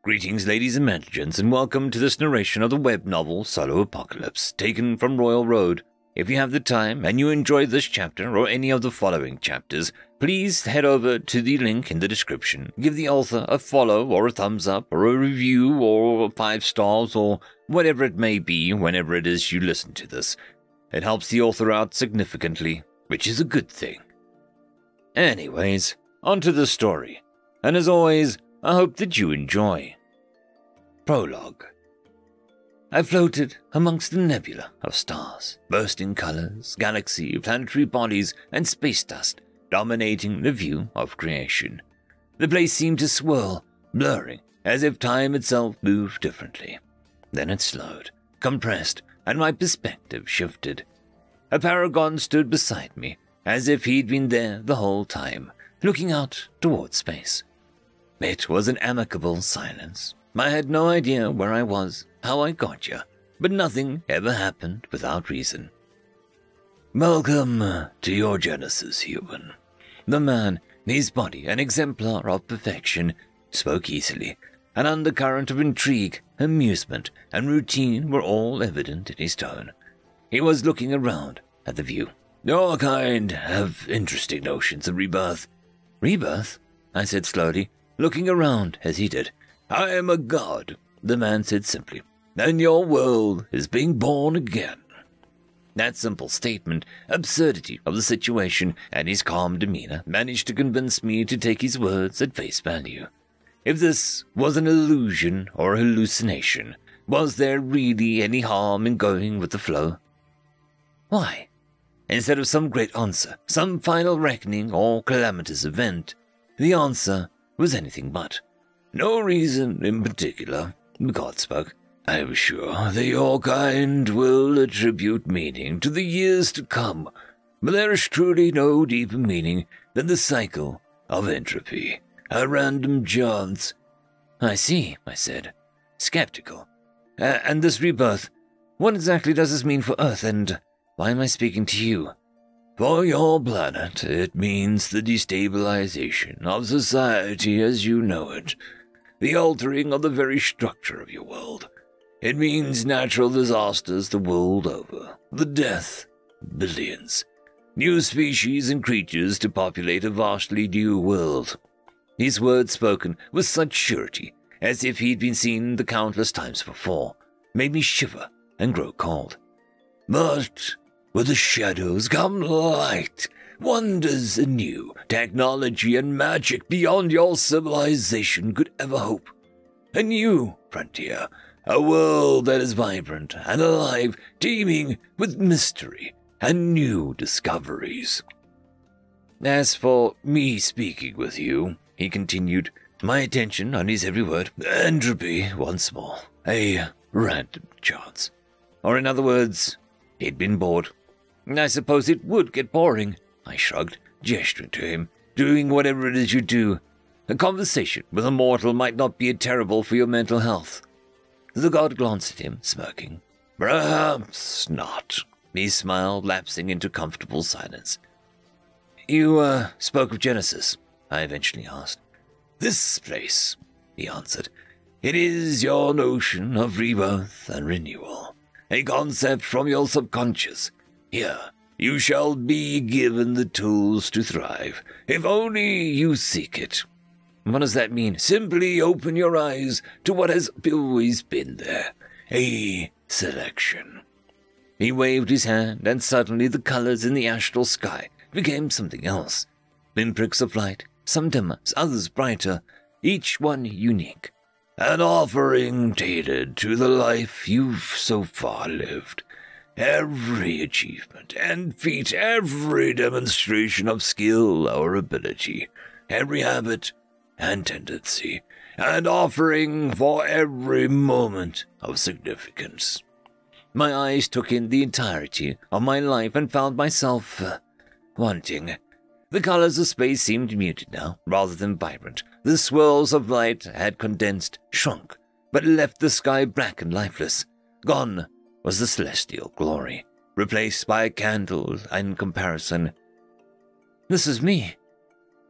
Greetings, ladies and gents, and welcome to this narration of the web novel Solo Apocalypse, taken from Royal Road. If you have the time and you enjoyed this chapter or any of the following chapters, please head over to the link in the description. Give the author a follow or a thumbs up or a review or 5 stars or whatever it may be whenever it is you listen to this. It helps the author out significantly, which is a good thing. Anyways, on to the story. And as always, I hope that you enjoy. Prologue. I floated amongst a nebula of stars, bursting colors, galaxy, planetary bodies, and space dust, dominating the view of creation. The place seemed to swirl, blurring, as if time itself moved differently. Then it slowed, compressed, and my perspective shifted. A paragon stood beside me, as if he'd been there the whole time, looking out toward space. It was an amicable silence. I had no idea where I was, how I got here, but nothing ever happened without reason. Welcome to your Genesis, human. The man, his body an exemplar of perfection, spoke easily. An undercurrent of intrigue, amusement, and routine were all evident in his tone. He was looking around at the view. Your kind have interesting notions of rebirth. Rebirth? I said slowly, looking around as he did. I am a god, the man said simply, and your world is being born again. That simple statement, absurdity of the situation, and his calm demeanor managed to convince me to take his words at face value. If this was an illusion or a hallucination, was there really any harm in going with the flow? Why? Instead of some great answer, some final reckoning or calamitous event, the answer was anything but. No reason in particular, God spoke. I am sure that your kind will attribute meaning to the years to come, but there is truly no deeper meaning than the cycle of entropy, a random chance. I see, I said, skeptical. And this rebirth, what exactly does this mean for Earth, and why am I speaking to you? For your planet, it means the destabilization of society as you know it, the altering of the very structure of your world. It means natural disasters the world over, the death of billions, new species and creatures to populate a vastly new world. His words spoken with such surety, as if he'd been seen the countless times before, made me shiver and grow cold. But with the shadows come light, wonders anew, technology and magic beyond your civilization could ever hope. A new frontier, a world that is vibrant and alive, teeming with mystery and new discoveries. As for me speaking with you, he continued, my attention on his every word, entropy once more, a random chance. Or in other words, he'd been bored. I suppose it would get boring, I shrugged, gesturing to him, doing whatever it is you do. A conversation with a mortal might not be terrible for your mental health. The god glanced at him, smirking. Perhaps not, he smiled, lapsing into comfortable silence. You, spoke of Genesis, I eventually asked. This place, he answered. It is your notion of rebirth and renewal, a concept from your subconscious. Here, you shall be given the tools to thrive, if only you seek it. What does that mean? Simply open your eyes to what has always been there, a selection. He waved his hand, and suddenly the colors in the astral sky became something else. Pinpricks of light, some dimmer, others brighter, each one unique. An offering tailored to the life you've so far lived. Every achievement and feat, every demonstration of skill or ability, every habit and tendency, and offering for every moment of significance. My eyes took in the entirety of my life and found myself wanting. The colors of space seemed muted now, rather than vibrant. The swirls of light had condensed, shrunk, but left the sky black and lifeless. Gone was the celestial glory, replaced by a candle in comparison. This is me.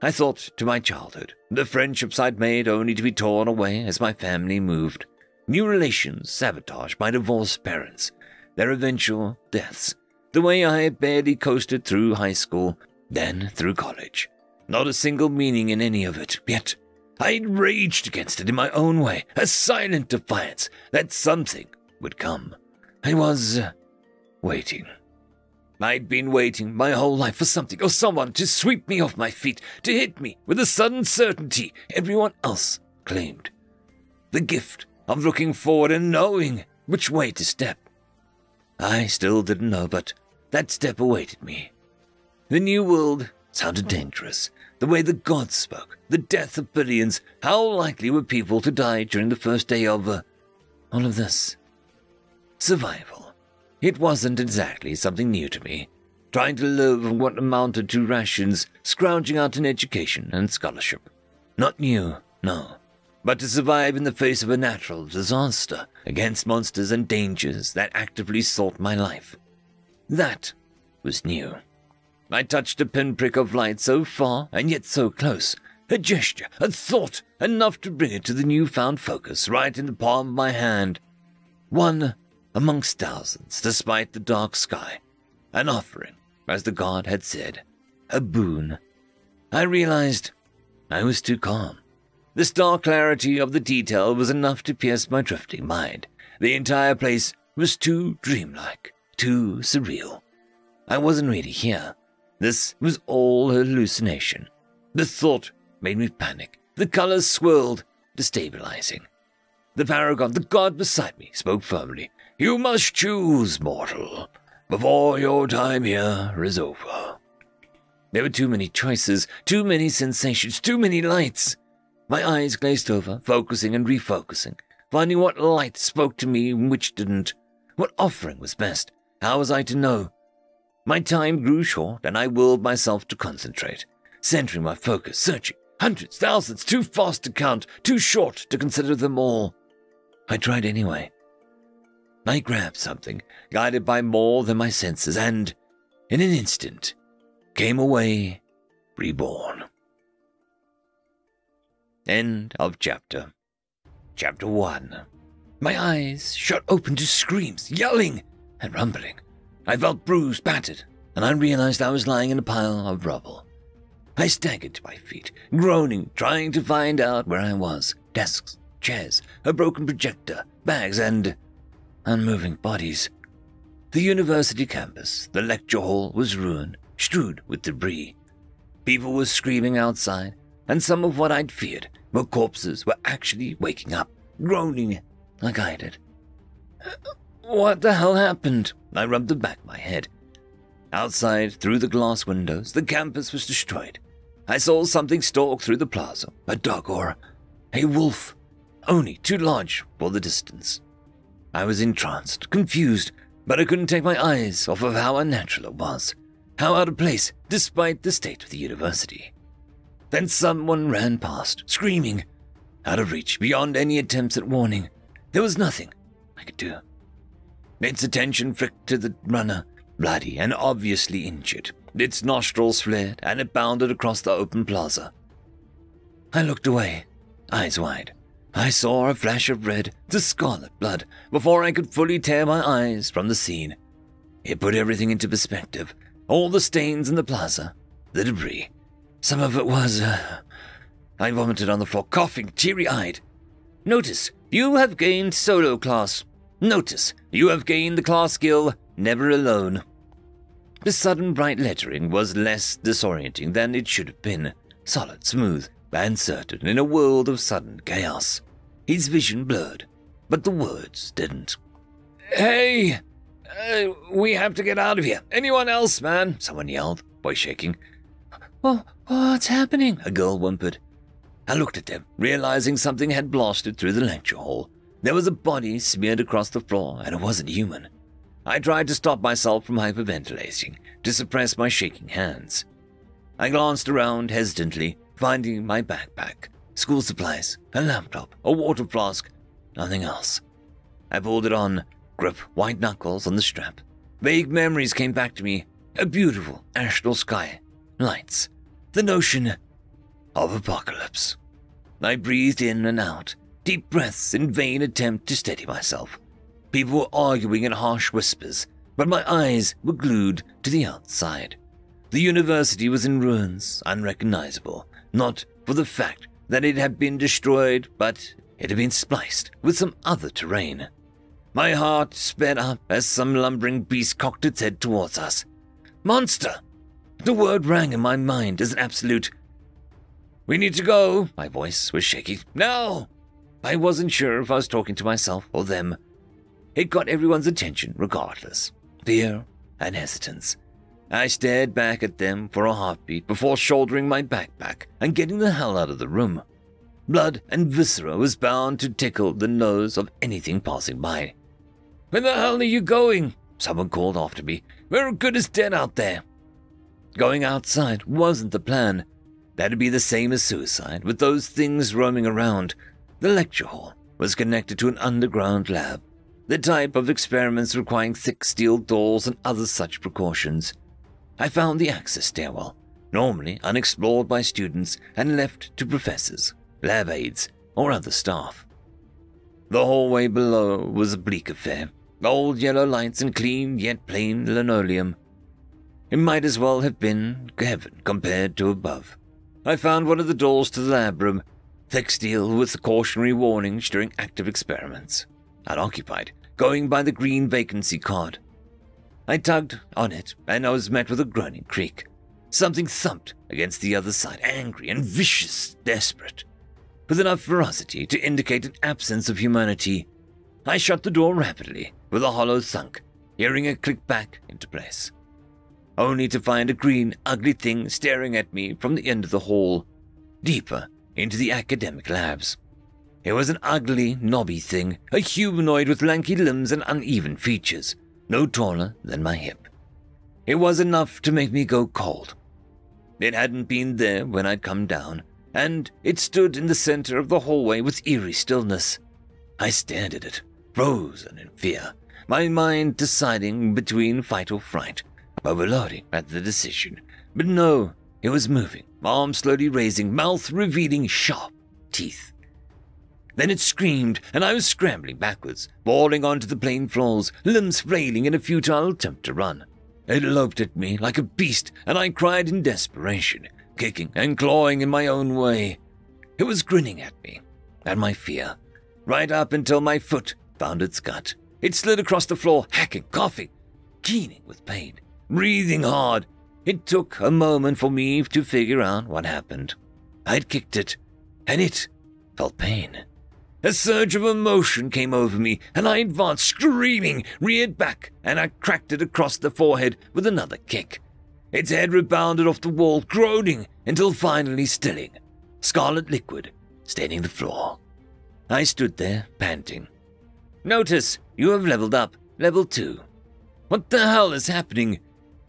I thought to my childhood, the friendships I'd made only to be torn away as my family moved. New relations sabotaged my divorced parents, their eventual deaths. The way I had barely coasted through high school, then through college. Not a single meaning in any of it, yet I'd raged against it in my own way, a silent defiance that something would come. I was waiting. I'd been waiting my whole life for something or someone to sweep me off my feet, to hit me with the sudden certainty everyone else claimed. The gift of looking forward and knowing which way to step. I still didn't know, but that step awaited me. The new world sounded dangerous. The way the gods spoke, the death of billions, how likely were people to die during the first day of all of this? Survival. It wasn't exactly something new to me. Trying to live on what amounted to rations, scrounging out an education and scholarship. Not new, no. But to survive in the face of a natural disaster, against monsters and dangers that actively sought my life. That was new. I touched a pinprick of light so far and yet so close. A gesture, a thought, enough to bring it to the newfound focus right in the palm of my hand. One amongst thousands, despite the dark sky. An offering, as the god had said. A boon. I realized I was too calm. The stark clarity of the detail was enough to pierce my drifting mind. The entire place was too dreamlike, too surreal. I wasn't really here. This was all hallucination. The thought made me panic. The colors swirled, destabilizing. The paragon, the god beside me, spoke firmly. You must choose, mortal, before your time here is over. There were too many choices, too many sensations, too many lights. My eyes glazed over, focusing and refocusing, finding what light spoke to me and which didn't. What offering was best? How was I to know? My time grew short, and I willed myself to concentrate, centering my focus, searching. Hundreds, thousands, too fast to count, too short to consider them all. I tried anyway. I grabbed something, guided by more than my senses, and, in an instant, came away reborn. End of chapter. Chapter 1. My eyes shot open to screams, yelling, and rumbling. I felt bruised, battered, and I realized I was lying in a pile of rubble. I staggered to my feet, groaning, trying to find out where I was. Desks, chairs, a broken projector, bags, and unmoving bodies. The university campus, the lecture hall, was ruined, strewed with debris. People were screaming outside, and some of what I'd feared were corpses were actually waking up, groaning like I did. What the hell happened? I rubbed the back of my head. Outside, through the glass windows, the campus was destroyed. I saw something stalk through the plaza, a dog or a wolf, only too large for the distance. I was entranced, confused, but I couldn't take my eyes off of how unnatural it was, how out of place, despite the state of the university. Then someone ran past, screaming, out of reach, beyond any attempts at warning. There was nothing I could do. Its attention flicked to the runner, bloody and obviously injured. Its nostrils flared, and it bounded across the open plaza. I looked away, eyes wide. I saw a flash of red, the scarlet blood, before I could fully tear my eyes from the scene. It put everything into perspective. All the stains in the plaza, the debris. Some of it was, I vomited on the floor, coughing, teary-eyed. Notice, you have gained solo class. Notice, you have gained the class skill, never alone. The sudden bright lettering was less disorienting than it should have been. Solid, smooth, and certain in a world of sudden chaos. His vision blurred, but the words didn't. Hey! We have to get out of here. Anyone else, man? Someone yelled, voice shaking. Oh, what's happening? A girl whimpered. I looked at them, realizing something had blasted through the lecture hall. There was a body smeared across the floor, and it wasn't human. I tried to stop myself from hyperventilating, to suppress my shaking hands. I glanced around hesitantly, finding my backpack, school supplies, a laptop, a water flask, nothing else. I pulled it on, grip white knuckles on the strap. Vague memories came back to me, a beautiful astral sky, lights. The notion of apocalypse. I breathed in and out, deep breaths in vain attempt to steady myself. People were arguing in harsh whispers, but my eyes were glued to the outside. The university was in ruins, unrecognizable, not for the fact that it had been destroyed, but it had been spliced with some other terrain. My heart sped up as some lumbering beast cocked its head towards us. Monster! The word rang in my mind as an absolute. We need to go. My voice was shaky. No! I wasn't sure if I was talking to myself or them. It got everyone's attention regardless. Fear and hesitance. I stared back at them for a heartbeat before shouldering my backpack and getting the hell out of the room. Blood and viscera was bound to tickle the nose of anything passing by. Where the hell are you going? Someone called after me. We're good as dead out there. Going outside wasn't the plan. That'd be the same as suicide, with those things roaming around. The lecture hall was connected to an underground lab, the type of experiments requiring thick steel doors and other such precautions. I found the access stairwell, normally unexplored by students and left to professors, lab aides, or other staff. The hallway below was a bleak affair, old yellow lights and clean yet plain linoleum. It might as well have been heaven compared to above. I found one of the doors to the lab room, thick steel with cautionary warnings during active experiments. Unoccupied, going by the green vacancy card. I tugged on it, and I was met with a groaning creak. Something thumped against the other side, angry and vicious, desperate, with enough ferocity to indicate an absence of humanity. I shut the door rapidly, with a hollow thunk, hearing it click back into place, only to find a green, ugly thing staring at me from the end of the hall, deeper into the academic labs. It was an ugly, knobby thing, a humanoid with lanky limbs and uneven features, no taller than my hip. It was enough to make me go cold. It hadn't been there when I'd come down, and it stood in the center of the hallway with eerie stillness. I stared at it, frozen in fear, my mind deciding between fight or fright, overloading at the decision. But no, it was moving, arms slowly raising, mouth revealing sharp teeth. Then it screamed, and I was scrambling backwards, falling onto the plain floors, limbs flailing in a futile attempt to run. It loped at me like a beast, and I cried in desperation, kicking and clawing in my own way. It was grinning at me, at my fear, right up until my foot found its gut. It slid across the floor, hacking, coughing, keening with pain, breathing hard. It took a moment for me to figure out what happened. I'd kicked it, and it felt pain. A surge of emotion came over me, and I advanced, screaming, reared back, and I cracked it across the forehead with another kick. Its head rebounded off the wall, groaning until finally stilling, scarlet liquid staining the floor. I stood there, panting. Notice, you have leveled up, level 2. What the hell is happening?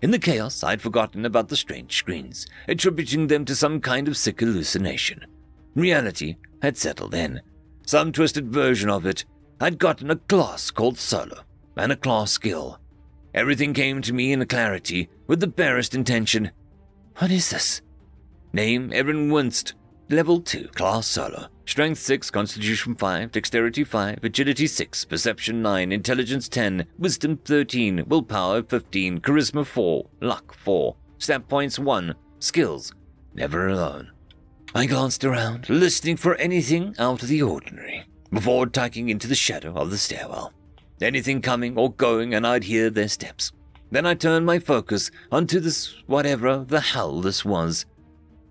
In the chaos, I'd forgotten about the strange screens, attributing them to some kind of sick hallucination. Reality had settled in. Some twisted version of it. I'd gotten a class called Solo, and a class skill. Everything came to me in clarity, with the barest intention. What is this? Name, Erin Winst. Level 2, class Solo. Strength 6, Constitution 5, Dexterity 5, Agility 6, Perception 9, Intelligence 10, Wisdom 13, Willpower 15, Charisma 4, Luck 4, Stat Points 1, Skills, Never Alone. I glanced around, listening for anything out of the ordinary, before tucking into the shadow of the stairwell. Anything coming or going, and I'd hear their steps. Then I turned my focus onto this whatever the hell this was.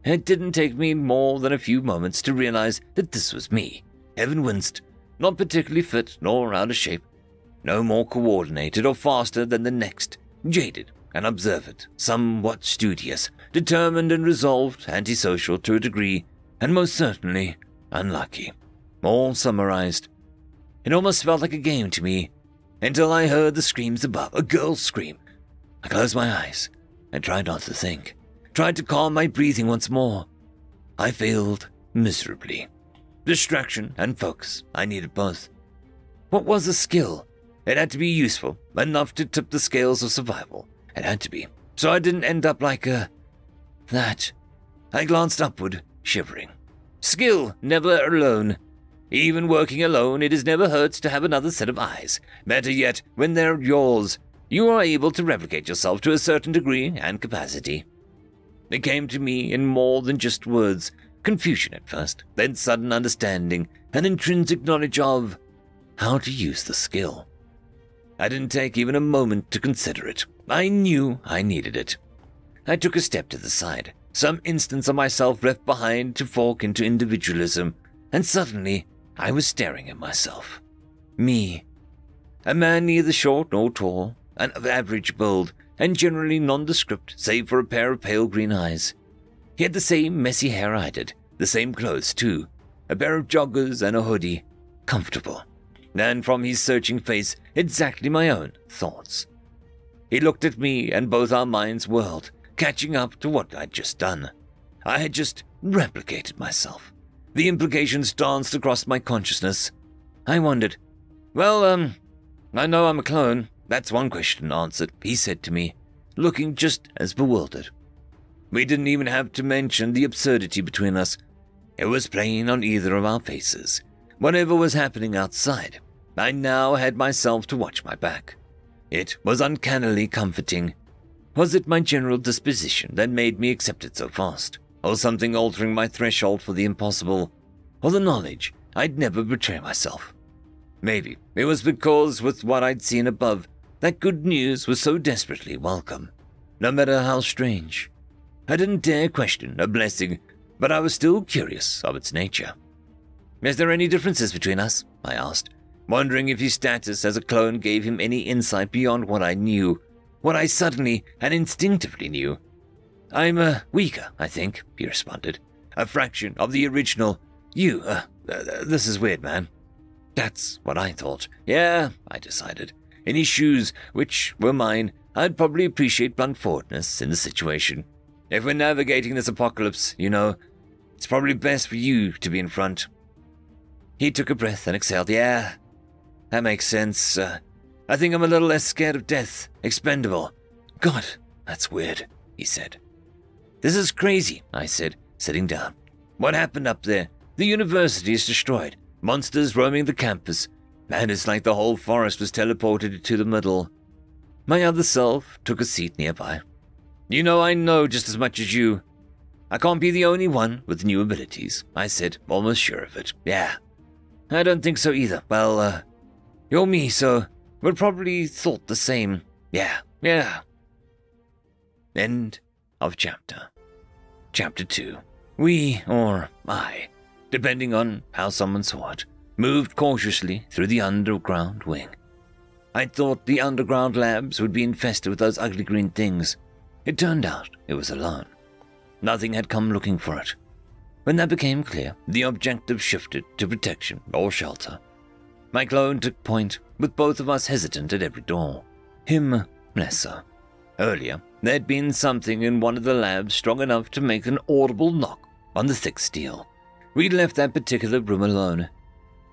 It didn't take me more than a few moments to realize that this was me, Evan Winst, not particularly fit nor out of shape, no more coordinated or faster than the next, jaded and observant, somewhat studious, determined and resolved, antisocial to a degree, and most certainly unlucky. All summarized. It almost felt like a game to me, until I heard the screams above, a girl's scream. I closed my eyes and tried not to think, tried to calm my breathing once more. I failed miserably. Distraction and focus, I needed both. What was a skill? It had to be useful, enough to tip the scales of survival. It had to be, so I didn't end up like that. I glanced upward, shivering. "Skill, never alone. Even working alone, it is never hurts to have another set of eyes. Better yet, when they're yours, you are able to replicate yourself to a certain degree and capacity." It came to me in more than just words, confusion at first, then sudden understanding, an intrinsic knowledge of how to use the skill. I didn't take even a moment to consider it. I knew I needed it. I took a step to the side, some instance of myself left behind to fork into individualism, and suddenly I was staring at myself. Me. A man neither short nor tall, and of average build, and generally nondescript save for a pair of pale green eyes. He had the same messy hair I did, the same clothes too, a pair of joggers and a hoodie, comfortable, and from his searching face, exactly my own thoughts. He looked at me and both our minds whirled, catching up to what I'd just done. I had just replicated myself. The implications danced across my consciousness. I wondered, "Well, I know I'm a clone. That's one question answered," he said to me, looking just as bewildered. We didn't even have to mention the absurdity between us. It was plain on either of our faces. Whatever was happening outside, I now had myself to watch my back. It was uncannily comforting. Was it my general disposition that made me accept it so fast, or something altering my threshold for the impossible, or the knowledge I'd never betray myself? Maybe it was because, with what I'd seen above, that good news was so desperately welcome, no matter how strange. I didn't dare question a blessing, but I was still curious of its nature. "Is there any differences between us?" I asked, wondering if his status as a clone gave him any insight beyond what I knew, what I suddenly and instinctively knew. "I'm weaker, I think," he responded. "A fraction of the original. You, this is weird, man." That's what I thought. Yeah, I decided. In his shoes, which were mine, I'd probably appreciate blunt forwardness in the situation. If we're navigating this apocalypse, it's probably best for you to be in front. He took a breath and exhaled. "Yeah, that makes sense. I think I'm a little less scared of death. Expendable." "God, that's weird," he said. "This is crazy," I said, sitting down. "What happened up there? The university is destroyed. Monsters roaming the campus. And it's like the whole forest was teleported to the middle." My other self took a seat nearby. I know just as much as you. I can't be the only one with new abilities," I said, almost sure of it. "Yeah, I don't think so either. Well, you're me, so we'll probably thought the same. Yeah. End of chapter. Chapter 2. We, or I, depending on how someone saw it, moved cautiously through the underground wing. I thought the underground labs would be infested with those ugly green things. It turned out it was alone. Nothing had come looking for it. When that became clear, the objective shifted to protection or shelter. My clone took point, with both of us hesitant at every door. Him less so. Earlier, there'd been something in one of the labs strong enough to make an audible knock on the thick steel. We'd left that particular room alone,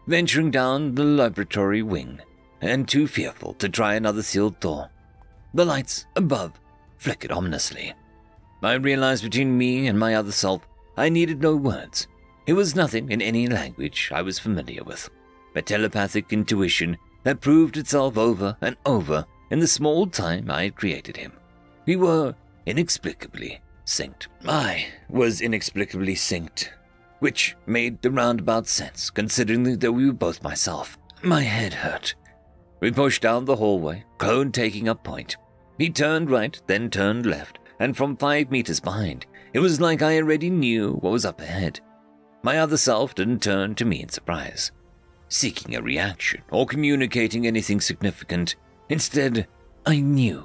venturing down the laboratory wing, and too fearful to try another sealed door. The lights above flickered ominously. I realized between me and my other self, I needed no words. It was nothing in any language I was familiar with, a telepathic intuition that proved itself over and over in the small time I had created him. We were inexplicably synced. I was inexplicably synced, which made the roundabout sense, considering that we were both myself. My head hurt. We pushed down the hallway, clone taking up point. He turned right, then turned left, and from 5 meters behind, it was like I already knew what was up ahead. My other self didn't turn to me in surprise, seeking a reaction or communicating anything significant. Instead, I knew.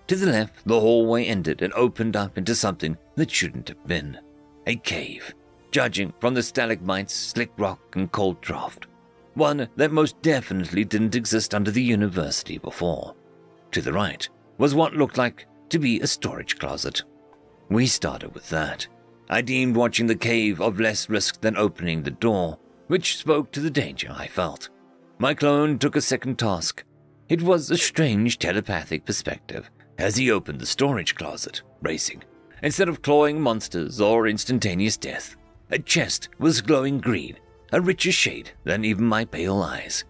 To the left, the hallway ended and opened up into something that shouldn't have been. A cave, judging from the stalagmites, slick rock, and cold draft. One that most definitely didn't exist under the university before. To the right was what looked like to be a storage closet. We started with that. I deemed watching the cave of less risk than opening the door, which spoke to the danger I felt. My clone took a second task. It was a strange telepathic perspective as he opened the storage closet, racing. Instead of clawing monsters or instantaneous death, A chest was glowing green, a richer shade than even my pale eyes.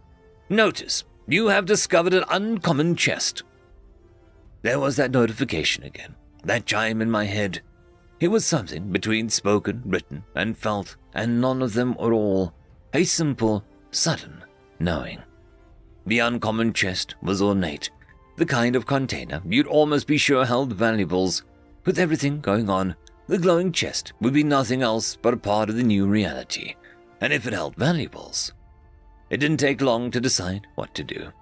Notice, you have discovered an uncommon chest. There was that notification again, that chime in my head. It was something between spoken, written, and felt, and none of them at all. A simple, sudden knowing. The uncommon chest was ornate, the kind of container you'd almost be sure held valuables. With everything going on, the glowing chest would be nothing else but a part of the new reality, and if it held valuables... It didn't take long to decide what to do.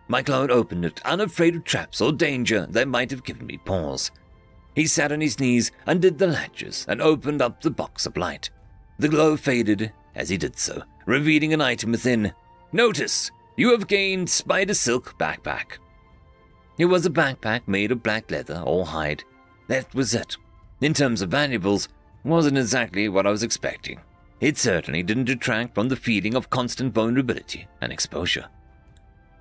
My clone opened it, unafraid of traps or danger that might have given me pause. He sat on his knees, undid the latches, and opened up the box of light. The glow faded as he did so, revealing an item within. Notice, you have gained spider silk backpack. It was a backpack made of black leather or hide. That was it. In terms of valuables, wasn't exactly what I was expecting. It certainly didn't detract from the feeling of constant vulnerability and exposure.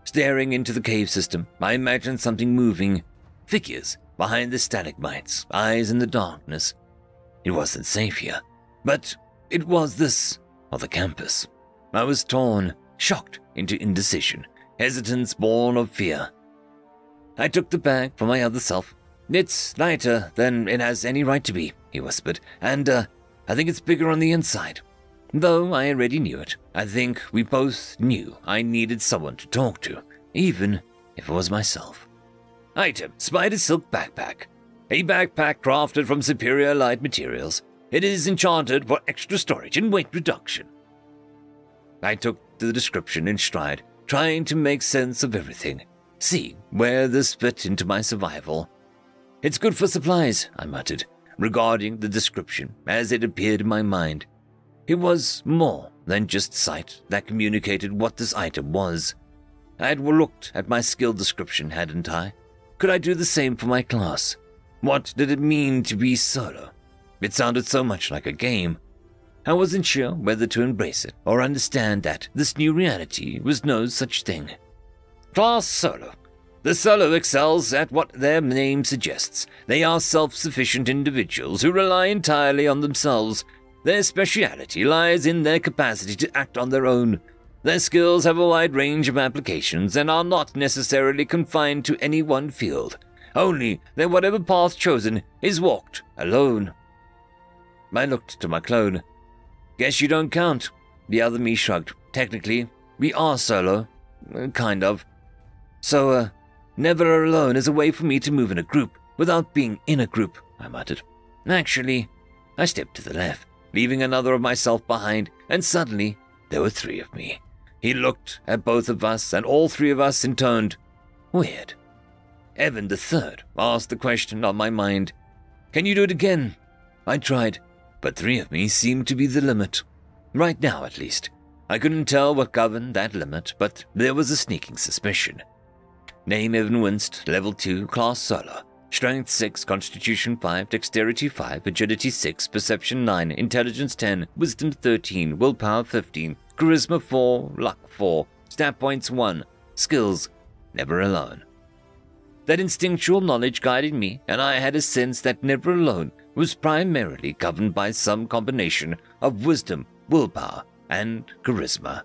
Staring into the cave system, I imagined something moving. Figures behind the stalagmites, eyes in the darkness. It wasn't safe here, but it was this, or the campus. I was torn, shocked into indecision, hesitance born of fear. I took the bag from my other self. It's lighter than it has any right to be, he whispered, and I think it's bigger on the inside. Though I already knew it, I think we both knew I needed someone to talk to, even if it was myself. Item, spider silk backpack. A backpack crafted from superior light materials. It is enchanted for extra storage and weight reduction. I took the description in stride, trying to make sense of everything, see where this fit into my survival. It's good for supplies, I muttered, regarding the description as it appeared in my mind. It was more than just sight that communicated what this item was. I had looked at my skill description, hadn't I? Could I do the same for my class? What did it mean to be solo? It sounded so much like a game. I wasn't sure whether to embrace it or understand that this new reality was no such thing. Class Solo. The Solo excels at what their name suggests. They are self-sufficient individuals who rely entirely on themselves. Their speciality lies in their capacity to act on their own. Their skills have a wide range of applications and are not necessarily confined to any one field, only that whatever path chosen is walked alone. I looked to my clone. Guess you don't count. The other me shrugged. Technically, we are solo. Kind of. So, never alone is a way for me to move in a group without being in a group, I muttered. Actually, I stepped to the left, leaving another of myself behind, and suddenly there were three of me. He looked at both of us, and all three of us intoned, weird. Evan the third asked the question on my mind. Can you do it again? I tried, but three of me seemed to be the limit. Right now, at least. I couldn't tell what governed that limit, but there was a sneaking suspicion. Name Evan Winst, level 2, class solo. Strength 6, Constitution 5, Dexterity 5, Agility 6, Perception 9, Intelligence 10, Wisdom 13, Willpower 15, Charisma 4, Luck 4, Stat Points 1, Skills, never alone. That instinctual knowledge guided me, and I had a sense that never alone was primarily governed by some combination of wisdom, willpower, and charisma.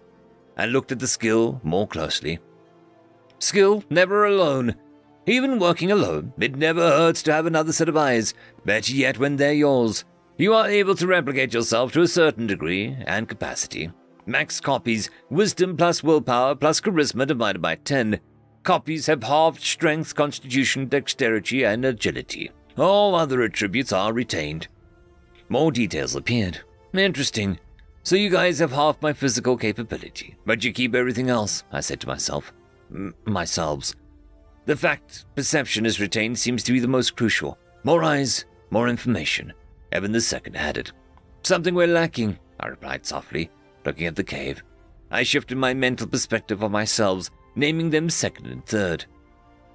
I looked at the skill more closely. Skill, never alone. Even working alone, it never hurts to have another set of eyes, better yet when they're yours. You are able to replicate yourself to a certain degree and capacity. Max copies, wisdom plus willpower plus charisma divided by 10. Copies have halved strength, constitution, dexterity, and agility. All other attributes are retained. More details appeared. Interesting. So you guys have half my physical capability, but you keep everything else, I said to myself. Myselves. The fact perception is retained seems to be the most crucial. More eyes, more information. Evan the second added. Something we're lacking, I replied softly, looking at the cave. I shifted my mental perspective on myself, naming them second and third.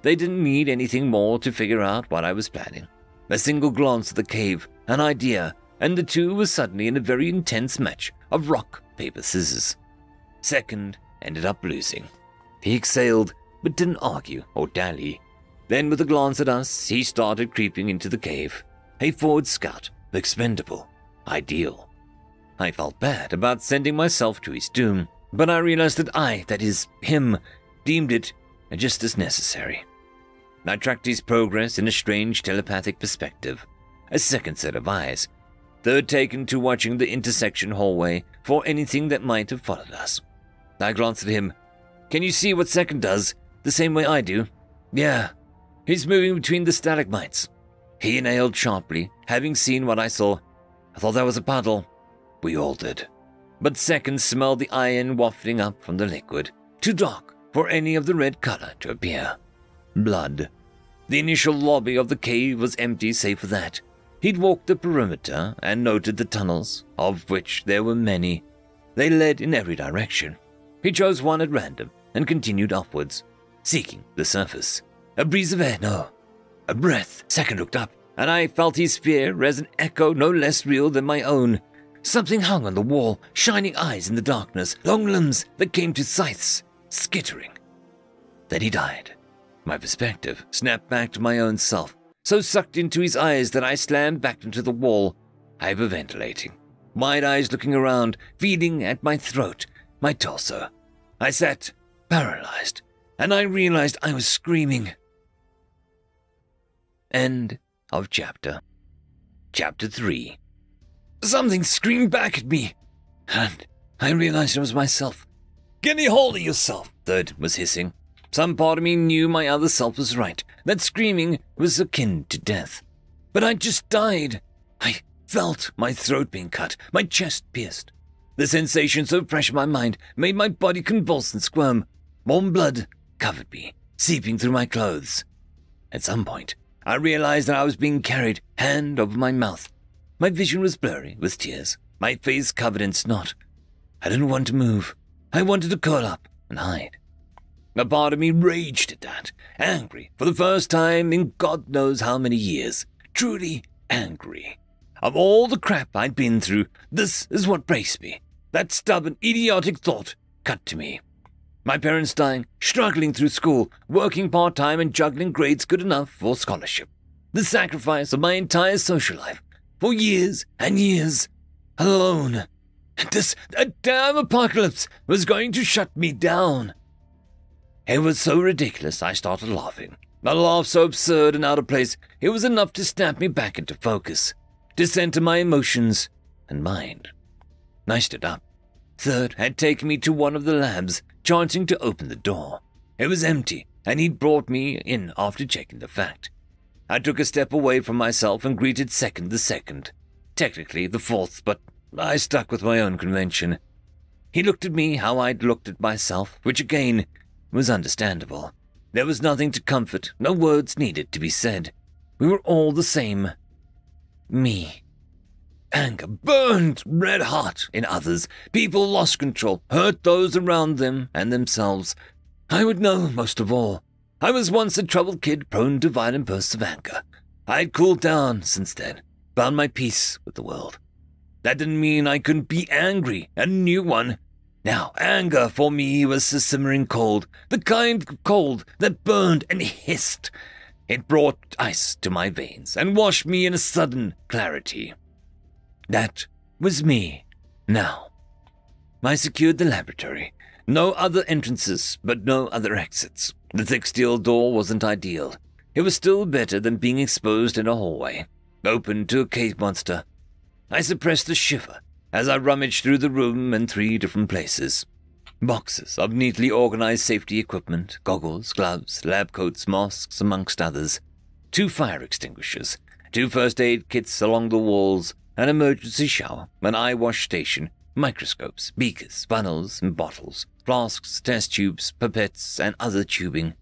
They didn't need anything more to figure out what I was planning. A single glance at the cave, an idea, and the two were suddenly in a very intense match of rock, paper, scissors. Second ended up losing. He exhaled, but didn't argue or dally. Then, with a glance at us, he started creeping into the cave. A forward scout, expendable, ideal. I felt bad about sending myself to his doom, but I realized that is, him, deemed it just as necessary. I tracked his progress in a strange telepathic perspective, a second set of eyes, third taken to watching the intersection hallway for anything that might have followed us. I glanced at him. Can you see what second does, the same way I do? Yeah. He's moving between the stalagmites. He inhaled sharply, having seen what I saw. I thought that was a puddle. We all did. But second smelled the iron wafting up from the liquid, too dark for any of the red color to appear. Blood. The initial lobby of the cave was empty save for that. He'd walked the perimeter and noted the tunnels, of which there were many. They led in every direction. He chose one at random and continued upwards, seeking the surface. A breeze of air, no. A breath. Second looked up, and I felt his fear as an echo no less real than my own. Something hung on the wall, shining eyes in the darkness, long limbs that came to scythes, skittering. Then he died. My perspective snapped back to my own self, so sucked into his eyes that I slammed back into the wall, hyperventilating, wide eyes looking around, feeling at my throat, my torso. I sat, paralyzed, and I realized I was screaming. End of chapter. Chapter 3. Something screamed back at me, and I realized it was myself. Get a hold of yourself, Third was hissing. Some part of me knew my other self was right, that screaming was akin to death. But I just died. I felt my throat being cut, my chest pierced. The sensation so fresh in my mind made my body convulse and squirm. Warm blood covered me, seeping through my clothes. At some point, I realized that I was being carried, hand over my mouth. My vision was blurry with tears, my face covered in snot. I didn't want to move. I wanted to curl up and hide. A part of me raged at that, angry for the first time in God knows how many years. Truly angry. Of all the crap I'd been through, this is what braced me. That stubborn, idiotic thought cut to me. My parents dying, struggling through school, working part-time and juggling grades good enough for scholarship. The sacrifice of my entire social life, for years and years, alone. And that damn apocalypse was going to shut me down. It was so ridiculous I started laughing. A laugh so absurd and out of place, it was enough to snap me back into focus, to center my emotions and mind. I stood up. Third had taken me to one of the labs, chancing to open the door. It was empty, and he'd brought me in after checking the fact. I took a step away from myself and greeted Second the second. Technically the fourth, but I stuck with my own convention. He looked at me how I'd looked at myself, which again was understandable. There was nothing to comfort, no words needed to be said. We were all the same. Me. Anger burned red hot in others. People lost control, hurt those around them and themselves. I would know most of all. I was once a troubled kid prone to violent bursts of anger. I had cooled down since then, found my peace with the world. That didn't mean I couldn't be angry, a new one. Now, anger for me was a simmering cold, the kind of cold that burned and hissed. It brought ice to my veins and washed me in a sudden clarity. That was me, now. I secured the laboratory. No other entrances, but no other exits. The thick steel door wasn't ideal. It was still better than being exposed in a hallway, open to a cave monster. I suppressed a shiver as I rummaged through the room in 3 different places. Boxes of neatly organized safety equipment, goggles, gloves, lab coats, masks, amongst others. 2 fire extinguishers, 2 first aid kits along the walls, an emergency shower, an eye wash station, microscopes, beakers, funnels and bottles, flasks, test tubes, pipettes, and other tubing.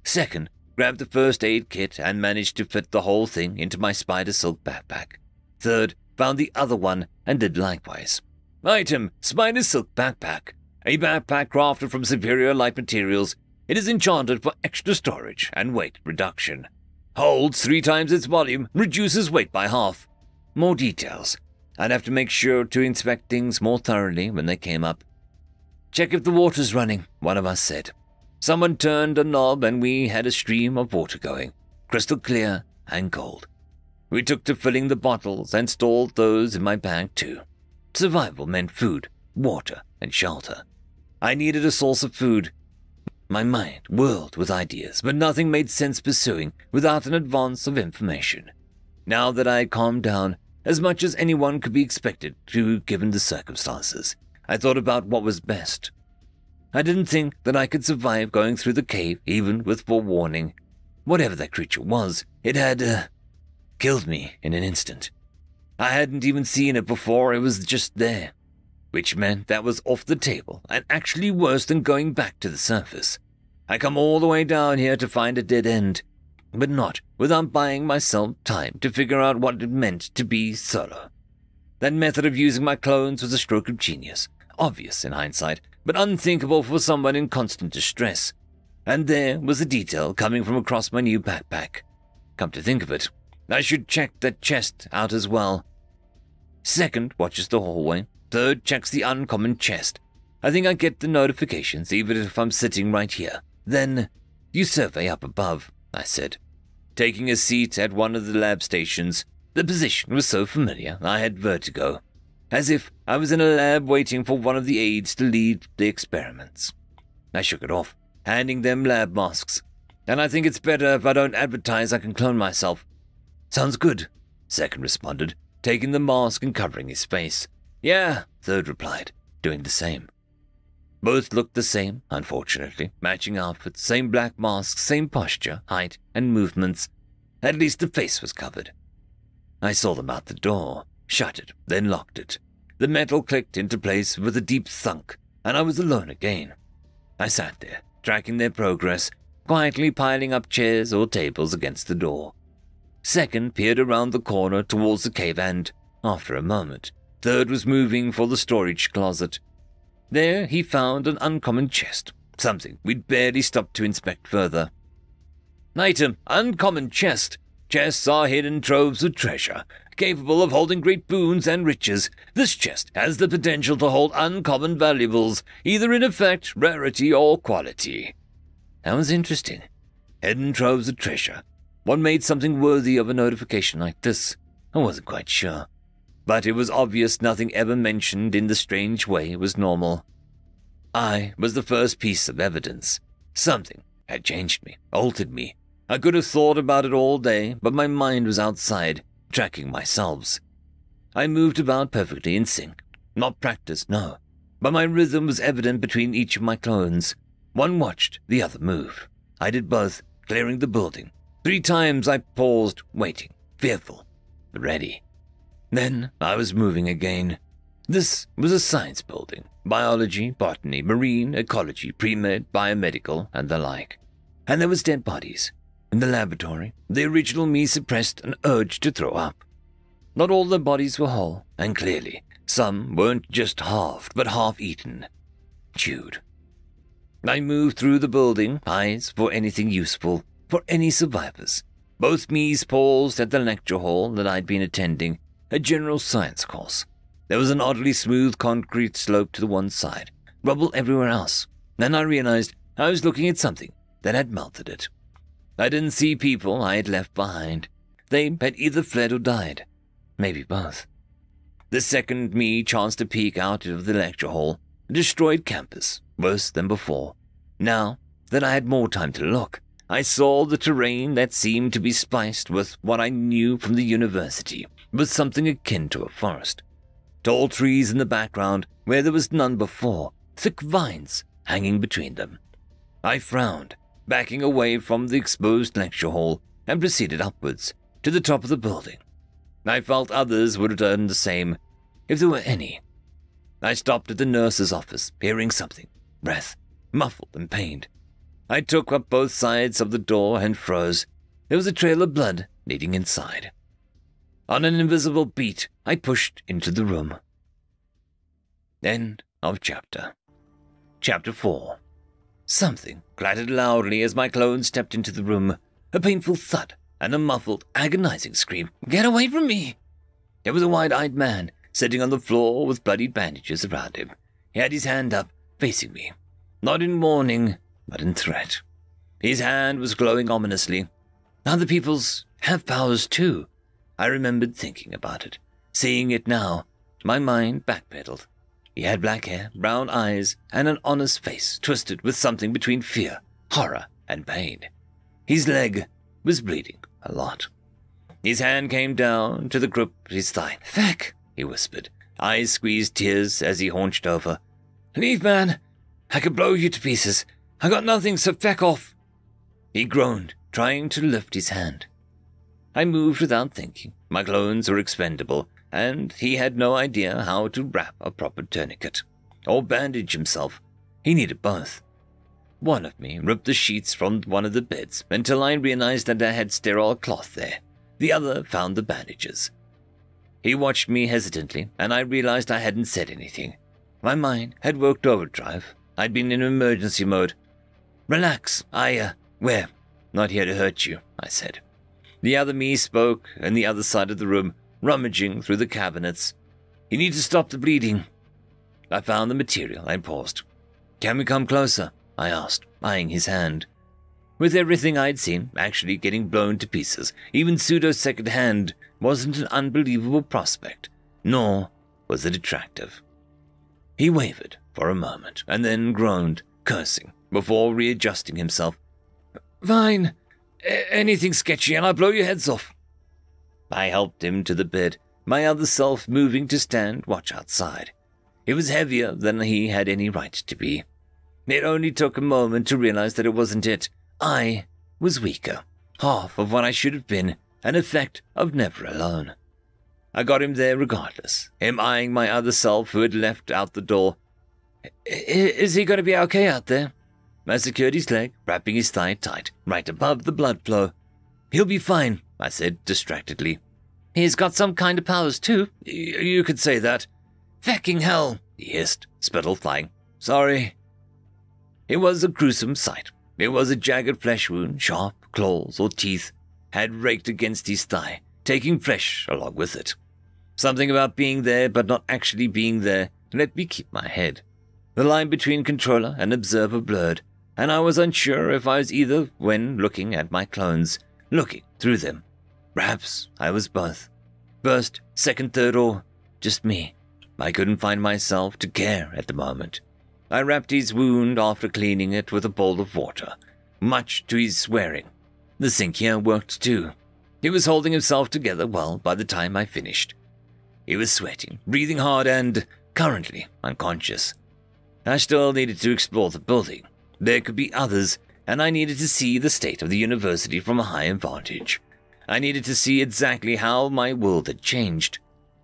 Second, grabbed the first aid kit and managed to fit the whole thing into my spider silk backpack. Third, found the other one and did likewise. Item, spider silk backpack. A backpack crafted from superior light materials. It is enchanted for extra storage and weight reduction. Holds 3 times its volume, reduces weight by half. More details. I'd have to make sure to inspect things more thoroughly when they came up. Check if the water's running, one of us said. Someone turned a knob and we had a stream of water going, crystal clear and cold. We took to filling the bottles and stored those in my bag too. Survival meant food, water, and shelter. I needed a source of food. My mind whirled with ideas, but nothing made sense pursuing without an advance of information. Now that I had calmed down, as much as anyone could be expected to given the circumstances, I thought about what was best. I didn't think that I could survive going through the cave even with forewarning. Whatever that creature was, it had, killed me in an instant. I hadn't even seen it before, it was just there, which meant that was off the table and actually worse than going back to the surface. I come all the way down here to find a dead end, but not without buying myself time to figure out what it meant to be solo. That method of using my clones was a stroke of genius, obvious in hindsight, but unthinkable for someone in constant distress. And there was a detail coming from across my new backpack. Come to think of it, I should check that chest out as well. Second watches the hallway. Third checks the uncommon chest. I think I get the notifications even if I'm sitting right here. Then, you survey up above, I said, taking a seat at one of the lab stations. The position was so familiar I had vertigo, as if I was in a lab waiting for one of the aides to lead the experiments. I shook it off, handing them lab masks. And I think it's better if I don't advertise I can clone myself. Sounds good, Second responded, taking the mask and covering his face. Yeah, Third replied, doing the same. Both looked the same, unfortunately, matching outfits, same black masks, same posture, height, and movements. At least the face was covered. I saw them out the door, shut it, then locked it. The metal clicked into place with a deep thunk, and I was alone again. I sat there, tracking their progress, quietly piling up chairs or tables against the door. Second peered around the corner towards the cave and, after a moment, Third was moving for the storage closet. There he found an uncommon chest, something we'd barely stopped to inspect further. Item, uncommon chest. Chests are hidden troves of treasure, capable of holding great boons and riches. This chest has the potential to hold uncommon valuables, either in effect, rarity, or quality. That was interesting. Hidden troves of treasure. What made something worthy of a notification like this? I wasn't quite sure. But it was obvious nothing ever mentioned in the strange way was normal. I was the first piece of evidence. Something had changed me, altered me. I could have thought about it all day, but my mind was outside, tracking myself. I moved about perfectly in sync. Not practiced, no. But my rhythm was evident between each of my clones. One watched, the other move. I did both, clearing the building. 3 times I paused, waiting, fearful, ready. Then I was moving again. This was a science building. Biology, botany, marine, ecology, pre-med, biomedical, and the like. And there was dead bodies. In the laboratory, the original me suppressed an urge to throw up. Not all the bodies were whole, and clearly, some weren't just halved, but half-eaten. Chewed. I moved through the building, eyes for anything useful, for any survivors. Both me's paused at the lecture hall that I'd been attending, a general science course. There was an oddly smooth concrete slope to the one side, rubble everywhere else. Then I realized I was looking at something that had melted it. I didn't see people I had left behind. They had either fled or died. Maybe both. The second me chanced to peek out of the lecture hall, a destroyed campus, worse than before. Now that I had more time to look, I saw the terrain that seemed to be spiced with what I knew from the university was something akin to a forest. Tall trees in the background where there was none before, thick vines hanging between them. I frowned, backing away from the exposed lecture hall, and proceeded upwards, to the top of the building. I felt others would have done the same, if there were any. I stopped at the nurse's office, hearing something, breath, muffled and pained. I took up both sides of the door and froze. There was a trail of blood leading inside. On an invisible beat, I pushed into the room. End of chapter. Chapter 4. Something clattered loudly as my clone stepped into the room. A painful thud and a muffled, agonizing scream. Get away from me! It was a wide-eyed man, sitting on the floor with bloodied bandages around him. He had his hand up, facing me. Not in warning, but in threat. His hand was glowing ominously. Other peoples have powers too. I remembered thinking about it, seeing it now, My mind backpedaled. He had black hair, brown eyes, and an honest face twisted with something between fear, horror, and pain. His leg was bleeding a lot. His hand came down to the grip of his thigh. "Feck," he whispered. Eyes squeezed tears as he haunched over. "Leave, man. I could blow you to pieces. I got nothing, so feck off." He groaned, trying to lift his hand. I moved without thinking. My clones were expendable, and he had no idea how to wrap a proper tourniquet, or bandage himself. He needed both. One of me ripped the sheets from one of the beds until I realized that I had sterile cloth there. The other found the bandages. He watched me hesitantly, and I realized I hadn't said anything. My mind had worked overdrive. I'd been in emergency mode. "Relax, we're not here to hurt you," I said. The other me spoke on the other side of the room, rummaging through the cabinets. "You need to stop the bleeding." I found the material and paused. "Can we come closer?" I asked, eyeing his hand. With everything I'd seen actually getting blown to pieces, even pseudo-second hand wasn't an unbelievable prospect, nor was it attractive. He wavered for a moment, and then groaned, cursing, before readjusting himself. "Fine. Anything sketchy and I'll blow your heads off." I helped him to the bed, my other self moving to stand watch outside. It was heavier than he had any right to be. It only took a moment to realize that it wasn't it. I was weaker, half of what I should have been, an effect of never alone. I got him there regardless, him eyeing my other self who had left out the door. "Is he going to be okay out there?" I secured his leg, wrapping his thigh tight, right above the blood flow. "He'll be fine," I said distractedly. "He's got some kind of powers too." You could say that." "Fecking hell," he hissed, spittle flying. "Sorry." It was a gruesome sight. It was a jagged flesh wound, sharp claws or teeth had raked against his thigh, taking flesh along with it. Something about being there but not actually being there let me keep my head. The line between controller and observer blurred, and I was unsure if I was either when looking at my clones, looking through them. Perhaps I was both. First, second, third, or just me. I couldn't find myself to care at the moment. I wrapped his wound after cleaning it with a bowl of water, much to his swearing. The sink here worked too. He was holding himself together well by the time I finished. He was sweating, breathing hard, and currently unconscious. I still needed to explore the building. There could be others, and I needed to see the state of the university from a higher vantage. I needed to see exactly how my world had changed.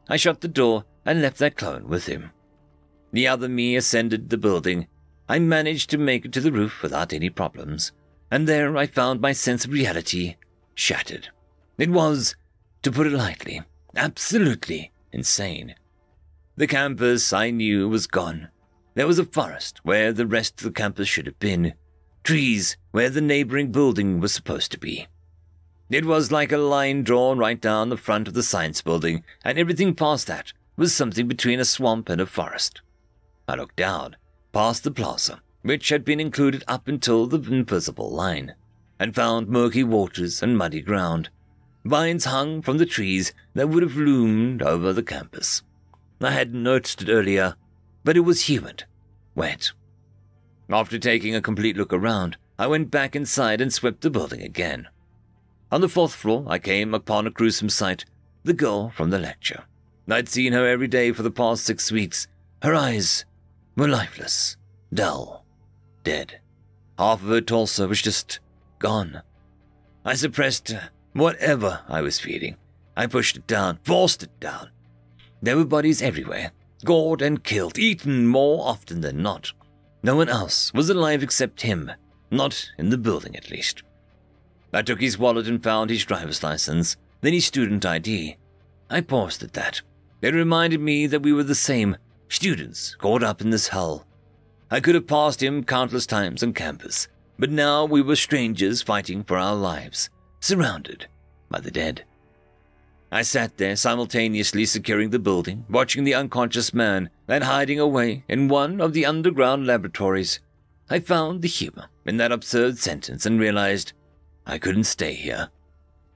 I shut the door and left that clone with him. The other me ascended the building. I managed to make it to the roof without any problems, and there I found my sense of reality shattered. It was, to put it lightly, absolutely insane. The campus I knew was gone. There was a forest where the rest of the campus should have been, trees where the neighboring building was supposed to be. It was like a line drawn right down the front of the science building, and everything past that was something between a swamp and a forest. I looked down, past the plaza, which had been included up until the invisible line, and found murky waters and muddy ground. Vines hung from the trees that would have loomed over the campus. I hadn't noticed it earlier, but it was humid, wet. After taking a complete look around, I went back inside and swept the building again. On the 4th floor, I came upon a gruesome sight, the girl from the lecture. I'd seen her every day for the past 6 weeks. Her eyes were lifeless, dull, dead. Half of her torso was just gone. I suppressed whatever I was feeling. I pushed it down, forced it down. There were bodies everywhere, gored and killed, eaten more often than not. No one else was alive except him, not in the building at least. I took his wallet and found his driver's license, then his student ID. I paused at that. It reminded me that we were the same, students caught up in this hell. I could have passed him countless times on campus, but now we were strangers fighting for our lives, surrounded by the dead. I sat there simultaneously securing the building, watching the unconscious man and hiding away in one of the underground laboratories. I found the humor in that absurd sentence and realized I couldn't stay here.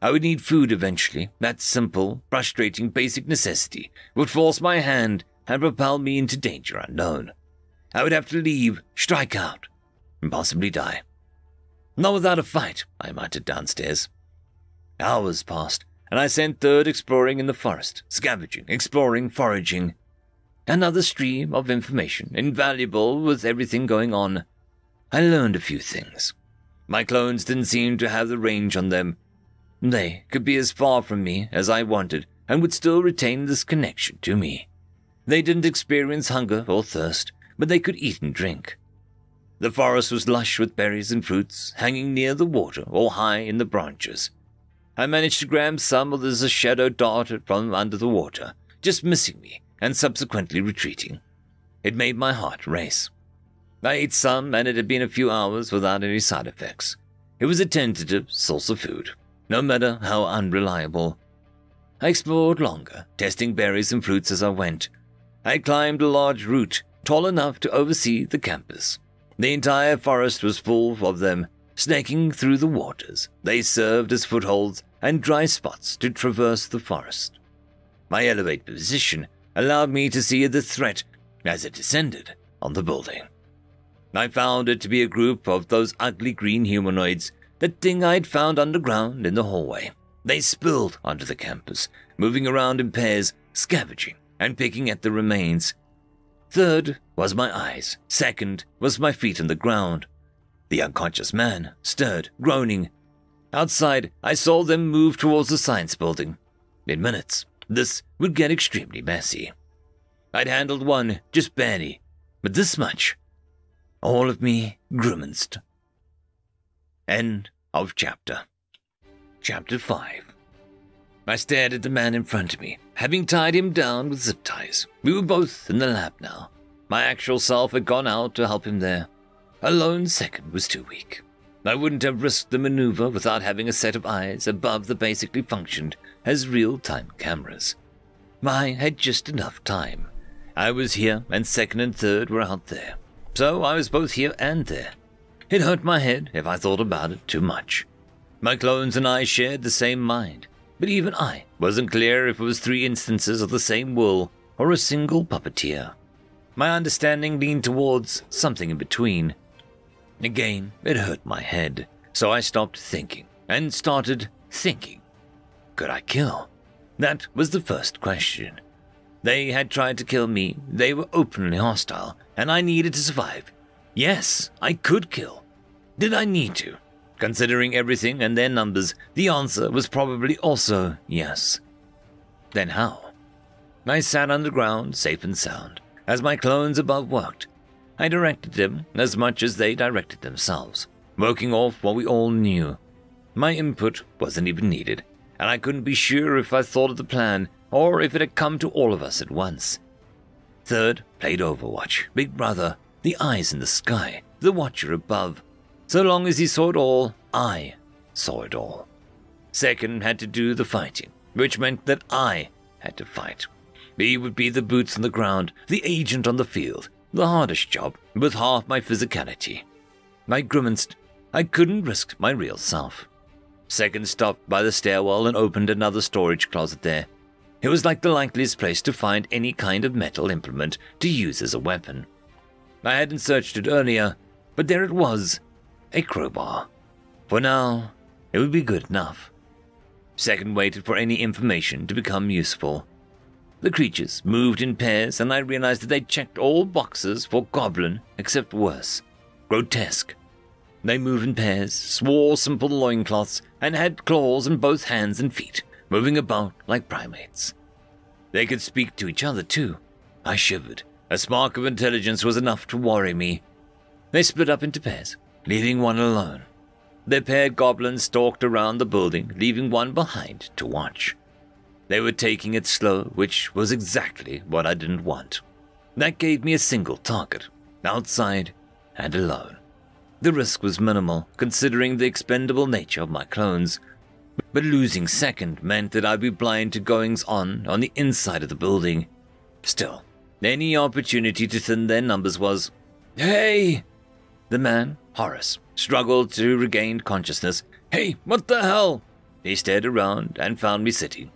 I would need food eventually. That simple, frustrating basic necessity would force my hand and propel me into danger unknown. I would have to leave, strike out, and possibly die. Not without a fight, I muttered downstairs. Hours passed, and I sent Third exploring in the forest, scavenging, exploring, foraging. Another stream of information, invaluable with everything going on. I learned a few things. My clones didn't seem to have the range on them. They could be as far from me as I wanted and would still retain this connection to me. They didn't experience hunger or thirst, but they could eat and drink. The forest was lush with berries and fruits, hanging near the water or high in the branches. I managed to grab some as a shadow darted from under the water, just missing me and subsequently retreating. It made my heart race. I ate some, and it had been a few hours without any side effects. It was a tentative source of food, no matter how unreliable. I explored longer, testing berries and fruits as I went. I climbed a large root, tall enough to oversee the campus. The entire forest was full of them, snaking through the waters. They served as footholds and dry spots to traverse the forest. My elevated position allowed me to see the threat as it descended on the building. I found it to be a group of those ugly green humanoids, that thing I'd found underground in the hallway. They spilled onto the campus, moving around in pairs, scavenging and picking at the remains. Third was my eyes. Second was my feet on the ground. The unconscious man stirred, groaning. Outside, I saw them move towards the science building. In minutes, this would get extremely messy. I'd handled one, just barely, but this much. All of me grimaced. End of chapter. Chapter 5. I stared at the man in front of me, having tied him down with zip ties. We were both in the lab now. My actual self had gone out to help him there. A lone second was too weak. I wouldn't have risked the maneuver without having a set of eyes above that basically functioned as real-time cameras. I had just enough time. I was here, and second and third were out there. So I was both here and there. It hurt my head if I thought about it too much. My clones and I shared the same mind, but even I wasn't clear if it was 3 instances of the same will or a single puppeteer. My understanding leaned towards something in between. Again, it hurt my head, so I stopped thinking and started thinking. Could I kill? That was the first question. They had tried to kill me, they were openly hostile, and I needed to survive. Yes, I could kill. Did I need to? Considering everything and their numbers, the answer was probably also yes. Then how? I sat on the ground, safe and sound, as my clones above worked. I directed them as much as they directed themselves, working off what we all knew. My input wasn't even needed, and I couldn't be sure if I thought of the plan or if it had come to all of us at once. Third played Overwatch, Big Brother, the eyes in the sky, the watcher above. So long as he saw it all, I saw it all. Second had to do the fighting, which meant that I had to fight. He would be the boots on the ground, the agent on the field, the hardest job, with half my physicality. I grimaced. I couldn't risk my real self. Second stopped by the stairwell and opened another storage closet there. It was like the likeliest place to find any kind of metal implement to use as a weapon. I hadn't searched it earlier, but there it was, a crowbar. For now, it would be good enough. Second waited for any information to become useful. The creatures moved in pairs, and I realized that they'd checked all boxes for goblin, except worse, grotesque. They moved in pairs, wore simple loincloths, and had claws in both hands and feet, moving about like primates. They could speak to each other, too. I shivered. A spark of intelligence was enough to worry me. They split up into pairs, leaving one alone. Their paired goblins stalked around the building, leaving one behind to watch. They were taking it slow, which was exactly what I didn't want. That gave me a single target, outside and alone. The risk was minimal, considering the expendable nature of my clones, but losing second meant that I'd be blind to goings-on the inside of the building. Still, any opportunity to thin their numbers was... Hey! The man, Horace, struggled to regain consciousness. Hey, what the hell? He stared around and found me sitting.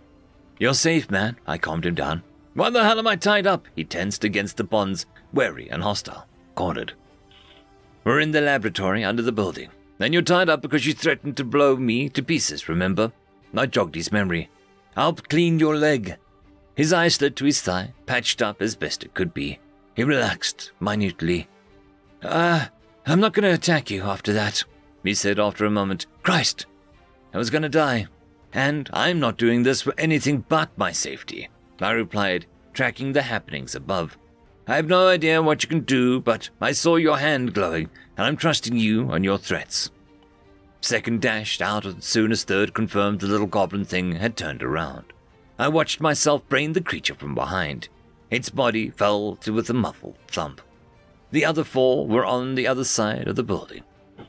"You're safe, man," I calmed him down. "Why the hell am I tied up?" He tensed against the bonds, wary and hostile. Cornered. "We're in the laboratory under the building. And you're tied up because you threatened to blow me to pieces, remember?" I jogged his memory. "I helped clean your leg." His eye slid to his thigh, patched up as best it could be. He relaxed minutely. I'm not going to attack you after that," he said after a moment. "Christ, I was going to die. And I'm not doing this for anything but my safety," I replied, tracking the happenings above. "I have no idea what you can do, but I saw your hand glowing, and I'm trusting you on your threats." Second dashed out as soon as third confirmed the little goblin thing had turned around. I watched myself brain the creature from behind. Its body fell to with a muffled thump. The other four were on the other side of the building.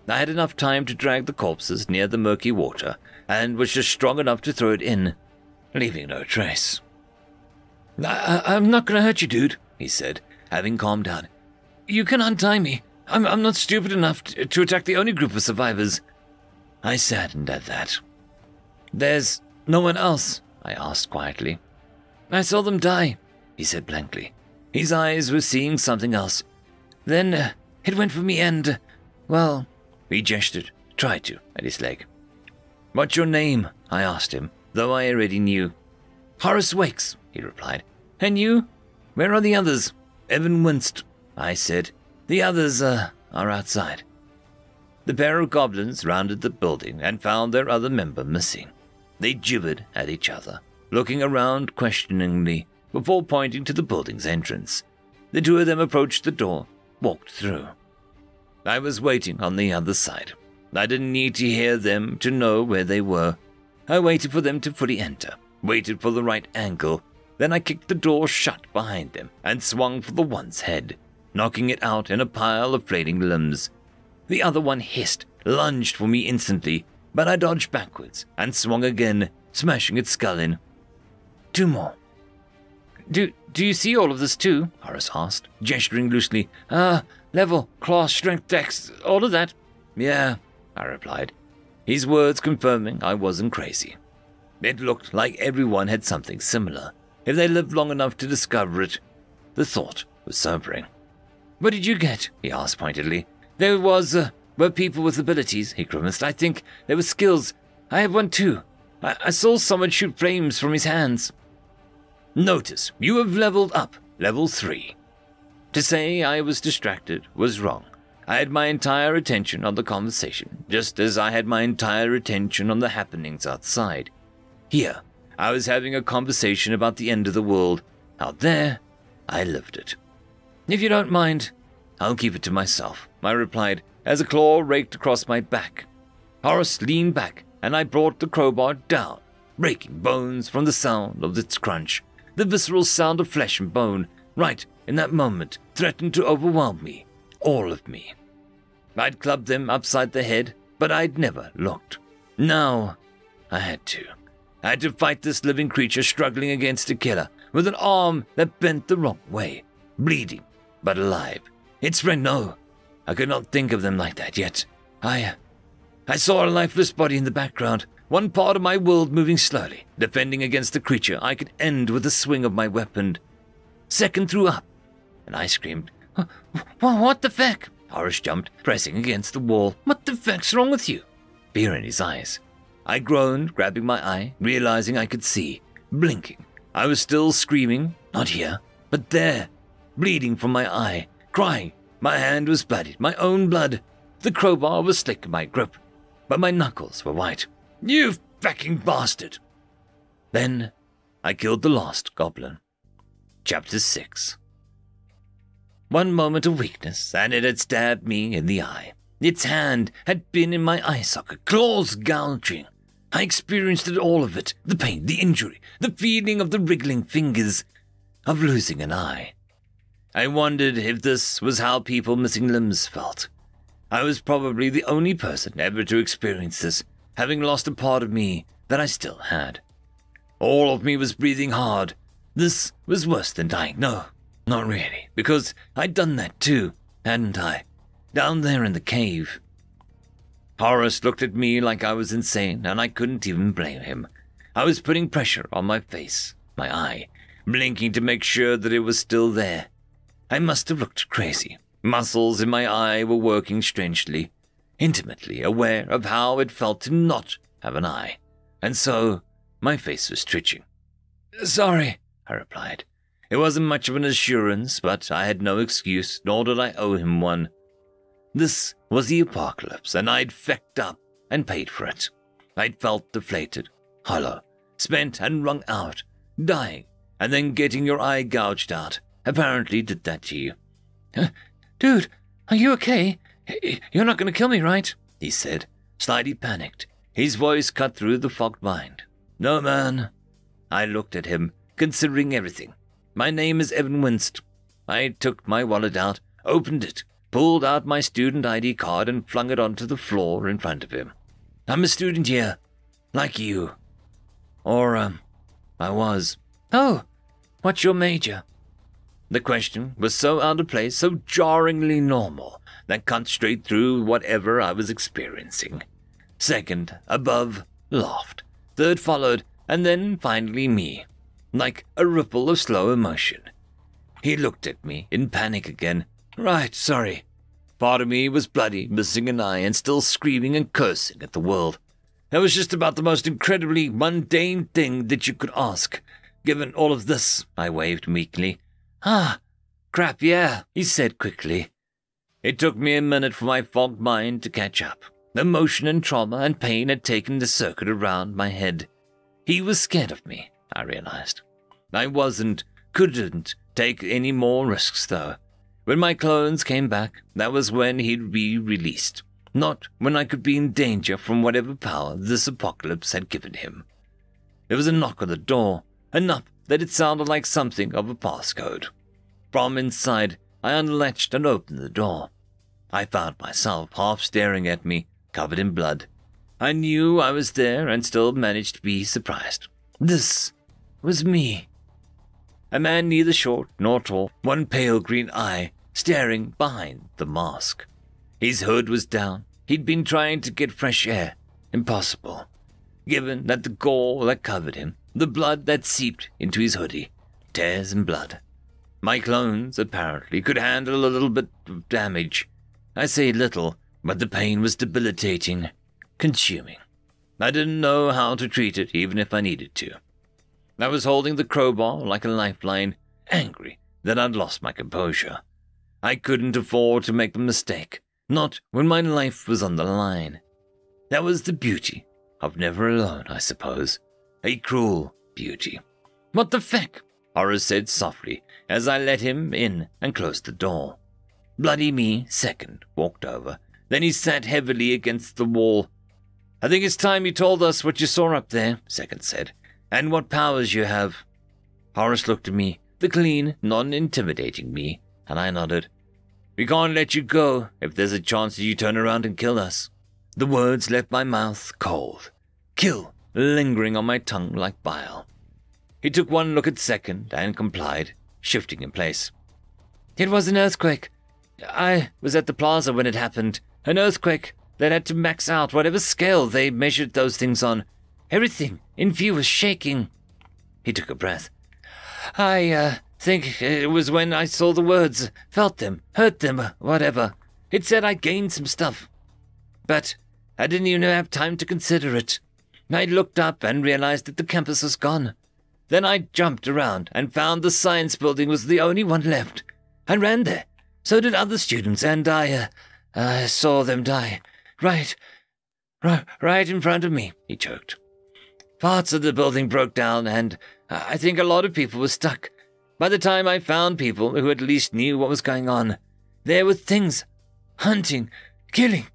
I had enough time to drag the corpses near the murky water, and was just strong enough to throw it in, leaving no trace. I'm not going to hurt you, dude," he said, having calmed down. "You can untie me. I'm not stupid enough to attack the only group of survivors." I saddened at that. "There's no one else?" I asked quietly. "I saw them die," he said blankly. His eyes were seeing something else. "Then it went for me and, well," he gestured, tried to, at his leg. "What's your name?" I asked him, though I already knew. "Horace Wakes," he replied. "And you? Where are the others?" Evan winced. I said, "The others are outside." The pair of goblins rounded the building and found their other member missing. They gibbered at each other, looking around questioningly before pointing to the building's entrance. The two of them approached the door, walked through. I was waiting on the other side. I didn't need to hear them to know where they were. I waited for them to fully enter, waited for the right angle. Then I kicked the door shut behind them and swung for the one's head, knocking it out in a pile of flailing limbs. The other one hissed, lunged for me instantly, but I dodged backwards and swung again, smashing its skull in. Two more. Do you see all of this too? Horace asked, gesturing loosely. Level, class, strength, dex, all of that. Yeah, I replied, his words confirming I wasn't crazy. It looked like everyone had something similar, if they lived long enough to discover it. The thought was sobering. What did you get? He asked pointedly. There were people with abilities, he grimaced. I think there were skills. I have one too. I saw someone shoot flames from his hands. Notice, you have leveled up, level 3. To say I was distracted was wrong. I had my entire attention on the conversation, just as I had my entire attention on the happenings outside. Here, I was having a conversation about the end of the world. Out there, I lived it. If you don't mind, I'll keep it to myself, I replied, as a claw raked across my back. Horace leaned back, and I brought the crowbar down, breaking bones from the sound of its crunch. The visceral sound of flesh and bone, right in that moment, threatened to overwhelm me, all of me. I'd clubbed them upside the head, but I'd never looked. Now, I had to. I had to fight this living creature struggling against a killer, with an arm that bent the wrong way, bleeding, but alive. Its friend, no. I could not think of them like that yet. I saw a lifeless body in the background, one part of my world moving slowly, defending against the creature I could end with a swing of my weapon. Second threw up, and I screamed, What the feck? Horace jumped, pressing against the wall. What the feck's wrong with you? Fear in his eyes. I groaned, grabbing my eye, realizing I could see, blinking. I was still screaming, not here, but there, bleeding from my eye, crying. My hand was bloodied, my own blood. The crowbar was slick in my grip, but my knuckles were white. You fucking bastard! Then I killed the last goblin. Chapter 6. One moment of weakness, and it had stabbed me in the eye. Its hand had been in my eye socket, claws gouging. I experienced all of it, the pain, the injury, the feeling of the wriggling fingers, of losing an eye. I wondered if this was how people missing limbs felt. I was probably the only person ever to experience this, having lost a part of me that I still had. All of me was breathing hard. This was worse than dying. No, not really, because I'd done that too, hadn't I? Down there in the cave. Horace looked at me like I was insane, and I couldn't even blame him. I was putting pressure on my face, my eye, blinking to make sure that it was still there. I must have looked crazy. Muscles in my eye were working strangely, intimately aware of how it felt to not have an eye, and so my face was twitching. "Sorry," I replied. It wasn't much of an assurance, but I had no excuse, nor did I owe him one. This was the apocalypse, and I'd fecked up and paid for it. I'd felt deflated, hollow, spent and wrung out, dying, and then getting your eye gouged out. Apparently did that to you. "Dude, are you okay? You're not going to kill me, right?" he said, slightly panicked. His voice cut through the fogged mind. "No, man." I looked at him, considering everything. My name is Evan Winst. I took my wallet out, opened it, pulled out my student ID card and flung it onto the floor in front of him. "I'm a student here, like you." Or, I was. "Oh, what's your major?" The question was so out of place, so jarringly normal, that cut straight through whatever I was experiencing. Second, above, laughed. Third followed, and then finally me, like a ripple of slow emotion. He looked at me in panic again. "Right, sorry." Part of me was bloody, missing an eye, and still screaming and cursing at the world. That was just about the most incredibly mundane thing that you could ask. Given all of this, I waved meekly. "Ah, crap, yeah," he said quickly. It took me a minute for my fogged mind to catch up. Emotion and trauma and pain had taken the circuit around my head. He was scared of me, I realized. I couldn't take any more risks, though. When my clones came back, that was when he'd be released, not when I could be in danger from whatever power this apocalypse had given him. There was a knock on the door, enough that it sounded like something of a passcode. From inside, I unlatched and opened the door. I found myself half staring at me, covered in blood. I knew I was there and still managed to be surprised. This was me. A man neither short nor tall, one pale green eye staring behind the mask. His hood was down. He'd been trying to get fresh air. Impossible. Given that the gore that covered him, the blood that seeped into his hoodie, tears and blood. My clones, apparently, could handle a little bit of damage. I say little, but the pain was debilitating, consuming. I didn't know how to treat it, even if I needed to. I was holding the crowbar like a lifeline, angry that I'd lost my composure. I couldn't afford to make a mistake, not when my life was on the line. That was the beauty of never alone, I suppose. A cruel beauty. "What the feck?" Horace said softly as I let him in and closed the door. Bloody me, second, walked over. Then he sat heavily against the wall. "I think it's time you told us what you saw up there," second said, "and what powers you have." Horace looked at me, the clean, non-intimidating me, and I nodded. "We can't let you go if there's a chance that you turn around and kill us." The words left my mouth cold. Kill, lingering on my tongue like bile. He took one look at second and complied, shifting in place. "It was an earthquake. I was at the plaza when it happened. An earthquake that had to max out whatever scale they measured those things on. Everything in view was shaking." He took a breath. I think it was when I saw the words, felt them, heard them, whatever. It said I gained some stuff. But I didn't even have time to consider it. I looked up and realized that the campus was gone. Then I jumped around and found the science building was the only one left. I ran there. So did other students, and I saw them die. Right in front of me," he choked. "Parts of the building broke down, and I think a lot of people were stuck. By the time I found people who at least knew what was going on, there were things hunting, killing,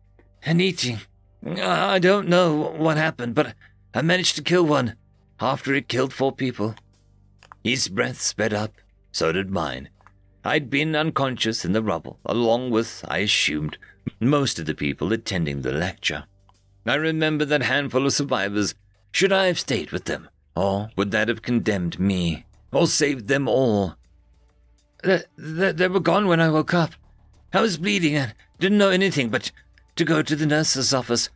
and eating. I don't know what happened, but I managed to kill one after it killed 4 people. His breath sped up, so did mine. I'd been unconscious in the rubble, along with, I assumed, most of the people attending the lecture. I remember that handful of survivors. Should I have stayed with them, or would that have condemned me, or saved them all? They were gone when I woke up. I was bleeding and didn't know anything, but to go to the nurse's office.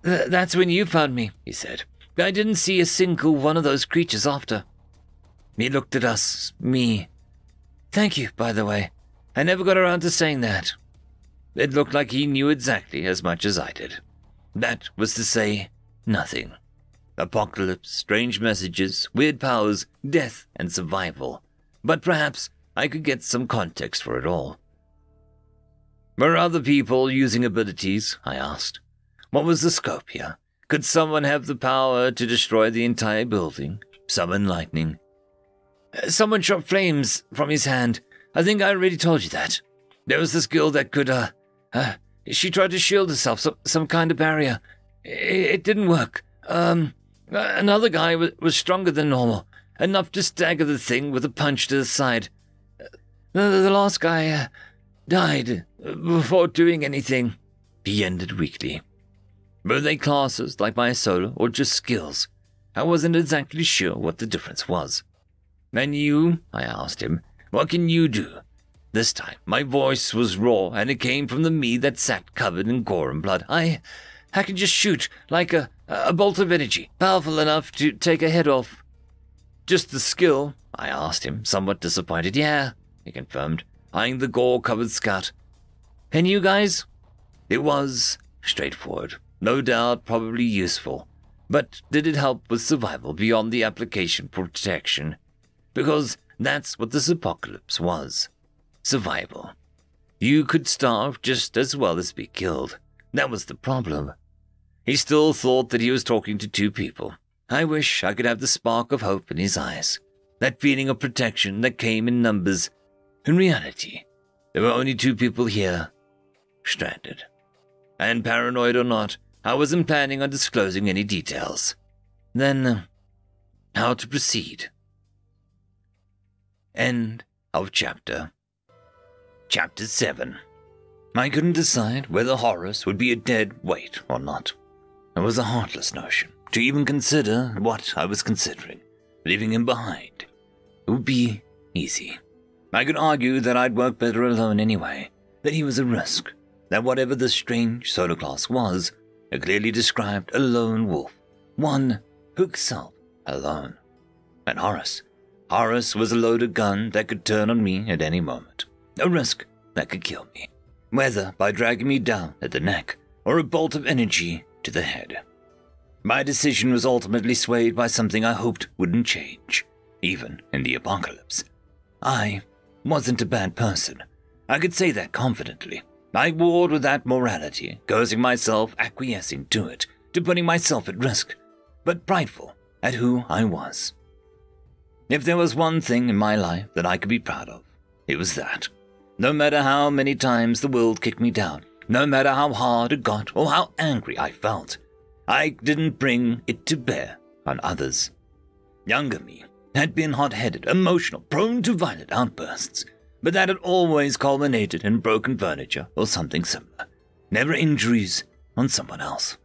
That's when you found me, he said. I didn't see a single one of those creatures after. He looked at us, me. Thank you, by the way. I never got around to saying that. It looked like he knew exactly as much as I did. That was to say, nothing. Apocalypse, strange messages, weird powers, death, and survival. But perhaps I could get some context for it all. Were other people using abilities? I asked. What was the scope here? Could someone have the power to destroy the entire building? Summon lightning? Someone shot flames from his hand. I think I already told you that. There was this girl that could, she tried to shield herself, some kind of barrier. It didn't work. Another guy was stronger than normal, enough to stagger the thing with a punch to the side. The last guy, died before doing anything. He ended weakly. Were they classes like my solo or just skills? I wasn't exactly sure what the difference was. And you? I asked him. What can you do? This time, my voice was raw, and it came from the me that sat covered in gore and blood. I can just shoot, like a bolt of energy, powerful enough to take a head off. Just the skill? I asked him, somewhat disappointed. Yeah, he confirmed, eyeing the gore-covered scout. And you guys? It was straightforward. No doubt probably useful. But did it help with survival beyond the application for protection? Because that's what this apocalypse was. Survival. You could starve just as well as be killed. That was the problem. He still thought that he was talking to two people. I wish I could have the spark of hope in his eyes. That feeling of protection that came in numbers. In reality, there were only two people here, stranded. And paranoid or not, I wasn't planning on disclosing any details. Then, how to proceed? End of chapter. Chapter 7. I couldn't decide whether Horace would be a dead weight or not. It was a heartless notion to even consider what I was considering, leaving him behind. It would be easy. I could argue that I'd work better alone anyway, that he was a risk, that whatever the strange solo class was, it clearly described a lone wolf, one who excelled alone. And Horace was a loaded gun that could turn on me at any moment, a risk that could kill me, whether by dragging me down at the neck or a bolt of energy to the head. My decision was ultimately swayed by something I hoped wouldn't change, even in the apocalypse. I wasn't a bad person. I could say that confidently. I warred with that morality, cursing myself, acquiescing to it, to putting myself at risk, but prideful at who I was. If there was one thing in my life that I could be proud of, it was that. No matter how many times the world kicked me down, no matter how hard it got or how angry I felt, I didn't bring it to bear on others. Younger me had been hot-headed, emotional, prone to violent outbursts, but that had always culminated in broken furniture or something similar, never injuries on someone else.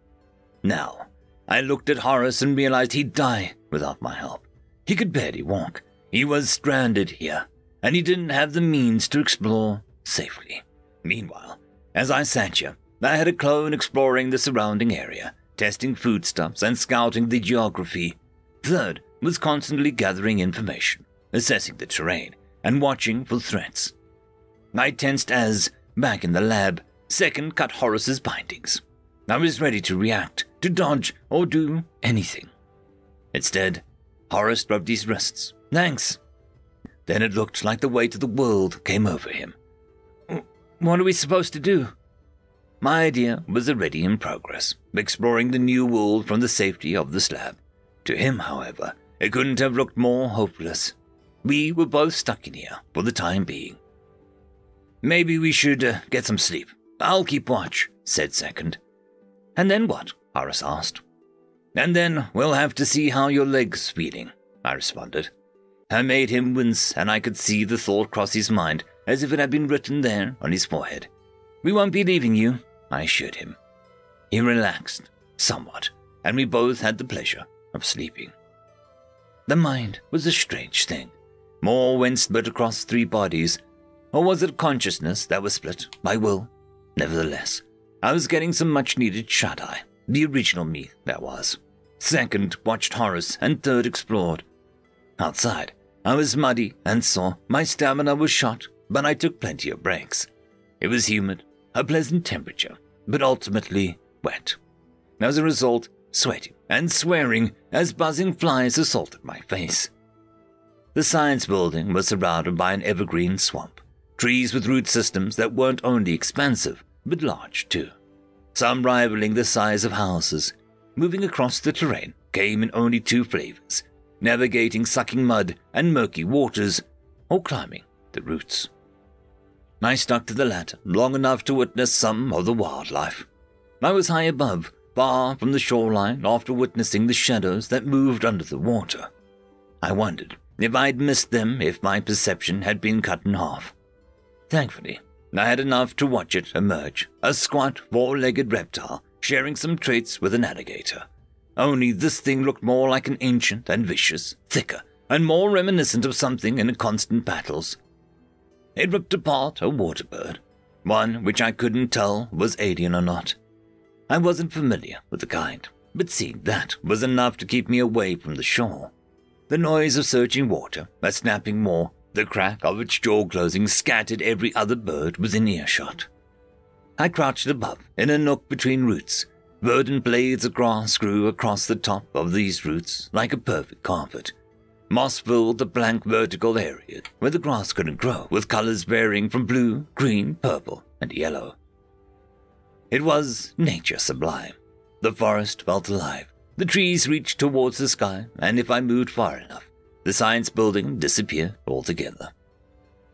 Now, I looked at Horace and realized he'd die without my help. He could barely walk. He was stranded here, and he didn't have the means to explore safely. Meanwhile, as I sat here, I had a clone exploring the surrounding area, testing foodstuffs and scouting the geography. Third was constantly gathering information, assessing the terrain, and watching for threats. I tensed as, back in the lab, Second cut Horace's bindings. I was ready to react, to dodge, or do anything. Instead, Horace rubbed his wrists. Thanks. Then it looked like the weight of the world came over him. What are we supposed to do? My idea was already in progress, exploring the new world from the safety of the slab. To him, however, it couldn't have looked more hopeless. We were both stuck in here for the time being. Maybe we should get some sleep. I'll keep watch, said Second. And then what? Horace asked. And then we'll have to see how your leg's feeling, I responded. I made him wince, and I could see the thought cross his mind as if it had been written there on his forehead. We won't be leaving you, I assured him. He relaxed somewhat, and we both had the pleasure of sleeping. The mind was a strange thing, more when split across three bodies, or was it consciousness that was split by will? Nevertheless, I was getting some much-needed shut-eye. The original me, that was. Second, watched horrors, and third, explored. Outside, I was muddy and sore. My stamina was shot, but I took plenty of breaks. It was humid, a pleasant temperature, but ultimately wet. As a result, sweating and swearing as buzzing flies assaulted my face. The science building was surrounded by an evergreen swamp, trees with root systems that weren't only expansive, but large too. Some rivaling the size of houses. Moving across the terrain came in only two flavors, navigating sucking mud and murky waters, or climbing the roots. I stuck to the latter long enough to witness some of the wildlife. I was high above, far from the shoreline after witnessing the shadows that moved under the water. I wondered if I'd missed them if my perception had been cut in half. Thankfully, I had enough to watch it emerge, a squat, four-legged reptile sharing some traits with an alligator. Only this thing looked more like an ancient and vicious, thicker, and more reminiscent of something in constant battles. It ripped apart a waterbird, one which I couldn't tell was alien or not. I wasn't familiar with the kind, but seeing that was enough to keep me away from the shore. The noise of surging water, a snapping maw, the crack of its jaw closing scattered every other bird within earshot. I crouched above, in a nook between roots. Verdant blades of grass grew across the top of these roots like a perfect carpet. Moss filled the blank vertical area where the grass couldn't grow, with colors varying from blue, green, purple, and yellow. It was nature sublime. The forest felt alive. The trees reached towards the sky, and if I moved far enough, the science building disappeared altogether.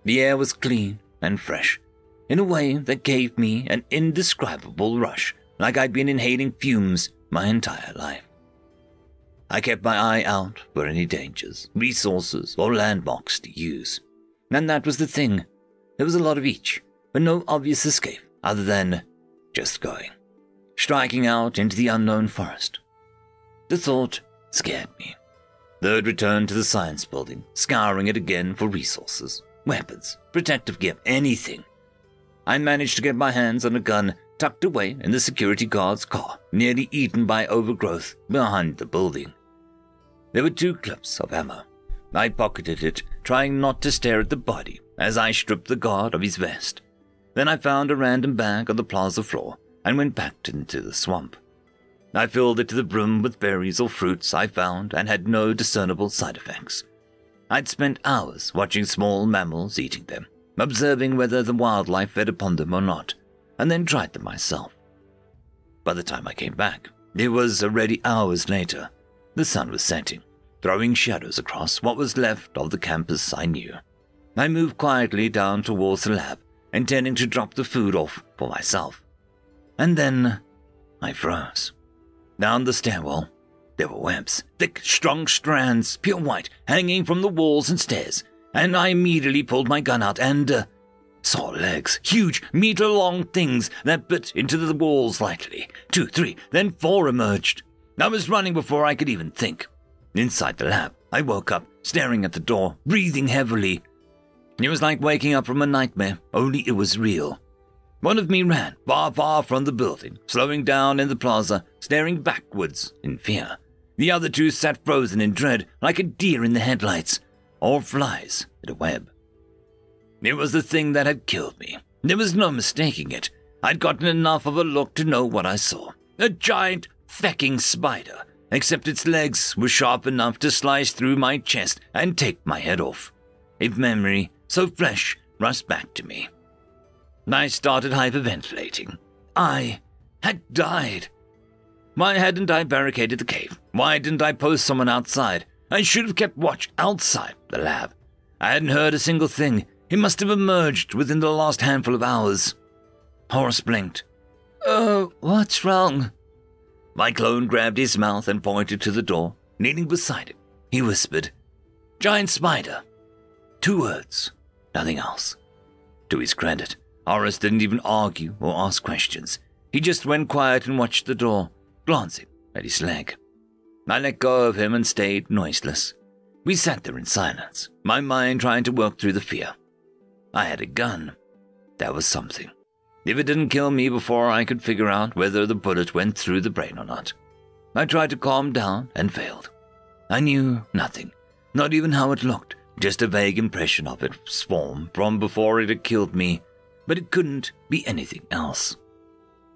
The air was clean and fresh, in a way that gave me an indescribable rush, like I'd been inhaling fumes my entire life. I kept my eye out for any dangers, resources, or landmarks to use. And that was the thing. There was a lot of each, but no obvious escape other than just going, striking out into the unknown forest. The thought scared me. Third returned to the science building, scouring it again for resources, weapons, protective gear, anything. I managed to get my hands on a gun tucked away in the security guard's car, nearly eaten by overgrowth behind the building. There were 2 clips of ammo. I pocketed it, trying not to stare at the body as I stripped the guard of his vest. Then I found a random bag on the plaza floor and went back into the swamp. I filled it to the brim with berries or fruits I found and had no discernible side effects. I'd spent hours watching small mammals eating them, observing whether the wildlife fed upon them or not, and then tried them myself. By the time I came back, it was already hours later. The sun was setting, throwing shadows across what was left of the campus I knew. I moved quietly down towards the lab, intending to drop the food off for myself. And then I froze. Down the stairwell, there were webs, thick, strong strands, pure white, hanging from the walls and stairs, and I immediately pulled my gun out and saw legs, huge, meter-long things that bit into the walls lightly. 2, 3, then 4 emerged. I was running before I could even think. Inside the lab, I woke up, staring at the door, breathing heavily. It was like waking up from a nightmare, only it was real. One of me ran, far, far from the building, slowing down in the plaza, staring backwards in fear. The other 2 sat frozen in dread, like a deer in the headlights, or flies in a web. It was the thing that had killed me. There was no mistaking it. I'd gotten enough of a look to know what I saw. A giant, fecking spider, except its legs were sharp enough to slice through my chest and take my head off. A memory so fresh rushed back to me. I started hyperventilating. I had died. Why hadn't I barricaded the cave? Why didn't I post someone outside? I should have kept watch outside the lab. I hadn't heard a single thing. It must have emerged within the last handful of hours. Horace blinked. "Oh, what's wrong?" My clone grabbed his mouth and pointed to the door. Kneeling beside it, he whispered, "Giant spider." 2 words, nothing else. To his credit, Horace didn't even argue or ask questions. He just went quiet and watched the door, glancing at his leg. I let go of him and stayed noiseless. We sat there in silence, my mind trying to work through the fear. I had a gun. That was something. if it didn't kill me before I could figure out whether the bullet went through the brain or not. I tried to calm down and failed. I knew nothing, not even how it looked, just a vague impression of its form from before it had killed me, but it couldn't be anything else.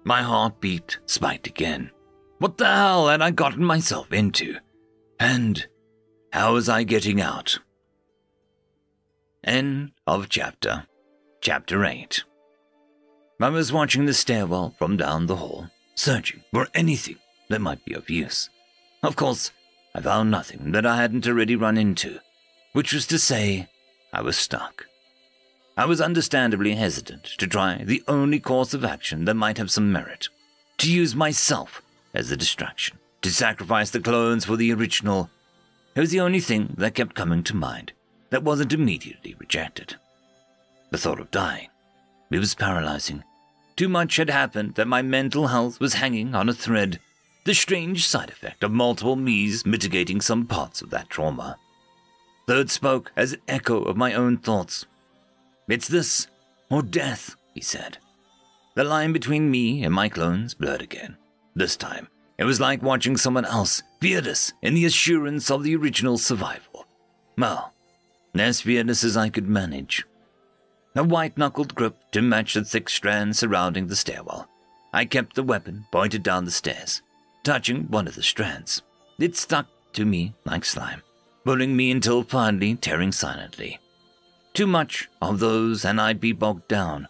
My heartbeat spiked again. What the hell had I gotten myself into? And how was I getting out? End of chapter. Chapter 8. I was watching the stairwell from down the hall, searching for anything that might be of use. Of course, I found nothing that I hadn't already run into, which was to say, I was stuck. I was understandably hesitant to try the only course of action that might have some merit, to use myself as a distraction, to sacrifice the clones for the original. It was the only thing that kept coming to mind that wasn't immediately rejected. The thought of dying. It was paralyzing. Too much had happened that my mental health was hanging on a thread, the strange side effect of multiple me's mitigating some parts of that trauma. Third spoke as an echo of my own thoughts. It's this, or death, he said. The line between me and my clones blurred again. This time, it was like watching someone else, fearless in the assurance of the original survival. Well, as fearless as I could manage. A white-knuckled grip to match the thick strands surrounding the stairwell. I kept the weapon pointed down the stairs, touching one of the strands. It stuck to me like slime, pulling me until finally tearing silently. Too much of those and I'd be bogged down.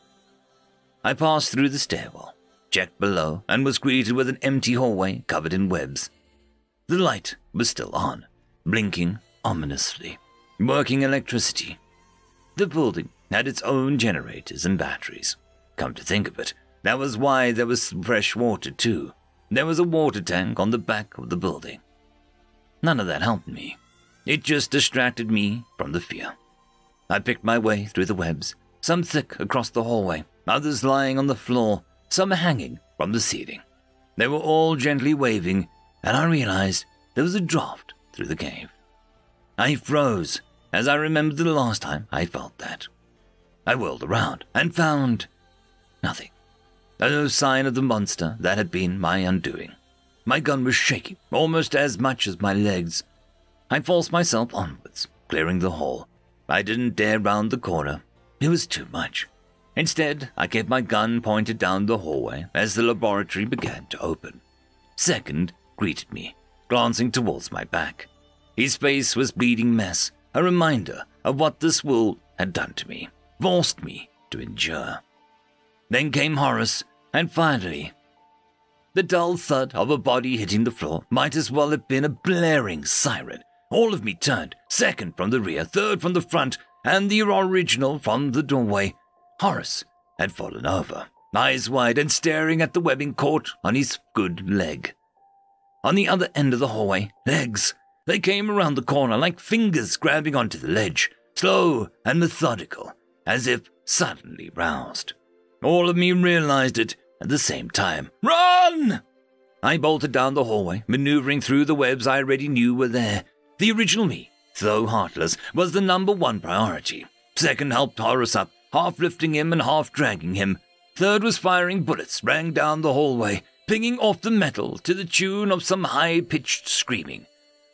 I passed through the stairwell, checked below, and was greeted with an empty hallway covered in webs. The light was still on, blinking ominously, working electricity. The building had its own generators and batteries. Come to think of it, that was why there was fresh water too. There was a water tank on the back of the building. None of that helped me. It just distracted me from the fear. I picked my way through the webs, some thick across the hallway, others lying on the floor, some hanging from the ceiling. They were all gently waving, and I realized there was a draft through the cave. I froze, as I remembered the last time I felt that. I whirled around and found nothing. No sign of the monster that had been my undoing. My gun was shaking almost as much as my legs. I forced myself onwards, clearing the hall. I didn't dare round the corner. It was too much. Instead, I kept my gun pointed down the hallway as the laboratory began to open. Second greeted me, glancing towards my back. His face was bleeding mess, a reminder of what this world had done to me, forced me to endure. Then came Horace, and finally, the dull thud of a body hitting the floor might as well have been a blaring siren. All of me turned, second from the rear, third from the front, and the original from the doorway. Horace had fallen over, eyes wide and staring at the webbing caught on his good leg. On the other end of the hallway, legs. They came around the corner like fingers grabbing onto the ledge, slow and methodical, as if suddenly roused. All of me realized it at the same time. Run! I bolted down the hallway, maneuvering through the webs I already knew were there. The original me, though heartless, was the #1 priority. Second helped Horace up, half lifting him and half dragging him. Third was firing bullets, rang down the hallway, pinging off the metal to the tune of some high-pitched screaming.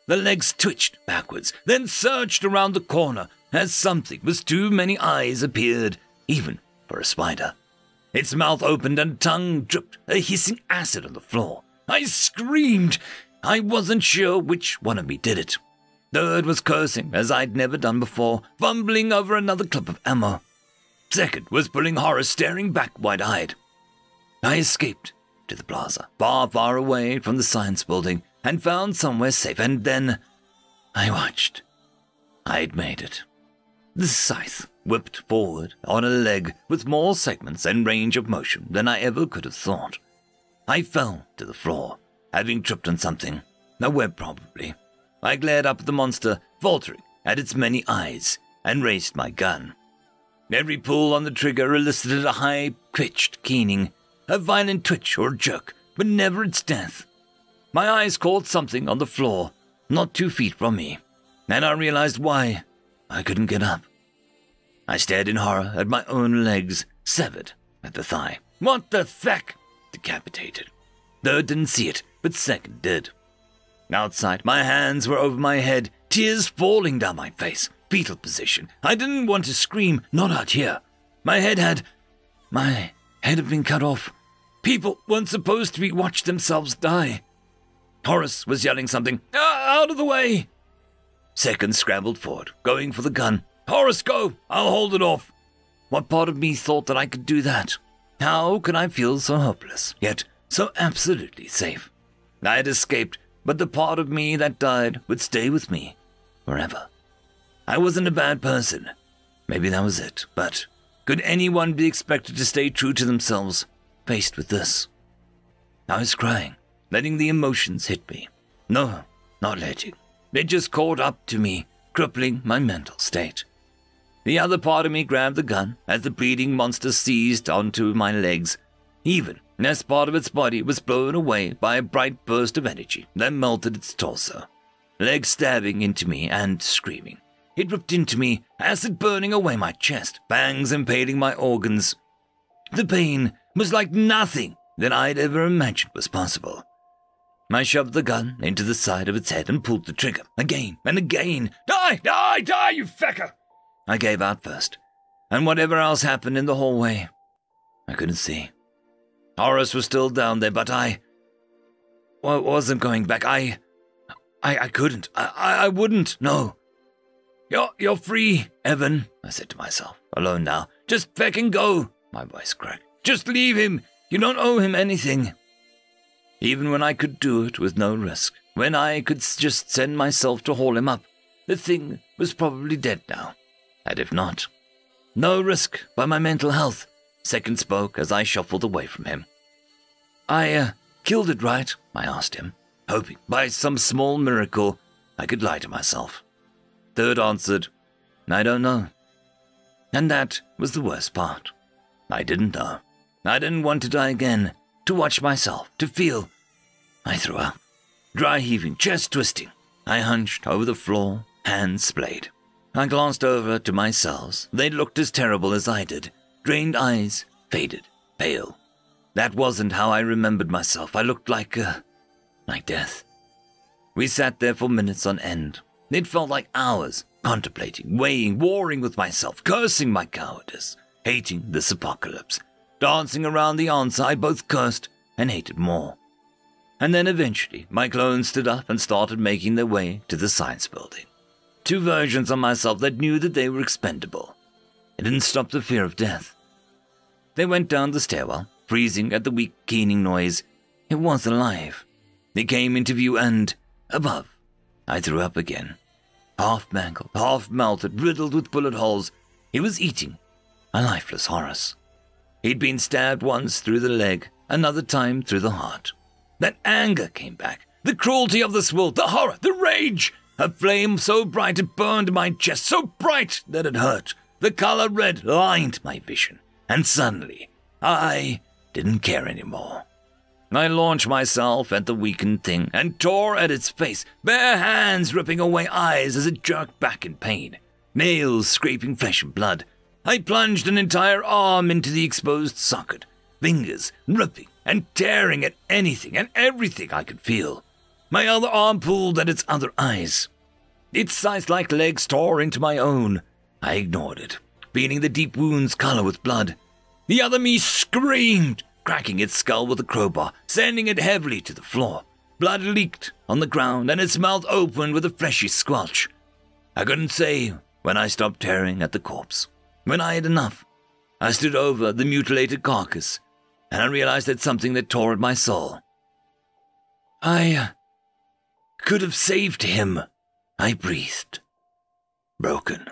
The legs twitched backwards, then surged around the corner as something with too many eyes appeared, even for a spider. Its mouth opened and tongue dripped a hissing acid on the floor. I screamed. I wasn't sure which one of me did it. Third was cursing, as I'd never done before, fumbling over another clip of ammo. Second was pulling Horace, staring back wide-eyed. I escaped to the plaza, far, far away from the science building, and found somewhere safe, and then I watched. I'd made it. The scythe whipped forward on a leg with more segments and range of motion than I ever could have thought. I fell to the floor, having tripped on something, a web probably. I glared up at the monster, faltering at its many eyes, and raised my gun. Every pull on the trigger elicited a high-pitched keening, a violent twitch or jerk, but never its death. My eyes caught something on the floor, not 2 feet from me, and I realized why I couldn't get up. I stared in horror at my own legs, severed at the thigh, What the feck? Decapitated. Third didn't see it, but second did. Outside, my hands were over my head, tears falling down my face. Fetal position. I didn't want to scream, not out here. My head had been cut off. People weren't supposed to be watched themselves die. Horace was yelling something. Out of the way! Second scrambled forward, going for the gun. Horace, go! I'll hold it off. What part of me thought that I could do that? How could I feel so hopeless, yet so absolutely safe? I had escaped, but the part of me that died would stay with me forever. I wasn't a bad person. Maybe that was it, but could anyone be expected to stay true to themselves, faced with this? I was crying, letting the emotions hit me. No, not letting. It just caught up to me, crippling my mental state. The other part of me grabbed the gun as the bleeding monster seized onto my legs, even as part of its body was blown away by a bright burst of energy that melted its torso. Legs stabbing into me and screaming. It ripped into me, acid burning away my chest, fangs impaling my organs. The pain was like nothing that I'd ever imagined was possible. I shoved the gun into the side of its head and pulled the trigger, again and again. Die, die, die, you fecker! I gave out first, and whatever else happened in the hallway, I couldn't see. Horace was still down there, but I wasn't going back. I couldn't. I wouldn't, no. You're free, Evan, I said to myself, alone now. Just feckin' go, my voice cracked. Just leave him. You don't owe him anything. Even when I could do it with no risk, when I could just send myself to haul him up, the thing was probably dead now. And if not, no risk by my mental health, Second spoke as I shuffled away from him. I killed it, right? I asked him, hoping by some small miracle I could lie to myself. Third answered, I don't know. And that was the worst part. I didn't know. I didn't want to die again, to watch myself, to feel. I threw up. Dry heaving, chest twisting. I hunched over the floor, hands splayed. I glanced over to my cells. They looked as terrible as I did. Drained eyes, faded, pale. That wasn't how I remembered myself. I looked like death. We sat there for minutes on end. It felt like hours, contemplating, weighing, warring with myself, cursing my cowardice, hating this apocalypse, dancing around the answer I both cursed and hated more. And then eventually, my clones stood up and started making their way to the science building. Two versions of myself that knew that they were expendable. It didn't stop the fear of death. They went down the stairwell, freezing at the weak keening noise. It was alive. They came into view and, above, I threw up again. Half mangled, half melted, riddled with bullet holes, he was eating a lifeless Horace. He'd been stabbed once through the leg, another time through the heart. That anger came back, the cruelty of this world, the horror, the rage. A flame so bright it burned my chest, so bright that it hurt. The color red lined my vision, and suddenly I didn't care anymore. I launched myself at the weakened thing and tore at its face, bare hands ripping away eyes as it jerked back in pain, nails scraping flesh and blood. I plunged an entire arm into the exposed socket, fingers ripping and tearing at anything and everything I could feel. My other arm pulled at its other eyes. Its size-like legs tore into my own. I ignored it, feeling the deep wounds color with blood. The other me screamed, cracking its skull with a crowbar, sending it heavily to the floor. Blood leaked on the ground, and its mouth opened with a fleshy squelch. I couldn't say when I stopped tearing at the corpse. When I had enough, I stood over the mutilated carcass, and I realized that something that tore at my soul. I could have saved him, I breathed. Broken.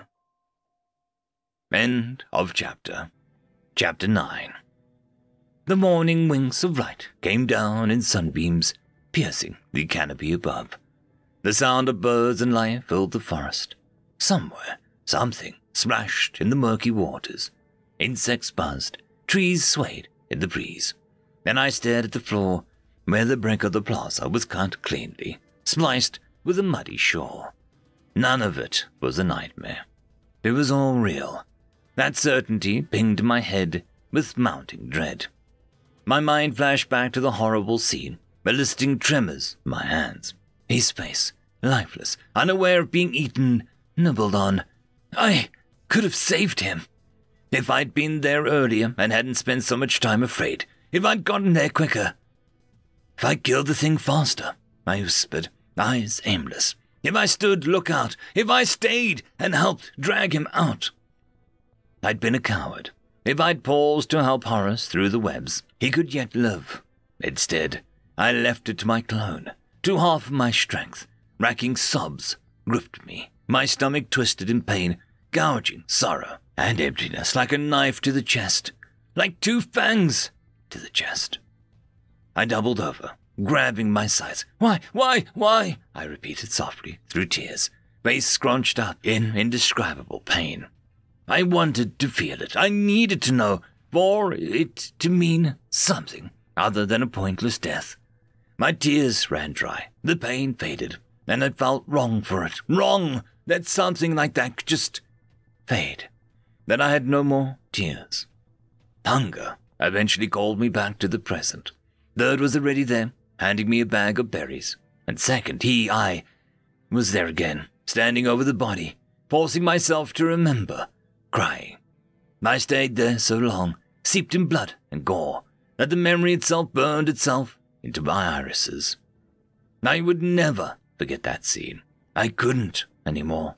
End of chapter. Chapter 9. The morning winks of light came down in sunbeams, piercing the canopy above. The sound of birds and life filled the forest. Somewhere, something splashed in the murky waters. Insects buzzed, trees swayed in the breeze. Then I stared at the floor, where the brick of the plaza was cut cleanly, spliced with a muddy shore. None of it was a nightmare. It was all real. That certainty pinged my head with mounting dread. My mind flashed back to the horrible scene, eliciting tremors in my hands. His face, lifeless, unaware of being eaten, nibbled on. I could have saved him. If I'd been there earlier and hadn't spent so much time afraid. If I'd gotten there quicker. If I killed the thing faster, I whispered, eyes aimless. If I stood lookout. If I stayed and helped drag him out. I'd been a coward. If I'd paused to help Horace through the webs, he could yet live. Instead, I left it to my clone, to half of my strength. Racking sobs gripped me, my stomach twisted in pain, gouging sorrow and emptiness like a knife to the chest, like two fangs to the chest. I doubled over, grabbing my sides. Why? I repeated softly through tears, face scrunched up in indescribable pain. I wanted to feel it. I needed to know, for it to mean something other than a pointless death. My tears ran dry, the pain faded, and I felt wrong for it. Wrong that something like that could just fade. That I had no more tears. Hunger eventually called me back to the present. Third was already there, handing me a bag of berries. And second, I was there again, standing over the body, forcing myself to remember, crying. I stayed there so long, seeped in blood and gore, that the memory itself burned itself into my irises. I would never forget that scene. I couldn't anymore.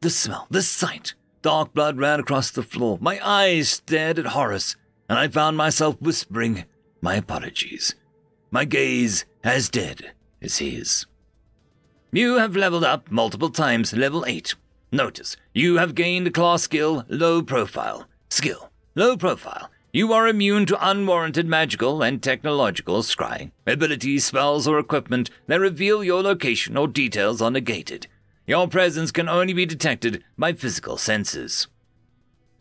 The smell, the sight, dark blood ran across the floor. My eyes stared at Horace, and I found myself whispering my apologies. My gaze as dead as his. You have leveled up multiple times, level 8. Notice, you have gained a class skill, low profile. Skill, low profile. You are immune to unwarranted magical and technological scrying. Abilities, spells, or equipment that reveal your location or details are negated. Your presence can only be detected by physical senses.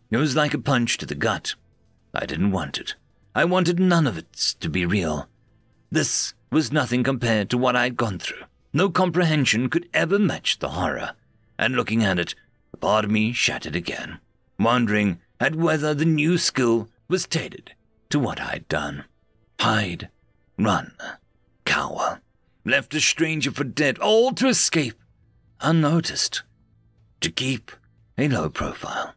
It was like a punch to the gut. I didn't want it. I wanted none of it to be real. This was nothing compared to what I'd gone through. No comprehension could ever match the horror. And looking at it, a part of me shattered again, wondering at whether the new skill was tailored to what I'd done. Hide, run, cower, left a stranger for dead, all to escape, unnoticed, to keep a low profile.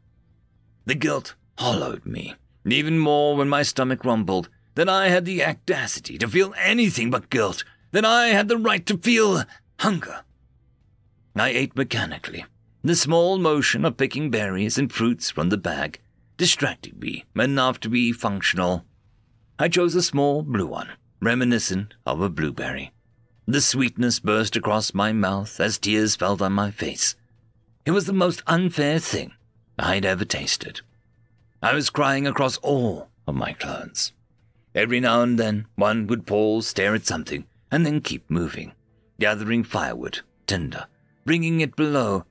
The guilt hollowed me, even more when my stomach rumbled, that I had the audacity to feel anything but guilt, that I had the right to feel hunger. I ate mechanically, the small motion of picking berries and fruits from the bag, distracting me enough to be functional. I chose a small blue one, reminiscent of a blueberry. The sweetness burst across my mouth as tears fell on my face. It was the most unfair thing I'd ever tasted. I was crying across all of my clones. Every now and then, one would pause, stare at something, and then keep moving, gathering firewood, tinder, bringing it below.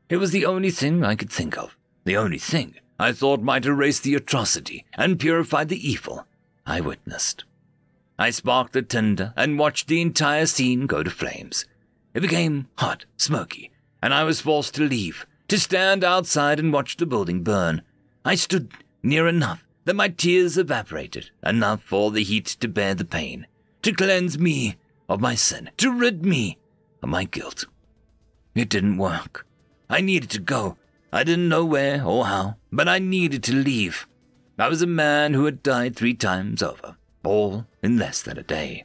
It was the only thing I could think of, the only thing I thought might erase the atrocity and purify the evil I witnessed. I sparked the tinder and watched the entire scene go to flames. It became hot, smoky, and I was forced to leave, to stand outside and watch the building burn. I stood near enough that my tears evaporated, enough for the heat to bear the pain, to cleanse me of my sin, to rid me of my guilt. It didn't work. I needed to go. I didn't know where or how, but I needed to leave. I was a man who had died 3 times over, all in less than a day.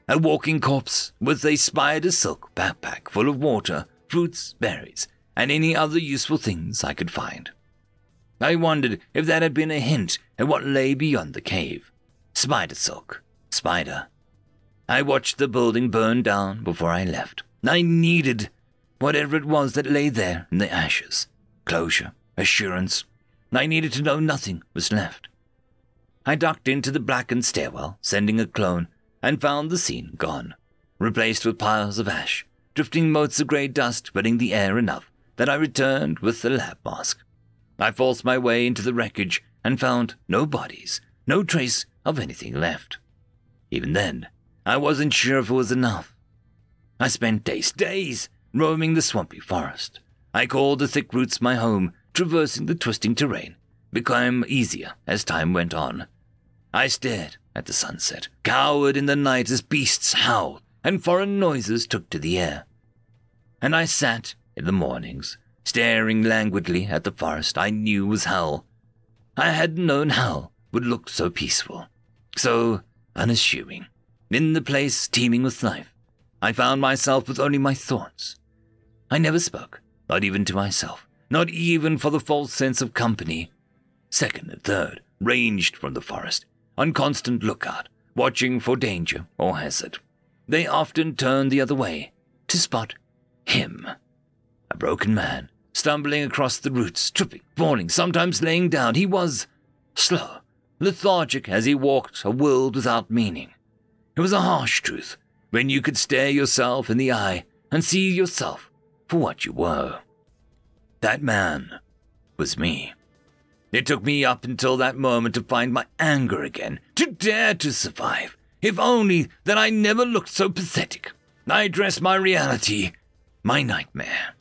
A walking corpse with a spider silk backpack full of water, fruits, berries, and any other useful things I could find. I wondered if that had been a hint at what lay beyond the cave. Spider silk. Spider. I watched the building burn down before I left. I needed whatever it was that lay there in the ashes. Closure. Assurance. I needed to know nothing was left. I ducked into the blackened stairwell, sending a clone, and found the scene gone, replaced with piles of ash, drifting motes of grey dust filling the air enough that I returned with the lab mask. I forced my way into the wreckage and found no bodies, no trace of anything left. Even then, I wasn't sure if it was enough. I spent days, roaming the swampy forest. I called the thick roots my home, traversing the twisting terrain, became easier as time went on. I stared at the sunset, cowered in the night as beasts howled and foreign noises took to the air. And I sat in the mornings, staring languidly at the forest I knew was hell. I hadn't known hell would look so peaceful, so unassuming. In the place teeming with life, I found myself with only my thoughts. I never spoke, not even to myself, not even for the false sense of company. Second and third ranged from the forest, on constant lookout, watching for danger or hazard. They often turned the other way to spot him, a broken man, stumbling across the roots, tripping, falling, sometimes laying down. He was slow, lethargic as he walked a world without meaning. It was a harsh truth when you could stare yourself in the eye and see yourself for what you were. That man was me. It took me up until that moment to find my anger again, to dare to survive. If only that I never looked so pathetic. I addressed my reality, my nightmare.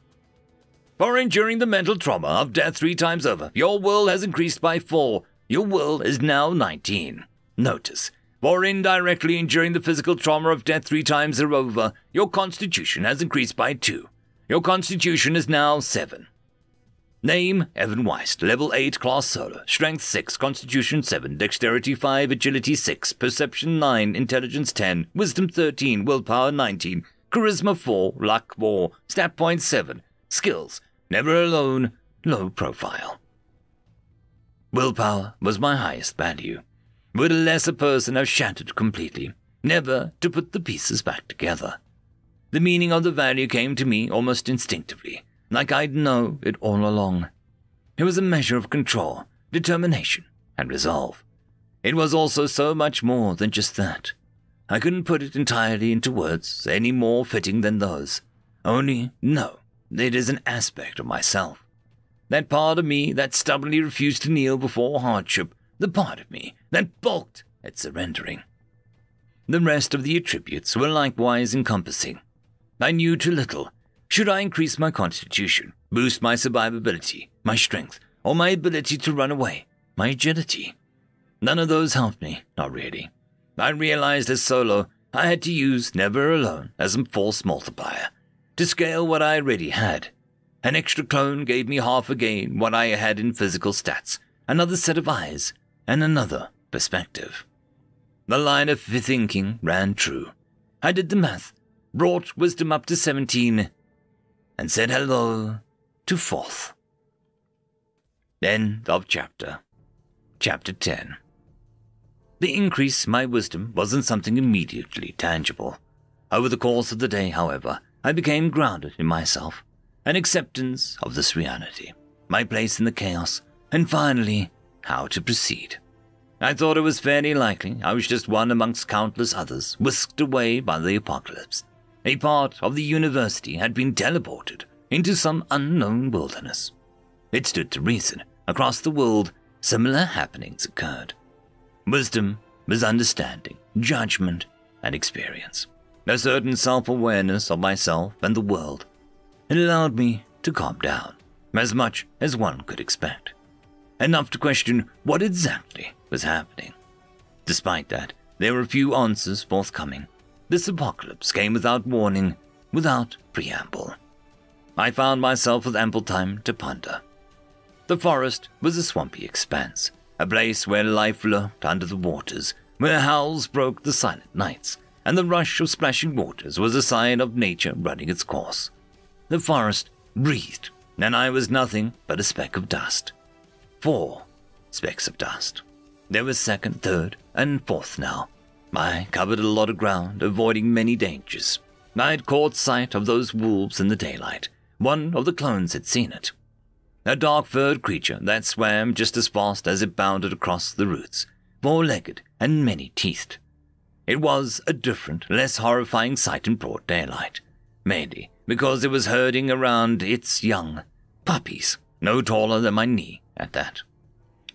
For enduring the mental trauma of death 3 times over, your will has increased by 4. Your will is now 19. Notice, for indirectly enduring the physical trauma of death 3 times over, your constitution has increased by 2. Your constitution is now 7. Name, Evan Weist, level 8, class Solar, strength 6, constitution 7, dexterity 5, agility 6, perception 9, intelligence 10, wisdom 13, willpower 19, charisma 4, luck 4, stat point 7, skills, never alone, low profile. Willpower was my highest value. Would a lesser person have shattered completely, never to put the pieces back together? The meaning of the value came to me almost instinctively, like I'd know it all along. It was a measure of control, determination, and resolve. It was also so much more than just that. I couldn't put it entirely into words any more fitting than those. Only, no, it is an aspect of myself. That part of me that stubbornly refused to kneel before hardship, the part of me that balked at surrendering. The rest of the attributes were likewise encompassing. I knew too little. Should I increase my constitution, boost my survivability, my strength, or my ability to run away, my agility? None of those helped me, not really. I realized as Solo, I had to use Never Alone as a force multiplier to scale what I already had. An extra clone gave me half again what I had in physical stats, another set of eyes, and another perspective. The line of thinking ran true. I did the math, brought wisdom up to 17, and said hello to 4th. End of chapter. Chapter 10. The increase in my wisdom wasn't something immediately tangible. Over the course of the day, however, I became grounded in myself, an acceptance of this reality, my place in the chaos, and finally, how to proceed. I thought it was fairly likely I was just one amongst countless others whisked away by the apocalypse. A part of the university had been teleported into some unknown wilderness. It stood to reason, across the world, similar happenings occurred. Wisdom was understanding, judgment, and experience. A certain self-awareness of myself and the world. It allowed me to calm down, as much as one could expect. Enough to question what exactly was happening. Despite that, there were few answers forthcoming. This apocalypse came without warning, without preamble. I found myself with ample time to ponder. The forest was a swampy expanse, a place where life lurked under the waters, where howls broke the silent nights, and the rush of splashing waters was a sign of nature running its course. The forest breathed, and I was nothing but a speck of dust. 4 specks of dust. There was 2nd, 3rd, and 4th now. I covered a lot of ground, avoiding many dangers. I had caught sight of those wolves in the daylight. One of the clones had seen it. A dark-furred creature that swam just as fast as it bounded across the roots, 4-legged and many-teethed. It was a different, less horrifying sight in broad daylight, mainly because it was herding around its young puppies, no taller than my knee at that.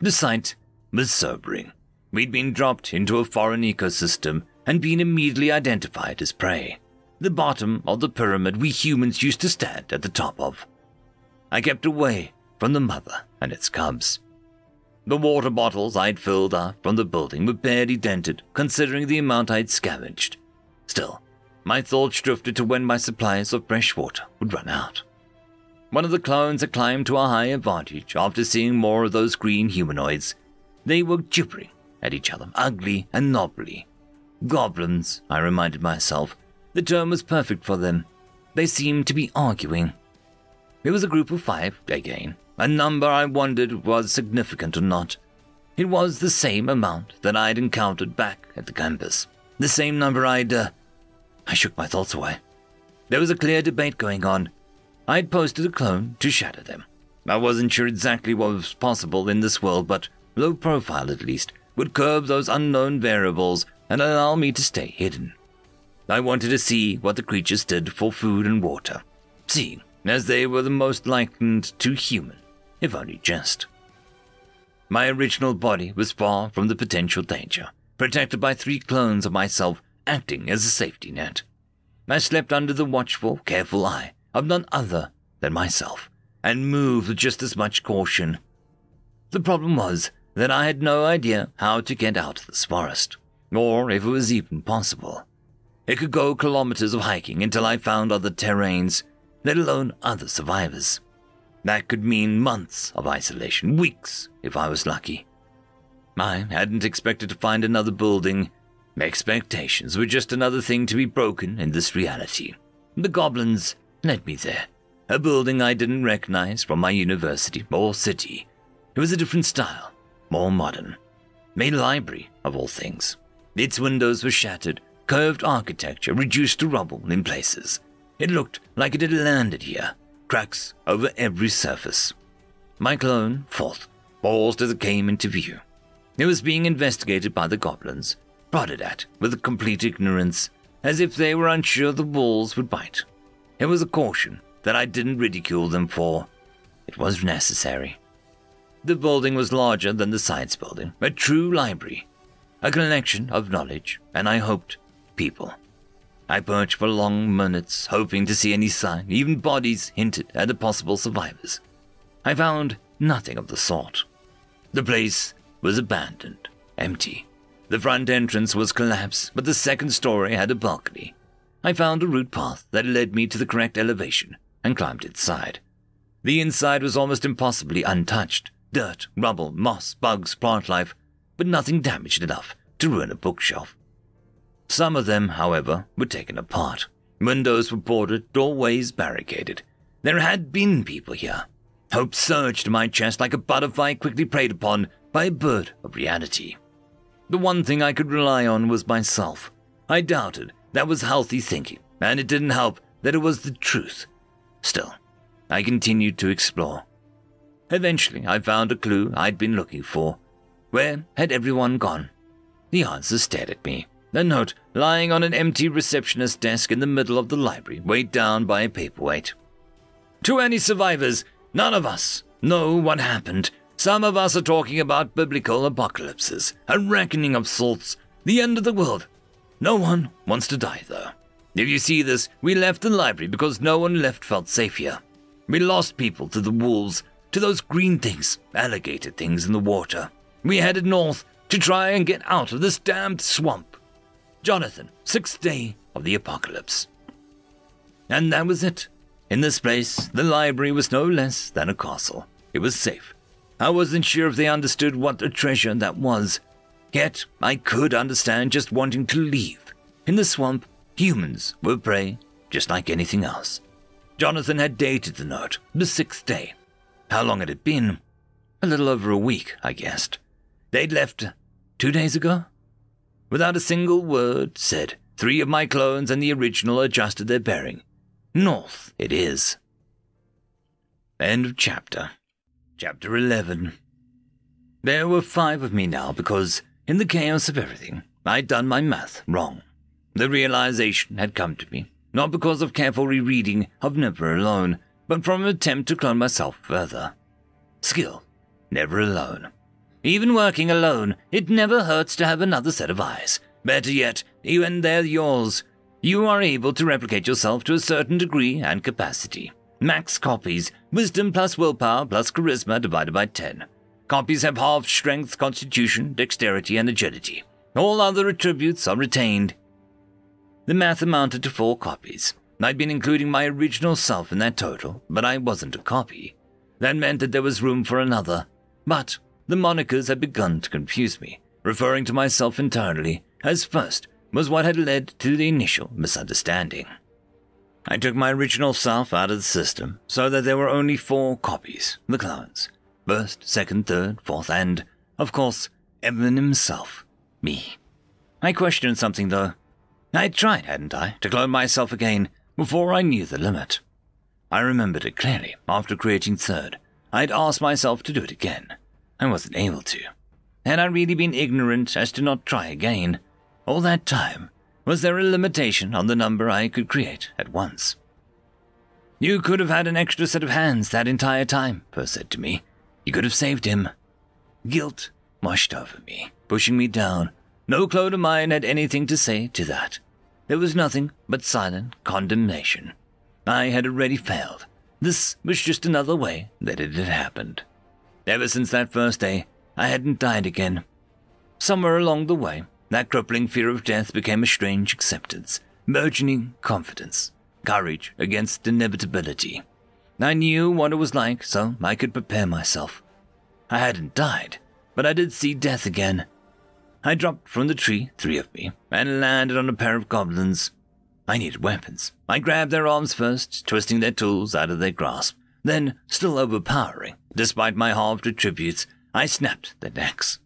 The sight was sobering. We'd been dropped into a foreign ecosystem and been immediately identified as prey, the bottom of the pyramid we humans used to stand at the top of. I kept away from the mother and its cubs. The water bottles I'd filled up from the building were barely dented, considering the amount I'd scavenged. Still, my thoughts drifted to when my supplies of fresh water would run out. One of the clones had climbed to a high advantage after seeing more of those green humanoids. They were gibbering at each other, ugly and knobbly. Goblins, I reminded myself. The term was perfect for them. They seemed to be arguing. It was a group of 5, again, a number I wondered was significant or not. It was the same amount that I'd encountered back at the campus. The same number I shook my thoughts away. There was a clear debate going on. I'd posted a clone to shadow them. I wasn't sure exactly what was possible in this world, but low profile at least would curb those unknown variables and allow me to stay hidden. I wanted to see what the creatures did for food and water, seeing as they were the most likened to human, if only just. My original body was far from the potential danger, protected by 3 clones of myself acting as a safety net. I slept under the watchful, careful eye of none other than myself, and moved with just as much caution. The problem was that I had no idea how to get out of this forest, or if it was even possible. It could go kilometers of hiking until I found other terrains, let alone other survivors. That could mean months of isolation, weeks if I was lucky. I hadn't expected to find another building. Expectations were just another thing to be broken in this reality. The goblins led me there, a building I didn't recognize from my university or city. It was a different style, more modern. A library, of all things. Its windows were shattered, curved architecture reduced to rubble in places. It looked like it had landed here, cracks over every surface. My clone, Fourth, paused as it came into view. It was being investigated by the goblins, prodded at with complete ignorance, as if they were unsure the walls would bite. It was a caution that I didn't ridicule them for. It was necessary. The building was larger than the science building, a true library, a collection of knowledge, and I hoped, people. I perched for long minutes, hoping to see any sign, even bodies hinted at the possible survivors. I found nothing of the sort. The place was abandoned, empty. The front entrance was collapsed, but the second story had a balcony. I found a route path that led me to the correct elevation and climbed its side. The inside was almost impossibly untouched. Dirt, rubble, moss, bugs, plant life, but nothing damaged enough to ruin a bookshelf. Some of them, however, were taken apart. Windows were boarded, doorways barricaded. There had been people here. Hope surged to my chest like a butterfly quickly preyed upon by a bird of reality. The one thing I could rely on was myself. I doubted that was healthy thinking, and it didn't help that it was the truth. Still, I continued to explore. Eventually, I found a clue I'd been looking for. Where had everyone gone? The answer stared at me. A note lying on an empty receptionist's desk in the middle of the library, weighed down by a paperweight. To any survivors, none of us know what happened. Some of us are talking about biblical apocalypses, a reckoning of sorts, the end of the world. No one wants to die, though. If you see this, we left the library because no one left felt safe here. We lost people to the wolves, to those green things, alligator things in the water. We headed north to try and get out of this damned swamp. Jonathan, 6th day of the apocalypse. And that was it. In this place, the library was no less than a castle. It was safe. I wasn't sure if they understood what a treasure that was. Yet, I could understand just wanting to leave. In the swamp, humans were prey, just like anything else. Jonathan had dated the note, the 6th day. How long had it been? A little over a week, I guessed. They'd left 2 days ago? Without a single word said, 3 of my clones and the original adjusted their bearing. North it is. End of chapter. Chapter 11. There were 5 of me now because, in the chaos of everything, I'd done my math wrong. The realization had come to me, not because of careful rereading of Never Alone, but from an attempt to clone myself further. Skill, never alone. Even working alone, it never hurts to have another set of eyes. Better yet, even they're yours. You are able to replicate yourself to a certain degree and capacity. Max copies, wisdom plus willpower plus charisma divided by 10. Copies have half strength, constitution, dexterity, and agility. All other attributes are retained. The math amounted to 4 copies. I'd been including my original self in that total, but I wasn't a copy. That meant that there was room for another. But the monikers had begun to confuse me, referring to myself internally as first was what had led to the initial misunderstanding. I took my original self out of the system so that there were only 4 copies, the clones. First, second, third, fourth, and, of course, Evan himself. Me. I questioned something, though. I'd tried, hadn't I, to clone myself again before I knew the limit. I remembered it clearly after creating third. I'd asked myself to do it again. I wasn't able to. Had I really been ignorant as to not try again? All that time, was there a limitation on the number I could create at once? You could have had an extra set of hands that entire time, Perth said to me. You could have saved him. Guilt washed over me, pushing me down. No clone of mine had anything to say to that. There was nothing but silent condemnation. I had already failed. This was just another way that it had happened. Ever since that first day, I hadn't died again. Somewhere along the way, that crippling fear of death became a strange acceptance, burgeoning confidence, courage against inevitability. I knew what it was like, so I could prepare myself. I hadn't died, but I did see death again. I dropped from the tree, 3 of me, and landed on a pair of goblins. I needed weapons. I grabbed their arms first, twisting their tools out of their grasp. Then, still overpowering, despite my halved attributes, I snapped their necks.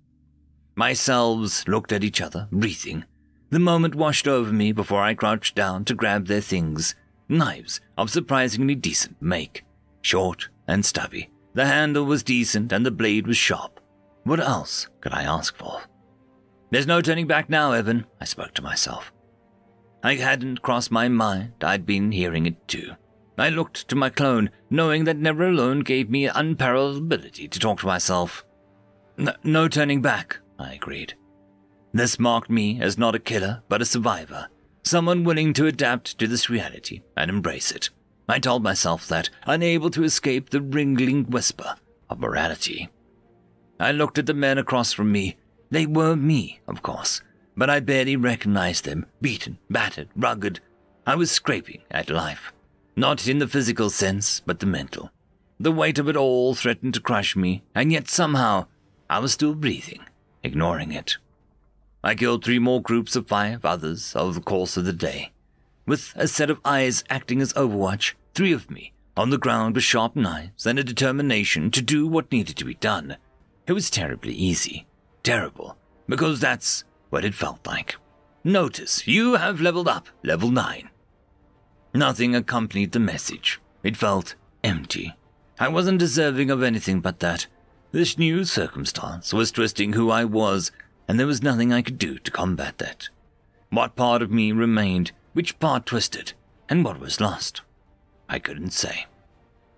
My selves looked at each other, breathing. The moment washed over me before I crouched down to grab their things. Knives of surprisingly decent make. Short and stubby. The handle was decent and the blade was sharp. What else could I ask for? There's no turning back now, Evan, I spoke to myself. I hadn't crossed my mind, I'd been hearing it too. I looked to my clone, knowing that never alone gave me an unparalleled ability to talk to myself. No turning back, I agreed. This marked me as not a killer, but a survivor. Someone willing to adapt to this reality and embrace it. I told myself that, unable to escape the wriggling whisper of morality. I looked at the men across from me. They were me, of course, but I barely recognized them, beaten, battered, rugged. I was scraping at life. Not in the physical sense, but the mental. The weight of it all threatened to crush me, and yet somehow I was still breathing, ignoring it. I killed 3 more groups of 5 others over the course of the day. With a set of eyes acting as overwatch, 3 of me on the ground with sharp knives and a determination to do what needed to be done. It was terribly easy. Terrible, because that's what it felt like. Notice, you have leveled up, level 9. Nothing accompanied the message. It felt empty. I wasn't deserving of anything but that. This new circumstance was twisting who I was, and there was nothing I could do to combat that. What part of me remained, which part twisted, and what was lost? I couldn't say.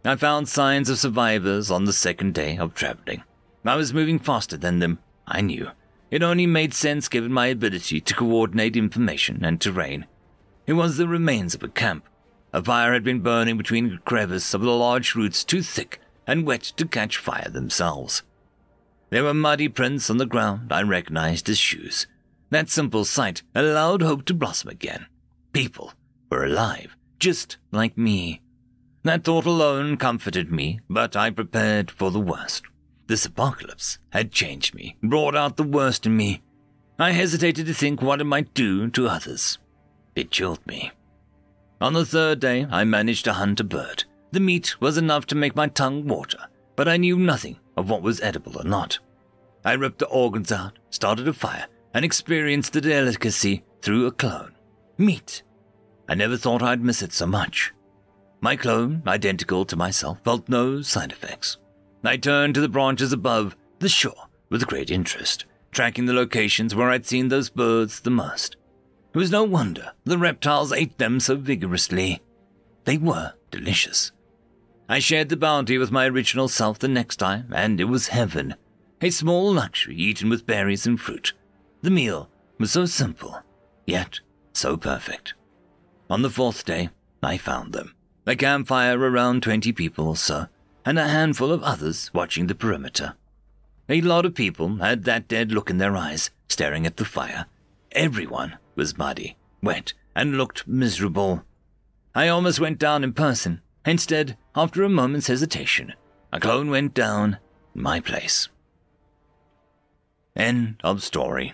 I found signs of survivors on the second day of traveling. I was moving faster than them, I knew. It only made sense given my ability to coordinate information and terrain. It was the remains of a camp. A fire had been burning between the crevice of the large roots too thick and wet to catch fire themselves. There were muddy prints on the ground I recognized as shoes. That simple sight allowed hope to blossom again. People were alive, just like me. That thought alone comforted me, but I prepared for the worst. This apocalypse had changed me, brought out the worst in me. I hesitated to think what it might do to others. It chilled me. On the 3rd day, I managed to hunt a bird. The meat was enough to make my tongue water, but I knew nothing of what was edible or not. I ripped the organs out, started a fire, and experienced the delicacy through a clone. Meat. I never thought I'd miss it so much. My clone, identical to myself, felt no side effects. I turned to the branches above the shore with great interest, tracking the locations where I'd seen those birds the most. It was no wonder the reptiles ate them so vigorously. They were delicious. I shared the bounty with my original self the next time, and it was heaven. A small luxury eaten with berries and fruit. The meal was so simple, yet so perfect. On the 4th day, I found them. A campfire around 20 people or so, and a handful of others watching the perimeter. A lot of people had that dead look in their eyes, staring at the fire. Everyone was muddy, wet, and looked miserable. I almost went down in person. Instead, after a moment's hesitation, a clone went down in my place. End of story.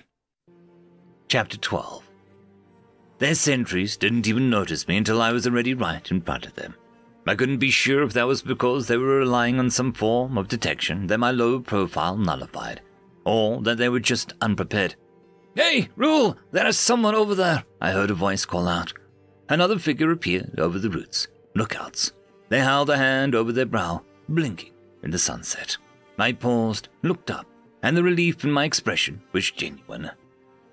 Chapter 12. Their sentries didn't even notice me until I was already right in front of them. I couldn't be sure if that was because they were relying on some form of detection that my low profile nullified, or that they were just unprepared. "Hey, Rule, there is someone over there," I heard a voice call out. Another figure appeared over the roots. Lookouts. They held a hand over their brow, blinking in the sunset. I paused, looked up, and the relief in my expression was genuine.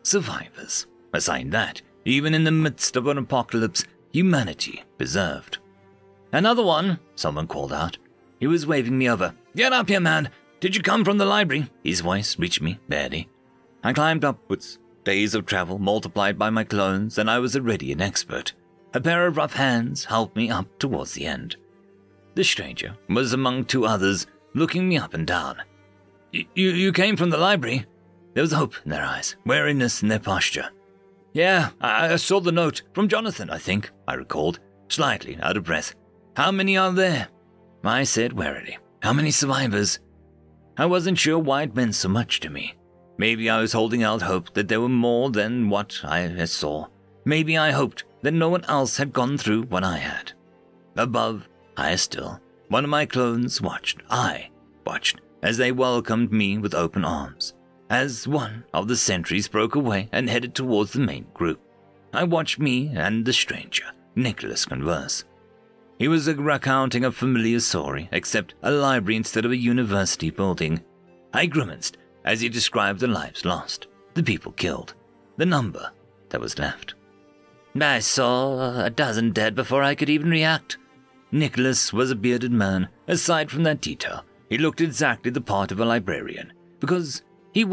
Survivors. Assigned that, even in the midst of an apocalypse, humanity preserved. "Another one," someone called out. He was waving me over. "Get up here, man. Did you come from the library?" His voice reached me barely. I climbed upwards. Days of travel multiplied by my clones, and I was already an expert. A pair of rough hands helped me up towards the end. The stranger was among two others, looking me up and down. You came from the library?" There was hope in their eyes, wariness in their posture. "Yeah, I saw the note. From Jonathan, I think," I recalled, slightly out of breath. "How many are there?" I said warily. "How many survivors?" I wasn't sure why it meant so much to me. Maybe I was holding out hope that there were more than what I saw. Maybe I hoped that no one else had gone through what I had. Above, higher still, one of my clones watched. I watched as they welcomed me with open arms. As one of the sentries broke away and headed towards the main group, I watched me and the stranger, Nicholas, converse. He was recounting a familiar story, except a library instead of a university building. I grimaced as he described the lives lost, the people killed, the number that was left. "I saw a dozen dead before I could even react." Nicholas was a bearded man. Aside from that detail, he looked exactly the part of a librarian, because he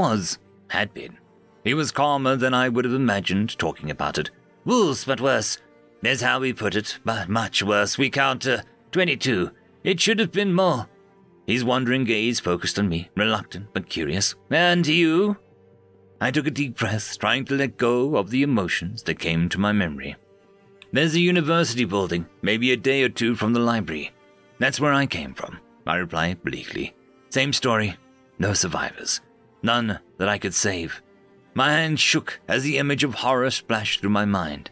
had been. He was calmer than I would have imagined talking about it. "Wolves, but worse. There's how we put it, but much worse. We count 22. It should have been more." His wandering gaze focused on me, reluctant but curious. "And you?" I took a deep breath, trying to let go of the emotions that came to my memory. "There's a university building, maybe a day or two from the library. That's where I came from," I replied bleakly. "Same story. No survivors. None that I could save." My hand shook as the image of horror splashed through my mind.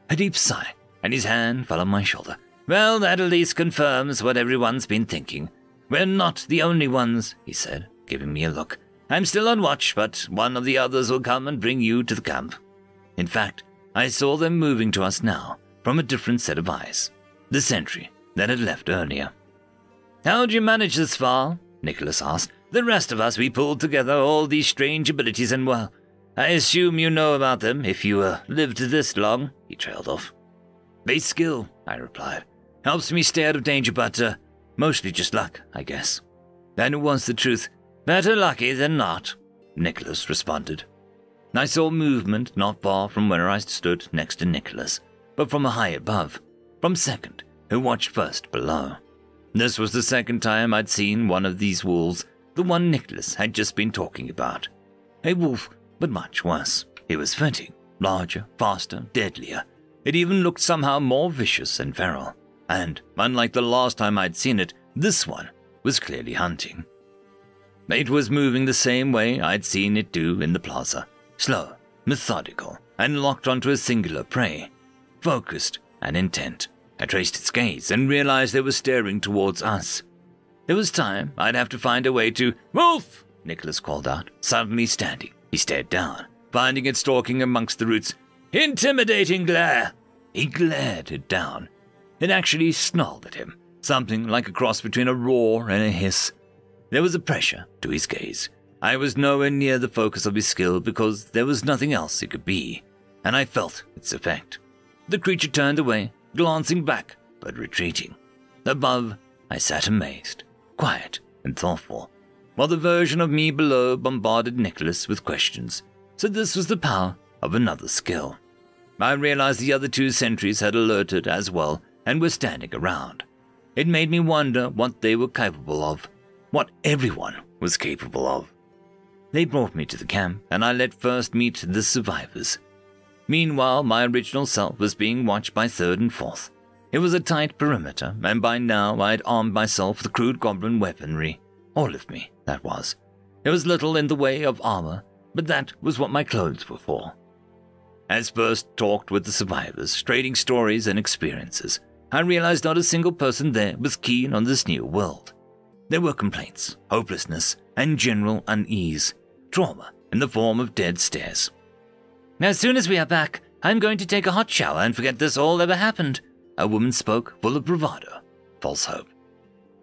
A deep sigh, and his hand fell on my shoulder. "Well, that at least confirms what everyone's been thinking. We're not the only ones," he said, giving me a look. "I'm still on watch, but one of the others will come and bring you to the camp." In fact, I saw them moving to us now, from a different set of eyes. The sentry that had left earlier. "How'd you manage this far?" Nicholas asked. "The rest of us, we pulled together all these strange abilities and, well, I assume you know about them if you lived this long," he trailed off. "Base skill," I replied. "Helps me stay out of danger, but mostly just luck, I guess." And it was the truth. "Better lucky than not," Nicholas responded. I saw movement not far from where I stood next to Nicholas, but from a high above, from Second, who watched first below. This was the second time I'd seen one of these wolves, the one Nicholas had just been talking about. A wolf, but much worse. It was fitting, larger, faster, deadlier. It even looked somehow more vicious and feral. And, unlike the last time I'd seen it, this one was clearly hunting. It was moving the same way I'd seen it do in the plaza. Slow, methodical, and locked onto a singular prey. Focused and intent. I traced its gaze and realized it was staring towards us. There was time I'd have to find a way to— "Wolf!" Nicholas called out, suddenly standing. He stared down, finding it stalking amongst the roots. "Intimidating glare!" He glared it down. It actually snarled at him, something like a cross between a roar and a hiss. There was a pressure to his gaze. I was nowhere near the focus of his skill because there was nothing else it could be, and I felt its effect. The creature turned away, glancing back, but retreating. Above, I sat amazed, quiet and thoughtful, while the version of me below bombarded Nicholas with questions. So this was the power of another skill. I realized the other two sentries had alerted as well and were standing around. It made me wonder what they were capable of, what everyone was capable of. They brought me to the camp, and I let first meet the survivors. Meanwhile, my original self was being watched by third and fourth. It was a tight perimeter, and by now I had armed myself with crude goblin weaponry. All of me, that was. There was little in the way of armor, but that was what my clothes were for. As first talked with the survivors, trading stories and experiences, I realized not a single person there was keen on this new world. There were complaints, hopelessness, and general unease, trauma in the form of dead stares. "As soon as we are back, I'm going to take a hot shower and forget this all ever happened," a woman spoke, full of bravado. False hope.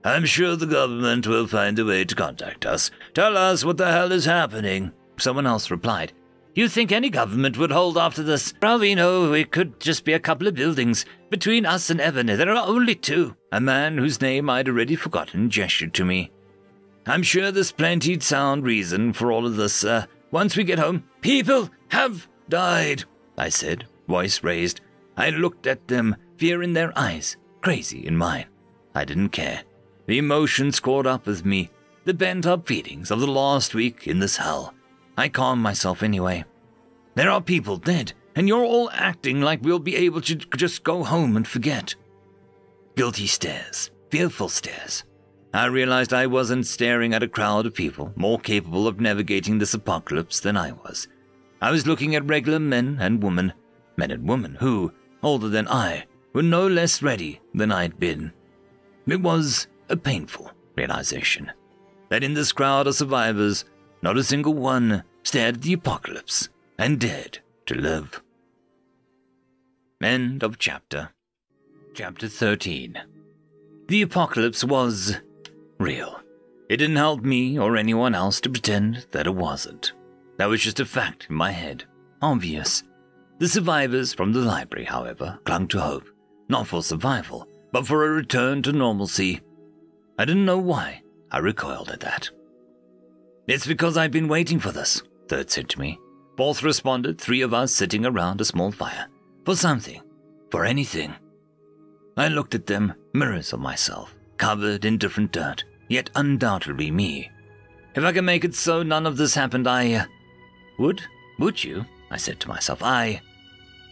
"I'm sure the government will find a way to contact us. Tell us what the hell is happening," someone else replied. "You think any government would hold after this? For all we know, it could just be a couple of buildings. Between us and Ebony, there are only two." A man whose name I'd already forgotten gestured to me. "I'm sure there's plenty sound reason for all of this, once we get home." "People have died," I said, voice raised. I looked at them, fear in their eyes, crazy in mine. I didn't care. The emotions caught up with me, the pent-up feelings of the last week in this hell. I calmed myself anyway. "There are people dead, and you're all acting like we'll be able to just go home and forget." Guilty stares, fearful stares. I realized I wasn't staring at a crowd of people more capable of navigating this apocalypse than I was. I was looking at regular men and women who, older than I, were no less ready than I'd been. It was a painful realization that in this crowd of survivors, not a single one stared at the apocalypse and dared to live. End of chapter. Chapter 13. The apocalypse was real. It didn't help me or anyone else to pretend that it wasn't. That was just a fact in my head. Obvious. The survivors from the library, however, clung to hope. Not for survival, but for a return to normalcy. I didn't know why. I recoiled at that. "It's because I've been waiting for this," Third said to me. Fourth responded, three of us sitting around a small fire. "For something. For anything." I looked at them, mirrors of myself, covered in different dirt, yet undoubtedly me. If I could make it so none of this happened, I... Would you? I said to myself.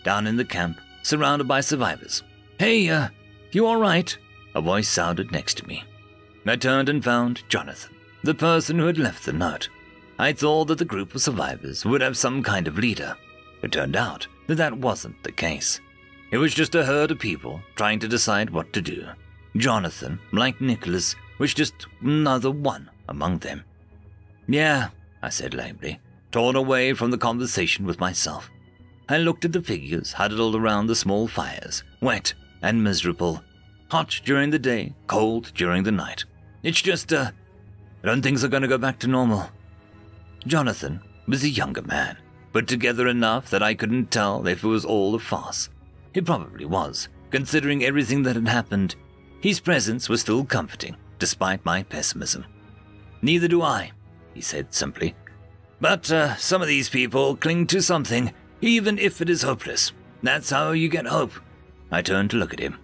Down in the camp, surrounded by survivors. "Hey, you all right?" A voice sounded next to me. I turned and found Jonathan, the person who had left the note. I thought that the group of survivors would have some kind of leader. It turned out that that wasn't the case. It was just a herd of people trying to decide what to do. Jonathan, like Nicholas, was just another one among them. "Yeah," I said lamely, torn away from the conversation with myself. I looked at the figures huddled around the small fires, wet and miserable. Hot during the day, cold during the night. It's just, I don't think they're going to go back to normal. Jonathan was a younger man, put together enough that I couldn't tell if it was all a farce. It probably was, considering everything that had happened. His presence was still comforting, despite my pessimism. "Neither do I," he said simply. "But some of these people cling to something, even if it is hopeless. That's how you get hope." I turned to look at him.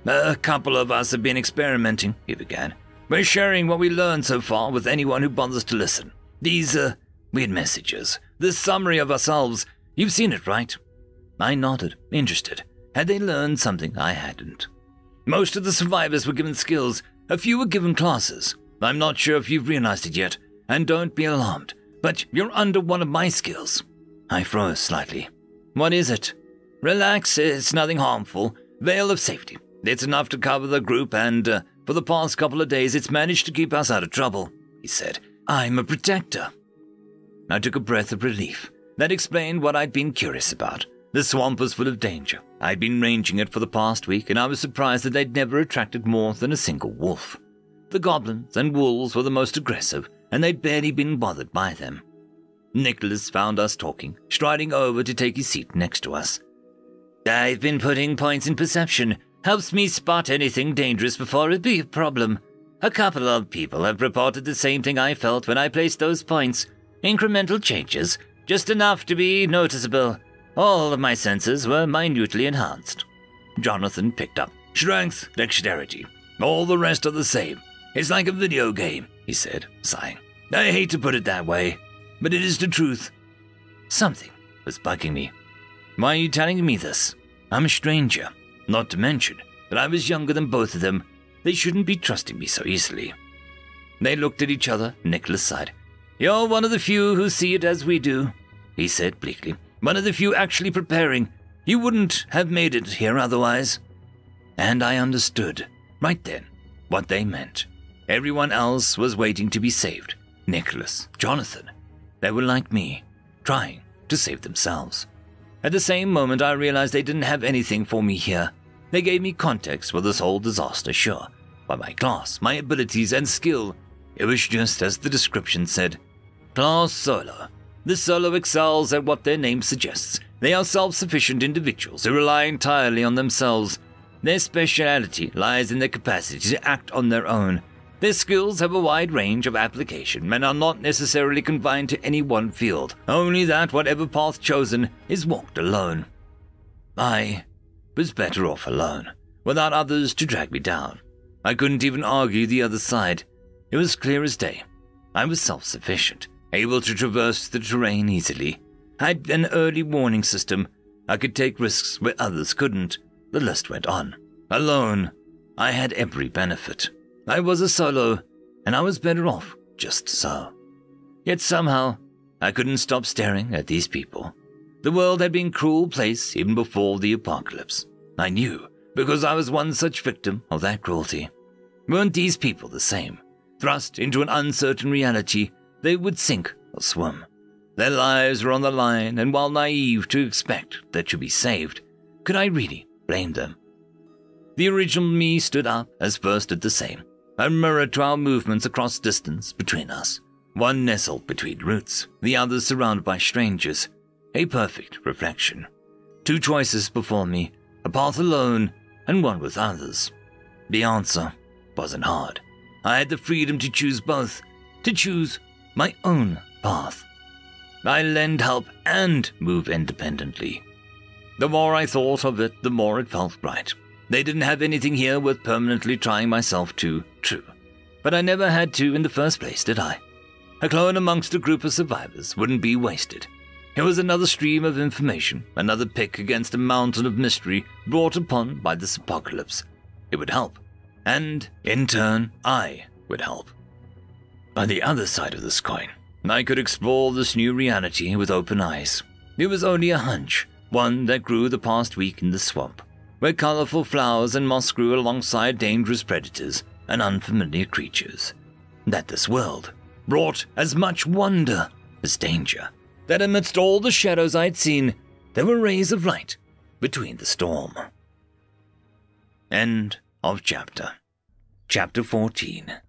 "A couple of us have been experimenting," he began. "We're sharing what we learned so far with anyone who bothers to listen. These, weird messages. This summary of ourselves. You've seen it, right?" I nodded, interested. Had they learned something I hadn't? "Most of the survivors were given skills. A few were given classes. I'm not sure if you've realized it yet, and don't be alarmed, but you're under one of my skills." I froze slightly. "What is it?" "Relax, it's nothing harmful. Veil of safety. It's enough to cover the group, and for the past couple of days it's managed to keep us out of trouble," he said. "I'm a protector." I took a breath of relief. That explained what I'd been curious about. The swamp was full of danger. I'd been ranging it for the past week, and I was surprised that they'd never attracted more than a single wolf. The goblins and wolves were the most aggressive, and they'd barely been bothered by them. Nicholas found us talking, striding over to take his seat next to us. "I've been putting points in perception. Helps me spot anything dangerous before it be a problem. A couple of people have reported the same thing I felt when I placed those points. Incremental changes, just enough to be noticeable. All of my senses were minutely enhanced." Jonathan picked up. "Strength, dexterity. All the rest are the same. It's like a video game. he said, sighing. I hate to put it that way, but it is the truth. Something was bugging me. Why are you telling me this? I'm a stranger, not to mention that I was younger than both of them. They shouldn't be trusting me so easily. They looked at each other. Nicholas sighed. You're one of the few who see it as we do, he said bleakly. One of the few actually preparing. You wouldn't have made it here otherwise. And I understood, right then, what they meant. Everyone else was waiting to be saved. Nicholas, Jonathan. They were like me, trying to save themselves. At the same moment, I realized they didn't have anything for me here. They gave me context for this whole disaster, sure. By my class, my abilities, and skill, it was just as the description said. Class Solo. The Solo excels at what their name suggests. They are self-sufficient individuals who rely entirely on themselves. Their speciality lies in their capacity to act on their own. Their skills have a wide range of application and are not necessarily confined to any one field, only that whatever path chosen is walked alone. I was better off alone, without others to drag me down. I couldn't even argue the other side. It was clear as day. I was self-sufficient, able to traverse the terrain easily. I had an early warning system. I could take risks where others couldn't. The list went on. Alone, I had every benefit. I was a solo, and I was better off just so. Yet somehow, I couldn't stop staring at these people. The world had been a cruel place even before the apocalypse. I knew, because I was one such victim of that cruelty. Weren't these people the same? Thrust into an uncertain reality, they would sink or swim. Their lives were on the line, and while naive to expect that to be saved, could I really blame them? The original me stood up as first did the same, a mirror to our movements across distance between us. One nestled between roots, the other surrounded by strangers. A perfect reflection. Two choices before me, a path alone and one with others. The answer wasn't hard. I had the freedom to choose both, to choose my own path. I lend help and move independently. The more I thought of it, the more it felt right. They didn't have anything here worth permanently trying myself to, true. But I never had to in the first place, did I? A clone amongst a group of survivors wouldn't be wasted. It was another stream of information, another pick against a mountain of mystery brought upon by this apocalypse. It would help. And, in turn, I would help. On the other side of this coin, I could explore this new reality with open eyes. It was only a hunch, one that grew the past week in the swamp, where colorful flowers and moss grew alongside dangerous predators and unfamiliar creatures. That this world brought as much wonder as danger. That amidst all the shadows I'd seen, there were rays of light between the storm. End of chapter. Chapter 14.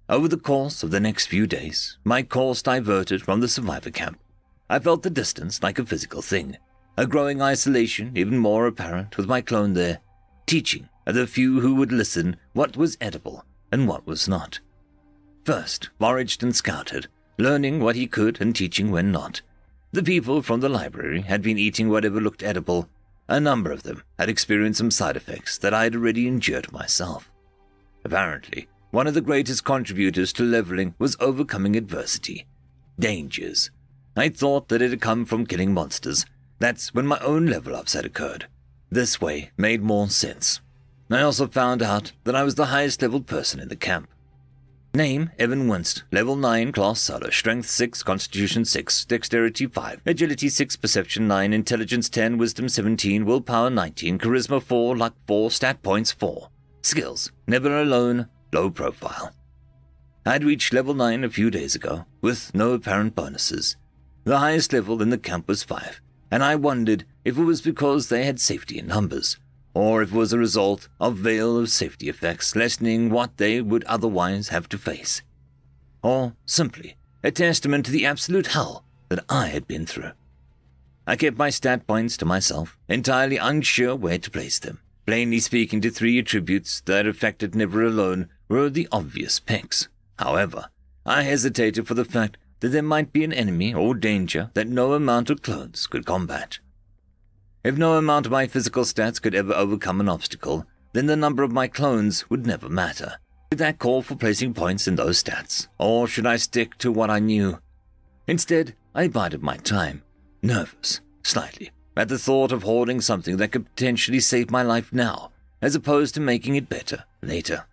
Over the course of the next few days, my course diverted from the survivor camp. I felt the distance like a physical thing, a growing isolation even more apparent with my clone there, teaching the few who would listen what was edible and what was not. First, foraged and scouted, learning what he could and teaching when not. The people from the library had been eating whatever looked edible. A number of them had experienced some side effects that I had already endured myself. Apparently, one of the greatest contributors to leveling was overcoming adversity. Dangers. I thought that it had come from killing monsters. That's when my own level-ups had occurred. This way made more sense. I also found out that I was the highest leveled person in the camp. Name, Evan Winst, level 9, class Solo, strength 6, constitution 6, dexterity 5, agility 6, perception 9, intelligence 10, wisdom 17, willpower 19, charisma 4, luck 4, stat points 4. Skills, never alone, low profile. I'd reached level 9 a few days ago, with no apparent bonuses. The highest level in the camp was 5, and I wondered if it was because they had safety in numbers, or if it was a result of veil of safety effects lessening what they would otherwise have to face. Or simply a testament to the absolute hell that I had been through. I kept my stat points to myself, entirely unsure where to place them. Plainly speaking, the 3 attributes that affected Never Alone were the obvious picks. However, I hesitated for the fact that there might be an enemy or danger that no amount of clones could combat. If no amount of my physical stats could ever overcome an obstacle, then the number of my clones would never matter. Did that call for placing points in those stats, or should I stick to what I knew? Instead, I bided my time, nervous, slightly, at the thought of hoarding something that could potentially save my life now, as opposed to making it better later.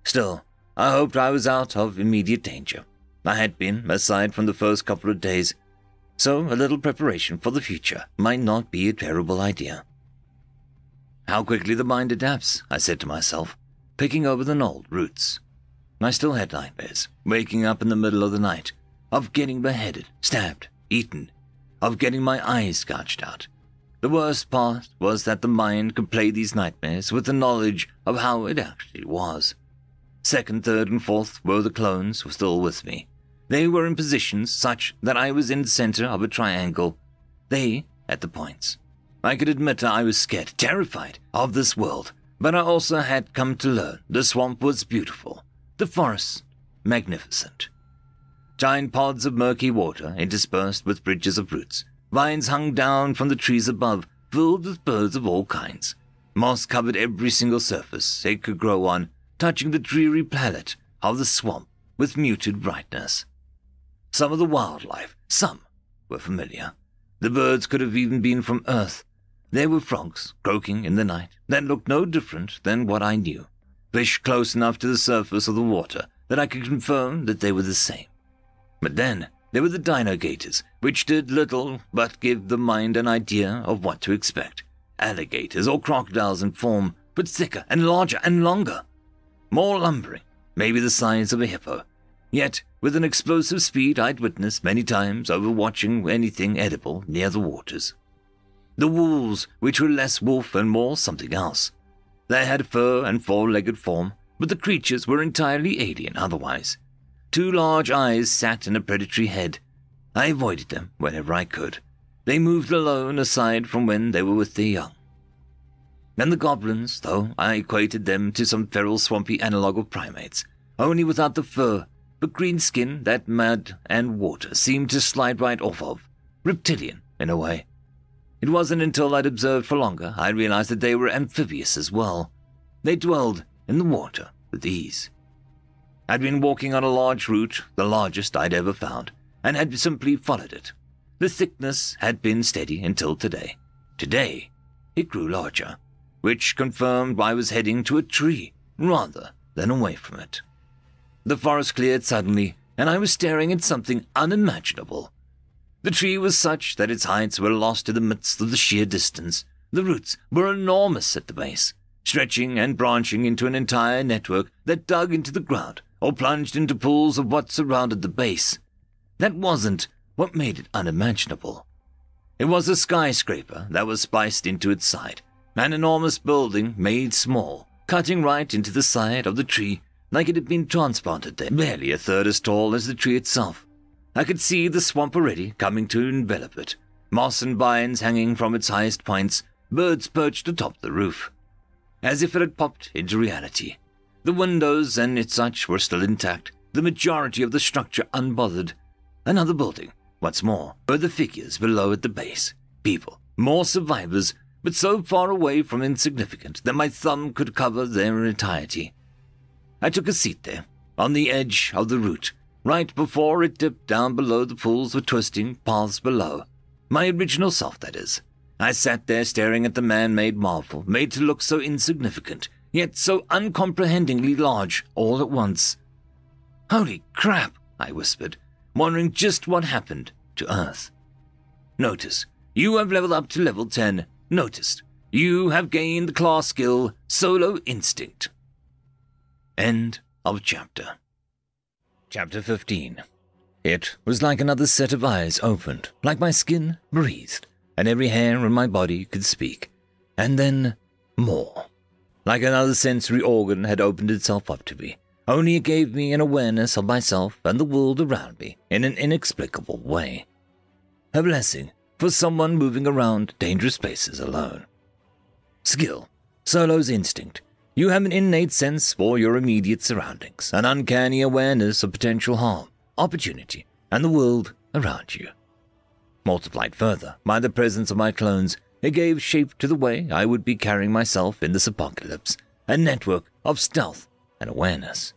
Still, I hoped I was out of immediate danger. I had been, aside from the first couple of days, so a little preparation for the future might not be a terrible idea. How quickly the mind adapts, I said to myself, picking over the gnarled roots. I still had nightmares, waking up in the middle of the night, of getting beheaded, stabbed, eaten, of getting my eyes gouged out. The worst part was that the mind could play these nightmares with the knowledge of how it actually was. Second, third, and fourth were the clones were still with me. They were in positions such that I was in the center of a triangle. They at the points. I could admit I was scared, terrified of this world, but I also had come to learn the swamp was beautiful, the forest magnificent. Giant pods of murky water interspersed with bridges of roots. Vines hung down from the trees above, filled with birds of all kinds. Moss covered every single surface it could grow on, touching the dreary palette of the swamp with muted brightness. Some of the wildlife, some were familiar. The birds could have even been from Earth. There were frogs croaking in the night that looked no different than what I knew. Fish close enough to the surface of the water that I could confirm that they were the same. But then there were the dino-gators, which did little but give the mind an idea of what to expect. Alligators or crocodiles in form, but thicker and larger and longer. More lumbering, maybe the size of a hippo, yet with an explosive speed I'd witnessed many times over watching anything edible near the waters. The wolves, which were less wolf and more something else. They had fur and four-legged form, but the creatures were entirely alien otherwise. Two large eyes sat in a predatory head. I avoided them whenever I could. They moved alone aside from when they were with their young. And the goblins, though I equated them to some feral swampy analog of primates, only without the fur, but green skin that mud and water seemed to slide right off of. Reptilian, in a way. It wasn't until I'd observed for longer I realized that they were amphibious as well. They dwelled in the water with ease. I'd been walking on a large route, the largest I'd ever found, and had simply followed it. The thickness had been steady until today. Today, it grew larger, which confirmed I was heading to a tree rather than away from it. The forest cleared suddenly, and I was staring at something unimaginable. The tree was such that its heights were lost in the midst of the sheer distance. The roots were enormous at the base, stretching and branching into an entire network that dug into the ground or plunged into pools of what surrounded the base. That wasn't what made it unimaginable. It was a skyscraper that was spiced into its side, an enormous building made small, cutting right into the side of the tree like it had been transplanted there, barely a third as tall as the tree itself. I could see the swamp already coming to envelop it, moss and vines hanging from its highest points, birds perched atop the roof. As if it had popped into reality. The windows and its such were still intact, the majority of the structure unbothered. Another building, what's more, were the figures below at the base. People, more survivors, but so far away from insignificant that my thumb could cover their entirety. I took a seat there, on the edge of the route, right before it dipped down below the pools of twisting paths below. My original self, that is. I sat there staring at the man-made marvel, made to look so insignificant, yet so uncomprehendingly large all at once. "Holy crap," I whispered, wondering just what happened to Earth. "Notice, you have leveled up to level 10. Noticed, you have gained the class skill Solo Instinct." End of chapter. Chapter 15. It was like another set of eyes opened, like my skin breathed, and every hair on my body could speak. And then more. Like another sensory organ had opened itself up to me, only it gave me an awareness of myself and the world around me in an inexplicable way. A blessing for someone moving around dangerous places alone. Skill, Solo's Instinct. You have an innate sense for your immediate surroundings, an uncanny awareness of potential harm, opportunity, and the world around you. Multiplied further by the presence of my clones, it gave shape to the way I would be carrying myself in this apocalypse, a network of stealth and awareness.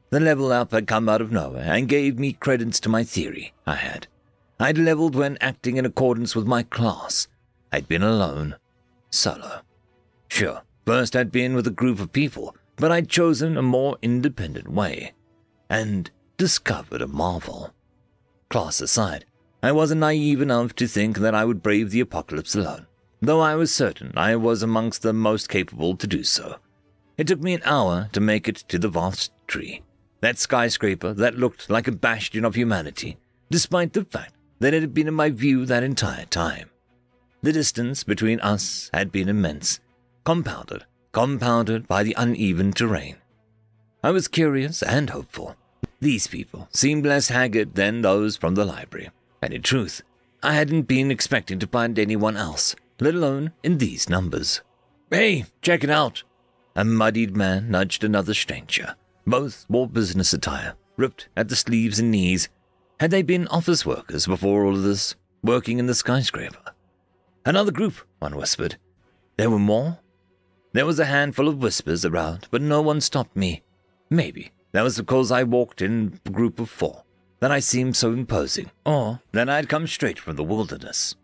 The level up had come out of nowhere and gave me credence to my theory I'd leveled when acting in accordance with my class. I'd been alone, solo. Sure, first I'd been with a group of people, but I'd chosen a more independent way, and discovered a marvel. Class aside, I wasn't naive enough to think that I would brave the apocalypse alone, though I was certain I was amongst the most capable to do so. It took me an hour to make it to the vast tree, that skyscraper that looked like a bastion of humanity, despite the fact that it had been in my view that entire time. The distance between us had been immense, compounded by the uneven terrain. I was curious and hopeful. These people seemed less haggard than those from the library, and in truth, I hadn't been expecting to find anyone else, let alone in these numbers. "Hey, check it out!" A muddied man nudged another stranger. Both wore business attire, ripped at the sleeves and knees. Had they been office workers before all of this, working in the skyscraper? "Another group," one whispered. There were more? There was a handful of whispers around, but no one stopped me. Maybe that was because I walked in a group of 4, that I seemed so imposing, or that I'd come straight from the wilderness.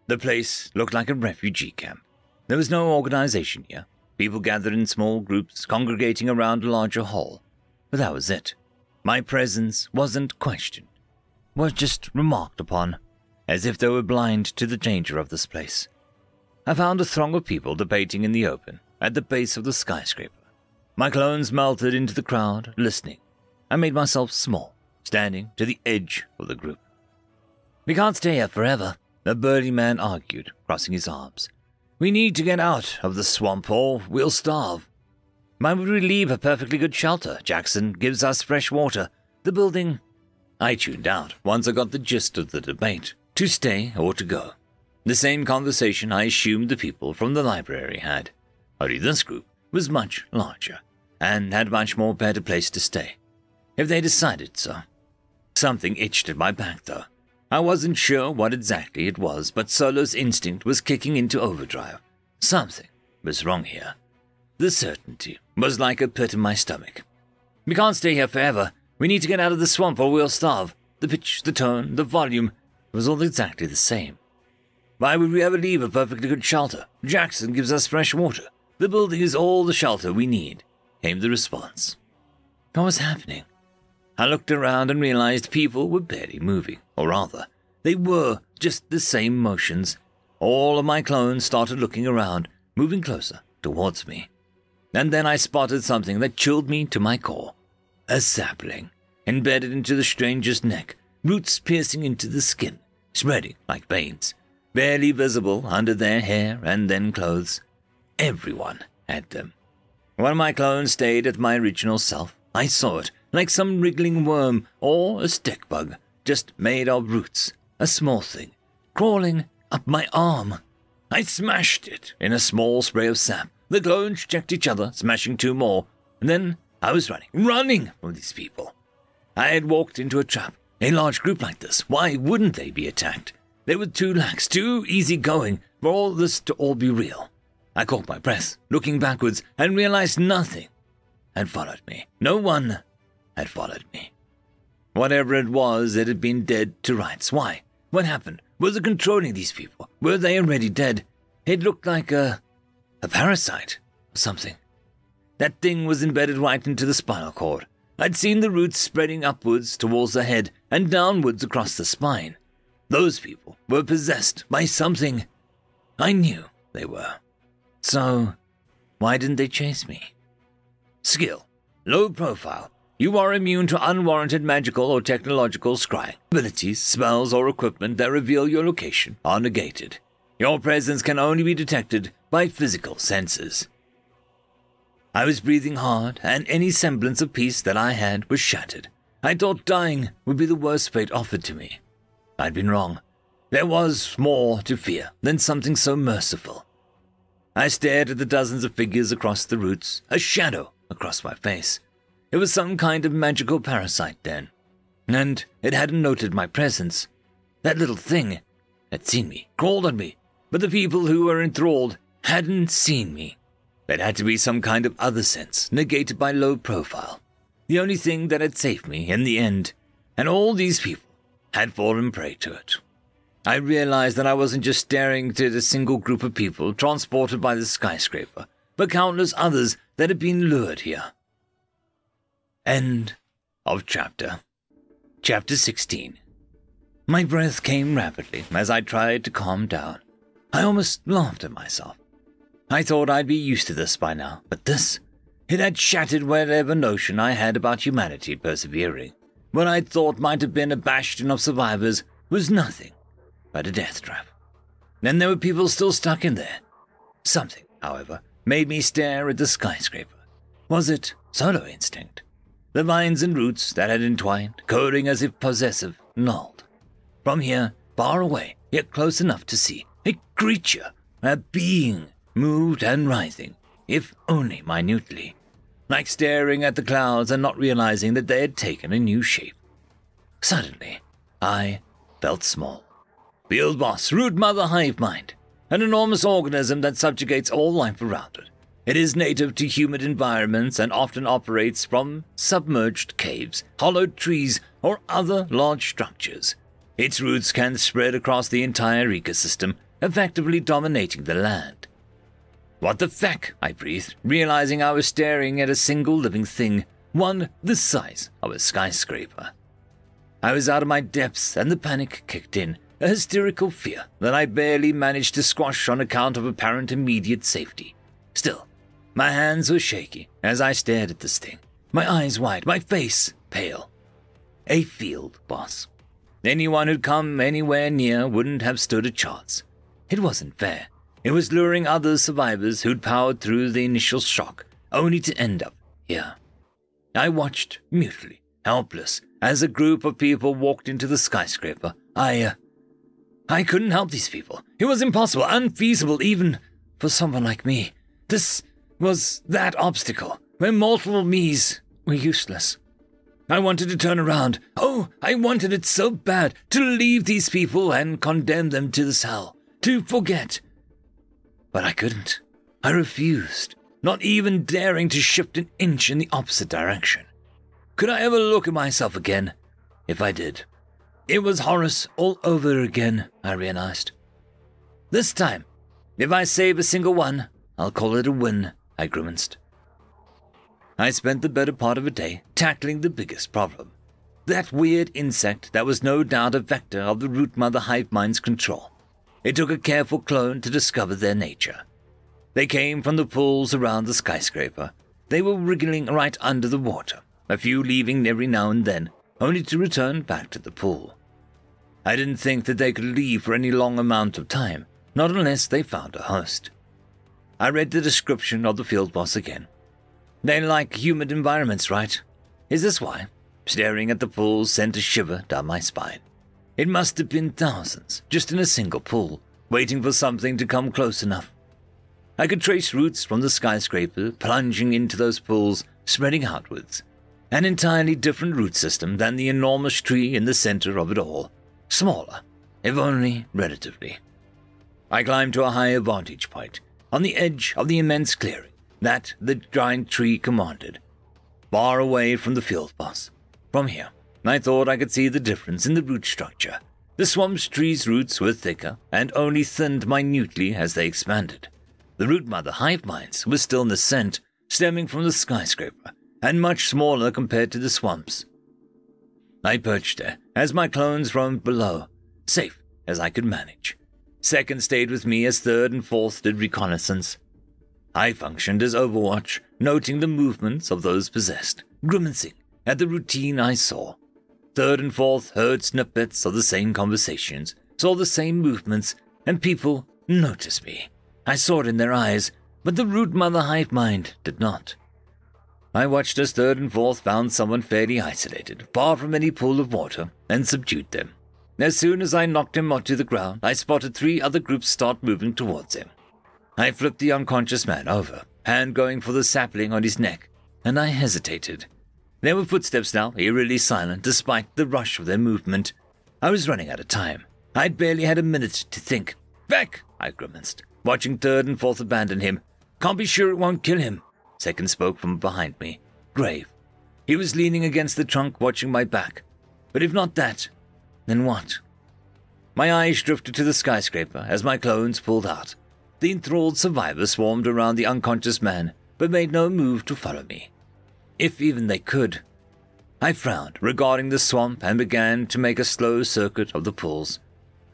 The place looked like a refugee camp. There was no organization here. People gathered in small groups, congregating around a larger hall. But that was it. My presence wasn't questioned, was just remarked upon, as if they were blind to the danger of this place. I found a throng of people debating in the open, at the base of the skyscraper. My clones melted into the crowd, listening. I made myself small, standing to the edge of the group. "We can't stay here forever," the burly man argued, crossing his arms. "We need to get out of the swamp or we'll starve. Why would we leave a perfectly good shelter? Jackson gives us fresh water. The building—" I tuned out once I got the gist of the debate, to stay or to go. The same conversation I assumed the people from the library had. Only this group was much larger, and had much more better place to stay, if they decided so. Something itched at my back, though. I wasn't sure what exactly it was, but Solo's instinct was kicking into overdrive. Something was wrong here. The certainty was like a pit in my stomach. "We can't stay here forever. We need to get out of the swamp or we'll starve." The pitch, the tone, the volume was all exactly the same. "Why would we ever leave a perfectly good shelter? Jackson gives us fresh water. The building is all the shelter we need," came the response. What was happening? I looked around and realized people were barely moving, or rather, they were just the same motions. All of my clones started looking around, moving closer towards me. And then I spotted something that chilled me to my core. A sapling, embedded into the stranger's neck, roots piercing into the skin, spreading like veins, barely visible under their hair and then clothes. Everyone had them. When my clone stayed at my original self, I saw it like some wriggling worm or a stick bug, just made of roots, a small thing, crawling up my arm. I smashed it in a small spray of sap. The clones checked each other, smashing 2 more, and then I was running from these people. I had walked into a trap. A large group like this, why wouldn't they be attacked? They were too lax, too easygoing for all this to all be real. I caught my breath, looking backwards, and realized nothing had followed me. No one had followed me. Whatever it was, it had been dead to rights. Why? What happened? Was it controlling these people? Were they already dead? It looked like a parasite or something. That thing was embedded right into the spinal cord. I'd seen the roots spreading upwards towards the head and downwards across the spine. Those people were possessed by something. I knew they were. So, why didn't they chase me? Skill. Low profile. You are immune to unwarranted magical or technological scrying. Abilities, spells, or equipment that reveal your location are negated. Your presence can only be detected by physical senses. I was breathing hard, and any semblance of peace that I had was shattered. I thought dying would be the worst fate offered to me. I'd been wrong. There was more to fear than something so merciful. I stared at the dozens of figures across the roots, a shadow across my face. It was some kind of magical parasite then, and it hadn't noted my presence. That little thing had seen me, crawled on me, but the people who were enthralled hadn't seen me. It had to be some kind of other sense, negated by low profile. The only thing that had saved me in the end, and all these people had fallen prey to it. I realized that I wasn't just staring at a single group of people transported by the skyscraper, but countless others that had been lured here. End of chapter. Chapter 16. My breath came rapidly as I tried to calm down. I almost laughed at myself. I thought I'd be used to this by now, but this, it had shattered whatever notion I had about humanity persevering. What I thought might have been a bastion of survivors was nothing but a death trap. And there were people still stuck in there. Something, however, made me stare at the skyscraper. Was it solo instinct? The vines and roots that had entwined, coding as if possessive, gnawed. From here, far away, yet close enough to see, a creature, a being, moved and writhing, if only minutely, like staring at the clouds and not realizing that they had taken a new shape. Suddenly, I felt small. Field boss, root mother hive mind, an enormous organism that subjugates all life around it. It is native to humid environments and often operates from submerged caves, hollowed trees, or other large structures. Its roots can spread across the entire ecosystem, effectively dominating the land. What the feck, I breathed, realizing I was staring at a single living thing, one the size of a skyscraper. I was out of my depths and the panic kicked in, a hysterical fear that I barely managed to squash on account of apparent immediate safety. Still, my hands were shaky as I stared at this thing, my eyes wide, my face pale. A field boss. Anyone who'd come anywhere near wouldn't have stood a chance. It wasn't fair. It was luring other survivors who'd powered through the initial shock, only to end up here. I watched mutely, helpless, as a group of people walked into the skyscraper. I couldn't help these people. It was impossible, unfeasible even for someone like me. This was that obstacle, where multiple me's were useless. I wanted to turn around. Oh, I wanted it so bad, to leave these people and condemn them to this hell, to forget. But I couldn't. I refused, not even daring to shift an inch in the opposite direction. Could I ever look at myself again? If I did, it was Horus all over again, I realized. This time, if I save a single one, I'll call it a win, I grimaced. I spent the better part of a day tackling the biggest problem. That weird insect that was no doubt a vector of the root mother hive mind's control. It took a careful clone to discover their nature. They came from the pools around the skyscraper. They were wriggling right under the water, a few leaving every now and then, only to return back to the pool. I didn't think that they could leave for any long amount of time, not unless they found a host. I read the description of the field boss again. They like humid environments, right? Is this why? Staring at the pool sent a shiver down my spine. It must have been thousands, just in a single pool, waiting for something to come close enough. I could trace roots from the skyscraper plunging into those pools, spreading outwards. An entirely different root system than the enormous tree in the center of it all. Smaller, if only relatively. I climbed to a higher vantage point, on the edge of the immense clearing that the giant tree commanded, far away from the field boss. From here, I thought I could see the difference in the root structure. The swamp's tree's roots were thicker and only thinned minutely as they expanded. The root mother hive minds were still in the scent, stemming from the skyscraper, and much smaller compared to the swamps. I perched there as my clones roamed below, safe as I could manage. Second stayed with me as third and fourth did reconnaissance. I functioned as overwatch, noting the movements of those possessed, grimacing at the routine I saw. Third and fourth heard snippets of the same conversations, saw the same movements, and people noticed me. I saw it in their eyes, but the root mother hive mind did not. I watched as third and fourth found someone fairly isolated, far from any pool of water, and subdued them. As soon as I knocked him onto the ground, I spotted 3 other groups start moving towards him. I flipped the unconscious man over, hand going for the sapling on his neck, and I hesitated. There were footsteps now, eerily silent despite the rush of their movement. I was running out of time. I'd barely had a minute to think. "Back!" I grimaced, watching third and fourth abandon him. Can't be sure it won't kill him. Second spoke from behind me, grave. He was leaning against the trunk watching my back. But if not that, then what? My eyes drifted to the skyscraper as my clones pulled out. The enthralled survivors swarmed around the unconscious man, but made no move to follow me. If even they could. I frowned, regarding the swamp, and began to make a slow circuit of the pools.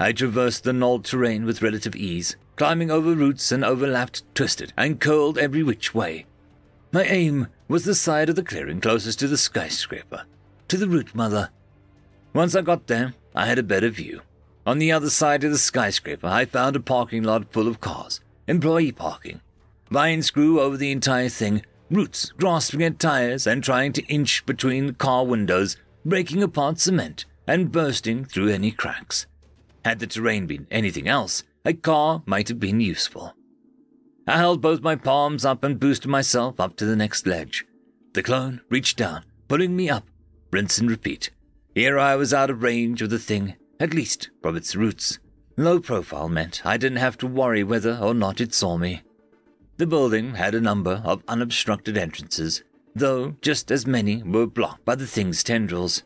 I traversed the gnawed terrain with relative ease, climbing over roots and overlapped, twisted, and curled every which way. My aim was the side of the clearing closest to the skyscraper, to the root mother. Once I got there, I had a better view. On the other side of the skyscraper, I found a parking lot full of cars, employee parking. Vines grew over the entire thing, roots grasping at tires and trying to inch between the car windows, breaking apart cement and bursting through any cracks. Had the terrain been anything else, a car might have been useful. I held both my palms up and boosted myself up to the next ledge. The clone reached down, pulling me up. Rinse and repeat. Here I was out of range of the thing, at least from its roots. Low profile meant I didn't have to worry whether or not it saw me. The building had a number of unobstructed entrances, though just as many were blocked by the thing's tendrils.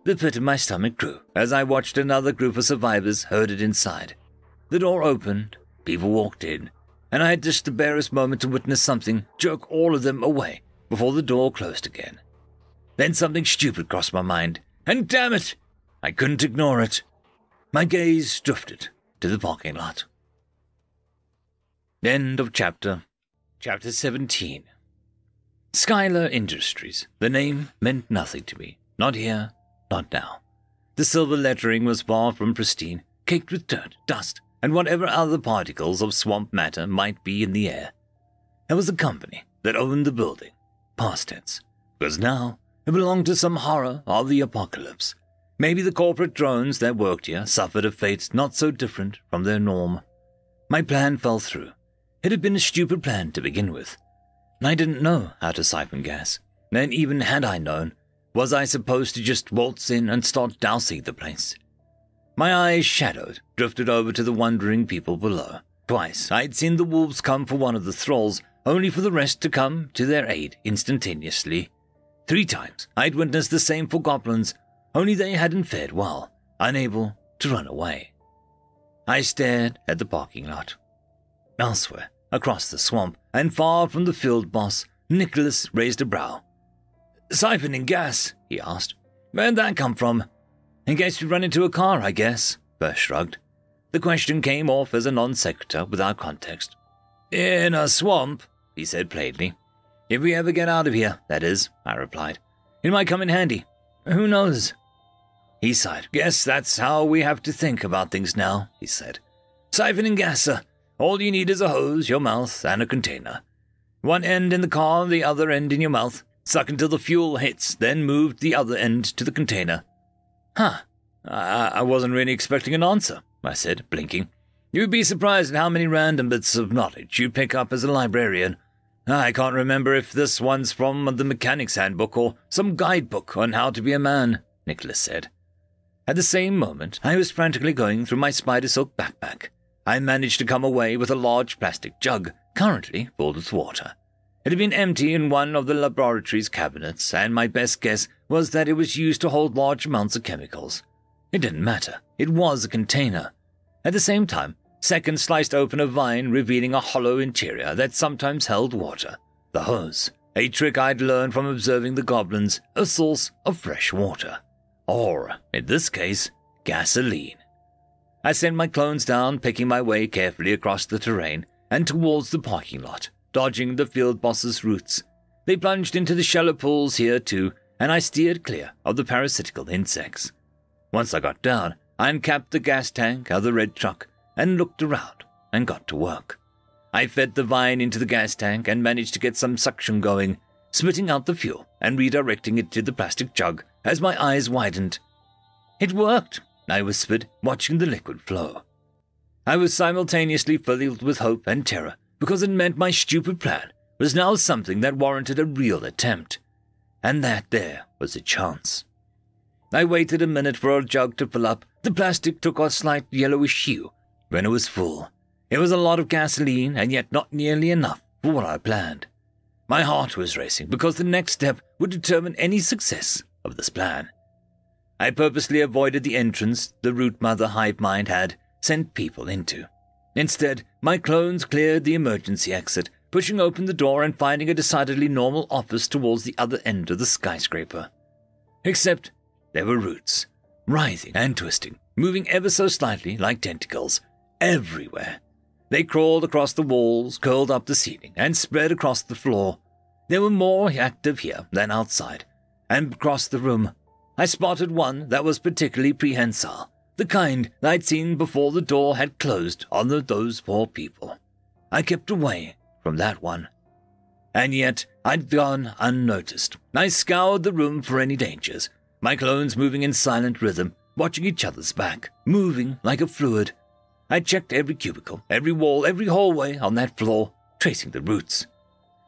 The pit of my stomach grew as I watched another group of survivors herded inside. The door opened, people walked in, and I had just the barest moment to witness something jerk all of them away before the door closed again. Then something stupid crossed my mind, and damn it, I couldn't ignore it. My gaze drifted to the parking lot. End of chapter 17. Skylar Industries. The name meant nothing to me. Not here, not now. The silver lettering was far from pristine, caked with dirt, dust, and whatever other particles of swamp matter might be in the air. There was a company that owned the building, past tense, because now it belonged to some horror of the apocalypse. Maybe the corporate drones that worked here suffered a fate not so different from their norm. My plan fell through. It had been a stupid plan to begin with. I didn't know how to siphon gas, and even had I known, was I supposed to just waltz in and start dousing the place? My eyes shadowed, drifted over to the wondering people below. Twice I'd seen the wolves come for one of the thralls, only for the rest to come to their aid instantaneously. 3 times I'd witnessed the same for goblins, only they hadn't fared well, unable to run away. I stared at the parking lot. Elsewhere, across the swamp, and far from the field boss, Nicholas raised a brow. "Siphoning gas?" he asked. "Where'd that come from?" "In case we run into a car, I guess," Burst shrugged. The question came off as a non sequitur without context. "In a swamp," he said plainly. "If we ever get out of here, that is," I replied. "It might come in handy. Who knows?" He sighed. "Guess that's how we have to think about things now," he said. "Siphoning gas, sir. All you need is a hose, your mouth, and a container. One end in the car, the other end in your mouth. Suck until the fuel hits, then move the other end to the container." "Huh. I wasn't really expecting an answer," I said, blinking. "You'd be surprised at how many random bits of knowledge you pick up as a librarian. I can't remember if this one's from the mechanic's handbook or some guidebook on how to be a man," Nicholas said. At the same moment, I was frantically going through my spider silk backpack. I managed to come away with a large plastic jug, currently filled with water. It had been empty in one of the laboratory's cabinets, and my best guess was that it was used to hold large amounts of chemicals. It didn't matter. It was a container. At the same time, Second sliced open a vine, revealing a hollow interior that sometimes held water. The hose, a trick I'd learned from observing the goblins, a source of fresh water. Or, in this case, gasoline. I sent my clones down, picking my way carefully across the terrain and towards the parking lot, dodging the field boss's roots. They plunged into the shallow pools here too, and I steered clear of the parasitical insects. Once I got down, I uncapped the gas tank of the red truck and looked around and got to work. I fed the vine into the gas tank and managed to get some suction going, spitting out the fuel and redirecting it to the plastic jug as my eyes widened. "It worked," I whispered, watching the liquid flow. I was simultaneously filled with hope and terror because it meant my stupid plan was now something that warranted a real attempt, and that there was a chance. I waited a minute for a jug to fill up. The plastic took a slight yellowish hue when it was full. It was a lot of gasoline, and yet not nearly enough for what I planned. My heart was racing because the next step would determine any success of this plan. I purposely avoided the entrance the Root Mother hive mind had sent people into. Instead, my clones cleared the emergency exit, pushing open the door and finding a decidedly normal office towards the other end of the skyscraper. Except there were roots, writhing and twisting, moving ever so slightly like tentacles, everywhere. They crawled across the walls, curled up the ceiling, and spread across the floor. They were more active here than outside, and across the room, I spotted one that was particularly prehensile, the kind that I'd seen before the door had closed on those poor people. I kept away from that one. And yet, I'd gone unnoticed. I scoured the room for any dangers, my clones moving in silent rhythm, watching each other's back, moving like a fluid. I checked every cubicle, every wall, every hallway on that floor, tracing the roots.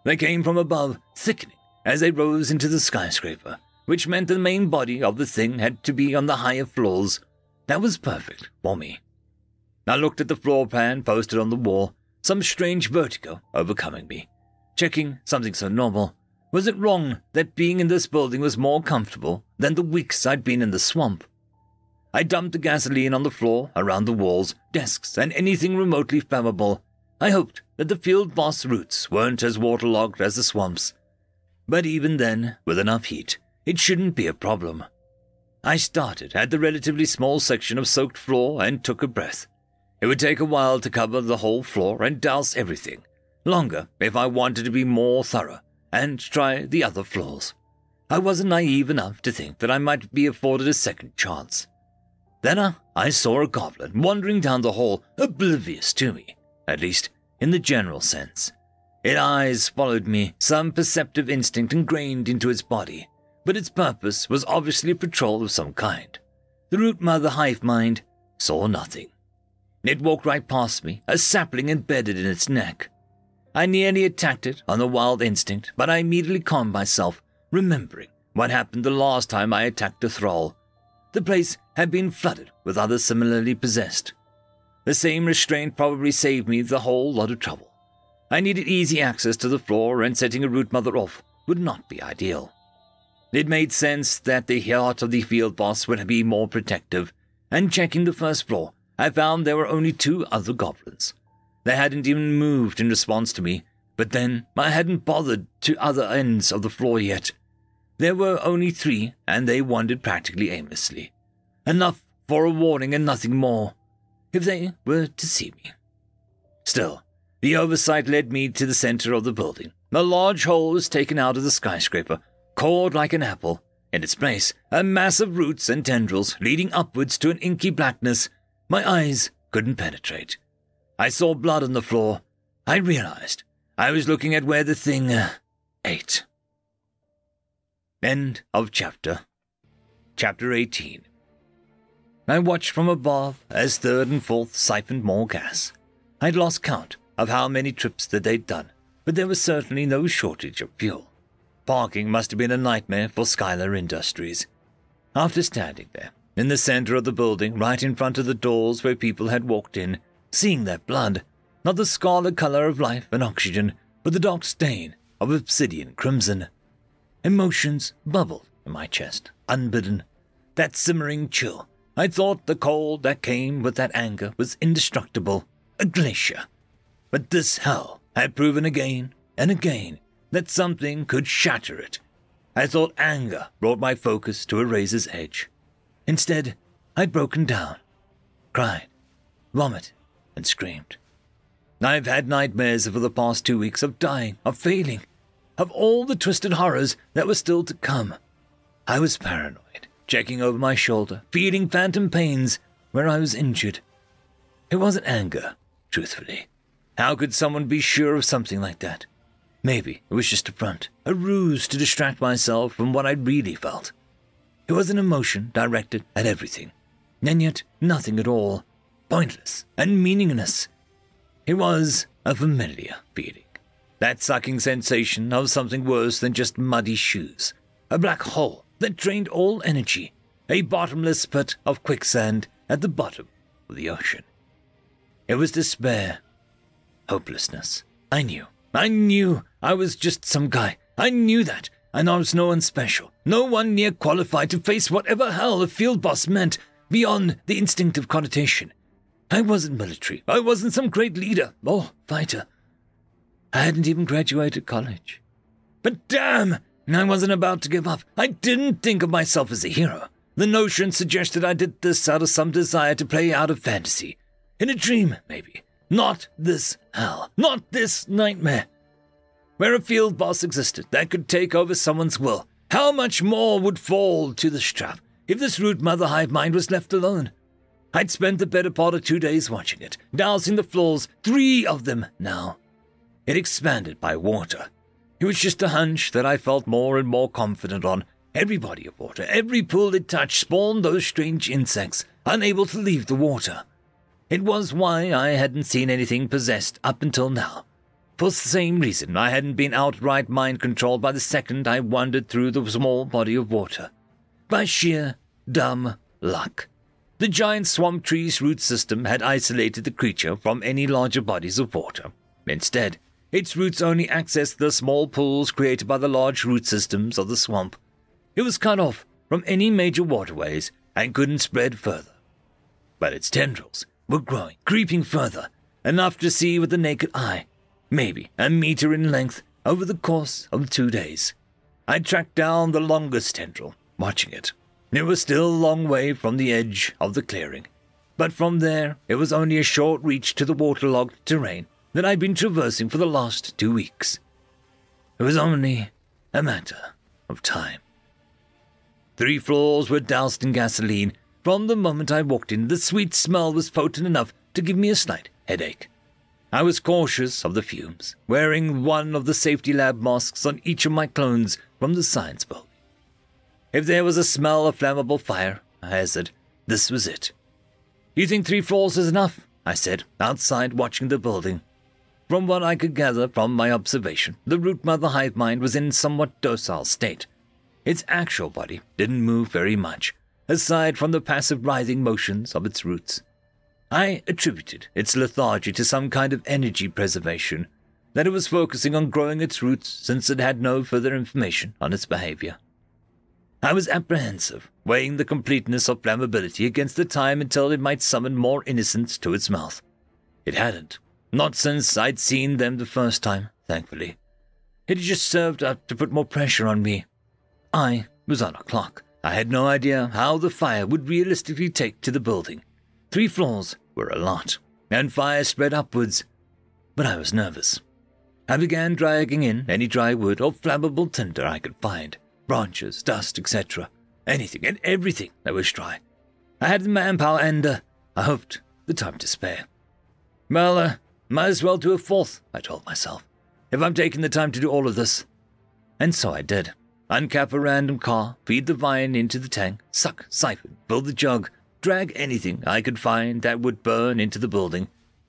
They came from above, thickening as they rose into the skyscraper, which meant the main body of the thing had to be on the higher floors. That was perfect for me. I looked at the floor plan posted on the wall, some strange vertigo overcoming me. Checking something so normal. Was it wrong that being in this building was more comfortable than the weeks I'd been in the swamp? I dumped the gasoline on the floor, around the walls, desks, and anything remotely flammable. I hoped that the field boss roots weren't as waterlogged as the swamps. But even then, with enough heat, it shouldn't be a problem. I started at the relatively small section of soaked floor and took a breath. It would take a while to cover the whole floor and douse everything. Longer if I wanted to be more thorough and try the other floors. I wasn't naive enough to think that I might be afforded a second chance. Then I saw a goblin wandering down the hall, oblivious to me, at least in the general sense. Its eyes followed me, some perceptive instinct ingrained into its body, but its purpose was obviously patrol of some kind. The Root Mother hive mind saw nothing. It walked right past me, a sapling embedded in its neck. I nearly attacked it on a wild instinct, but I immediately calmed myself, remembering what happened the last time I attacked a thrall. The place had been flooded with others similarly possessed. The same restraint probably saved me the whole lot of trouble. I needed easy access to the floor, and setting a Root Mother off would not be ideal. It made sense that the heart of the field boss would be more protective, and checking the first floor, I found there were only 2 other goblins. They hadn't even moved in response to me, but then I hadn't bothered to other ends of the floor yet. There were only 3, and they wandered practically aimlessly. Enough for a warning and nothing more, if they were to see me. Still, the oversight led me to the center of the building. A large hole was taken out of the skyscraper, cored like an apple. In its place, a mass of roots and tendrils leading upwards to an inky blackness my eyes couldn't penetrate. I saw blood on the floor. I realized I was looking at where the thing ate. End of chapter. Chapter 18. I watched from above as 3rd and 4th siphoned more gas. I'd lost count of how many trips that they'd done, but there was certainly no shortage of fuel. Parking must have been a nightmare for Skylar Industries. After standing there, in the center of the building, right in front of the doors where people had walked in, seeing that blood, not the scarlet color of life and oxygen, but the dark stain of obsidian crimson. Emotions bubbled in my chest, unbidden. That simmering chill. I thought the cold that came with that anger was indestructible, a glacier. But this hell had proven again and again that something could shatter it. I thought anger brought my focus to a razor's edge. Instead, I'd broken down, cried, vomited, and screamed. I've had nightmares for the past 2 weeks of dying, of failing, of all the twisted horrors that were still to come. I was paranoid, checking over my shoulder, feeling phantom pains where I was injured. It wasn't anger, truthfully. How could someone be sure of something like that? Maybe it was just a front, a ruse to distract myself from what I really felt. It was an emotion directed at everything, and yet nothing at all, pointless and meaningless. It was a familiar feeling, that sucking sensation of something worse than just muddy shoes, a black hole that drained all energy, a bottomless pit of quicksand at the bottom of the ocean. It was despair, hopelessness. I knew I knew I was just some guy. I knew that, and I was no one special. No one near qualified to face whatever hell a field boss meant beyond the instinctive connotation. I wasn't military. I wasn't some great leader or fighter. I hadn't even graduated college. But damn, I wasn't about to give up. I didn't think of myself as a hero. The notion suggested I did this out of some desire to play out of fantasy. In a dream, maybe. Not this hell. Not this nightmare. Where a field boss existed that could take over someone's will, how much more would fall to this trap if this root mother hive mind was left alone? I'd spent the better part of 2 days watching it, dousing the floors, 3 of them now. It expanded by water. It was just a hunch that I felt more and more confident on. Every body of water, every pool it touched spawned those strange insects, unable to leave the water. It was why I hadn't seen anything possessed up until now. For the same reason, I hadn't been outright mind-controlled by the second I wandered through the small body of water. By sheer, dumb luck. The giant swamp tree's root system had isolated the creature from any larger bodies of water. Instead, its roots only accessed the small pools created by the large root systems of the swamp. It was cut off from any major waterways and couldn't spread further. But its tendrils were growing, creeping further, enough to see with the naked eye, maybe a meter in length over the course of 2 days. I tracked down the longest tendril, watching it. It was still a long way from the edge of the clearing, but from there it was only a short reach to the waterlogged terrain that I'd been traversing for the last 2 weeks. It was only a matter of time. 3 floors were doused in gasoline. From the moment I walked in, the sweet smell was potent enough to give me a slight headache. I was cautious of the fumes, wearing one of the safety lab masks on each of my clones from the science building. If there was a smell of flammable fire, I hazarded, this was it. "You think 3 floors is enough?" I said, outside watching the building. From what I could gather from my observation, the root mother hive mind was in a somewhat docile state. Its actual body didn't move very much, aside from the passive writhing motions of its roots. I attributed its lethargy to some kind of energy preservation, that it was focusing on growing its roots since it had no further information on its behavior. I was apprehensive, weighing the completeness of flammability against the time until it might summon more innocence to its mouth. It hadn't, not since I'd seen them the first time, thankfully. It had just served up to put more pressure on me. I was on a clock. I had no idea how the fire would realistically take to the building. 3 floors were a lot, and fire spread upwards, but I was nervous. I began dragging in any dry wood or flammable tinder I could find, branches, dust, etc. Anything and everything that was dry. I had the manpower and, I hoped, the time to spare. Well, might as well do a 4th, I told myself, if I'm taking the time to do all of this. And so I did. Uncap a random car, feed the vine into the tank, suck, siphon, fill the jug, drag anything I could find that would burn into the building,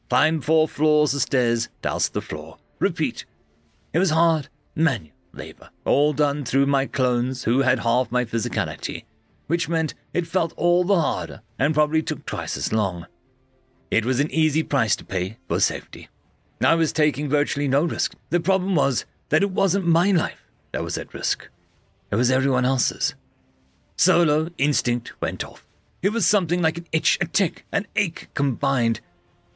climb 4 floors of stairs, douse the floor, repeat. It was hard, manual labor, all done through my clones who had half my physicality, which meant it felt all the harder and probably took twice as long. It was an easy price to pay for safety. I was taking virtually no risk. The problem was that it wasn't my life that was at risk. It was everyone else's. Solo instinct went off. It was something like an itch, a tick, an ache combined.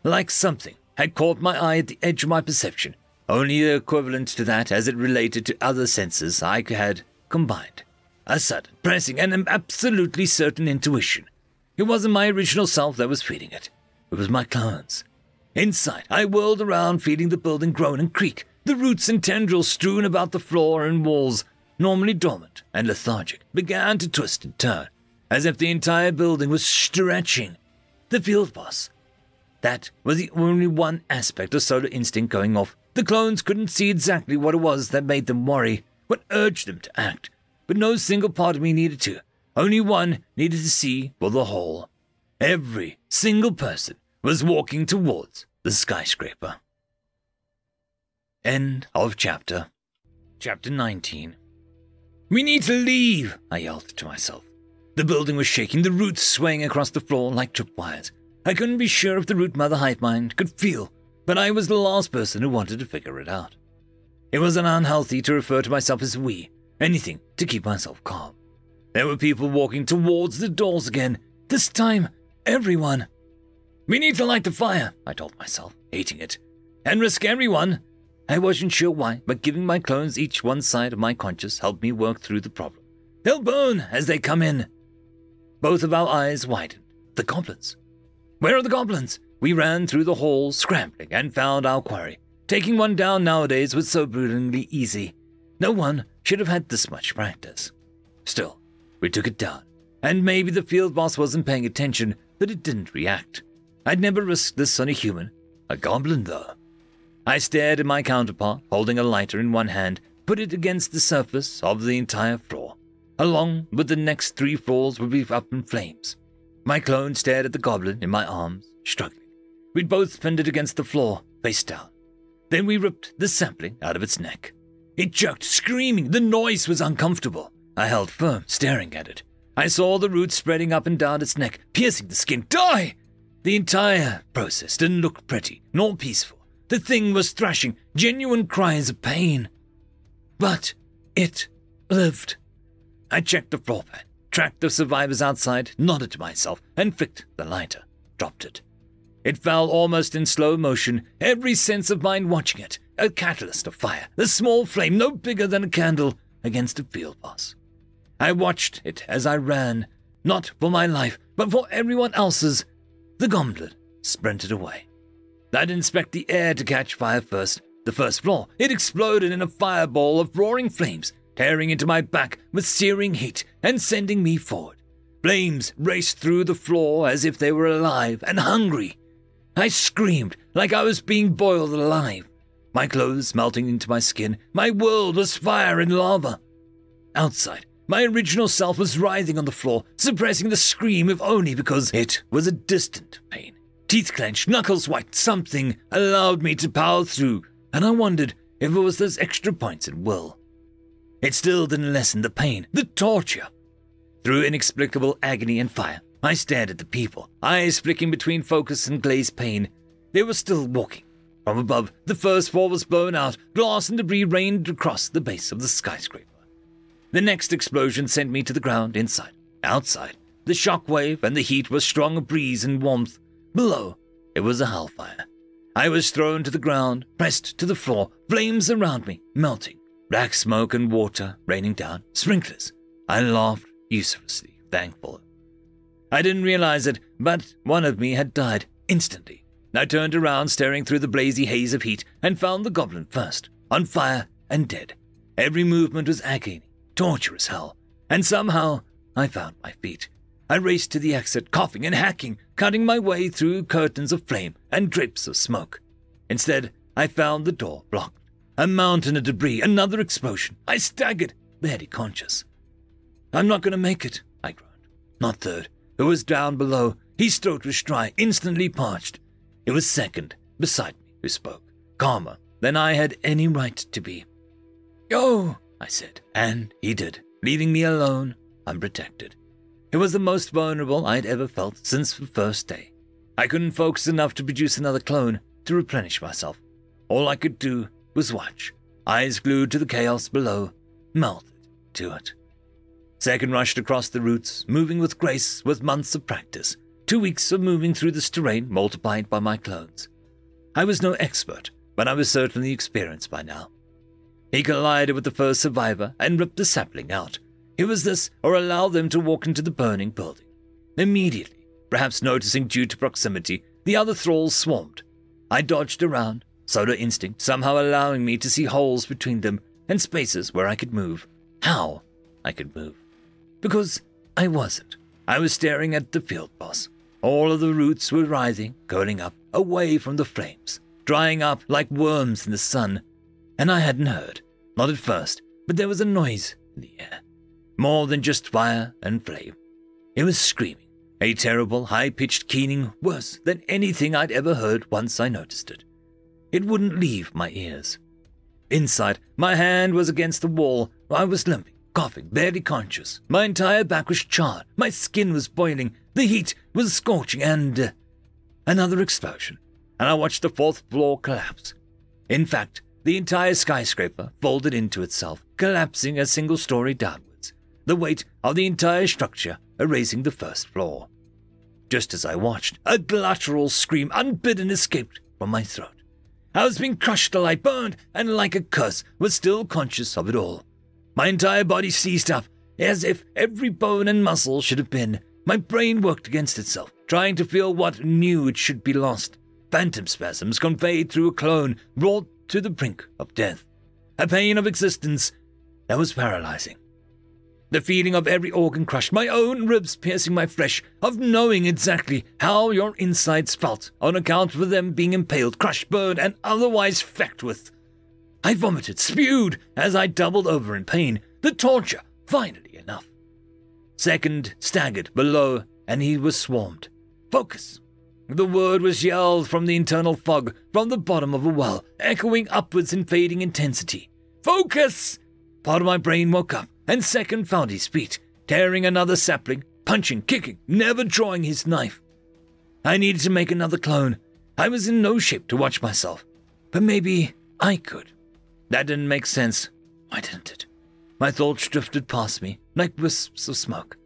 Like something had caught my eye at the edge of my perception, only the equivalent to that as it related to other senses I had combined. A sudden, pressing, and an absolutely certain intuition. It wasn't my original self that was feeding it. It was my clones. Inside, I whirled around, feeling the building groan and creak, the roots and tendrils strewn about the floor and walls, normally dormant and lethargic, began to twist and turn, as if the entire building was stretching. The field boss. That was the only one aspect of solar instinct going off. The clones couldn't see exactly what it was that made them worry, what urged them to act, but no single part of me needed to. Only one needed to see for the whole. Every single person was walking towards the skyscraper. End of chapter. Chapter 19. "We need to leave," I yelled to myself. The building was shaking, the roots swaying across the floor like tripwires. I couldn't be sure if the root mother hive mind could feel, but I was the last person who wanted to figure it out. It was unhealthy to refer to myself as we, anything to keep myself calm. There were people walking towards the doors again, this time everyone. We need to light the fire, I told myself, hating it, and risk everyone. I wasn't sure why, but giving my clones each one side of my conscience helped me work through the problem. They'll burn as they come in. Both of our eyes widened. The goblins. Where are the goblins? We ran through the halls, scrambling, and found our quarry. Taking one down nowadays was so brutally easy. No one should have had this much practice. Still, we took it down, and maybe the field boss wasn't paying attention, but it didn't react. I'd never risked this on a human. A goblin, though. I stared at my counterpart, holding a lighter in one hand, put it against the surface of the entire floor. Along with the next 3 floors would be up in flames. My clone stared at the goblin in my arms, struggling. We'd both pinned it against the floor, face down. Then we ripped the sapling out of its neck. It jerked, screaming. The noise was uncomfortable. I held firm, staring at it. I saw the roots spreading up and down its neck, piercing the skin. Die! The entire process didn't look pretty, nor peaceful. The thing was thrashing, genuine cries of pain. But it lived. I checked the floor pad, tracked the survivors outside, nodded to myself, and flicked the lighter, dropped it. It fell almost in slow motion, every sense of mine watching it. A catalyst of fire, the small flame no bigger than a candle against a field boss. I watched it as I ran, not for my life, but for everyone else's. The goblin sprinted away. I'd inspect the air to catch fire first. The first floor, it exploded in a fireball of roaring flames, tearing into my back with searing heat and sending me forward. Flames raced through the floor as if they were alive and hungry. I screamed like I was being boiled alive. My clothes melting into my skin. My world was fire and lava. Outside, my original self was writhing on the floor, suppressing the scream if only because it was a distant pain. Teeth clenched, knuckles white, something allowed me to power through, and I wondered if it was those extra points at will. It still didn't lessen the pain, the torture. Through inexplicable agony and fire, I stared at the people, eyes flicking between focus and glazed pain. They were still walking. From above, the first floor was blown out, glass and debris rained across the base of the skyscraper. The next explosion sent me to the ground inside. Outside, the shock wave and the heat were strong, a breeze and warmth. Below, it was a hellfire. I was thrown to the ground, pressed to the floor, flames around me, melting. Black smoke and water raining down, sprinklers. I laughed uselessly, thankful. I didn't realize it, but one of me had died instantly. I turned around, staring through the blazy haze of heat, and found the goblin first, on fire and dead. Every movement was agony, torture as hell, and somehow I found my feet. I raced to the exit, coughing and hacking, cutting my way through curtains of flame and drips of smoke. Instead, I found the door blocked. A mountain of debris, another explosion. I staggered, barely conscious. I'm not going to make it, I groaned. Not third. It was down below. His throat was dry, instantly parched. It was second, beside me, who spoke, calmer than I had any right to be. Go, I said, and he did, leaving me alone, unprotected. It was the most vulnerable I'd ever felt since the first day. I couldn't focus enough to produce another clone to replenish myself. All I could do was watch, eyes glued to the chaos below, melted to it. Second rushed across the roots, moving with grace with months of practice. 2 weeks of moving through this terrain multiplied by my clones. I was no expert, but I was certainly experienced by now. He collided with the first survivor and ripped the sapling out. It was this, or allow them to walk into the burning building. Immediately, perhaps noticing due to proximity, the other thralls swarmed. I dodged around, solar instinct somehow allowing me to see holes between them and spaces where I could move. How I could move. Because I wasn't. I was staring at the field boss. All of the roots were writhing, curling up, away from the flames, drying up like worms in the sun. And I hadn't heard, not at first, but there was a noise in the air. More than just fire and flame. It was screaming, a terrible, high-pitched keening, worse than anything I'd ever heard once I noticed it. It wouldn't leave my ears. Inside, my hand was against the wall. I was limping, coughing, barely conscious. My entire back was charred. My skin was boiling. The heat was scorching and... another explosion, and I watched the fourth floor collapse. In fact, the entire skyscraper folded into itself, collapsing a single story downwards, the weight of the entire structure erasing the first floor. Just as I watched, a guttural scream unbidden escaped from my throat. I was being crushed till I burned, and like a curse, was still conscious of it all. My entire body seized up, as if every bone and muscle should have been. My brain worked against itself, trying to feel what knew it should be lost. Phantom spasms conveyed through a clone, brought to the brink of death. A pain of existence that was paralyzing. The feeling of every organ crushed, my own ribs piercing my flesh, of knowing exactly how your insides felt on account of them being impaled, crushed, burned, and otherwise fecked with. I vomited, spewed, as I doubled over in pain, the torture, finally enough. Second staggered below, and he was swarmed. Focus! The word was yelled from the internal fog, from the bottom of a well, echoing upwards in fading intensity. Focus! Part of my brain woke up, and second found his feet, tearing another sapling, punching, kicking, never drawing his knife. I needed to make another clone. I was in no shape to watch myself, but maybe I could. That didn't make sense. Why didn't it? My thoughts drifted past me, like wisps of smoke.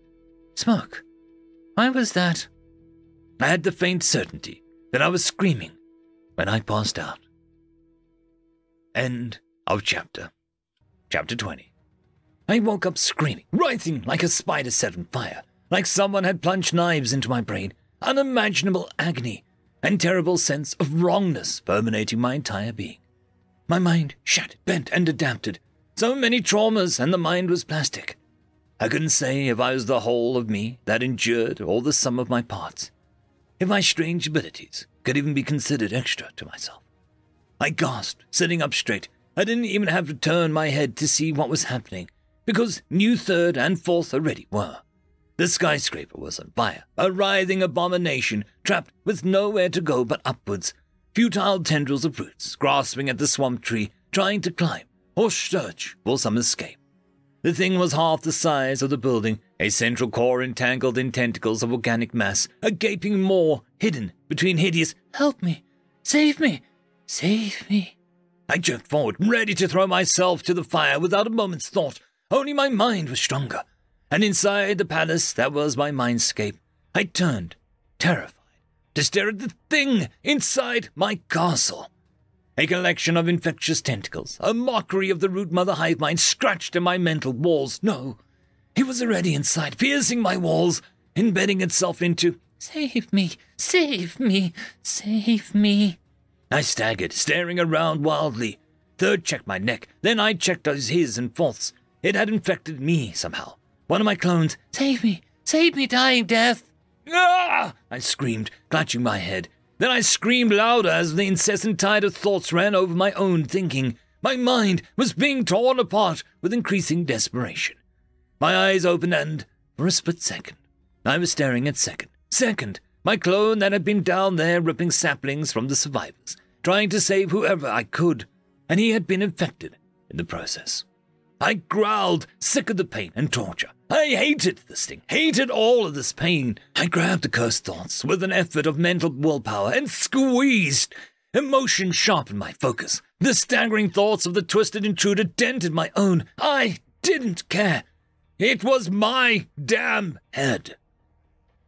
Smoke? Why was that? I had the faint certainty that I was screaming when I passed out. End of chapter. Chapter 20. I woke up screaming, writhing like a spider set on fire, like someone had plunged knives into my brain, unimaginable agony and terrible sense of wrongness permeating my entire being. My mind shattered, bent, and adapted. So many traumas, and the mind was plastic. I couldn't say if I was the whole of me that endured or the sum of my parts. If my strange abilities could even be considered extra to myself. I gasped, sitting up straight. I didn't even have to turn my head to see what was happening, because new third and fourth already were. The skyscraper was on fire, a writhing abomination, trapped with nowhere to go but upwards. Futile tendrils of roots grasping at the swamp tree, trying to climb or search for some escape. The thing was half the size of the building, a central core entangled in tentacles of organic mass, a gaping maw hidden between hideous, "Help me! Save me! Save me!" I jerked forward, ready to throw myself to the fire without a moment's thought. Only my mind was stronger, and inside the palace that was my mindscape, I turned, terrified, to stare at the thing inside my castle. A collection of infectious tentacles, a mockery of the root mother hive mind scratched at my mental walls. No, it was already inside, piercing my walls, embedding itself into, "Save me, save me, save me." I staggered, staring around wildly. Third checked my neck, then I checked his and fourth's. It had infected me somehow. One of my clones, save me, dying death." "Ah!" I screamed, clutching my head. Then I screamed louder as the incessant tide of thoughts ran over my own thinking. My mind was being torn apart with increasing desperation. My eyes opened and, for a split second, I was staring at Second. Second, my clone that had been down there ripping saplings from the survivors, trying to save whoever I could, and he had been infected in the process. I growled, sick of the pain and torture. I hated this thing, hated all of this pain. I grabbed the cursed thoughts with an effort of mental willpower and squeezed. Emotion sharpened my focus. The staggering thoughts of the twisted intruder dented my own. I didn't care. It was my damn head.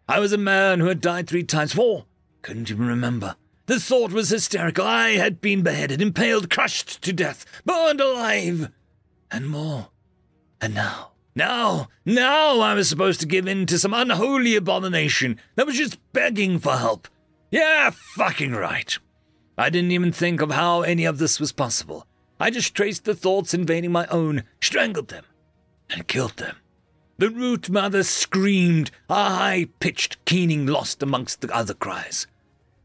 I was a man who had died 3 times, 4. Couldn't even remember. The thought was hysterical. I had been beheaded, impaled, crushed to death, burned alive, and more. And now I was supposed to give in to some unholy abomination that was just begging for help. Yeah, fucking right. I didn't even think of how any of this was possible. I just traced the thoughts invading my own, strangled them, and killed them. The root mother screamed, a high-pitched keening lost amongst the other cries.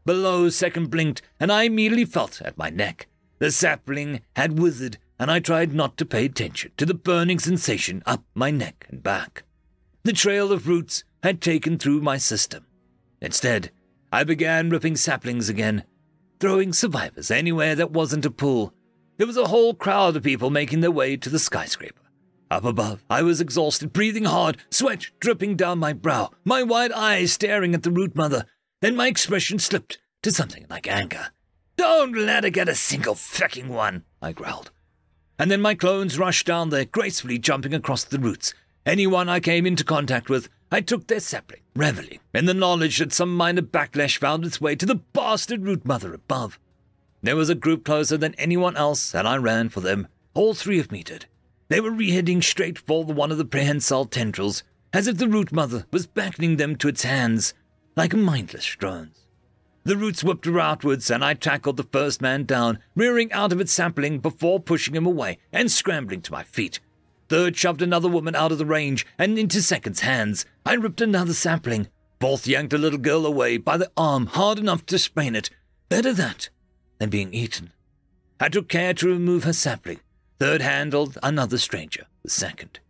Below, Second blinked, and I immediately felt at my neck. The sapling had withered, and I tried not to pay attention to the burning sensation up my neck and back. The trail of roots had taken through my system. Instead, I began ripping saplings again, throwing survivors anywhere that wasn't a pool. There was a whole crowd of people making their way to the skyscraper. Up above, I was exhausted, breathing hard, sweat dripping down my brow, my wide eyes staring at the root mother. Then my expression slipped to something like anger. "Don't let her get a single fucking one," I growled. And then my clones rushed down there, gracefully jumping across the roots. Anyone I came into contact with, I took their sapling, reveling in the knowledge that some minor backlash found its way to the bastard root mother above. There was a group closer than anyone else, and I ran for them. All three of me did. They were re-heading straight for one of the prehensile tendrils, as if the root mother was beckoning them to its hands, like mindless drones. The roots whipped her outwards, and I tackled the first man down, rearing out of its sapling before pushing him away and scrambling to my feet. Third shoved another woman out of the range and into second's hands. I ripped another sapling. Fourth yanked a little girl away by the arm hard enough to sprain it. Better that than being eaten. I took care to remove her sapling. Third handled another stranger, the second.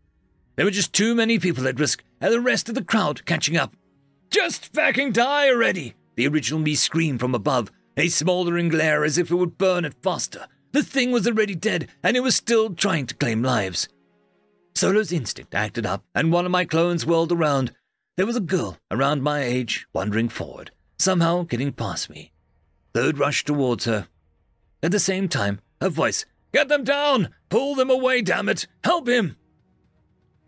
There were just too many people at risk, and the rest of the crowd catching up. "Just fucking die already!" The original me screamed from above, a smouldering glare as if it would burn it faster. The thing was already dead, and it was still trying to claim lives. Solo's instinct acted up, and one of my clones whirled around. There was a girl around my age, wandering forward, somehow getting past me. Third rushed towards her. At the same time, her voice, "Get them down! Pull them away, damn it! Help him!"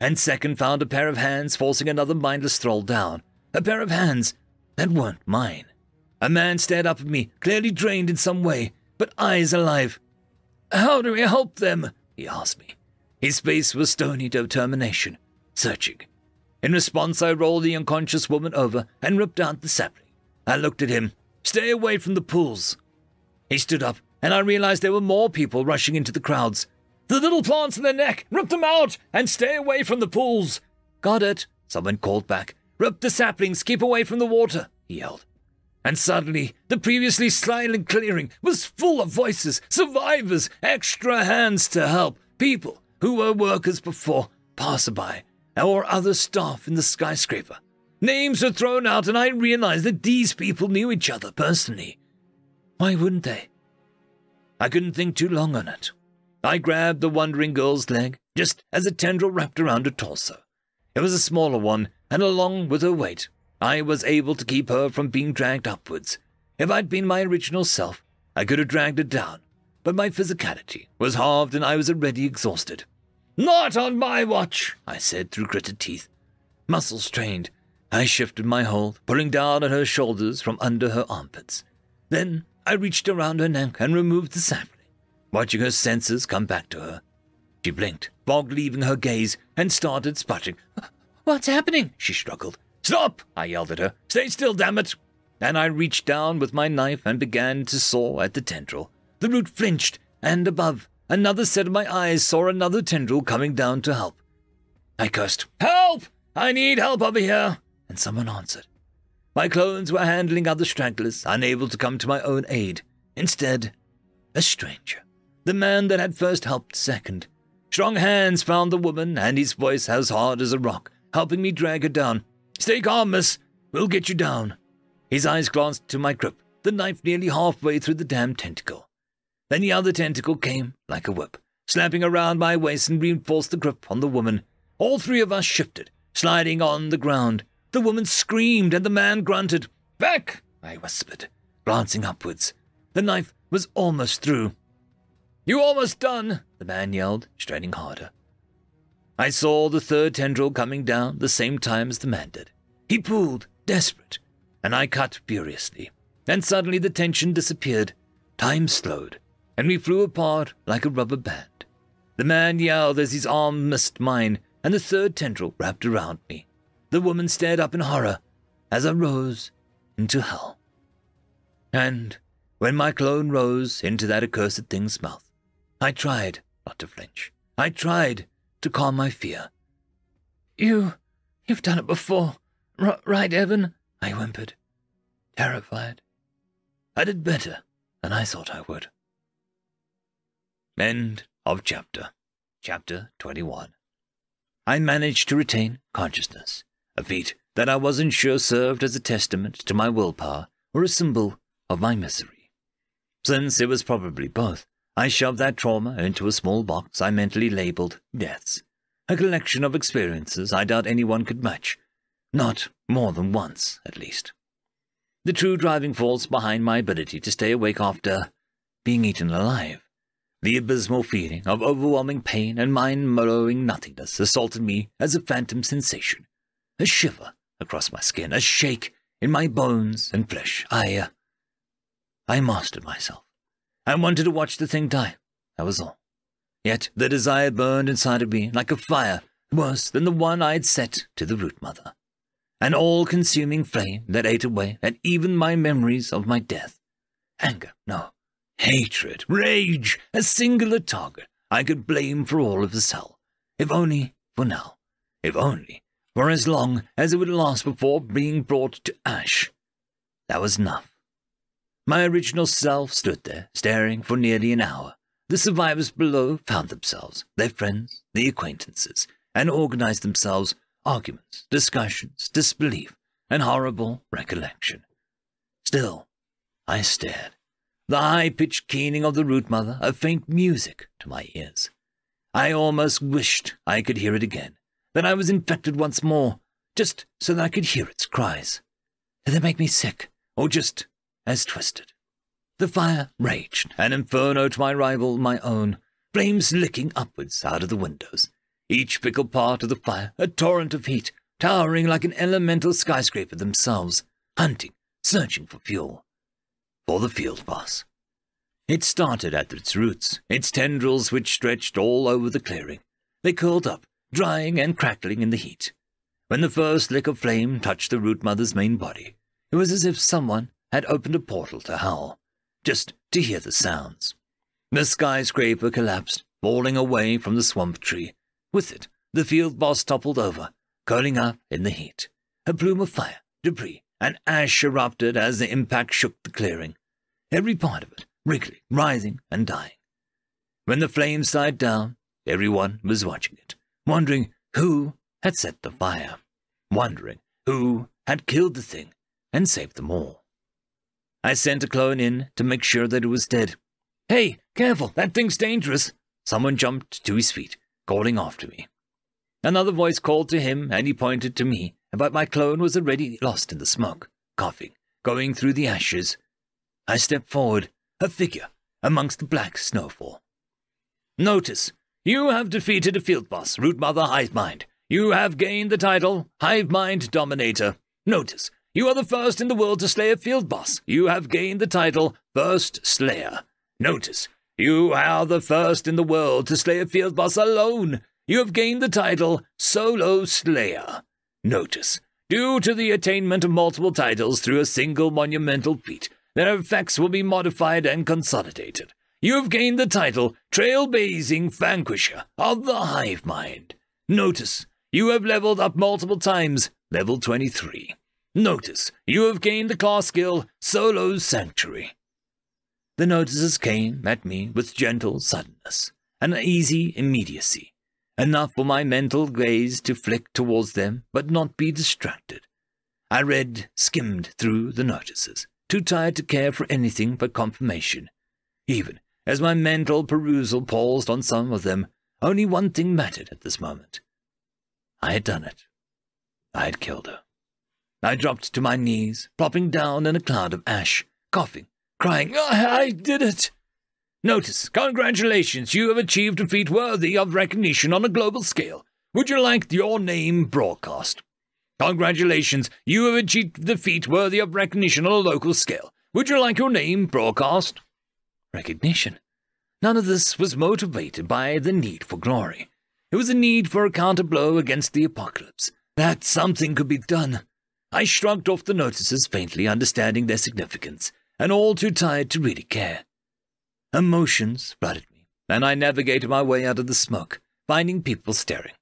And second found a pair of hands forcing another mindless thrall down. A pair of hands that weren't mine. A man stared up at me, clearly drained in some way, but eyes alive. "How do we help them?" he asked me. His face was stony determination, searching. In response, I rolled the unconscious woman over and ripped out the sapling. I looked at him. "Stay away from the pools." He stood up, and I realized there were more people rushing into the crowds. "The little plants in their neck! Rip them out! And stay away from the pools!" "Got it," someone called back. "Rip the saplings! Keep away from the water!" he yelled. And suddenly, the previously silent clearing was full of voices, survivors, extra hands to help, people who were workers before, passerby, or other staff in the skyscraper. Names were thrown out, and I realized that these people knew each other personally. Why wouldn't they? I couldn't think too long on it. I grabbed the wandering girl's leg, just as a tendril wrapped around her torso. It was a smaller one, and along with her weight, I was able to keep her from being dragged upwards. If I'd been my original self, I could have dragged her down, but my physicality was halved and I was already exhausted. "Not on my watch," I said through gritted teeth. Muscles strained, I shifted my hold, pulling down at her shoulders from under her armpits. Then I reached around her neck and removed the sapling, watching her senses come back to her. She blinked, fog leaving her gaze, and started sputtering. "What's happening?" she struggled. "Stop!" I yelled at her. "Stay still, damn it!" And I reached down with my knife and began to saw at the tendril. The root flinched, and above, another set of my eyes saw another tendril coming down to help. I cursed, "Help! I need help over here!" And someone answered. My clones were handling other stragglers, unable to come to my own aid. Instead, a stranger, the man that had first helped second. Strong hands found the woman, and his voice as hard as a rock, helping me drag her down. "Stay calm, miss. We'll get you down." His eyes glanced to my grip, the knife nearly halfway through the damn tentacle. Then the other tentacle came like a whip, slapping around my waist and reinforced the grip on the woman. All three of us shifted, sliding on the ground. The woman screamed and the man grunted. "Back!" I whispered, glancing upwards. The knife was almost through. "You almost done!" the man yelled, straining harder. I saw the third tendril coming down the same time as the man did. He pulled, desperate, and I cut furiously. And suddenly the tension disappeared. Time slowed, and we flew apart like a rubber band. The man yelled as his arm missed mine, and the third tendril wrapped around me. The woman stared up in horror as I rose into hell. And when my clone rose into that accursed thing's mouth, I tried not to flinch. I tried to calm my fear. You've done it before, right, Evan?" I whimpered, terrified. I did better than I thought I would. End of chapter. Chapter 21. I managed to retain consciousness, a feat that I wasn't sure served as a testament to my willpower or a symbol of my misery. Since it was probably both, I shoved that trauma into a small box I mentally labeled deaths, a collection of experiences I doubt anyone could match, not more than once, at least. The true driving force behind my ability to stay awake after being eaten alive The abysmal feeling of overwhelming pain and mind-blowing nothingness assaulted me as a phantom sensation. A shiver across my skin, a shake in my bones and flesh. I mastered myself. I wanted to watch the thing die, that was all. Yet the desire burned inside of me like a fire worse than the one I had set to the root mother. An all-consuming flame that ate away at even my memories of my death. Anger, no. Hatred, rage, a singular target I could blame for all of this hell. If only for now. If only for as long as it would last before being brought to ash. That was enough. My original self stood there, staring for nearly an hour. The survivors below found themselves, their friends, the acquaintances, and organized themselves, arguments, discussions, disbelief, and horrible recollection. Still, I stared. The high-pitched keening of the root mother, a faint music to my ears. I almost wished I could hear it again, that I was infected once more, just so that I could hear its cries. Did they make me sick, or just as twisted? The fire raged, an inferno to my rival, my own, flames licking upwards out of the windows. Each fickle part of the fire, a torrent of heat, towering like an elemental skyscraper themselves, hunting, searching for fuel. For the field boss. It started at its roots, its tendrils which stretched all over the clearing. They curled up, drying and crackling in the heat. When the first lick of flame touched the root mother's main body, it was as if someone had opened a portal to hell, just to hear the sounds. The skyscraper collapsed, falling away from the swamp tree. With it, the field boss toppled over, curling up in the heat. A plume of fire, debris, and ash erupted as the impact shook the clearing. Every part of it, wriggling, writhing, and dying. When the flames died down, everyone was watching it, wondering who had set the fire, wondering who had killed the thing and saved them all. I sent a clone in to make sure that it was dead. "Hey, careful, that thing's dangerous!" Someone jumped to his feet, calling after me. Another voice called to him, and he pointed to me, but my clone was already lost in the smoke, coughing, going through the ashes. I stepped forward, a figure amongst the black snowfall. "Notice, you have defeated a field boss, Root Mother Hivemind. You have gained the title Hivemind Dominator. Notice, you are the first in the world to slay a field boss. You have gained the title First Slayer. Notice, you are the first in the world to slay a field boss alone. You have gained the title Solo Slayer. Notice, due to the attainment of multiple titles through a single monumental feat, their effects will be modified and consolidated. You have gained the title Trailblazing Vanquisher of the Hivemind. Notice, you have leveled up multiple times, level 23. Notice, you have gained the class skill Solo Sanctuary." The notices came at me with gentle suddenness, an easy immediacy, enough for my mental gaze to flick towards them but not be distracted. I skimmed through the notices, too tired to care for anything but confirmation. Even as my mental perusal paused on some of them, only one thing mattered at this moment. I had done it. I had killed her. I dropped to my knees, plopping down in a cloud of ash, coughing, crying, "I did it!" Notice, congratulations, you have achieved a feat worthy of recognition on a global scale. Would you like your name broadcast? Congratulations, you have achieved the feat worthy of recognition on a local scale. Would you like your name broadcast? Recognition. None of this was motivated by the need for glory. It was a need for a counterblow against the apocalypse, that something could be done. I shrugged off the notices faintly, understanding their significance, and all too tired to really care. Emotions flooded me, and I navigated my way out of the smoke, finding people staring.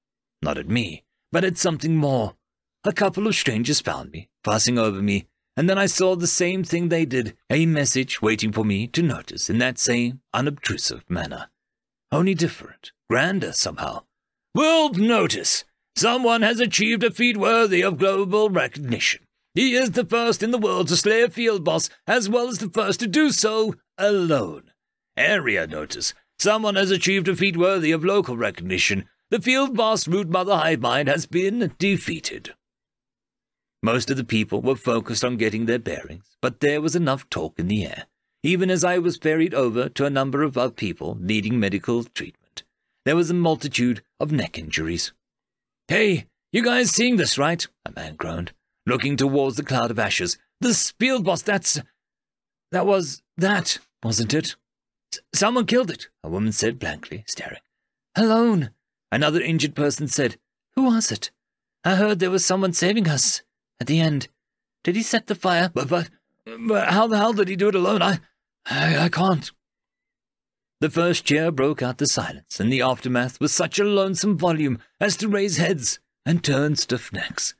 Not at me, but at something more. A couple of strangers found me, fussing over me, and then I saw the same thing they did, a message waiting for me to notice in that same unobtrusive manner. Only different, grander somehow. World notice! Someone has achieved a feat worthy of global recognition. He is the first in the world to slay a field boss, as well as the first to do so alone. Area notice. Someone has achieved a feat worthy of local recognition. The field boss Root Mother Hivemind has been defeated. Most of the people were focused on getting their bearings, but there was enough talk in the air. even as I was ferried over to a number of people needing medical treatment. There was a multitude of neck injuries. "Hey, you guys seeing this, right?" a man groaned, looking towards the cloud of ashes. "The field boss, that was that, wasn't it?" "Someone killed it," a woman said blankly, staring. "Alone," another injured person said. "Who was it? I heard there was someone saving us at the end. Did he set the fire? But how the hell did he do it alone? I can't." The first cheer broke out the silence, and the aftermath was such a lonesome volume as to raise heads and turn stiff necks.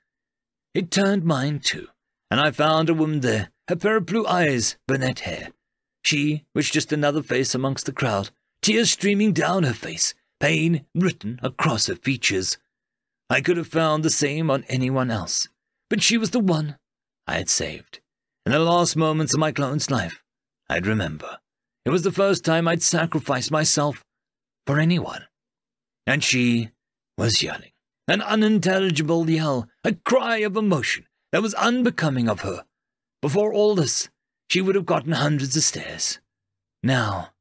It turned mine too, and I found a woman there, a pair of blue eyes, brunette hair. She was just another face amongst the crowd, tears streaming down her face, pain written across her features. I could have found the same on anyone else, but she was the one I had saved. In the last moments of my clone's life, I'd remember. It was the first time I'd sacrificed myself for anyone. And she was yelling, an unintelligible yell, a cry of emotion that was unbecoming of her. Before all this, she would have gotten hundreds of stares. Now,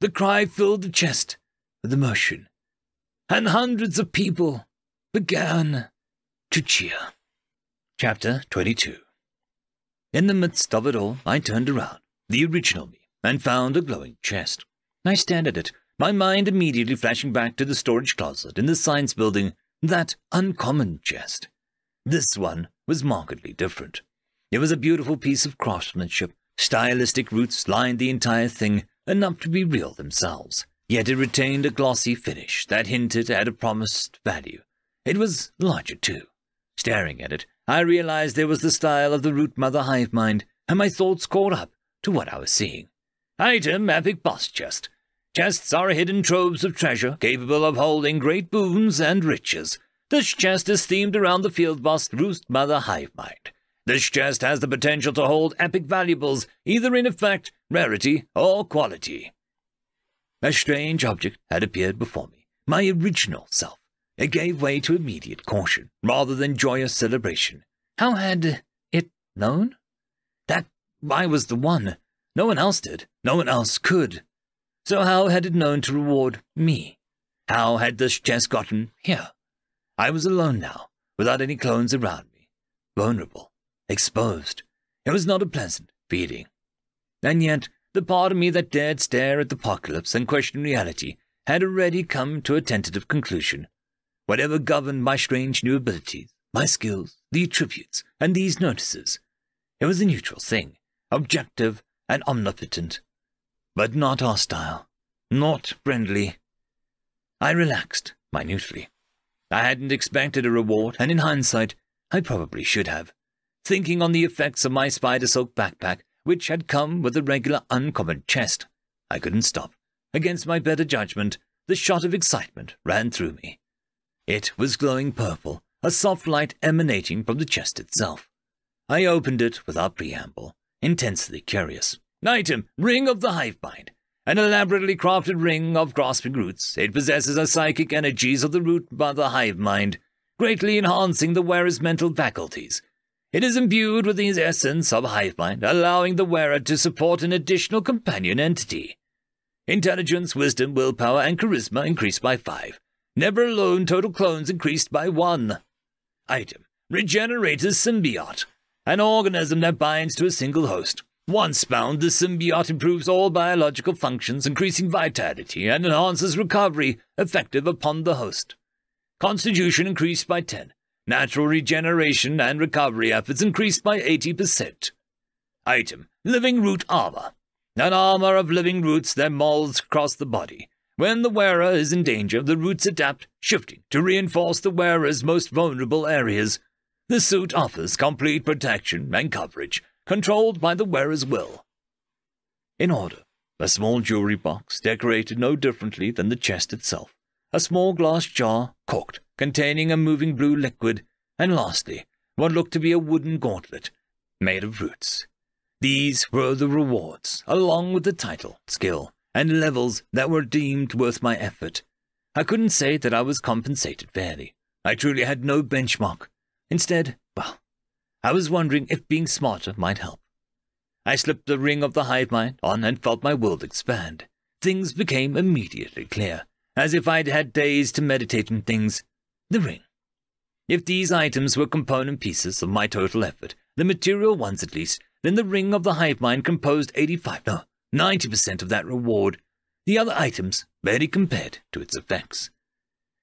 the cry filled the chest with emotion, and hundreds of people began to cheer. Chapter 22. In the midst of it all, I turned around, the original me, and found a glowing chest. I stared at it, my mind immediately flashing back to the storage closet in the science building, that uncommon chest. This one was markedly different. It was a beautiful piece of craftsmanship. Stylistic roots lined the entire thing, enough to be real themselves. Yet it retained a glossy finish that hinted at a promised value. It was larger too. Staring at it, I realized there was the style of the root mother hive mind, and my thoughts caught up to what I was seeing. Item: epic boss chest. Chests are hidden troves of treasure, capable of holding great boons and riches. This chest is themed around the field boss root mother hive mind. This chest has the potential to hold epic valuables, either in effect, rarity, or quality. A strange object had appeared before me, my original self. It gave way to immediate caution, rather than joyous celebration. How had it known? That I was the one. No one else did. No one else could. So how had it known to reward me? How had this chest gotten here? I was alone now, without any clones around me. Vulnerable. Exposed. It was not a pleasant feeling. And yet, the part of me that dared stare at the apocalypse and question reality had already come to a tentative conclusion. Whatever governed my strange new abilities, my skills, the attributes, and these notices, it was a neutral thing, objective and omnipotent, but not hostile, not friendly. I relaxed minutely. I hadn't expected a reward, and in hindsight, I probably should have. Thinking on the effects of my spider silk backpack, which had come with a regular uncommon chest, I couldn't stop. Against my better judgment, the shot of excitement ran through me. It was glowing purple, a soft light emanating from the chest itself. I opened it without preamble, intensely curious. Item: Ring of the Hive Mind. An elaborately crafted ring of grasping roots. It possesses the psychic energies of the root mother hive mind, greatly enhancing the wearer's mental faculties. It is imbued with the essence of hive mind, allowing the wearer to support an additional companion entity. Intelligence, wisdom, willpower, and charisma increased by 5. Never alone, total clones increased by 1. Item: Regenerator's Symbiote. An organism that binds to a single host. Once bound, the symbiote improves all biological functions, increasing vitality, and enhances recovery, effective upon the host. Constitution increased by 10. Natural regeneration and recovery efforts increased by 80%. Item: Living Root Armor. An armor of living roots that molds across the body. When the wearer is in danger, the roots adapt, shifting to reinforce the wearer's most vulnerable areas. The suit offers complete protection and coverage, controlled by the wearer's will. In order: a small jewelry box decorated no differently than the chest itself. A small glass jar, corked, containing a moving blue liquid, and lastly, what looked to be a wooden gauntlet, made of roots. These were the rewards, along with the title, skill, and levels that were deemed worth my effort. I couldn't say that I was compensated fairly. I truly had no benchmark. Instead, I was wondering if being smarter might help. I slipped the ring of the hive mind on and felt my world expand. Things became immediately clear, as if I'd had days to meditate on things. The ring. If these items were component pieces of my total effort, the material ones at least, then the ring of the hive mind composed 90% of that reward. The other items barely compared to its effects.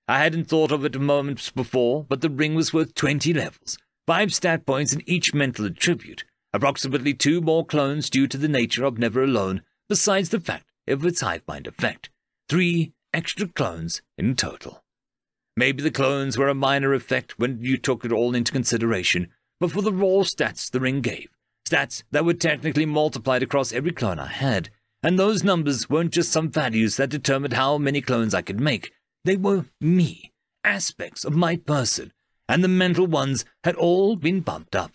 I hadn't thought of it a moment before, but the ring was worth 20 levels, 5 stat points in each mental attribute, approximately 2 more clones due to the nature of Never Alone, besides the fact of its hive mind effect. 3 extra clones in total. Maybe the clones were a minor effect when you took it all into consideration, but for the raw stats the ring gave, stats that were technically multiplied across every clone I had, and those numbers weren't just some values that determined how many clones I could make. They were me, aspects of my person, and the mental ones had all been bumped up.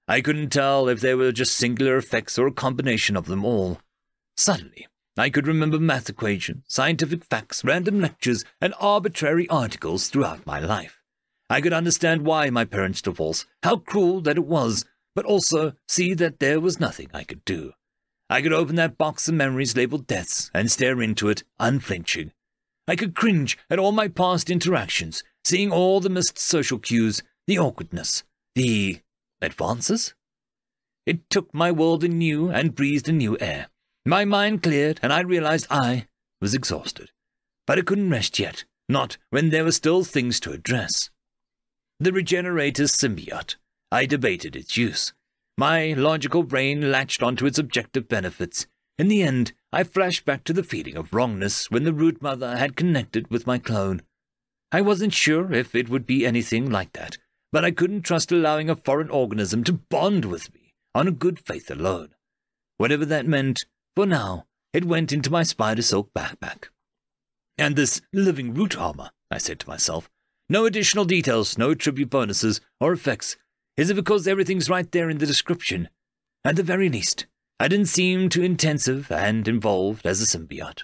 I couldn't tell if they were just singular effects or a combination of them all. Suddenly, I could remember math equations, scientific facts, random lectures, and arbitrary articles throughout my life. I could understand why my parents divorced, how cruel that it was, but also see that there was nothing I could do. I could open that box of memories labeled deaths and stare into it, unflinching. I could cringe at all my past interactions, seeing all the missed social cues, the awkwardness, the advances. It took my world anew and breathed a new air. My mind cleared, and I realized I was exhausted. But I couldn't rest yet, not when there were still things to address. The Regenerator's symbiote. I debated its use. My logical brain latched onto its objective benefits. In the end, I flashed back to the feeling of wrongness when the root mother had connected with my clone. I wasn't sure if it would be anything like that, but I couldn't trust allowing a foreign organism to bond with me on a good faith alone. Whatever that meant, for now, it went into my spider silk backpack. And this living root armor, I said to myself. No additional details, no tribute bonuses or effects. Is it because everything's right there in the description? At the very least, I didn't seem too intensive and involved as a symbiote.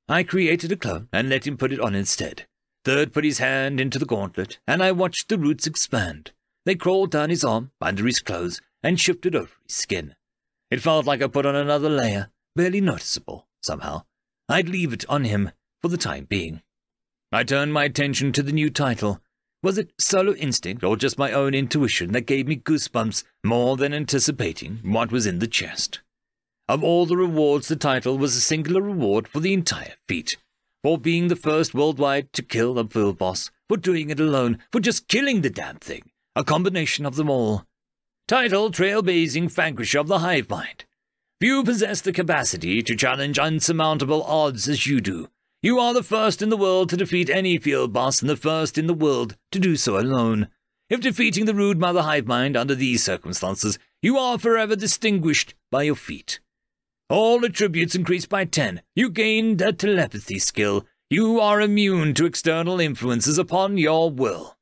I created a clone and let him put it on instead. Third put his hand into the gauntlet, and I watched the roots expand. They crawled down his arm, under his clothes, and shifted over his skin. It felt like I put on another layer, barely noticeable, somehow. I'd leave it on him for the time being. I turned my attention to the new title. Was it solo instinct or just my own intuition that gave me goosebumps more than anticipating what was in the chest? Of all the rewards, the title was a singular reward for the entire feat. For being the first worldwide to kill a field boss, for doing it alone, for just killing the damn thing. A combination of them all. Title, Trailblazing Vanquisher of the Hive Mind. Few possess the capacity to challenge unsurmountable odds as you do. You are the first in the world to defeat any field boss and the first in the world to do so alone. If defeating the rude mother hive mind under these circumstances, you are forever distinguished by your feat. All attributes increased by 10. You gained a telepathy skill. You are immune to external influences upon your will.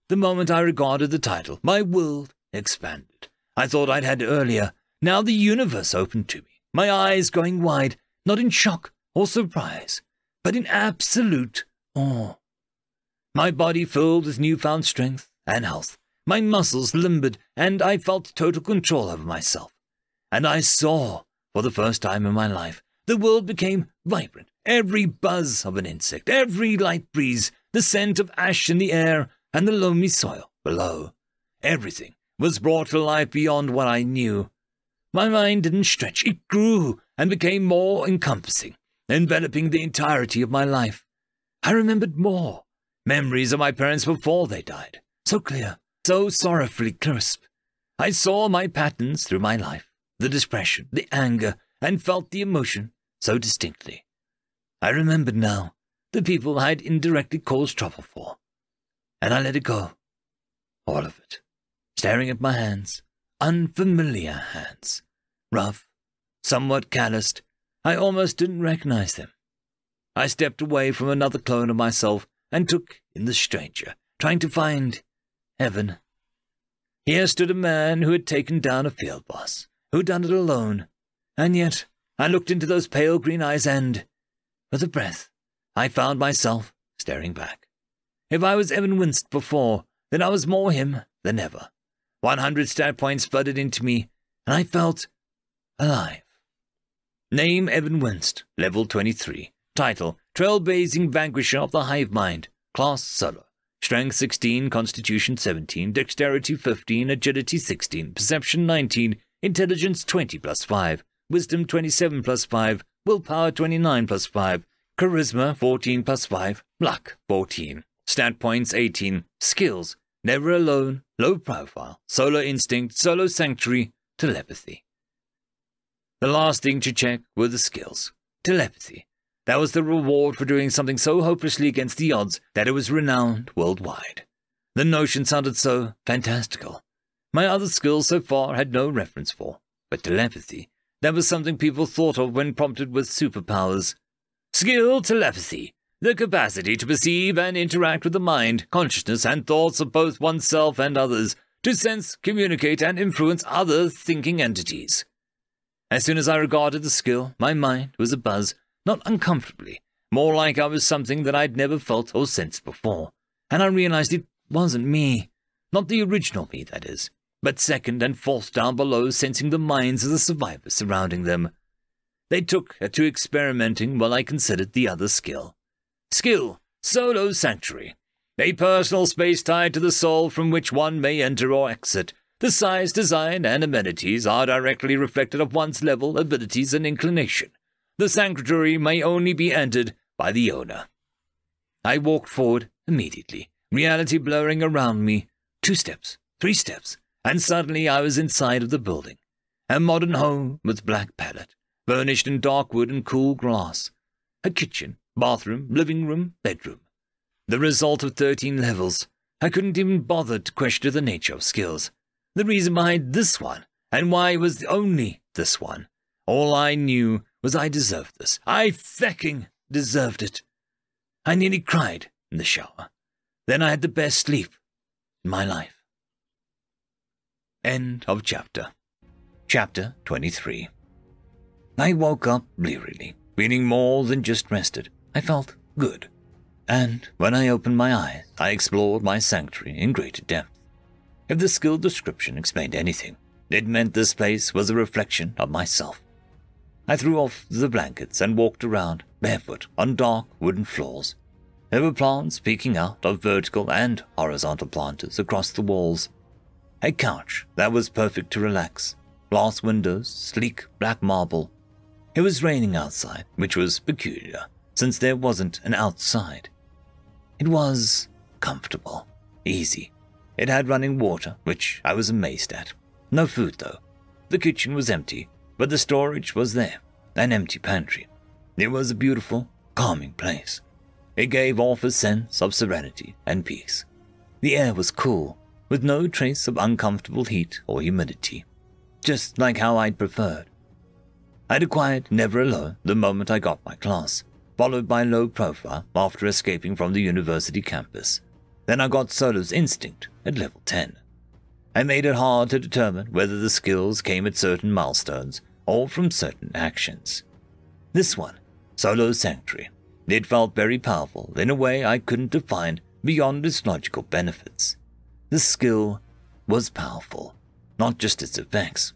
The moment I regarded the title, my world expanded. I thought I'd had it earlier. Now the universe opened to me, my eyes going wide, not in shock or surprise, but in absolute awe. My body filled with newfound strength and health. My muscles limbered, and I felt total control over myself. And I saw, for the first time in my life, the world became vibrant. Every buzz of an insect, every light breeze, the scent of ash in the air, and the loamy soil below. Everything was brought to life beyond what I knew. My mind didn't stretch. It grew and became more encompassing, enveloping the entirety of my life. I remembered more. Memories of my parents before they died. So clear, so sorrowfully crisp. I saw my patterns through my life, the depression, the anger, and felt the emotion so distinctly. I remembered now the people I had indirectly caused trouble for. And I let it go. All of it. Staring at my hands. Unfamiliar hands. Rough, somewhat calloused. I almost didn't recognize them. I stepped away from another clone of myself and took in the stranger, trying to find heaven. Here stood a man who had taken down a field boss, who'd done it alone. And yet I looked into those pale green eyes and, with a breath, I found myself staring back. If I was Evan winced before, then I was more him than ever. 100 stat points flooded into me, and I felt alive. Name Evan Winst, level 23. Title, Trailblazing Vanquisher of the Hive Mind. Class Solo. Strength 16, Constitution 17, Dexterity 15, Agility 16, Perception 19, Intelligence 20 plus 5, Wisdom 27 plus 5, Willpower 29 plus 5, Charisma 14 plus 5, Luck 14. Stat points 18. Skills, Never Alone, Low Profile, Solar Instinct, Solar Sanctuary, Telepathy. The last thing to check were the skills. Telepathy. That was the reward for doing something so hopelessly against the odds that it was renowned worldwide. The notion sounded so fantastical. My other skills so far had no reference for, but telepathy, that was something people thought of when prompted with superpowers. Skill telepathy, the capacity to perceive and interact with the mind, consciousness, and thoughts of both oneself and others, to sense, communicate, and influence other thinking entities. As soon as I regarded the skill, my mind was abuzz, not uncomfortably, more like I was something that I'd never felt or sensed before, and I realized it wasn't me. Not the original me, that is, but second and fourth down below, sensing the minds of the survivors surrounding them. They took to experimenting while I considered the other skill. Skill, Solo Sanctuary. A personal space tied to the soul from which one may enter or exit. The size, design, and amenities are directly reflected of one's level, abilities, and inclination. The sanctuary may only be entered by the owner. I walked forward immediately, reality blurring around me. 2 steps, 3 steps, and suddenly I was inside of the building. A modern home with black palette, furnished in dark wood and cool glass. A kitchen, bathroom, living room, bedroom. The result of 13 levels. I couldn't even bother to question the nature of skills. The reason behind this one, and why it was only this one. All I knew was I deserved this. I fecking deserved it. I nearly cried in the shower. Then I had the best sleep in my life. End of chapter. Chapter 23. I woke up blearily, feeling more than just rested. I felt good. And when I opened my eyes, I explored my sanctuary in greater depth. If the skill description explained anything, it meant this place was a reflection of myself. I threw off the blankets and walked around, barefoot, on dark wooden floors. There were plants peeking out of vertical and horizontal planters across the walls. A couch that was perfect to relax, glass windows, sleek black marble. It was raining outside, which was peculiar, since there wasn't an outside. It was comfortable, easy. It had running water, which I was amazed at. No food, though. The kitchen was empty, but the storage was there, an empty pantry. It was a beautiful, calming place. It gave off a sense of serenity and peace. The air was cool, with no trace of uncomfortable heat or humidity, just like how I'd preferred. I'd acquired Never Alone the moment I got my class, followed by Low Profile after escaping from the university campus. Then I got Solo's Instinct at level 10. I made it hard to determine whether the skills came at certain milestones or from certain actions. This one, Solo Sanctuary, it felt very powerful in a way I couldn't define beyond its logical benefits. The skill was powerful, not just its effects.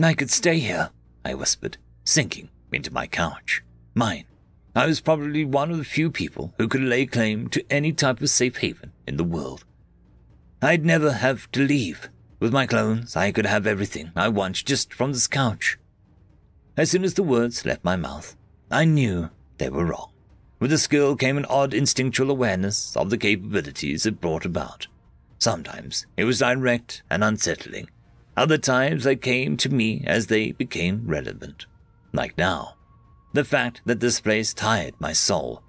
I could stay here, I whispered, sinking into my couch. Mine. I was probably one of the few people who could lay claim to any type of safe haven in the world. I'd never have to leave. With my clones, I could have everything I want just from this couch. As soon as the words left my mouth, I knew they were wrong. With the skill came an odd instinctual awareness of the capabilities it brought about. Sometimes it was direct and unsettling. Other times they came to me as they became relevant. Like now. The fact that this place tired my soul,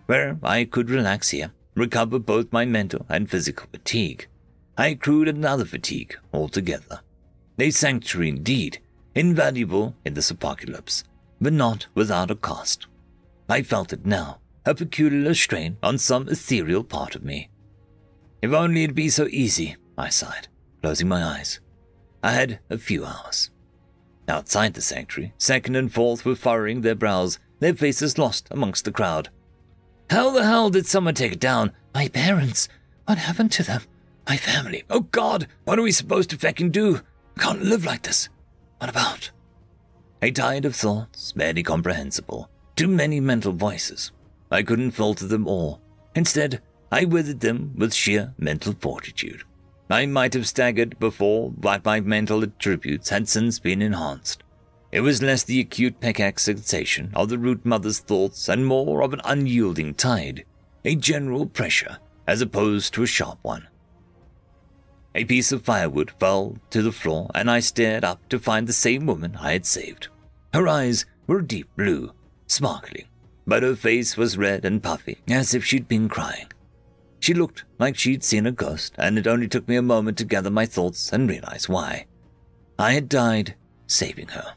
where I could relax here, recover both my mental and physical fatigue. I accrued another fatigue altogether. A sanctuary indeed, invaluable in this apocalypse, but not without a cost. I felt it now, a peculiar strain on some ethereal part of me. If only it'd be so easy, I sighed, closing my eyes. I had a few hours. Outside the sanctuary, second and fourth were furrowing their brows, their faces lost amongst the crowd. How the hell did someone take it down? My parents. What happened to them? My family. Oh God, what are we supposed to fecking do? I can't live like this. What about A tide of thoughts, barely comprehensible. Too many mental voices. I couldn't filter them all. Instead, I weathered them with sheer mental fortitude. I might have staggered before, but my mental attributes had since been enhanced. It was less the acute pickaxe sensation of the root mother's thoughts and more of an unyielding tide, a general pressure as opposed to a sharp one. A piece of firewood fell to the floor and I stared up to find the same woman I had saved. Her eyes were a deep blue, sparkling, but her face was red and puffy as if she'd been crying. She looked like she'd seen a ghost, and it only took me a moment to gather my thoughts and realize why. I had died saving her.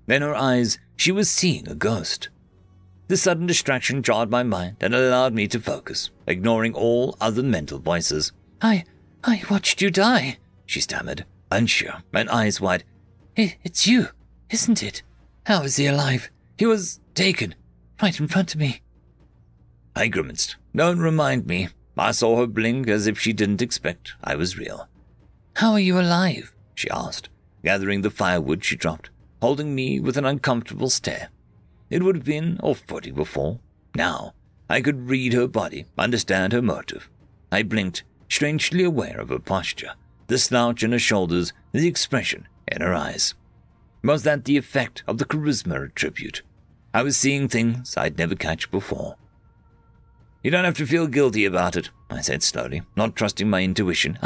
In her eyes, she was seeing a ghost. The sudden distraction jarred my mind and allowed me to focus, ignoring all other mental voices. I watched you die, she stammered, unsure and eyes wide. It's you, isn't it? How is he alive? He was taken, right in front of me. I grimaced. Don't remind me. I saw her blink as if she didn't expect I was real. How are you alive? She asked, gathering the firewood she dropped, holding me with an uncomfortable stare. It would have been off-putting before. Now, I could read her body, understand her motive. I blinked, strangely aware of her posture, the slouch in her shoulders, the expression in her eyes. Was that the effect of the charisma attribute? I was seeing things I'd never catch before. You don't have to feel guilty about it, I said slowly, not trusting my intuition.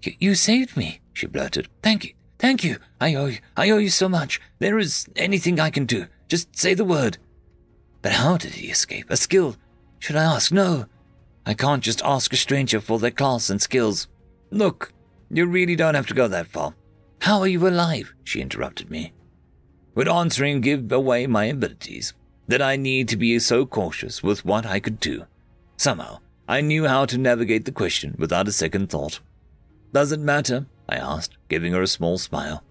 You saved me, she blurted. Thank you. I owe you so much. There is anything I can do. Just say the word. But how did he escape? A skill? Should I ask? No. I can't just ask a stranger for their class and skills. Look, you really don't have to go that far. How are you alive? She interrupted me. Would answering give away my abilities? That I need to be so cautious with what I could do. Somehow, I knew how to navigate the question without a second thought. Does it matter? I asked, giving her a small smile.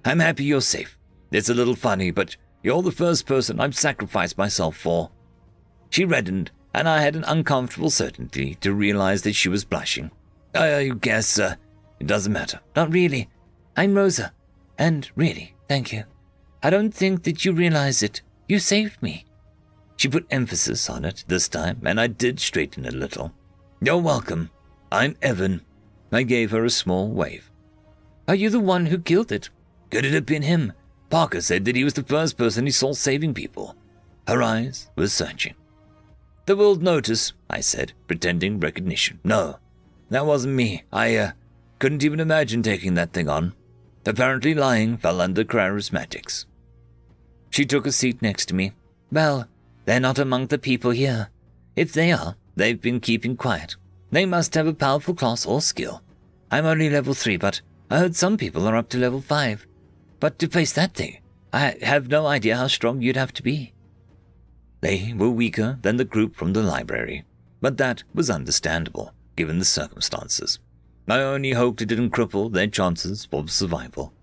I'm happy you're safe. It's a little funny, but you're the first person I've sacrificed myself for. She reddened, and I had an uncomfortable certainty to realize that she was blushing. I guess, it doesn't matter. Not really. I'm Rosa, and really, thank you. I don't think that you realize it. You saved me. She put emphasis on it this time, and I did straighten a little. You're welcome. I'm Evan. I gave her a small wave. Are you the one who killed it? Could it have been him? Parker said that he was the first person he saw saving people. Her eyes were searching. The world notice, I said, pretending recognition. No, that wasn't me. I couldn't even imagine taking that thing on. Apparently lying fell under charismatics. She took a seat next to me. Well, they're not among the people here. If they are, they've been keeping quiet. They must have a powerful class or skill. I'm only level 3, but I heard some people are up to level 5. But to face that thing, I have no idea how strong you'd have to be. They were weaker than the group from the library, but that was understandable, given the circumstances. I only hoped it didn't cripple their chances of survival.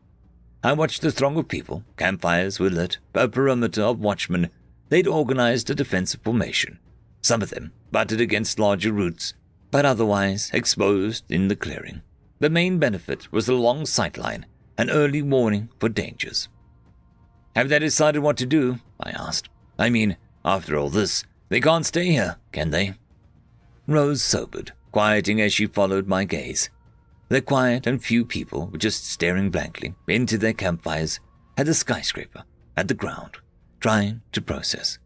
I watched the throng of people. Campfires were lit, a perimeter of watchmen. They'd organized a defensive formation. Some of them butted against larger roots, but otherwise exposed in the clearing. The main benefit was the long sightline, an early warning for dangers. Have they decided what to do? I asked. I mean, after all this, they can't stay here, can they? Rose sobered, quieting as she followed my gaze. The quiet and few people were just staring blankly into their campfires, at the skyscraper, at the ground, trying to process.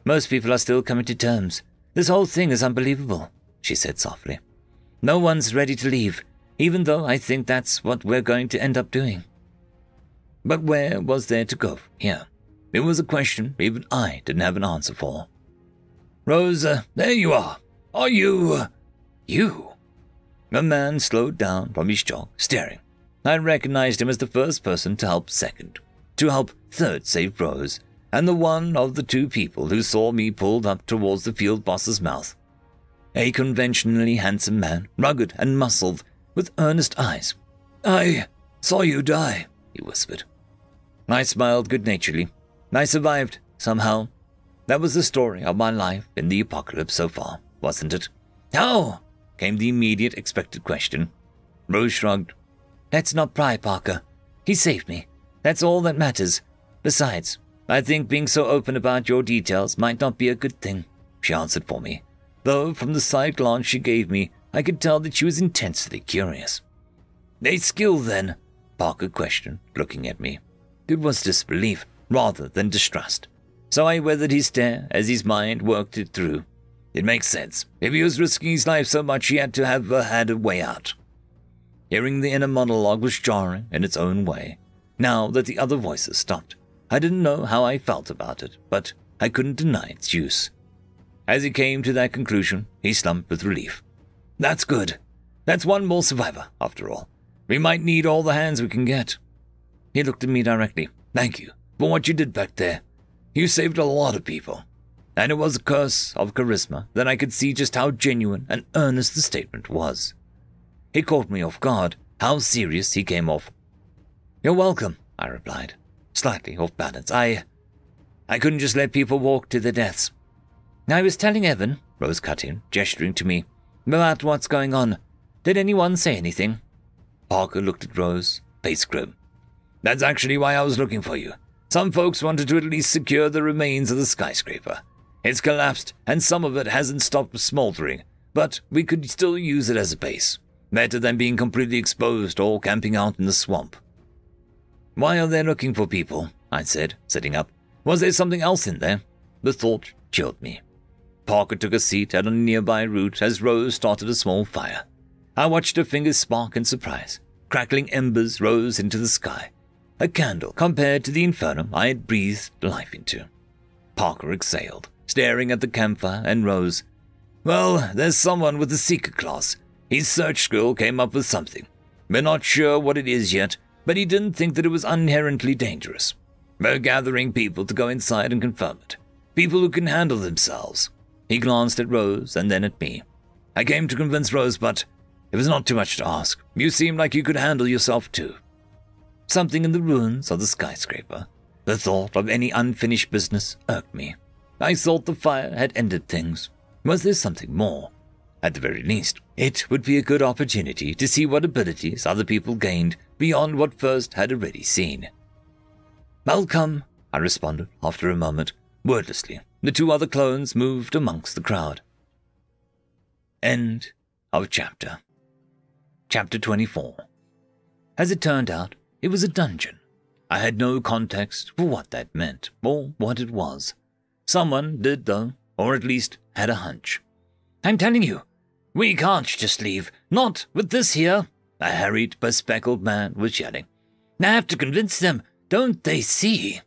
Most people are still coming to terms. This whole thing is unbelievable, she said softly. No one's ready to leave, even though I think that's what we're going to end up doing. But where was there to go from here? It was a question even I didn't have an answer for. Rose, there you are. Are you... you? A man slowed down from his jog, staring. I recognized him as the first person to help second, to help third save Rose, and the one of the two people who saw me pulled up towards the field boss's mouth. A conventionally handsome man, rugged and muscled, with earnest eyes. I saw you die, he whispered. I smiled good-naturedly. I survived, somehow. That was the story of my life in the apocalypse so far, wasn't it? How? Came the immediate expected question. Rose shrugged. Let's not pry, Parker. He saved me. That's all that matters. Besides, I think being so open about your details might not be a good thing, she answered for me, though from the side glance she gave me, I could tell that she was intensely curious. A skill, then? Parker questioned, looking at me. It was disbelief, rather than distrust. So I weathered his stare as his mind worked it through. It makes sense. If he was risking his life so much, he had to have had a way out. Hearing the inner monologue was jarring in its own way. Now that the other voices stopped, I didn't know how I felt about it, but I couldn't deny its use. As he came to that conclusion, he slumped with relief. That's good. That's one more survivor, after all. We might need all the hands we can get. He looked at me directly. Thank you for what you did back there. You saved a lot of people. And it was a curse of charisma that I could see just how genuine and earnest the statement was. It caught me off guard, how serious he came off. You're welcome, I replied, slightly off balance. I couldn't just let people walk to their deaths. I was telling Evan, Rose cut in, gesturing to me, about what's going on. Did anyone say anything? Parker looked at Rose, face grim. That's actually why I was looking for you. Some folks wanted to at least secure the remains of the skyscraper. It's collapsed, and some of it hasn't stopped smoldering, but we could still use it as a base. Better than being completely exposed or camping out in the swamp. Why are they looking for people? I said, sitting up. Was there something else in there? The thought chilled me. Parker took a seat at a nearby root as Rose started a small fire. I watched her fingers spark in surprise. Crackling embers rose into the sky. A candle compared to the inferno I had breathed life into. Parker exhaled, staring at the campfire and Rose. Well, there's someone with a secret class. His search skill came up with something. We're not sure what it is yet, but he didn't think that it was inherently dangerous. We're gathering people to go inside and confirm it. People who can handle themselves. He glanced at Rose and then at me. I came to convince Rose, but it was not too much to ask. You seemed like you could handle yourself too. Something in the ruins of the skyscraper. The thought of any unfinished business irked me. I thought the fire had ended things. Was there something more? At the very least, it would be a good opportunity to see what abilities other people gained beyond what first had already seen. I'll come, I responded after a moment. Wordlessly, the two other clones moved amongst the crowd. End of chapter. Chapter 24. As it turned out, it was a dungeon. I had no context for what that meant, or what it was. Someone did, though, or at least had a hunch. I'm telling you, we can't just leave, not with this here, a harried, bespectacled man was yelling. I have to convince them, don't they see?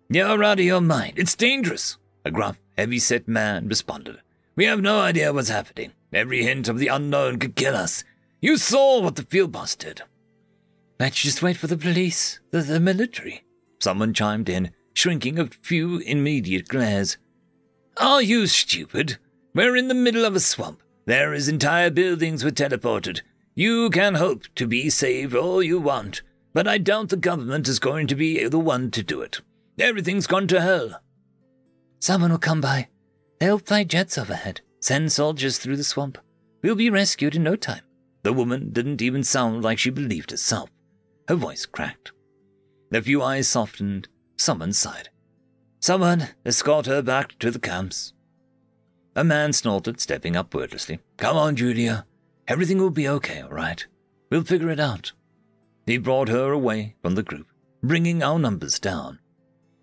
You're out of your mind, it's dangerous, a gruff, heavy-set man responded. We have no idea what's happening. Every hint of the unknown could kill us. You saw what the field boss did. Let's just wait for the police, the military, someone chimed in, shrinking a few immediate glares. Are you stupid? We're in the middle of a swamp. There is entire buildings were teleported. You can hope to be saved all you want, but I doubt the government is going to be the one to do it. Everything's gone to hell. Someone will come by. They'll fly jets overhead, send soldiers through the swamp. We'll be rescued in no time. The woman didn't even sound like she believed herself. Her voice cracked. A few eyes softened. Someone sighed. Someone escort her back to the camps. A man snorted, stepping up wordlessly. Come on, Julia. Everything will be okay, all right? We'll figure it out. He brought her away from the group, bringing our numbers down.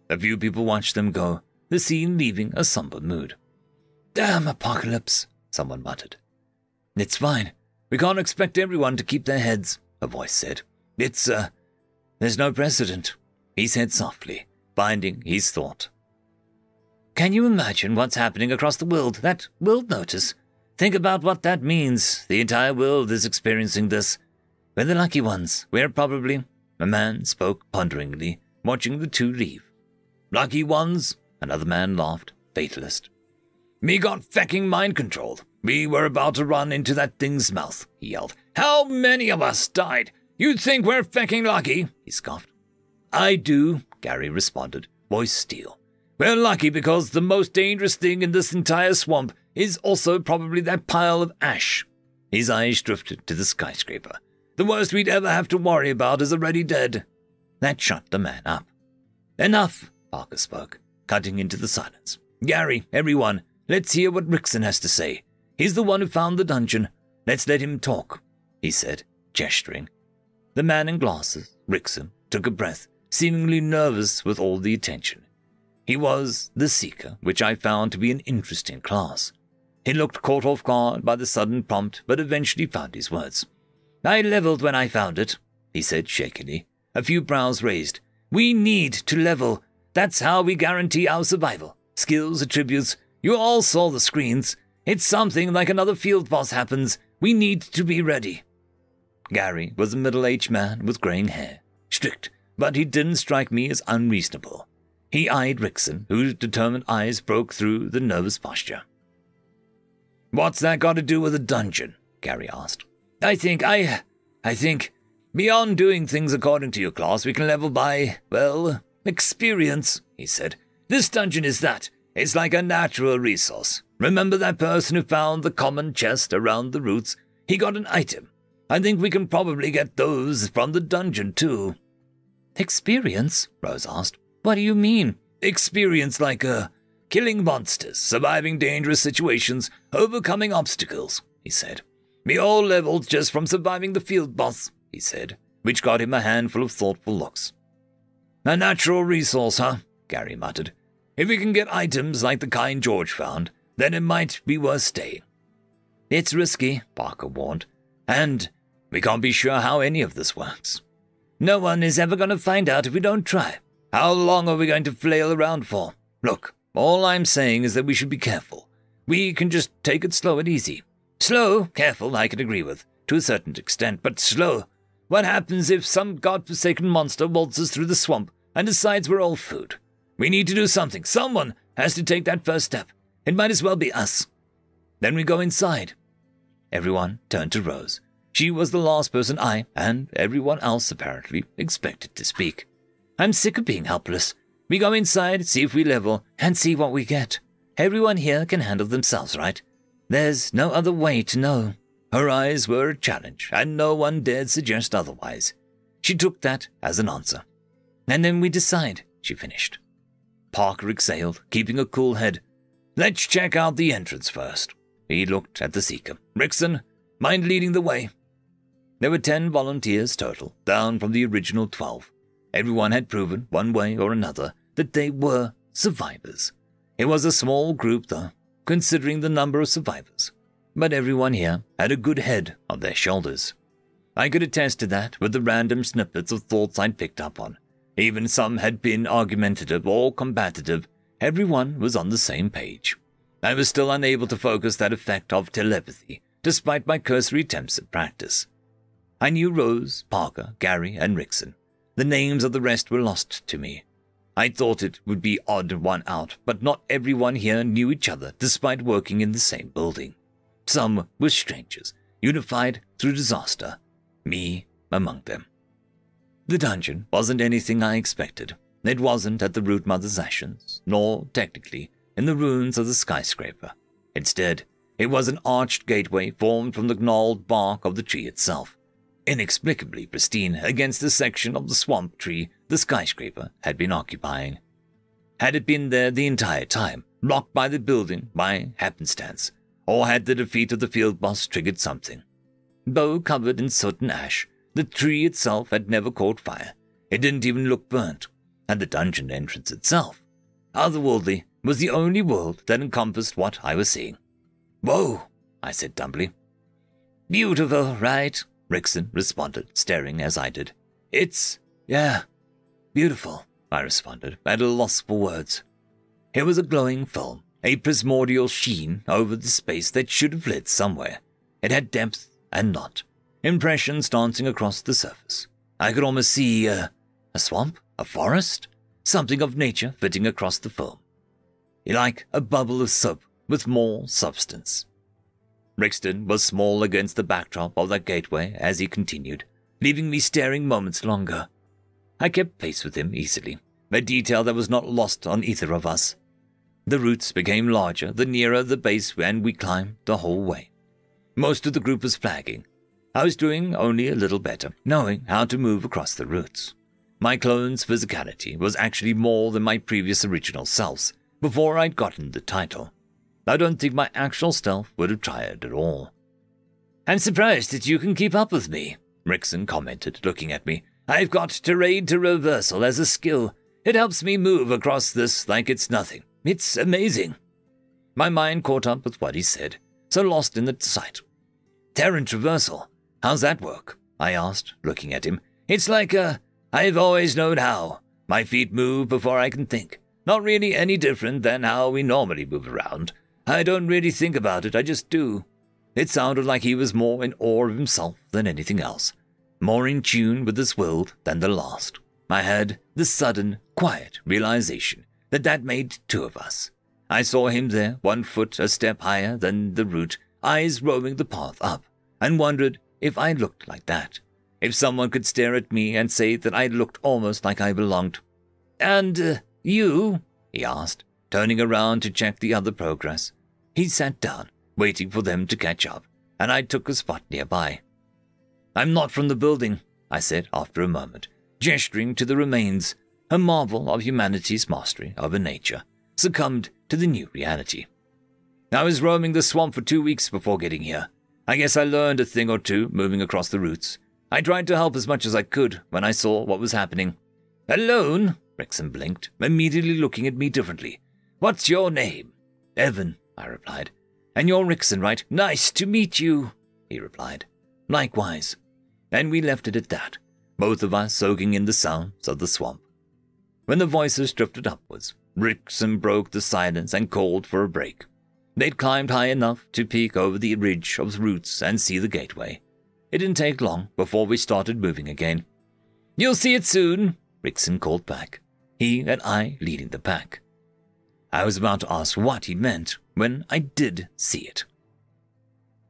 A few people watched them go, the scene leaving a somber mood. Damn apocalypse, someone muttered. It's fine. We can't expect everyone to keep their heads, a voice said. There's no precedent, he said softly, binding his thought. Can you imagine what's happening across the world, that world notice? Think about what that means. The entire world is experiencing this. We're the lucky ones. We're probably... A man spoke ponderingly, watching the two leave. Lucky ones? Another man laughed, fatalist. Me got fecking mind controlled. We were about to run into that thing's mouth, he yelled. How many of us died? You think we're fecking lucky? He scoffed. I do, Gary responded, voice steel. We're lucky because the most dangerous thing in this entire swamp is also probably that pile of ash. His eyes drifted to the skyscraper. The worst we'd ever have to worry about is already dead. That shut the man up. "Enough," Parker spoke, cutting into the silence. "Gary, everyone, let's hear what Rickson has to say. He's the one who found the dungeon. Let's let him talk," he said, gesturing. The man in glasses, Rickson, took a breath, seemingly nervous with all the attention. He was the Seeker, which I found to be an interesting class. He looked caught off guard by the sudden prompt, but eventually found his words. "I leveled when I found it," he said shakily, a few brows raised. "We need to level. That's how we guarantee our survival. Skills, attributes, you all saw the screens. It's something like another field boss happens. We need to be ready." Gary was a middle-aged man with graying hair, strict, but he didn't strike me as unreasonable. He eyed Rickson, whose determined eyes broke through the nervous posture. "What's that got to do with a dungeon?" Gary asked. I think, beyond doing things according to your class, we can level by, well, experience," he said. "This dungeon is that. It's like a natural resource. Remember that person who found the common chest around the roots? He got an item. I think we can probably get those from the dungeon, too." "Experience?" Rose asked. "What do you mean?" "Experience like, killing monsters, surviving dangerous situations, overcoming obstacles," he said. "We all leveled just from surviving the field boss," he said, which got him a handful of thoughtful looks. "A natural resource, huh?" Gary muttered. "If we can get items like the kind George found, then it might be worth staying." "It's risky," Parker warned, "and we can't be sure how any of this works. No one is ever going to find out if we don't try. How long are we going to flail around for? Look, all I'm saying is that we should be careful. We can just take it slow and easy. Slow, careful, I can agree with, to a certain extent, but slow. What happens if some godforsaken monster waltzes through the swamp and decides we're all food? We need to do something. Someone has to take that first step. It might as well be us. Then we go inside." Everyone turned to Rose. She was the last person I, and everyone else apparently, expected to speak. "I'm sick of being helpless. We go inside, see if we level, and see what we get. Everyone here can handle themselves, right? There's no other way to know." Her eyes were a challenge, and no one dared suggest otherwise. She took that as an answer. "And then we decide," she finished. Parker exhaled, keeping a cool head. "Let's check out the entrance first." He looked at the Seeker. "Rickson, mind leading the way?" There were 10 volunteers total, down from the original 12. Everyone had proven, one way or another, that they were survivors. It was a small group, though, considering the number of survivors, but everyone here had a good head on their shoulders. I could attest to that with the random snippets of thoughts I'd picked up on. Even some had been argumentative or combative. Everyone was on the same page. I was still unable to focus that effect of telepathy, despite my cursory attempts at practice. I knew Rose, Parker, Gary, and Rickson. The names of the rest were lost to me. I thought it would be odd one out, but not everyone here knew each other despite working in the same building. Some were strangers, unified through disaster, me among them. The dungeon wasn't anything I expected. It wasn't at the Root Mother's ashes, nor, technically, in the ruins of the skyscraper. Instead, it was an arched gateway formed from the gnarled bark of the tree itself, inexplicably pristine against the section of the swamp tree the skyscraper had been occupying. Had it been there the entire time, blocked by the building by happenstance, or had the defeat of the field boss triggered something? Though covered in soot and ash, the tree itself had never caught fire. It didn't even look burnt, and the dungeon entrance itself, otherworldly, was the only world that encompassed what I was seeing. "Whoa," I said dumbly. "Beautiful, right?" Rickson responded, staring as I did. Yeah, beautiful," I responded, at a loss for words. It was a glowing film, a primordial sheen over the space that should have lit somewhere. It had depth and not, impressions dancing across the surface. I could almost see a swamp, a forest, something of nature fitting across the film. Like a bubble of soap with more substance. Rickson was small against the backdrop of that gateway as he continued, leaving me staring moments longer. I kept pace with him easily, a detail that was not lost on either of us. The roots became larger the nearer the base, and we climbed the whole way. Most of the group was flagging. I was doing only a little better, knowing how to move across the roots. My clone's physicality was actually more than my previous original selves before I'd gotten the title. I don't think my actual stealth would have tried at all. "I'm surprised that you can keep up with me," Rickson commented, looking at me. "I've got terrain to reversal as a skill. It helps me move across this like it's nothing. It's amazing." My mind caught up with what he said, so lost in the sight. "Terrain traversal? How's that work?" I asked, looking at him. "It's like I've always known how. My feet move before I can think. Not really any different than how we normally move around. I don't really think about it, I just do." It sounded like he was more in awe of himself than anything else, more in tune with his world than the last. I had the sudden, quiet realization that made two of us. I saw him there, 1 foot a step higher than the root, eyes roaming the path up, and wondered if I looked like that. If someone could stare at me and say that I looked almost like I belonged. "And, you?" he asked, turning around to check the other progress. He sat down, waiting for them to catch up, and I took a spot nearby. "I'm not from the building," I said after a moment, gesturing to the remains, a marvel of humanity's mastery over nature, succumbed to the new reality. "I was roaming the swamp for 2 weeks before getting here. I guess I learned a thing or two moving across the roots. I tried to help as much as I could when I saw what was happening." "Alone?" Rickson blinked, immediately looking at me differently. "What's your name?" "Evan," I replied. "And you're Rickson, right?" "Nice to meet you," he replied. "Likewise." And we left it at that, both of us soaking in the sounds of the swamp. When the voices drifted upwards, Rickson broke the silence and called for a break. They'd climbed high enough to peek over the ridge of roots and see the gateway. It didn't take long before we started moving again. "You'll see it soon," Rickson called back, he and I leading the pack. I was about to ask what he meant when I did see it.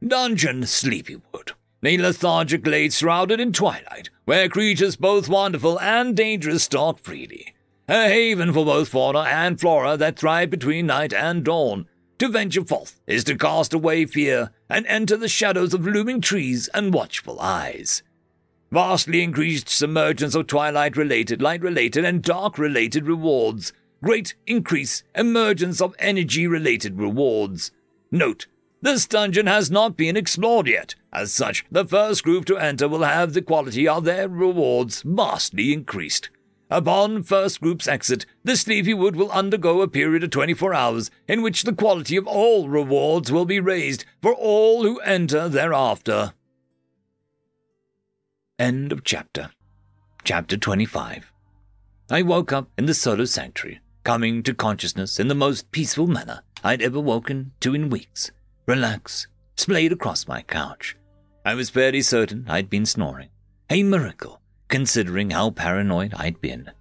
Dungeon Sleepywood, a lethargic glade shrouded in twilight, where creatures both wonderful and dangerous stalk freely. A haven for both fauna and flora that thrive between night and dawn. To venture forth is to cast away fear and enter the shadows of looming trees and watchful eyes. Vastly increased submergence of twilight-related, light-related, and dark-related rewards. Great increase emergence of energy-related rewards. Note, this dungeon has not been explored yet. As such, the first group to enter will have the quality of their rewards vastly increased. Upon first group's exit, the Sleepywood will undergo a period of 24 hours in which the quality of all rewards will be raised for all who enter thereafter. End of chapter. Chapter 25. I woke up in the Solo Sanctuary, coming to consciousness in the most peaceful manner I'd ever woken to in weeks. Relaxed, splayed across my couch. I was fairly certain I'd been snoring. A miracle, considering how paranoid I'd been.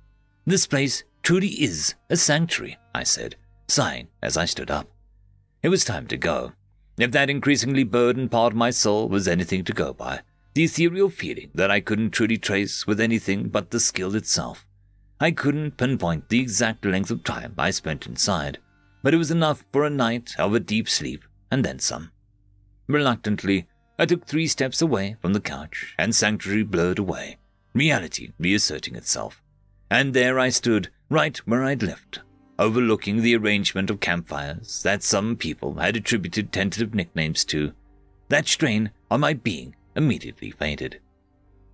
"This place truly is a sanctuary," I said, sighing as I stood up. It was time to go. If that increasingly burdened part of my soul was anything to go by, the ethereal feeling that I couldn't truly trace with anything but the skill itself. I couldn't pinpoint the exact length of time I spent inside, but it was enough for a night of a deep sleep and then some. Reluctantly, I took 3 steps away from the couch, and sanctuary blurred away, reality reasserting itself. And there I stood, right where I'd left, overlooking the arrangement of campfires that some people had attributed tentative nicknames to. That strain on my being immediately faded.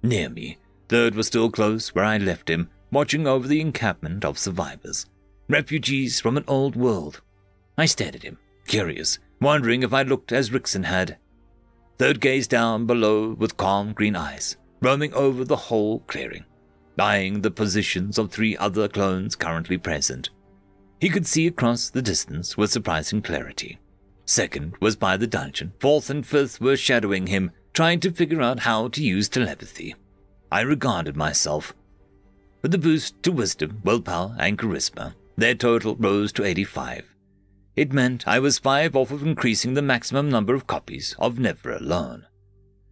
Near me, Third was still close where I left him, watching over the encampment of survivors, refugees from an old world. I stared at him, curious, wondering if I looked as Rickson had. Third gazed down below with calm green eyes, roaming over the whole clearing, eyeing the positions of 3 other clones currently present. He could see across the distance with surprising clarity. Second was by the dungeon. 4th and 5th were shadowing him, trying to figure out how to use telepathy. I regarded myself. With the boost to wisdom, willpower, and charisma, their total rose to 85. It meant I was 5 off of increasing the maximum number of copies of Never Alone.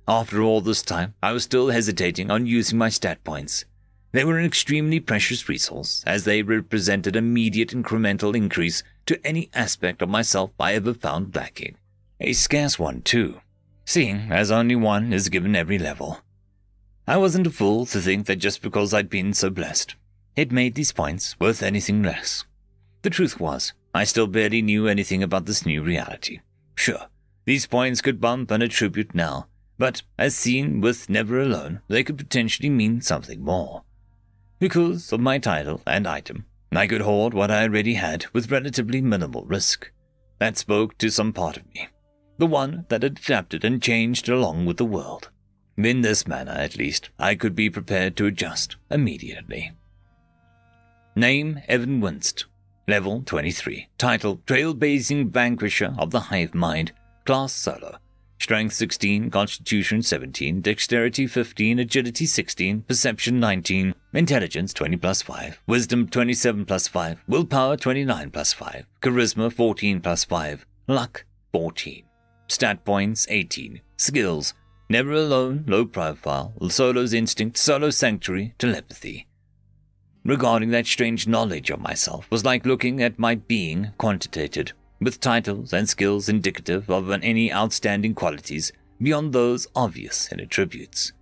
After all this time, I was still hesitating on using my stat points. They were an extremely precious resource, as they represented immediate incremental increase to any aspect of myself I ever found lacking. A scarce one, too, seeing as only one is given every level. I wasn't a fool to think that just because I'd been so blessed, it made these points worth anything less. The truth was, I still barely knew anything about this new reality. Sure, these points could bump an attribute now, but as seen with Never Alone, they could potentially mean something more. Because of my title and item, I could hoard what I already had with relatively minimal risk. That spoke to some part of me, the one that had adapted and changed along with the world. In this manner, at least, I could be prepared to adjust immediately. Name, Evan Winst. Level 23. Title, Trailblazing Vanquisher of the Hive Mind. Class Solo. Strength 16, Constitution 17, Dexterity 15, Agility 16, Perception 19, Intelligence 20 plus 5, Wisdom 27 plus 5, Willpower 29 plus 5, Charisma 14 plus 5, Luck 14. Stat points 18. Skills, Never Alone, Low Profile, Solo's Instinct, Solo Sanctuary, Telepathy. Regarding that strange knowledge of myself was like looking at my being quantitated, with titles and skills indicative of any outstanding qualities beyond those obvious in attributes.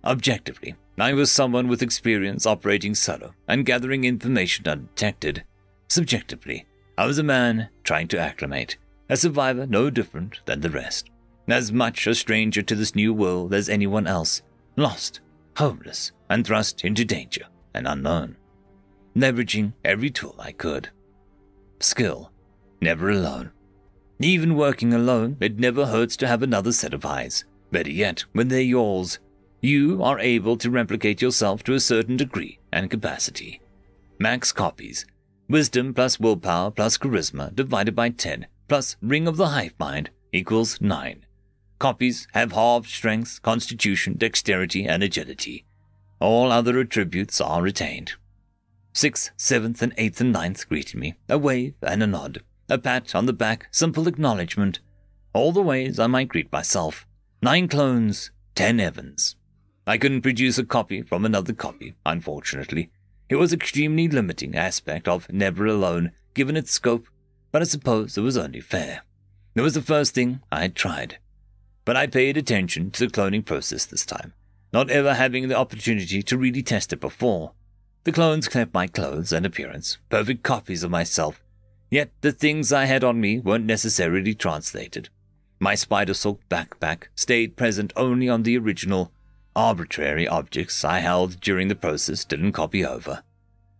Objectively, I was someone with experience operating solo and gathering information undetected. Subjectively, I was a man trying to acclimate, a survivor no different than the rest, as much a stranger to this new world as anyone else, lost, homeless, and thrust into danger and unknown. Leveraging every tool I could. Skill, never alone. Even working alone, it never hurts to have another set of eyes. Better yet, when they're yours, you are able to replicate yourself to a certain degree and capacity. Max copies. Wisdom plus willpower plus charisma divided by 10 plus Ring of the Hive Mind equals 9. Copies have halved strength, constitution, dexterity, and agility. All other attributes are retained. 6th, 7th, and 8th and 9th greeted me, a wave and a nod, a pat on the back, simple acknowledgement. All the ways I might greet myself. 9 clones, 10 Evans. I couldn't produce a copy from another copy, unfortunately. It was an extremely limiting aspect of Never Alone, given its scope, but I suppose it was only fair. It was the first thing I had tried. But I paid attention to the cloning process this time, not ever having the opportunity to really test it before. The clones kept my clothes and appearance, perfect copies of myself, yet the things I had on me weren't necessarily translated. My spider silk backpack stayed present only on the original. Arbitrary objects I held during the process didn't copy over.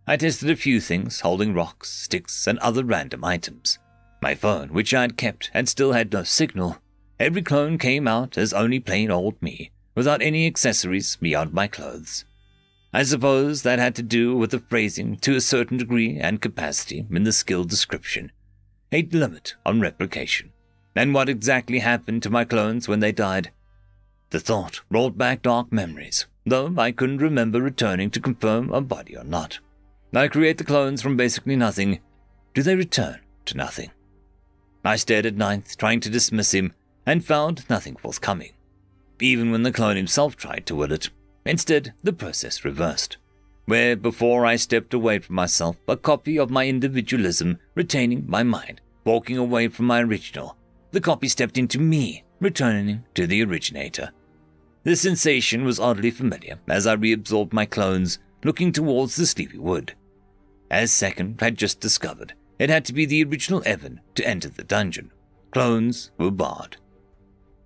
I tested a few things, holding rocks, sticks, and other random items. My phone, which I had kept and still had no signal. Every clone came out as only plain old me, without any accessories beyond my clothes. I suppose that had to do with the phrasing to a certain degree and capacity in the skill description. A limit on replication. And what exactly happened to my clones when they died? The thought brought back dark memories, though I couldn't remember returning to confirm a body or not. I create the clones from basically nothing. Do they return to nothing? I stared at Ninth, trying to dismiss him, and found nothing forthcoming. Even when the clone himself tried to will it. Instead, the process reversed, where before I stepped away from myself, a copy of my individualism retaining my mind, walking away from my original, the copy stepped into me, returning to the originator. This sensation was oddly familiar as I reabsorbed my clones, looking towards the sleepy wood. As Second had just discovered, it had to be the original Evan to enter the dungeon. Clones were barred.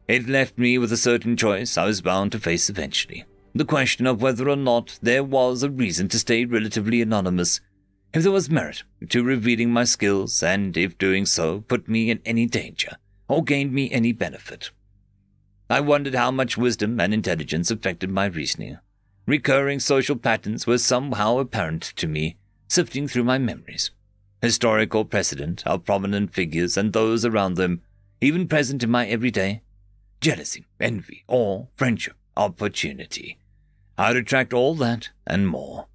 It left me with a certain choice I was bound to face eventually. The question of whether or not there was a reason to stay relatively anonymous, if there was merit to revealing my skills, and if doing so put me in any danger, or gained me any benefit. I wondered how much wisdom and intelligence affected my reasoning. Recurring social patterns were somehow apparent to me, sifting through my memories. Historical precedent of prominent figures and those around them, even present in my everyday. Jealousy, envy, awe, friendship, opportunity. I'd attract all that and more.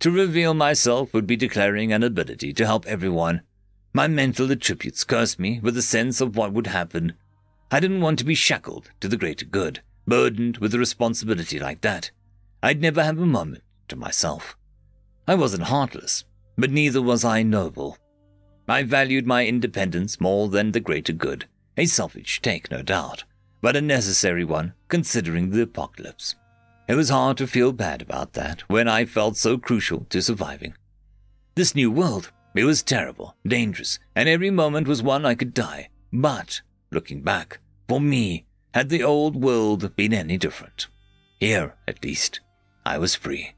To reveal myself would be declaring an ability to help everyone. My mental attributes cursed me with a sense of what would happen. I didn't want to be shackled to the greater good, burdened with a responsibility like that. I'd never have a moment to myself. I wasn't heartless, but neither was I noble. I valued my independence more than the greater good, a selfish take, no doubt, but a necessary one considering the apocalypse. It was hard to feel bad about that when I felt so crucial to surviving. This new world, it was terrible, dangerous, and every moment was one I could die. But, looking back, for me, had the old world been any different? Here, at least, I was free.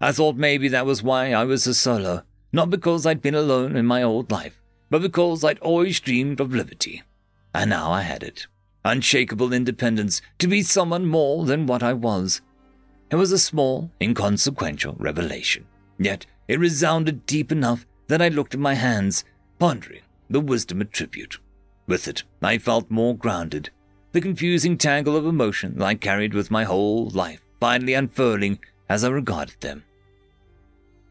I thought maybe that was why I was a solo, not because I'd been alone in my old life, but because I'd always dreamed of liberty. And now I had it. Unshakable independence, to be someone more than what I was. It was a small, inconsequential revelation, yet it resounded deep enough that I looked at my hands, pondering the wisdom attribute. With it, I felt more grounded, the confusing tangle of emotion I carried with my whole life finally unfurling as I regarded them.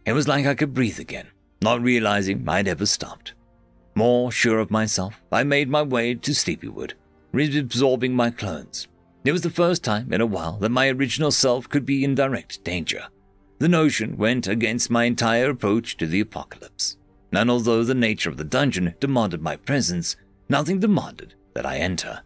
It was like I could breathe again, not realizing I'd ever stopped. More sure of myself, I made my way to Sleepywood, reabsorbing my clones. It was the first time in a while that my original self could be in direct danger. The notion went against my entire approach to the apocalypse. And although the nature of the dungeon demanded my presence, nothing demanded that I enter.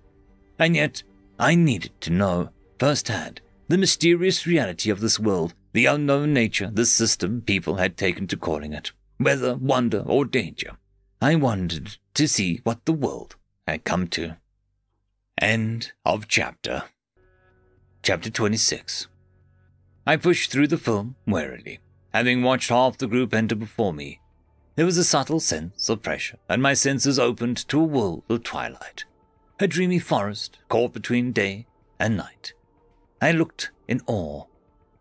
And yet, I needed to know, firsthand, the mysterious reality of this world, the unknown nature the system people had taken to calling it, whether wonder or danger. I wanted to see what the world had come to. End of chapter. Chapter 26. I pushed through the film warily, having watched half the group enter before me. There was a subtle sense of pressure, and my senses opened to a world of twilight, a dreamy forest caught between day and night. I looked in awe.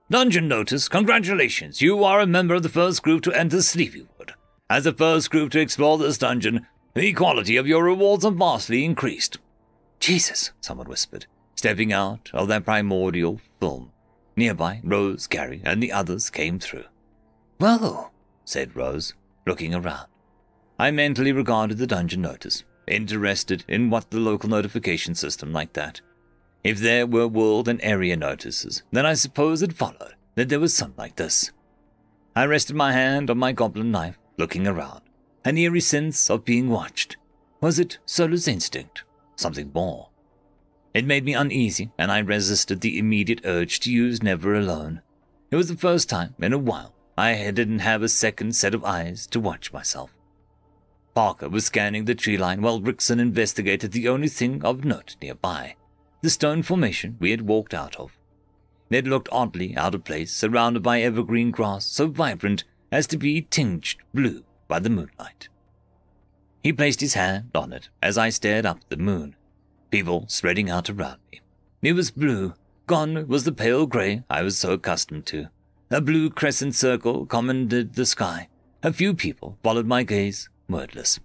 Dungeon notice, congratulations, you are a member of the first group to enter Sleepywood. As the first group to explore this dungeon, the quality of your rewards are vastly increased. Jesus, someone whispered, stepping out of their primordial film. Nearby, Rose, Gary, and the others came through. Well, said Rose, looking around. I mentally regarded the dungeon notice, interested in what the local notification system like that. If there were world and area notices, then I suppose it followed that there was some like this. I rested my hand on my goblin knife, looking around, an eerie sense of being watched. Was it Solo's instinct? Something more? It made me uneasy, and I resisted the immediate urge to use Never Alone. It was the first time in a while I didn't have a second set of eyes to watch myself. Parker was scanning the tree line while Rickson investigated the only thing of note nearby, the stone formation we had walked out of. It looked oddly out of place, surrounded by evergreen grass so vibrant as to be tinged blue by the moonlight. He placed his hand on it as I stared up at the moon, people spreading out around me. It was blue. Gone was the pale grey I was so accustomed to. A blue crescent circle commanded the sky. A few people followed my gaze, wordless.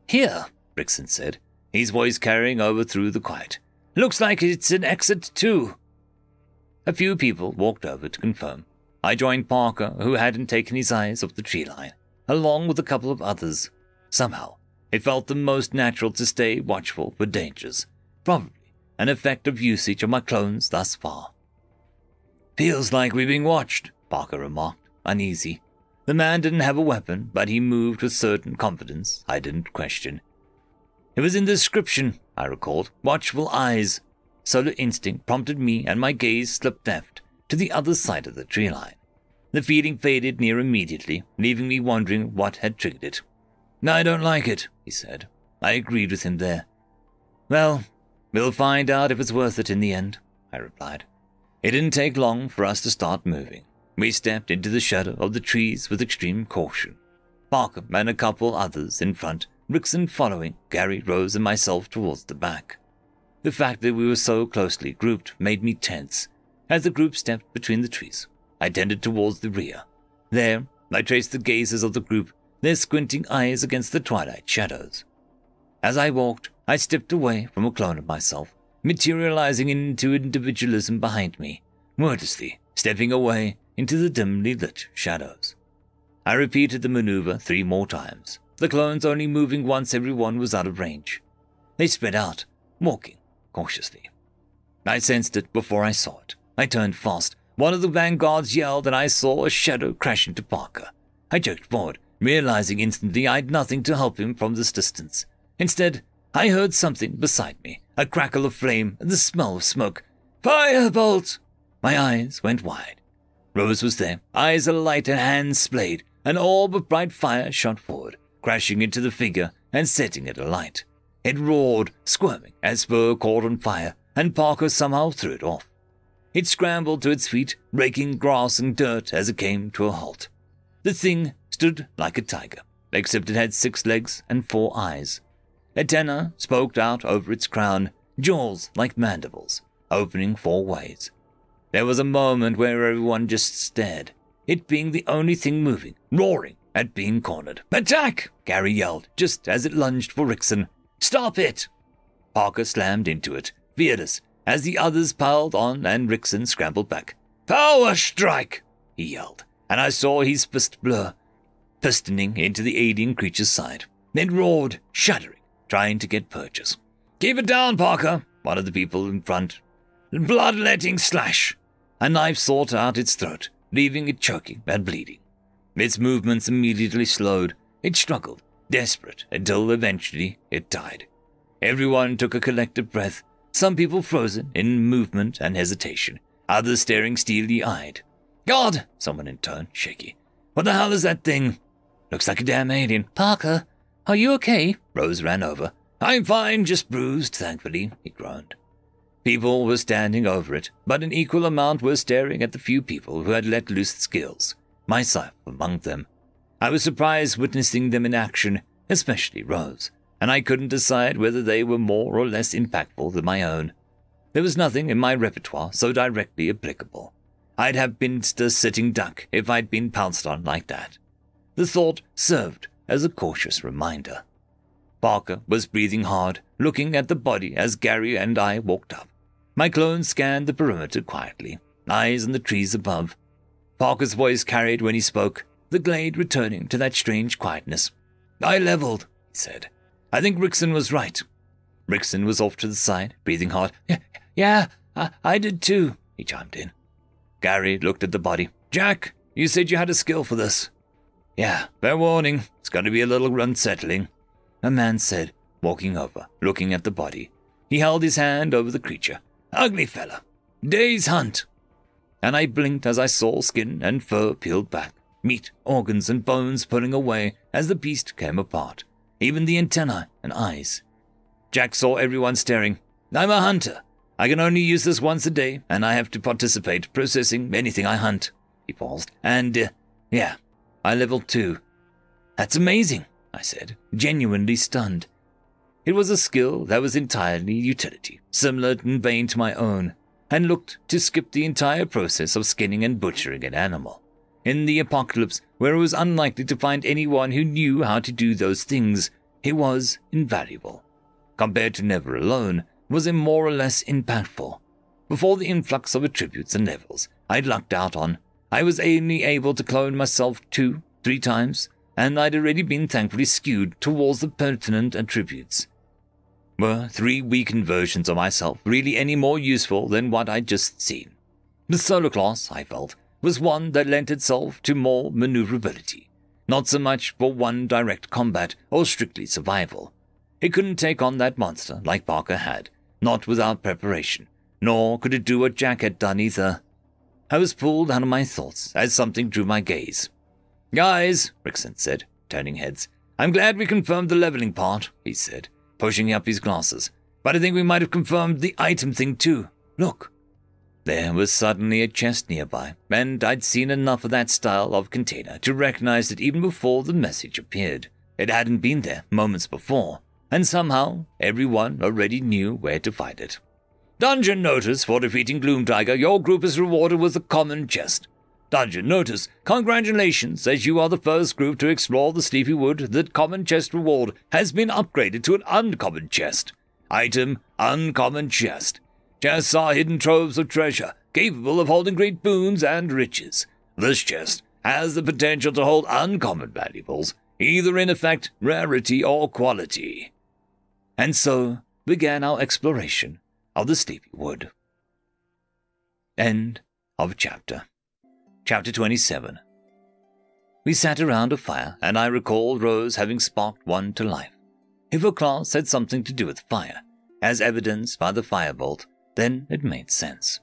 Here, Rickson said, his voice carrying over through the quiet. Looks like it's an exit too. A few people walked over to confirm. I joined Parker, who hadn't taken his eyes off the tree line, along with a couple of others. Somehow, it felt the most natural to stay watchful for dangers, probably an effect of usage of my clones thus far. Feels like we're being watched, Parker remarked, uneasy. The man didn't have a weapon, but he moved with certain confidence I didn't question. It was in the description, I recalled, watchful eyes. Solar instinct prompted me, and my gaze slipped left to the other side of the tree line. The feeling faded near immediately, leaving me wondering what had triggered it. I don't like it, he said. I agreed with him there. Well, we'll find out if it's worth it in the end, I replied. It didn't take long for us to start moving. We stepped into the shadow of the trees with extreme caution. Parker and a couple others in front, Rickson following, Gary, Rose, and myself towards the back. The fact that we were so closely grouped made me tense. As the group stepped between the trees, I tended towards the rear. There, I traced the gazes of the group, their squinting eyes against the twilight shadows. As I walked, I stepped away from a clone of myself, materializing into individualism behind me, wordlessly stepping away into the dimly lit shadows. I repeated the maneuver 3 more times, the clones only moving once everyone was out of range. They spread out, walking cautiously. I sensed it before I saw it. I turned fast. One of the vanguards yelled, and I saw a shadow crash into Parker. I jerked forward, realizing instantly I'd nothing to help him from this distance. Instead, I heard something beside me, a crackle of flame and the smell of smoke. Firebolt! My eyes went wide. Rose was there, eyes alight and hands splayed. An orb of bright fire shot forward, crashing into the figure and setting it alight. It roared, squirming as fur caught on fire, and Parker somehow threw it off. It scrambled to its feet, raking grass and dirt as it came to a halt. The thing stood like a tiger, except it had 6 legs and 4 eyes. Antennae spoked out over its crown, jaws like mandibles, opening 4 ways. There was a moment where everyone just stared, it being the only thing moving, roaring at being cornered. "Attack!" Gary yelled, just as it lunged for Rickson. "Stop it!" Parker slammed into it, fearless, as the others piled on and Rickson scrambled back. "Power strike!" he yelled, and I saw his fist blur, pistoning into the alien creature's side. It roared, shuddering, trying to get purchase. "Keep it down, Parker," one of the people in front. "Bloodletting slash!" A knife sawed out its throat, leaving it choking and bleeding. Its movements immediately slowed. It struggled, desperate, until eventually it died. Everyone took a collective breath, some people frozen in movement and hesitation, others staring steely-eyed. "God!" someone intoned, shaky. "What the hell is that thing?" "Looks like a damn alien." "Parker, are you okay?" Rose ran over. "I'm fine, just bruised, thankfully," he groaned. People were standing over it, but an equal amount were staring at the few people who had let loose skills, myself among them. I was surprised witnessing them in action, especially Rose, and I couldn't decide whether they were more or less impactful than my own. There was nothing in my repertoire so directly applicable. I'd have been a sitting duck if I'd been pounced on like that. The thought served as a cautious reminder. Parker was breathing hard, looking at the body as Gary and I walked up. My clone scanned the perimeter quietly, eyes on the trees above. Parker's voice carried when he spoke, the glade returning to that strange quietness. "I leveled," he said. "I think Rickson was right." Rickson was off to the side, breathing hard. Yeah, I did too," he chimed in. Gary looked at the body. "Jack, you said you had a skill for this." "Yeah, fair warning, it's going to be a little unsettling," a man said, walking over, looking at the body. He held his hand over the creature. "Ugly fella. Day's hunt." And I blinked as I saw skin and fur peeled back, meat, organs, and bones pulling away as the beast came apart, even the antennae and eyes. Jack saw everyone staring. "I'm a hunter. I can only use this once a day, and I have to participate processing anything I hunt." He paused. "And, yeah, I leveled 2. "That's amazing," I said, genuinely stunned. It was a skill that was entirely utility, similar in vein to my own, and looked to skip the entire process of skinning and butchering an animal. In the apocalypse, where it was unlikely to find anyone who knew how to do those things, it was invaluable. Compared to never alone, was it more or less impactful. Before the influx of attributes and levels I'd lucked out on, I was only able to clone myself 2, 3 times, and I'd already been thankfully skewed towards the pertinent attributes. Were 3 weakened versions of myself really any more useful than what I'd just seen? The solar class, I felt, was one that lent itself to more maneuverability, not so much for one direct combat or strictly survival. It couldn't take on that monster like Parker had, not without preparation, nor could it do what Jack had done either. I was pulled out of my thoughts as something drew my gaze. "Guys," Rickson said, turning heads. "I'm glad we confirmed the leveling part," he said, pushing up his glasses. "But I think we might have confirmed the item thing too. Look." There was suddenly a chest nearby, and I'd seen enough of that style of container to recognize it even before the message appeared. It hadn't been there moments before, and somehow everyone already knew where to find it. "Dungeon notice for defeating Gloom Tiger. Your group is rewarded with a common chest. Dungeon notice. Congratulations, as you are the first group to explore the Sleepy Wood, the common chest reward has been upgraded to an uncommon chest. Item, uncommon chest. Chests are hidden troves of treasure, capable of holding great boons and riches. This chest has the potential to hold uncommon valuables, either in effect, rarity, or quality." And so began our exploration of the Sleepy Wood. End of chapter. Chapter 27. We sat around a fire, and I recalled Rose having sparked one to life. If her class had something to do with fire, as evidenced by the firebolt, then it made sense.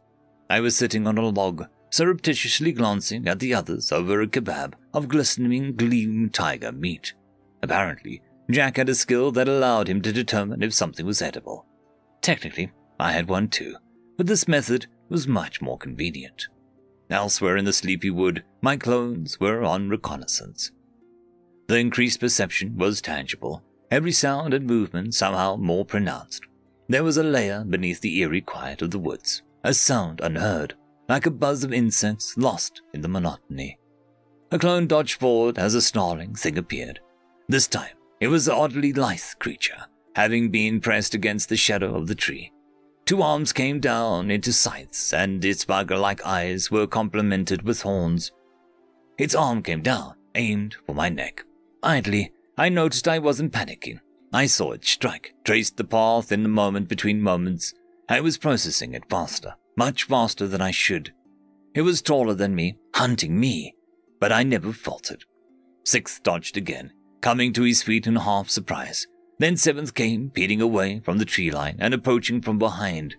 I was sitting on a log, surreptitiously glancing at the others over a kebab of glistening gleam tiger meat. Apparently, Jack had a skill that allowed him to determine if something was edible. Technically, I had one too, but this method was much more convenient. Elsewhere in the sleepy wood, my clones were on reconnaissance. The increased perception was tangible, every sound and movement somehow more pronounced. There was a layer beneath the eerie quiet of the woods, a sound unheard, like a buzz of insects lost in the monotony. A clone dodged forward as a snarling thing appeared. This time, it was an oddly lithe creature, having been pressed against the shadow of the tree. Two arms came down into scythes, and its bugger-like eyes were complemented with horns. Its arm came down, aimed for my neck. Idly, I noticed I wasn't panicking. I saw it strike, traced the path in the moment between moments. I was processing it faster, much faster than I should. It was taller than me, hunting me, but I never faltered. Sixth dodged again, coming to his feet in half surprise. Then seventh came, peeling away from the tree line and approaching from behind.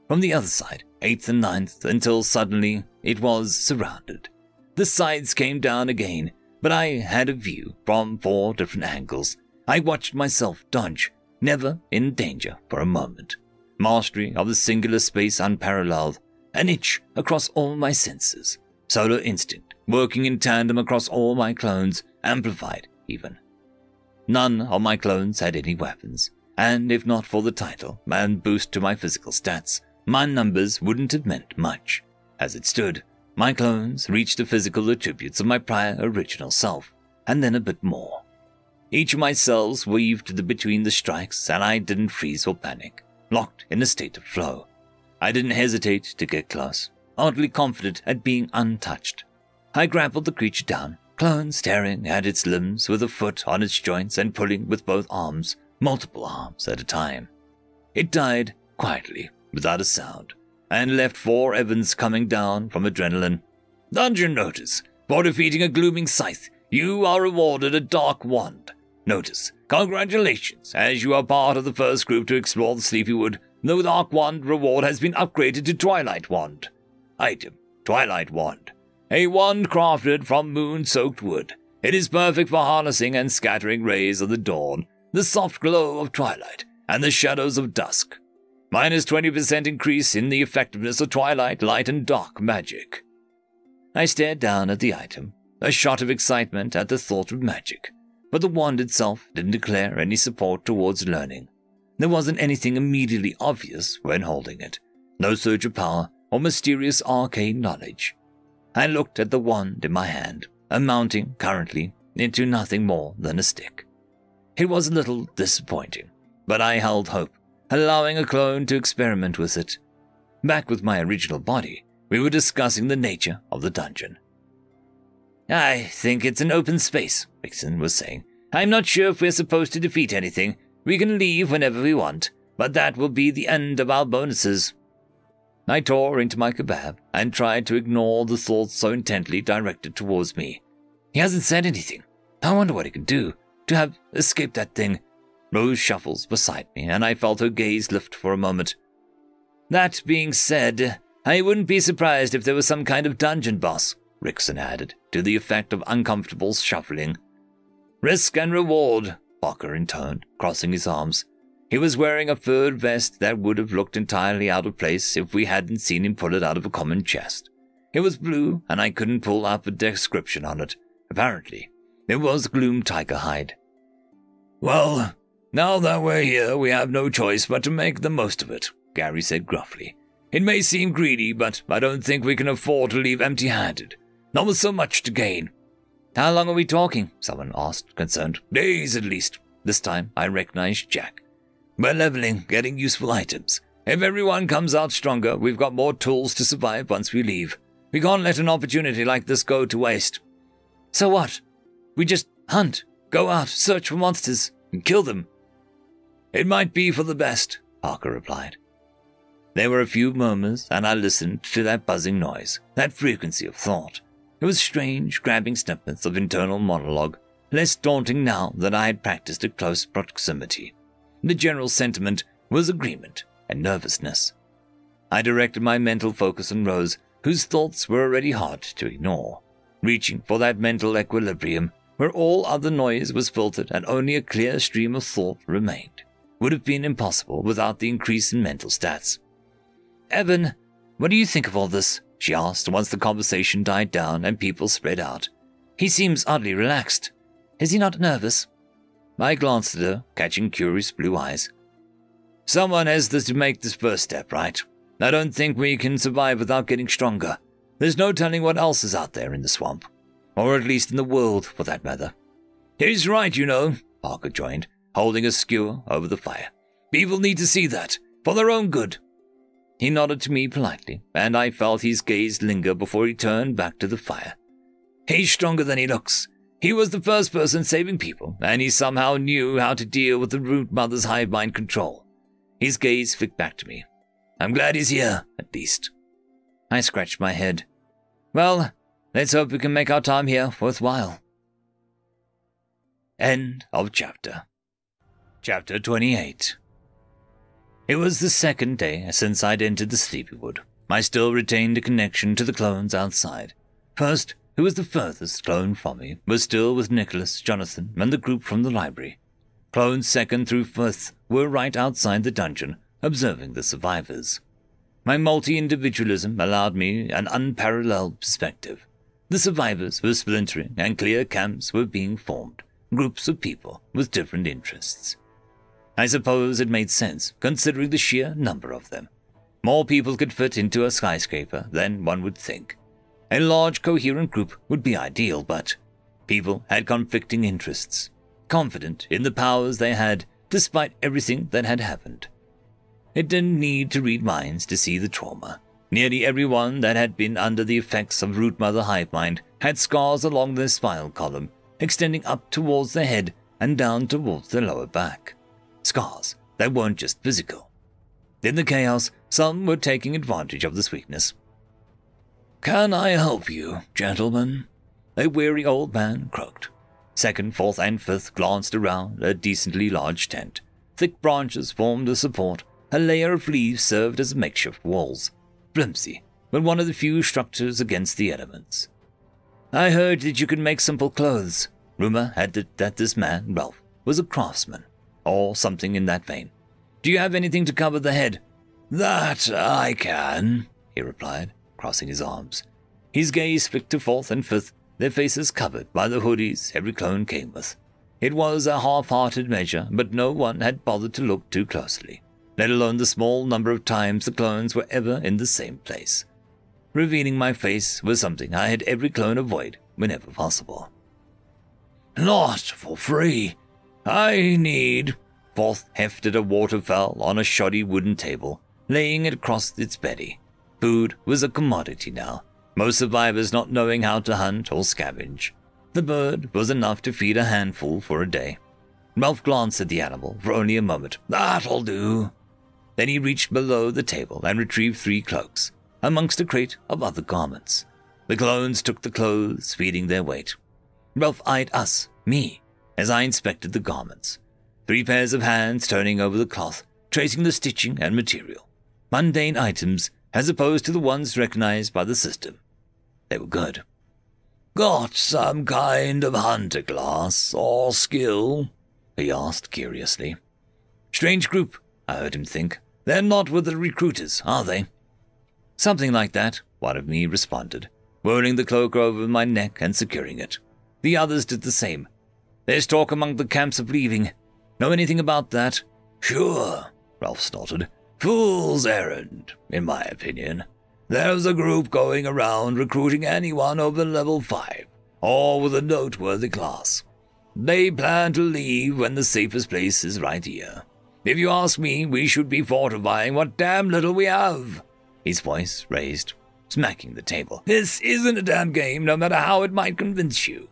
From the other side, eighth and ninth, until suddenly it was surrounded. The sides came down again, but I had a view from 4 different angles. I watched myself dodge, never in danger for a moment. Mastery of the singular space unparalleled, an itch across all my senses. Solar instinct, working in tandem across all my clones, amplified even. None of my clones had any weapons, and if not for the title and boost to my physical stats, my numbers wouldn't have meant much. As it stood, my clones reached the physical attributes of my prior original self, and then a bit more. Each of my cells weaved between the strikes, and I didn't freeze or panic, locked in a state of flow. I didn't hesitate to get close, oddly confident at being untouched. I grappled the creature down, clone staring at its limbs with a foot on its joints and pulling with both arms, multiple arms at a time. It died quietly, without a sound, and left 4 Evans coming down from adrenaline. Dungeon notice. For defeating a glooming scythe, you are rewarded a dark wand. Notice. Congratulations, as you are part of the first group to explore the Sleepy Wood. The dark wand reward has been upgraded to Twilight Wand. Item. Twilight Wand. A wand crafted from moon-soaked wood. It is perfect for harnessing and scattering rays of the dawn, the soft glow of twilight, and the shadows of dusk. Minus 20% increase in the effectiveness of twilight, light, and dark magic. I stared down at the item, a shot of excitement at the thought of magic, but the wand itself didn't declare any support towards learning. There wasn't anything immediately obvious when holding it, no surge of power or mysterious arcane knowledge. I looked at the wand in my hand, amounting currently into nothing more than a stick. It was a little disappointing, but I held hope, allowing a clone to experiment with it. Back with my original body, we were discussing the nature of the dungeon. I think it's an open space, Vixen was saying. I'm not sure if we're supposed to defeat anything. We can leave whenever we want, but that will be the end of our bonuses. I tore into my kebab and tried to ignore the thoughts so intently directed towards me. He hasn't said anything. I wonder what he could do to have escaped that thing. Rose shuffles beside me, and I felt her gaze lift for a moment. That being said, I wouldn't be surprised if there was some kind of dungeon boss, Rickson added, to the effect of uncomfortable shuffling. Risk and reward, Barker intoned, crossing his arms. He was wearing a furred vest that would have looked entirely out of place if we hadn't seen him pull it out of a common chest. It was blue, and I couldn't pull up a description on it. Apparently, it was gloom tiger hide. Well, now that we're here, we have no choice but to make the most of it, Gary said gruffly. It may seem greedy, but I don't think we can afford to leave empty-handed. Not with so much to gain. How long are we talking? Someone asked, concerned. Days at least. This time, I recognized Jack. We're leveling, getting useful items. If everyone comes out stronger, we've got more tools to survive once we leave. We can't let an opportunity like this go to waste. So what? We just hunt, go out, search for monsters, and kill them. It might be for the best, Parker replied. There were a few murmurs, and I listened to that buzzing noise, that frequency of thought. It was strange, grabbing snippets of internal monologue, less daunting now that I had practiced at close proximity. The general sentiment was agreement and nervousness. I directed my mental focus on Rose, whose thoughts were already hard to ignore, reaching for that mental equilibrium where all other noise was filtered and only a clear stream of thought remained. Would have been impossible without the increase in mental stats. Evan, what do you think of all this? She asked once the conversation died down and people spread out. He seems oddly relaxed. Is he not nervous? I glanced at her, catching curious blue eyes. Someone has to make this first step, right? I don't think we can survive without getting stronger. There's no telling what else is out there in the swamp. Or at least in the world, for that matter. He's right, you know, Parker joined, holding a skewer over the fire. People need to see that, for their own good. He nodded to me politely, and I felt his gaze linger before he turned back to the fire. He's stronger than he looks. He was the first person saving people, and he somehow knew how to deal with the Root Mother's hive mind control. His gaze flicked back to me. I'm glad he's here, at least. I scratched my head. Well, let's hope we can make our time here worthwhile. End of chapter. Chapter 28. It was the second day since I'd entered the Sleepy Wood. I still retained a connection to the clones outside. First, who was the furthest clone from me, was still with Nicholas, Jonathan, and the group from the library. Clones second through fifth were right outside the dungeon, observing the survivors. My multi-individualism allowed me an unparalleled perspective. The survivors were splintering, and clear camps were being formed, groups of people with different interests. I suppose it made sense, considering the sheer number of them. More people could fit into a skyscraper than one would think. A large, coherent group would be ideal, but people had conflicting interests, confident in the powers they had despite everything that had happened. It didn't need to read minds to see the trauma. Nearly everyone that had been under the effects of Root Mother hive mind had scars along their spinal column, extending up towards the head and down towards the lower back. Scars that weren't just physical. In the chaos, some were taking advantage of this weakness. Can I help you, gentlemen? A weary old man croaked. Second, fourth, and fifth glanced around a decently large tent. Thick branches formed a support. A layer of leaves served as makeshift walls. Flimsy, but one of the few structures against the elements. I heard that you could make simple clothes. Rumor had it that this man, Ralph, was a craftsman, or something in that vein. Do you have anything to cover the head? That I can, he replied, crossing his arms. His gaze flicked to fourth and fifth, their faces covered by the hoodies every clone came with. It was a half-hearted measure, but no one had bothered to look too closely, let alone the small number of times the clones were ever in the same place. Revealing my face was something I had every clone avoid whenever possible. Not for free. I need... Fourth hefted a waterfowl on a shoddy wooden table, laying it across its belly. Food was a commodity now, most survivors not knowing how to hunt or scavenge. The bird was enough to feed a handful for a day. Ralph glanced at the animal for only a moment. That'll do. Then he reached below the table and retrieved 3 cloaks, amongst a crate of other garments. The clones took the clothes, feeding their weight. Ralph eyed us, me, as I inspected the garments. 3 pairs of hands turning over the cloth, tracing the stitching and material. Mundane items, as opposed to the ones recognized by the system. They were good. Got some kind of hunter class or skill? He asked curiously. Strange group, I heard him think. They're not with the recruiters, are they? Something like that, one of me responded, whirling the cloak over my neck and securing it. The others did the same. There's talk among the camps of leaving. Know anything about that? Sure, Ralph snorted. Fool's errand, in my opinion. There's a group going around recruiting anyone over level 5, or with a noteworthy class. They plan to leave when the safest place is right here. If you ask me, we should be fortifying what damn little we have. His voice raised, smacking the table. This isn't a damn game, no matter how it might convince you.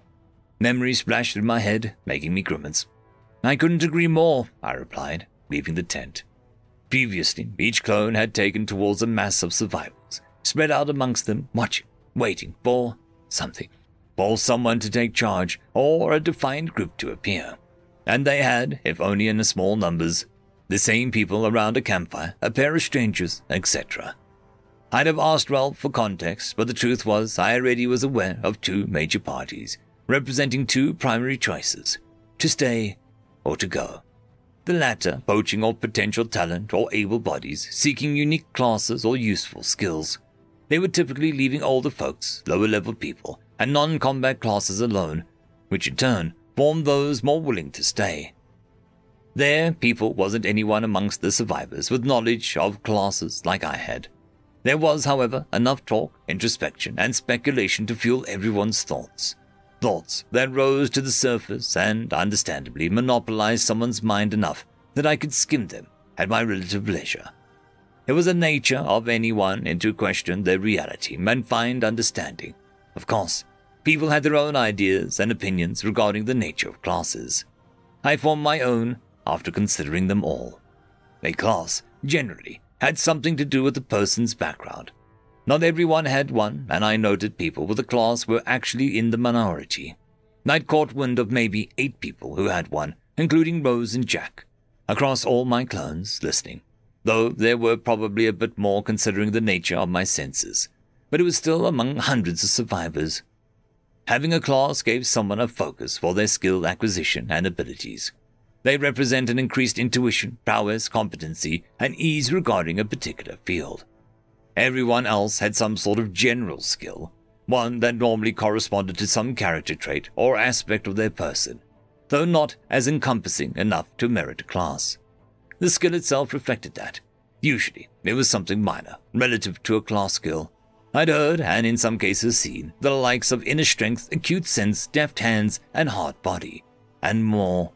Memory splashed through my head, making me grimace. I couldn't agree more, I replied, leaving the tent. Previously, each clone had taken towards a mass of survivors, spread out amongst them, watching, waiting for something, for someone to take charge, or a defined group to appear. And they had, if only in small numbers, the same people around a campfire, a pair of strangers, etc. I'd have asked Ralph for context, but the truth was I already was aware of two major parties, representing two primary choices, to stay or to go. The latter poaching all potential talent or able bodies, seeking unique classes or useful skills. They were typically leaving older folks, lower-level people, and non-combat classes alone, which in turn formed those more willing to stay. Their people wasn't anyone amongst the survivors with knowledge of classes like I had. There was, however, enough talk, introspection, and speculation to fuel everyone's thoughts. Thoughts that rose to the surface and, understandably, monopolized someone's mind enough that I could skim them at my relative leisure. It was the nature of anyone to question their reality and find understanding. Of course, people had their own ideas and opinions regarding the nature of classes. I formed my own after considering them all. A class, generally, had something to do with the person's background. Not everyone had one, and I noted people with a class were actually in the minority. I'd caught wind of maybe 8 people who had one, including Rose and Jack, across all my clones listening, though there were probably a bit more considering the nature of my senses, but it was still among hundreds of survivors. Having a class gave someone a focus for their skill acquisition and abilities. They represent an increased intuition, prowess, competency, and ease regarding a particular field. Everyone else had some sort of general skill, one that normally corresponded to some character trait or aspect of their person, though not as encompassing enough to merit a class. The skill itself reflected that. Usually, it was something minor, relative to a class skill. I'd heard, and in some cases seen, the likes of inner strength, acute sense, deft hands, and hard body, and more.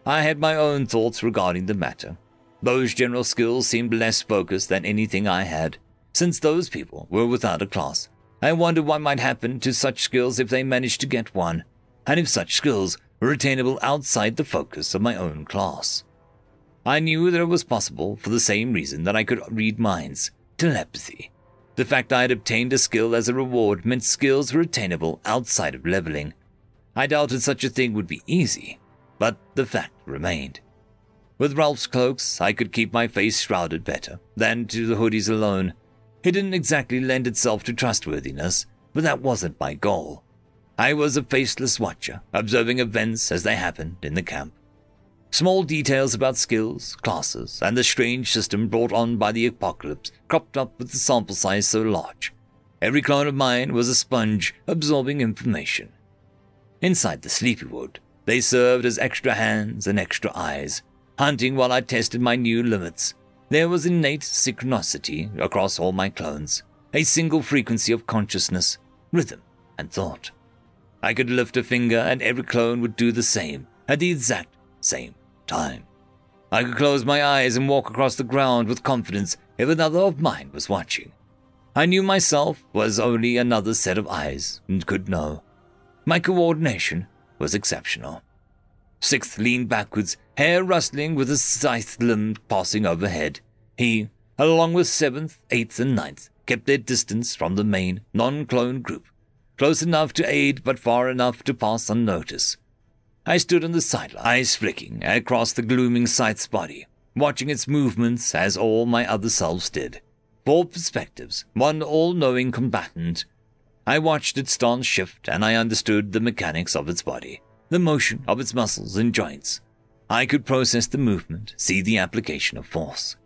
I had my own thoughts regarding the matter. Those general skills seemed less focused than anything I had. Since those people were without a class, I wondered what might happen to such skills if they managed to get one, and if such skills were attainable outside the focus of my own class. I knew that it was possible for the same reason that I could read minds, telepathy. The fact I had obtained a skill as a reward meant skills were attainable outside of leveling. I doubted such a thing would be easy, but the fact remained. With Ralph's cloaks, I could keep my face shrouded better than to the hoodies alone. It didn't exactly lend itself to trustworthiness, but that wasn't my goal. I was a faceless watcher, observing events as they happened in the camp. Small details about skills, classes, and the strange system brought on by the apocalypse cropped up with the sample size so large. Every clone of mine was a sponge absorbing information. Inside the sleepy wood, they served as extra hands and extra eyes, hunting while I tested my new limits. There was innate synchronicity across all my clones, a single frequency of consciousness, rhythm, and thought. I could lift a finger and every clone would do the same, at the exact same time. I could close my eyes and walk across the ground with confidence if another of mine was watching. I knew myself was only another set of eyes and could know. My coordination was exceptional. Sixth leaned backwards, hair rustling with a scythe limb passing overhead. He, along with 7th, 8th, and 9th, kept their distance from the main, non-clone group, close enough to aid but far enough to pass unnoticed. I stood on the sideline, eyes flicking across the glooming scythe's body, watching its movements as all my other selves did. 4 perspectives, one all-knowing combatant. I watched its stance shift and I understood the mechanics of its body, the motion of its muscles and joints. I could process the movement, see the application of force.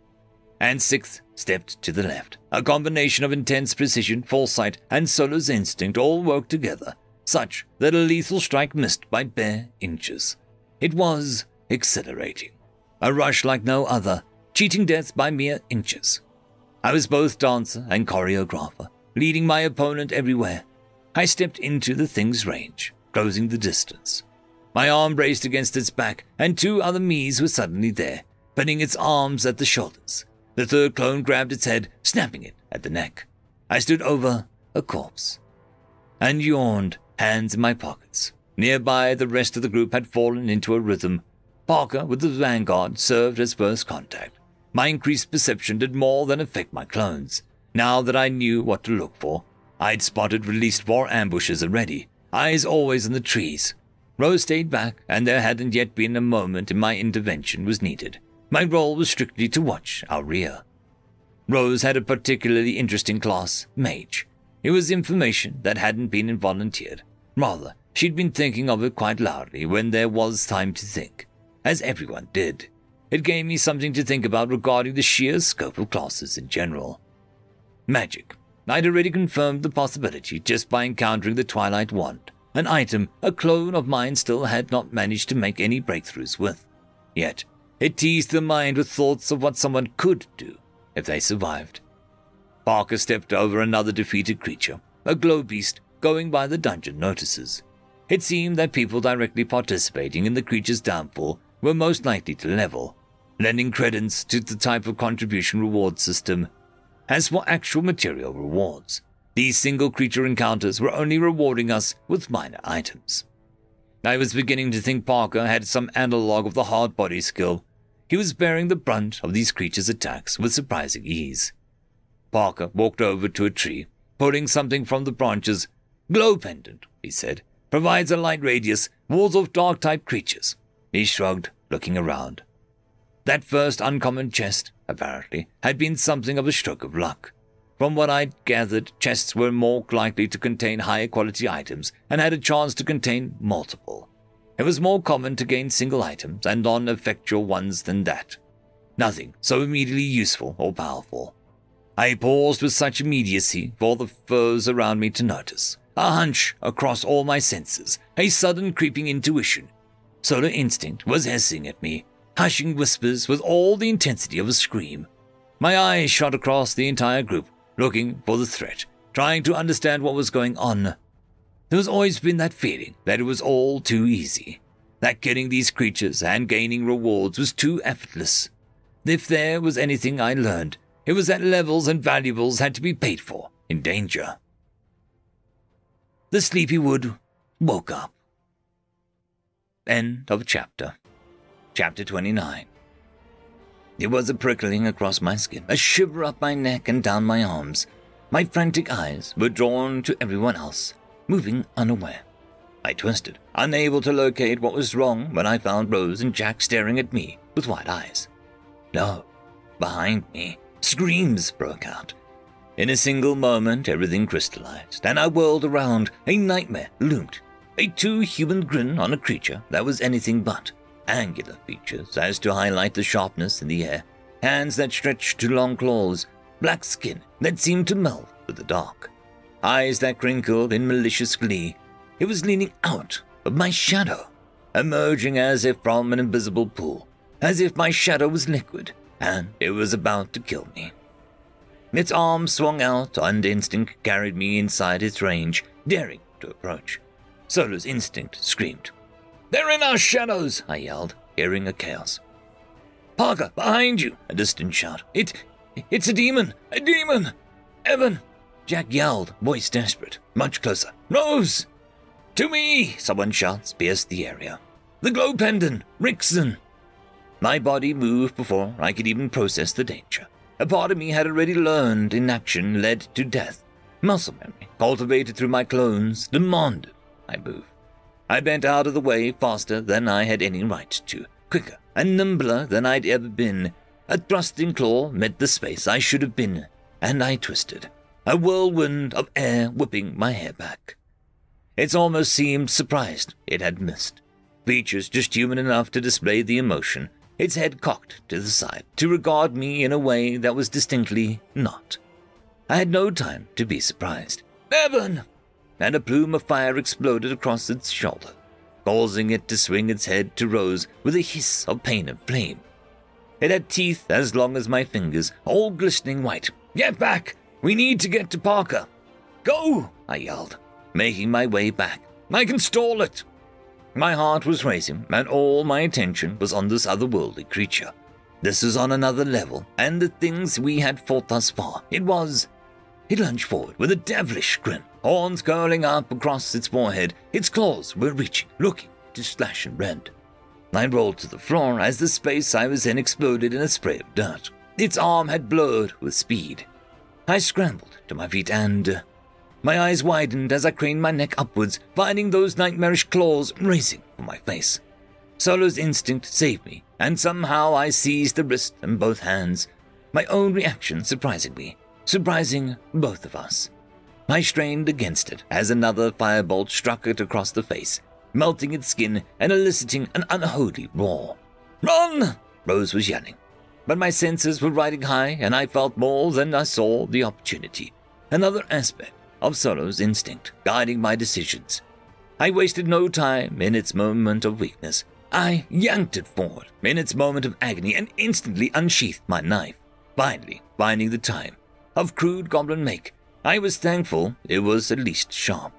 And 6th stepped to the left. A combination of intense precision, foresight, and Solo's instinct all worked together, such that a lethal strike missed by bare inches. It was exhilarating. A rush like no other, cheating death by mere inches. I was both dancer and choreographer, leading my opponent everywhere. I stepped into the thing's range, closing the distance. My arm braced against its back, and 2 other me's were suddenly there, pinning its arms at the shoulders. The 3rd clone grabbed its head, snapping it at the neck. I stood over a corpse and yawned, hands in my pockets. Nearby, the rest of the group had fallen into a rhythm. Parker, with the vanguard, served as first contact. My increased perception did more than affect my clones. Now that I knew what to look for, I'd spotted released 4 ambushes already, eyes always in the trees. Rose stayed back, and there hadn't yet been a moment in my intervention was needed. My role was strictly to watch our rear. Rose had a particularly interesting class, Mage. It was information that hadn't been volunteered. Rather, she'd been thinking of it quite loudly when there was time to think, as everyone did. It gave me something to think about regarding the sheer scope of classes in general. Magic. I'd already confirmed the possibility just by encountering the Twilight Wand, an item a clone of mine still had not managed to make any breakthroughs with. Yet, it teased the mind with thoughts of what someone could do if they survived. Parker stepped over another defeated creature, a glow beast going by the dungeon notices. It seemed that people directly participating in the creature's downfall were most likely to level, lending credence to the type of contribution reward system. As for actual material rewards, these single creature encounters were only rewarding us with minor items. I was beginning to think Parker had some analog of the hard body skill. He was bearing the brunt of these creatures' attacks with surprising ease. Parker walked over to a tree, pulling something from the branches. "Glow pendant," he said. "Provides a light radius, wards off dark-type creatures." He shrugged, looking around. That first uncommon chest, apparently, had been something of a stroke of luck. From what I'd gathered, chests were more likely to contain higher quality items and had a chance to contain multiple. It was more common to gain single items and non-effectual ones than that. Nothing so immediately useful or powerful. I paused with such immediacy for the foes around me to notice. A hunch across all my senses, a sudden creeping intuition. Solar instinct was hissing at me, hushing whispers with all the intensity of a scream. My eyes shot across the entire group, looking for the threat, trying to understand what was going on. There has always been that feeling that it was all too easy, that killing these creatures and gaining rewards was too effortless. If there was anything I learned, it was that levels and valuables had to be paid for, in danger. The sleepy wood woke up. End of chapter. Chapter 29. It was a prickling across my skin, a shiver up my neck and down my arms. My frantic eyes were drawn to everyone else, moving unaware. I twisted, unable to locate what was wrong when I found Rose and Jack staring at me with wide eyes. No, behind me, screams broke out. In a single moment, everything crystallized, and I whirled around. A nightmare loomed, a too-human grin on a creature that was anything but. Angular features as to highlight the sharpness in the air, hands that stretched to long claws, black skin that seemed to meld with the dark, eyes that crinkled in malicious glee. It was leaning out of my shadow, emerging as if from an invisible pool, as if my shadow was liquid, and it was about to kill me. Its arm swung out, and instinct carried me inside its range, daring to approach. Solar's instinct screamed. "They're in our shadows!" I yelled, hearing a chaos. "Parker, behind you!" a distant shout. It's a demon! A demon! Evan!" Jack yelled, voice desperate. Much closer. "Rose! To me!" someone shouts, pierced the area. "The glow pendant! Rickson!" My body moved before I could even process the danger. A part of me had already learned inaction led to death. Muscle memory, cultivated through my clones, demanded I move. I bent out of the way faster than I had any right to, quicker and nimbler than I'd ever been. A thrusting claw met the space I should have been, and I twisted, a whirlwind of air whipping my hair back. It almost seemed surprised it had missed. Features just human enough to display the emotion, its head cocked to the side, to regard me in a way that was distinctly not. I had no time to be surprised. "Evan!" And a plume of fire exploded across its shoulder, causing it to swing its head to Rose with a hiss of pain and flame. It had teeth as long as my fingers, all glistening white. "Get back! We need to get to Parker!" "Go!" I yelled, making my way back. "I can stall it!" My heart was racing, and all my attention was on this otherworldly creature. This was on another level, and the things we had fought thus far. It lunged forward with a devilish grin, horns curling up across its forehead. Its claws were reaching, looking to slash and rend. I rolled to the floor as the space I was in exploded in a spray of dirt. Its arm had blurred with speed. I scrambled to my feet and my eyes widened as I craned my neck upwards, finding those nightmarish claws racing for my face. Solar's instinct saved me, and somehow I seized the wrist in both hands. my own reaction surprising me, surprising both of us. I strained against it as another firebolt struck it across the face, melting its skin and eliciting an unholy roar. "Run!" Rose was yelling. But my senses were riding high, and I felt more than I saw the opportunity. Another aspect of Solo's instinct guiding my decisions. I wasted no time in its moment of weakness. I yanked it forward in its moment of agony and instantly unsheathed my knife, finally finding the time. Of crude goblin make, I was thankful it was at least sharp.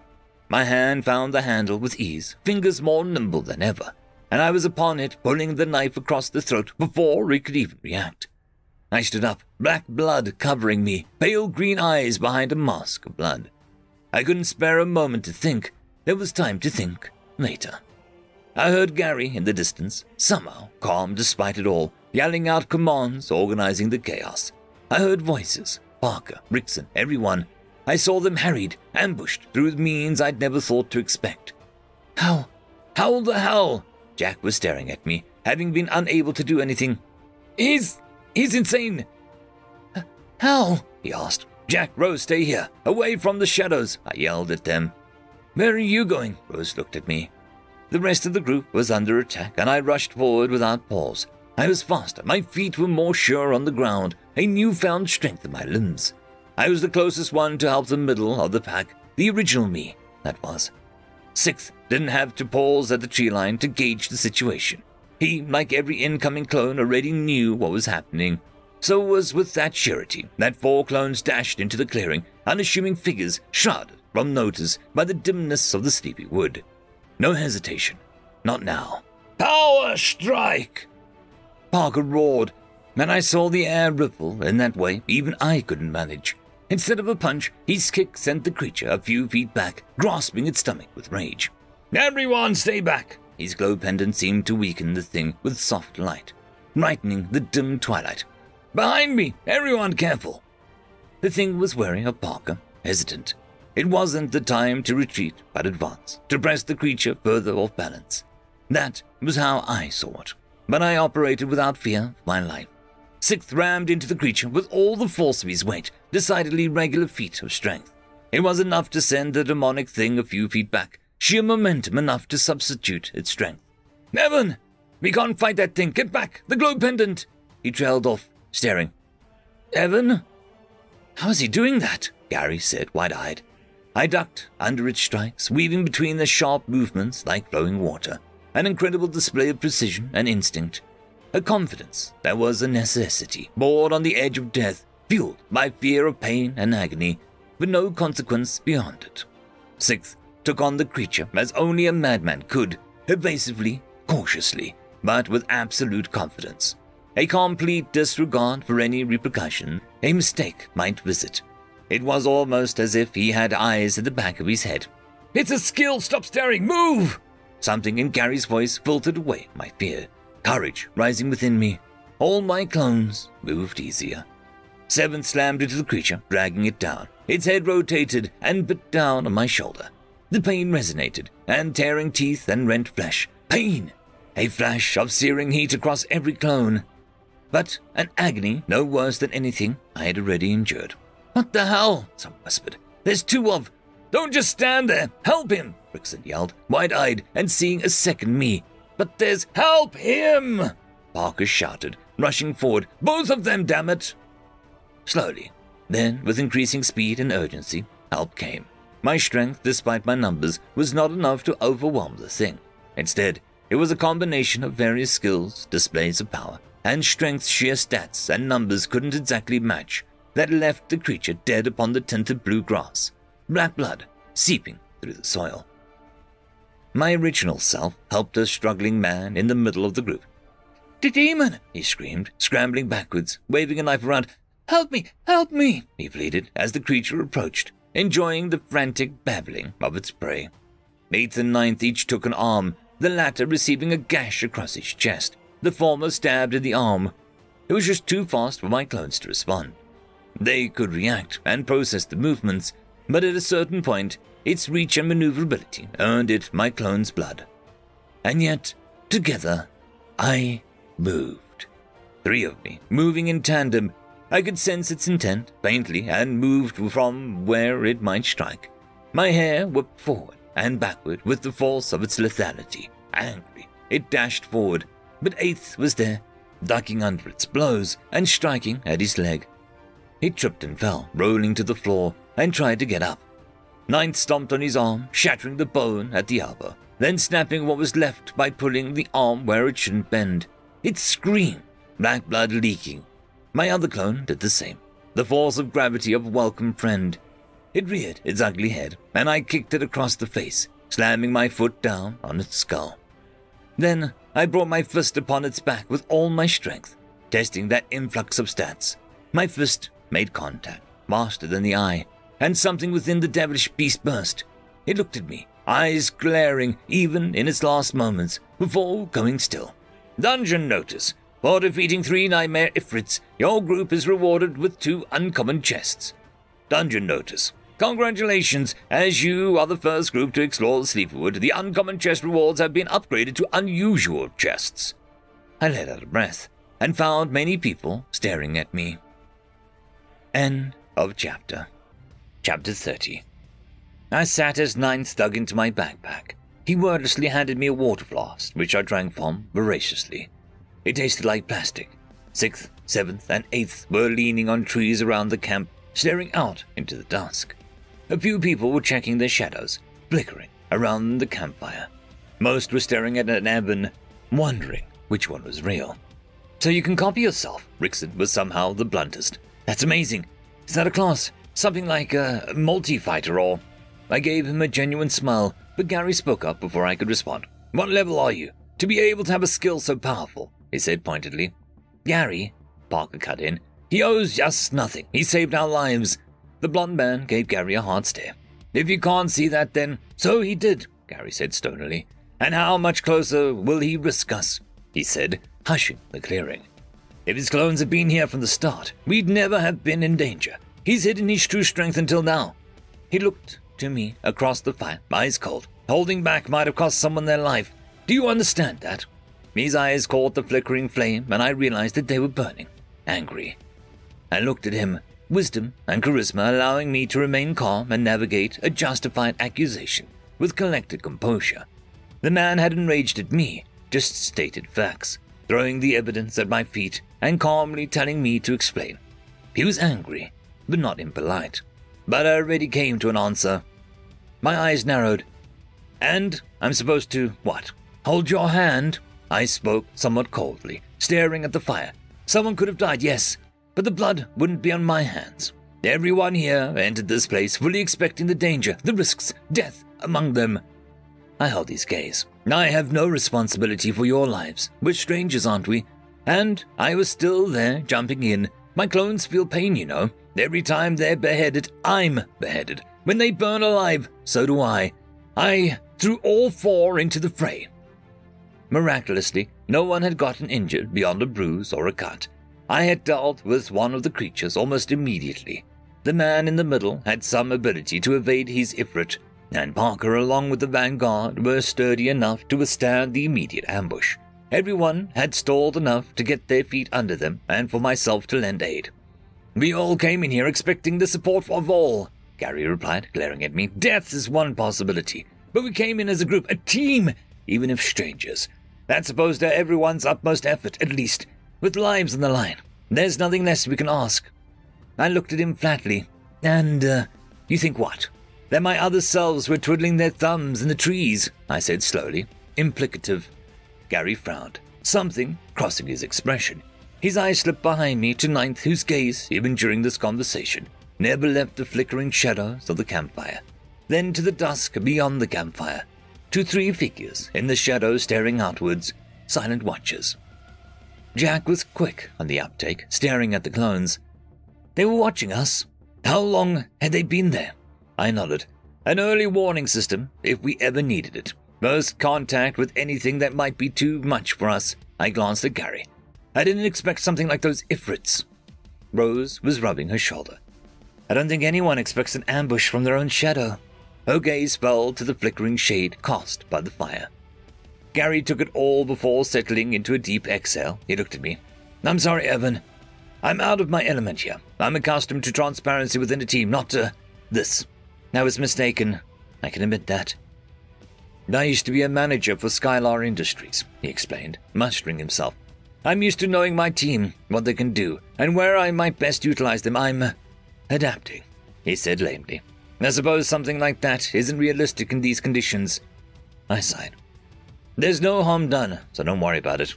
My hand found the handle with ease, fingers more nimble than ever, and I was upon it, pulling the knife across the throat before it could even react. I stood up, black blood covering me, pale green eyes behind a mask of blood. I couldn't spare a moment to think. There was time to think later. I heard Gary in the distance, somehow calm despite it all, yelling out commands, organizing the chaos. I heard voices, Parker, Rickson, everyone. I saw them harried, ambushed through means I'd never thought to expect. How the hell? Jack was staring at me, having been unable to do anything. He's insane. How? He asked. Jack, Rose, stay here, away from the shadows, I yelled at them. Where are you going? Rose looked at me. The rest of the group was under attack, and I rushed forward without pause. I was faster, my feet were more sure on the ground, a newfound strength in my limbs. I was the closest one to help the middle of the pack, the original me, that was. Sixth didn't have to pause at the tree line to gauge the situation. He, like every incoming clone, already knew what was happening. So it was with that surety that 4 clones dashed into the clearing, unassuming figures shrouded from notice by the dimness of the sleepy wood. No hesitation. Not now. Power strike! Parker roared, and I saw the air ripple in that way even I couldn't manage. Instead of a punch, his kick sent the creature a few feet back, grasping its stomach with rage. Everyone stay back! His glow pendant seemed to weaken the thing with soft light, brightening the dim twilight. Behind me! Everyone careful! The thing was wary of Parker, hesitant. It wasn't the time to retreat, but advance, to press the creature further off balance. That was how I saw it, but I operated without fear for my life. Sixth rammed into the creature with all the force of his weight, decidedly regular feat of strength. It was enough to send the demonic thing a few feet back, sheer momentum enough to substitute its strength. Evan! We can't fight that thing, get back! The glow pendant! He trailed off, staring. Evan? How is he doing that? Gary said, wide-eyed. I ducked under its strikes, weaving between the sharp movements like flowing water, an incredible display of precision and instinct. A confidence that was a necessity, bored on the edge of death, fueled by fear of pain and agony, with no consequence beyond it. Sixth took on the creature as only a madman could, evasively, cautiously, but with absolute confidence. A complete disregard for any repercussion a mistake might visit. It was almost as if he had eyes at the back of his head. It's a skill! Stop staring! Move! Something in Gary's voice filtered away my fear. Courage rising within me. All my clones moved easier. Seventh slammed into the creature, dragging it down. Its head rotated and bit down on my shoulder. The pain resonated, and tearing teeth and rent flesh. Pain! A flash of searing heat across every clone. But an agony no worse than anything I had already endured. What the hell? Someone whispered. There's 2 of... Don't just stand there! Help him! Rickson yelled, wide-eyed and seeing a second me. But there's... Help him! Parker shouted, rushing forward. Both of them, damn it! Slowly, then with increasing speed and urgency, help came. My strength, despite my numbers, was not enough to overwhelm the thing. Instead, it was a combination of various skills, displays of power, and strength's sheer stats and numbers couldn't exactly match, that left the creature dead upon the tinted blue grass, black blood seeping through the soil. My original self helped a struggling man in the middle of the group. "The demon!" he screamed, scrambling backwards, waving a knife around. "Help me! Help me!" he pleaded as the creature approached, enjoying the frantic babbling of its prey. Eighth and ninth each took an arm, the latter receiving a gash across his chest, the former stabbed in the arm. It was just too fast for my clones to respond. They could react and process the movements, but at a certain point, its reach and maneuverability earned it my clone's blood. And yet, together, I moved. 3 of me, moving in tandem, I could sense its intent, faintly, and moved from where it might strike. My hair whipped forward and backward with the force of its lethality. Angry, it dashed forward, but Eighth was there, ducking under its blows and striking at his leg. He tripped and fell, rolling to the floor, and tried to get up. Ninth stomped on his arm, shattering the bone at the elbow, then snapping what was left by pulling the arm where it shouldn't bend. It screamed, black blood leaking. My other clone did the same, the force of gravity of a welcome friend. It reared its ugly head, and I kicked it across the face, slamming my foot down on its skull. Then I brought my fist upon its back with all my strength, testing that influx of stats. My fist made contact, faster than the eye, and something within the devilish beast burst. It looked at me, eyes glaring even in its last moments, before going still. Dungeon notice. For defeating 3 nightmare ifrits, your group is rewarded with 2 uncommon chests. Dungeon notice. Congratulations, as you are the first group to explore the Sleeperwood, the uncommon chest rewards have been upgraded to unusual chests. I let out a breath, and found many people staring at me. End of chapter. Chapter 30. I sat as Ninth dug into my backpack. He wordlessly handed me a water flask, which I drank from voraciously. It tasted like plastic. 6th, 7th, and 8th were leaning on trees around the camp, staring out into the dusk. A few people were checking their shadows, flickering around the campfire. Most were staring at an ebon, wondering which one was real. So you can copy yourself, Rickson was somehow the bluntest. That's amazing. Is that a class? Something like a multi-fighter or... I gave him a genuine smile, but Gary spoke up before I could respond. What level are you? To be able to have a skill so powerful, he said pointedly. Gary, Parker cut in. He owes us nothing. He saved our lives. The blonde man gave Gary a hard stare. If you can't see that, then so he did, Gary said stonily. And how much closer will he risk us? He said, hushing the clearing. If his clones had been here from the start, we'd never have been in danger. He's hidden his true strength until now. He looked to me across the fire, eyes cold. Holding back might have cost someone their life. Do you understand that? His eyes caught the flickering flame, and I realized that they were burning, angry. I looked at him, wisdom and charisma allowing me to remain calm and navigate a justified accusation with collected composure. The man had enraged at me, just stated facts, throwing the evidence at my feet and calmly telling me to explain. He was angry, but not impolite. But I already came to an answer. My eyes narrowed. And I'm supposed to, what? Hold your hand? I spoke somewhat coldly, staring at the fire. Someone could have died, yes, but the blood wouldn't be on my hands. Everyone here entered this place fully expecting the danger, the risks, death among them. I held his gaze. I have no responsibility for your lives. We're strangers, aren't we? And I was still there, jumping in. My clones feel pain, you know. Every time they're beheaded, I'm beheaded. When they burn alive, so do I. I threw all 4 into the fray. Miraculously, no one had gotten injured beyond a bruise or a cut. I had dealt with one of the creatures almost immediately. The man in the middle had some ability to evade his ifrit, and Parker along with the vanguard were sturdy enough to withstand the immediate ambush. Everyone had stalled enough to get their feet under them and for myself to lend aid. We all came in here expecting the support of all, Gary replied, glaring at me. Death is one possibility, but we came in as a group, a team, even if strangers. That's opposed to everyone's utmost effort, at least, with lives on the line. There's nothing less we can ask. I looked at him flatly. And, you think what? That my other selves were twiddling their thumbs in the trees, I said slowly, implicative. Gary frowned, something crossing his expression. His eyes slipped behind me to Ninth, whose gaze, even during this conversation, never left the flickering shadows of the campfire. Then to the dusk beyond the campfire, to 3 figures in the shadows staring outwards, silent watchers. Jack was quick on the uptake, staring at the clones. They were watching us. How long had they been there? I nodded. An early warning system, if we ever needed it. First contact with anything that might be too much for us. I glanced at Gary. I didn't expect something like those ifrits. Rose was rubbing her shoulder. I don't think anyone expects an ambush from their own shadow. Her gaze fell to the flickering shade cast by the fire. Gary took it all before settling into a deep exhale. He looked at me. I'm sorry, Evan. I'm out of my element here. I'm accustomed to transparency within a team, not to this. I was mistaken. I can admit that. I used to be a manager for Skylar Industries, he explained, mustering himself. I'm used to knowing my team, what they can do, and where I might best utilize them. I'm adapting, he said lamely. I suppose something like that isn't realistic in these conditions. I sighed. There's no harm done, so don't worry about it.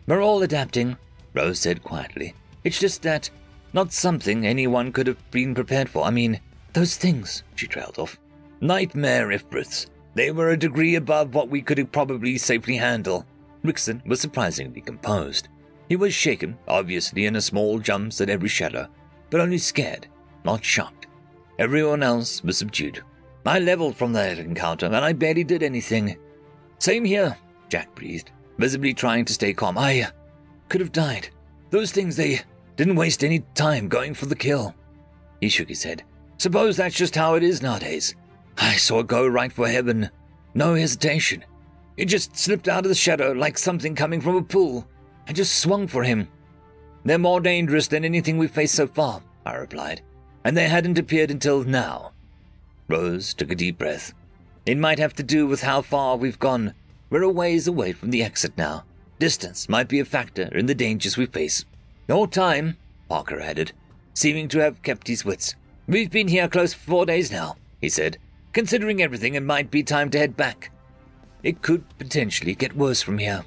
We're all adapting, Rose said quietly. It's just that not something anyone could have been prepared for. I mean, those things, she trailed off. Nightmare ifrits. They were a degree above what we could probably safely handle. Rickson was surprisingly composed. He was shaken, obviously in a small jumps at every shadow, but only scared, not shocked. Everyone else was subdued. I leveled from that encounter, and I barely did anything. Same here, Jack breathed, visibly trying to stay calm. I could have died. Those things, they didn't waste any time going for the kill. He shook his head. Suppose that's just how it is nowadays. I saw it go right for heaven. No hesitation. It just slipped out of the shadow like something coming from a pool. I just swung for him. They're more dangerous than anything we've faced so far, I replied, and they hadn't appeared until now. Rose took a deep breath. It might have to do with how far we've gone. We're a ways away from the exit now. Distance might be a factor in the dangers we face. Or time, Parker added, seeming to have kept his wits. We've been here close for 4 days now, he said. Considering everything, it might be time to head back. It could potentially get worse from here.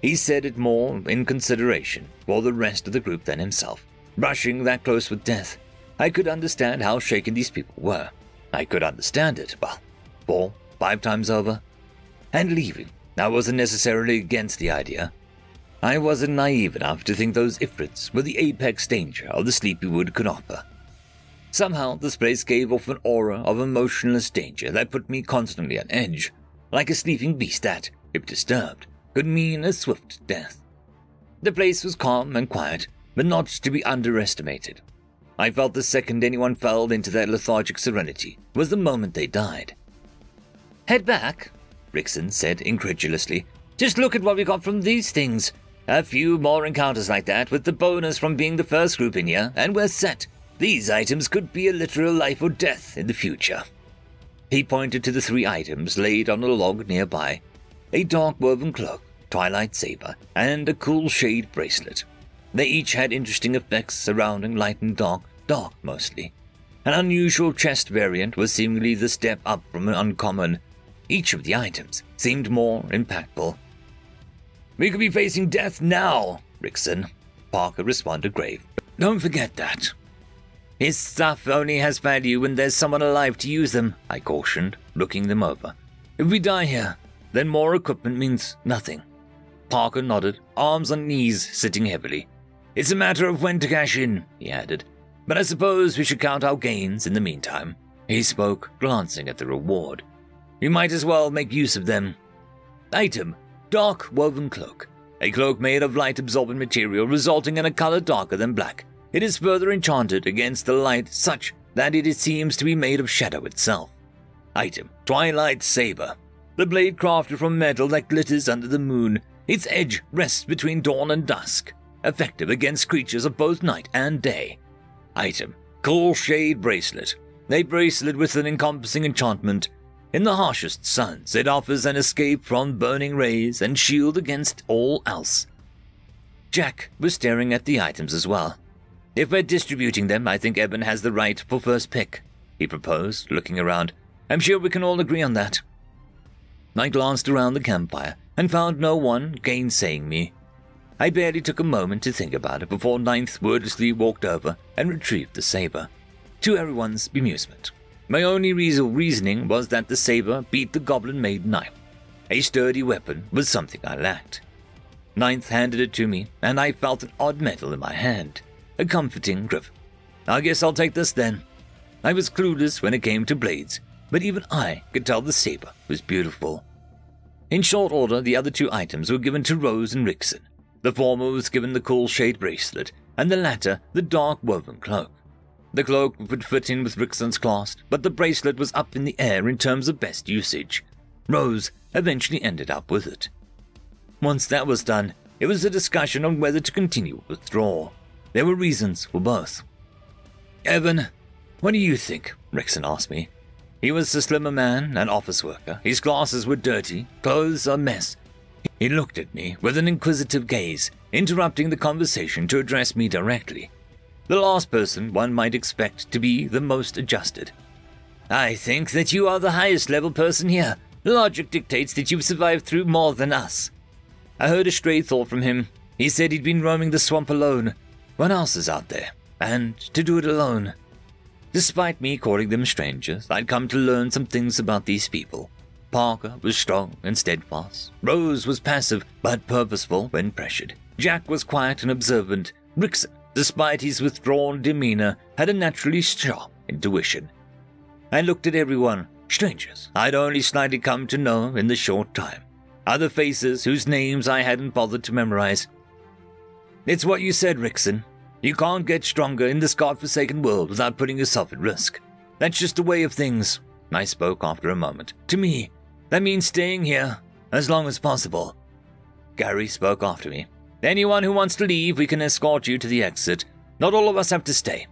He said it more in consideration for the rest of the group than himself. Brushing that close with death, I could understand how shaken these people were. I could understand it, well, 4, 5 times over. And leaving, I wasn't necessarily against the idea. I wasn't naive enough to think those ifrits were the apex danger of the Sleepywood could offer. Somehow, this place gave off an aura of emotionless danger that put me constantly on edge, like a sleeping beast that, if disturbed, could mean a swift death. The place was calm and quiet, but not to be underestimated. I felt the second anyone fell into that lethargic serenity was the moment they died. Head back, Rickson said incredulously. Just look at what we got from these things. A few more encounters like that with the bonus from being the first group in here, and we're set. These items could be a literal life or death in the future. He pointed to the 3 items laid on a log nearby. A dark woven cloak, twilight saber, and a cool shade bracelet. They each had interesting effects surrounding light and dark mostly. An unusual chest variant was seemingly the step up from an uncommon. Each of the items seemed more impactful. We could be facing death now, Rickson, Parker responded grave. Don't forget that. His stuff only has value when there's someone alive to use them, I cautioned, looking them over. If we die here, then more equipment means nothing. Parker nodded, arms on knees, sitting heavily. It's a matter of when to cash in, he added. But I suppose we should count our gains in the meantime. He spoke, glancing at the reward. We might as well make use of them. Item, dark woven cloak. A cloak made of light-absorbent material resulting in a color darker than black. It is further enchanted against the light such that it seems to be made of shadow itself. Item, twilight saber. The blade crafted from metal that glitters under the moon. Its edge rests between dawn and dusk, effective against creatures of both night and day. Item, cool shade bracelet. A bracelet with an encompassing enchantment. In the harshest suns, it offers an escape from burning rays and shield against all else. Jack was staring at the items as well. If we're distributing them, I think Eben has the right for first pick, he proposed, looking around. I'm sure we can all agree on that. I glanced around the campfire and found no one gainsaying me. I barely took a moment to think about it before Ninth wordlessly walked over and retrieved the saber, to everyone's bemusement. My only reasoning was that the saber beat the goblin-made knife. A sturdy weapon was something I lacked. Ninth handed it to me, and I felt an odd metal in my hand. A comforting grip. I guess I'll take this then. I was clueless when it came to blades, but even I could tell the saber was beautiful. In short order, the other 2 items were given to Rose and Rickson. The former was given the cool shade bracelet, and the latter the dark woven cloak. The cloak would fit in with Rickson's clasp, but the bracelet was up in the air in terms of best usage. Rose eventually ended up with it. Once that was done, It was a discussion on whether to continue or withdraw. There were reasons for both. "Evan, what do you think?" Rickson asked me. He was a slimmer man, an office worker. His glasses were dirty, clothes a mess. He looked at me with an inquisitive gaze, interrupting the conversation to address me directly. The last person one might expect to be the most adjusted. "I think that you are the highest level person here. Logic dictates that you've survived through more than us." I heard a stray thought from him. He said he'd been roaming the swamp alone. What else is out there? And to do it alone. Despite me calling them strangers, I'd come to learn some things about these people. Parker was strong and steadfast. Rose was passive but purposeful when pressured. Jack was quiet and observant. Rickson, despite his withdrawn demeanor, had a naturally sharp intuition. I looked at everyone, strangers I'd only slightly come to know in the short time. Other faces whose names I hadn't bothered to memorize. "It's what you said, Rickson. You can't get stronger in this godforsaken world without putting yourself at risk. That's just the way of things." I spoke after a moment. "To me, that means staying here as long as possible." Gary spoke after me. "Anyone who wants to leave, we can escort you to the exit. Not all of us have to stay."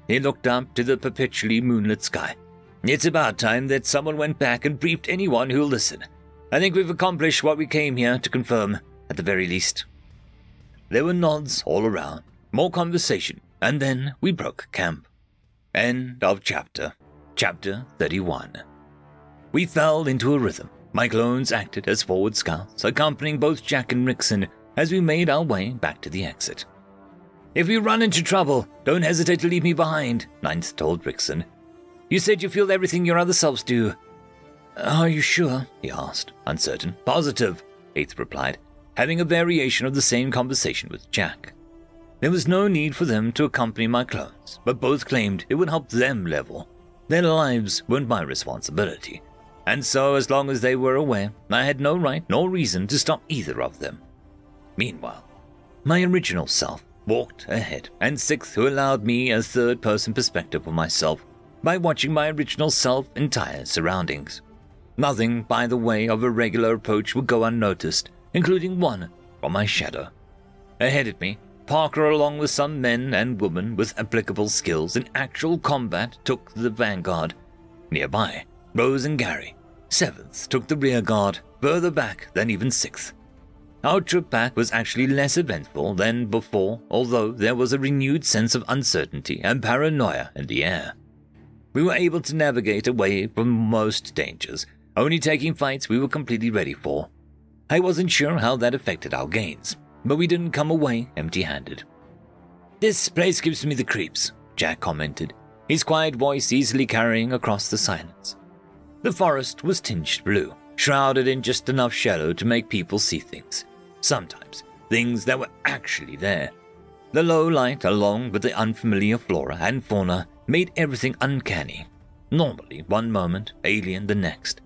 He looked up to the perpetually moonlit sky. "It's about time that someone went back and briefed anyone who'll listen. I think we've accomplished what we came here to confirm, at the very least." There were nods all around, more conversation, and then we broke camp. End of chapter. Chapter 31. We fell into a rhythm. My clones acted as forward scouts, accompanying both Jack and Rickson as we made our way back to the exit. "If we run into trouble, don't hesitate to leave me behind," Ninth told Rickson. "You said you feel everything your other selves do." "Are you sure?" he asked, uncertain. "Positive," Eighth replied, having a variation of the same conversation with Jack. There was no need for them to accompany my clones, but both claimed it would help them level. Their lives weren't my responsibility, and so as long as they were aware, I had no right nor reason to stop either of them. Meanwhile, my original self walked ahead, and Sixth, who allowed me a third-person perspective of myself by watching my original self's entire surroundings. Nothing by the way of a regular approach would go unnoticed, including one from my shadow. Ahead of me, Parker, along with some men and women with applicable skills in actual combat, took the vanguard. Nearby, Rose and Gary. Seventh took the rear guard, further back than even Sixth. Our trip back was actually less eventful than before, although there was a renewed sense of uncertainty and paranoia in the air. We were able to navigate away from most dangers, only taking fights we were completely ready for. I wasn't sure how that affected our gains, but we didn't come away empty-handed. "This place gives me the creeps," Jack commented, his quiet voice easily carrying across the silence. The forest was tinged blue, shrouded in just enough shadow to make people see things. Sometimes, things that were actually there. The low light, along with the unfamiliar flora and fauna, made everything uncanny. Normally one moment, alien the next.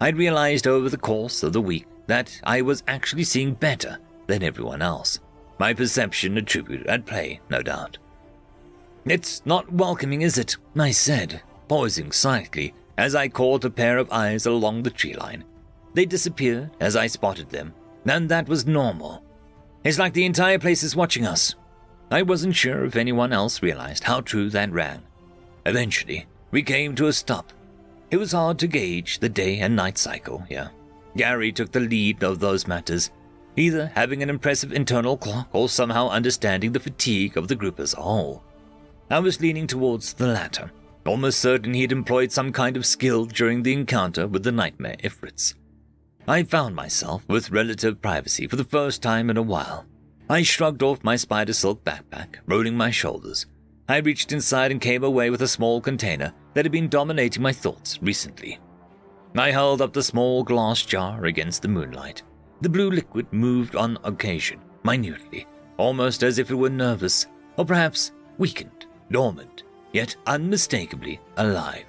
I'd realized over the course of the week that I was actually seeing better than everyone else. My perception attributed at play, no doubt. "It's not welcoming, is it?" I said, pausing slightly as I caught a pair of eyes along the tree line. They disappeared as I spotted them, and that was normal. "It's like the entire place is watching us." I wasn't sure if anyone else realized how true that rang. Eventually, we came to a stop. It was hard to gauge the day and night cycle here. Gary took the lead of those matters, either having an impressive internal clock or somehow understanding the fatigue of the group as a whole. I was leaning towards the latter, almost certain he had employed some kind of skill during the encounter with the nightmare Ifrits. I found myself with relative privacy for the first time in a while. I shrugged off my spider silk backpack, rolling my shoulders. I reached inside and came away with a small container that had been dominating my thoughts recently. I held up the small glass jar against the moonlight. The blue liquid moved on occasion, minutely, almost as if it were nervous, or perhaps weakened, dormant, yet unmistakably alive.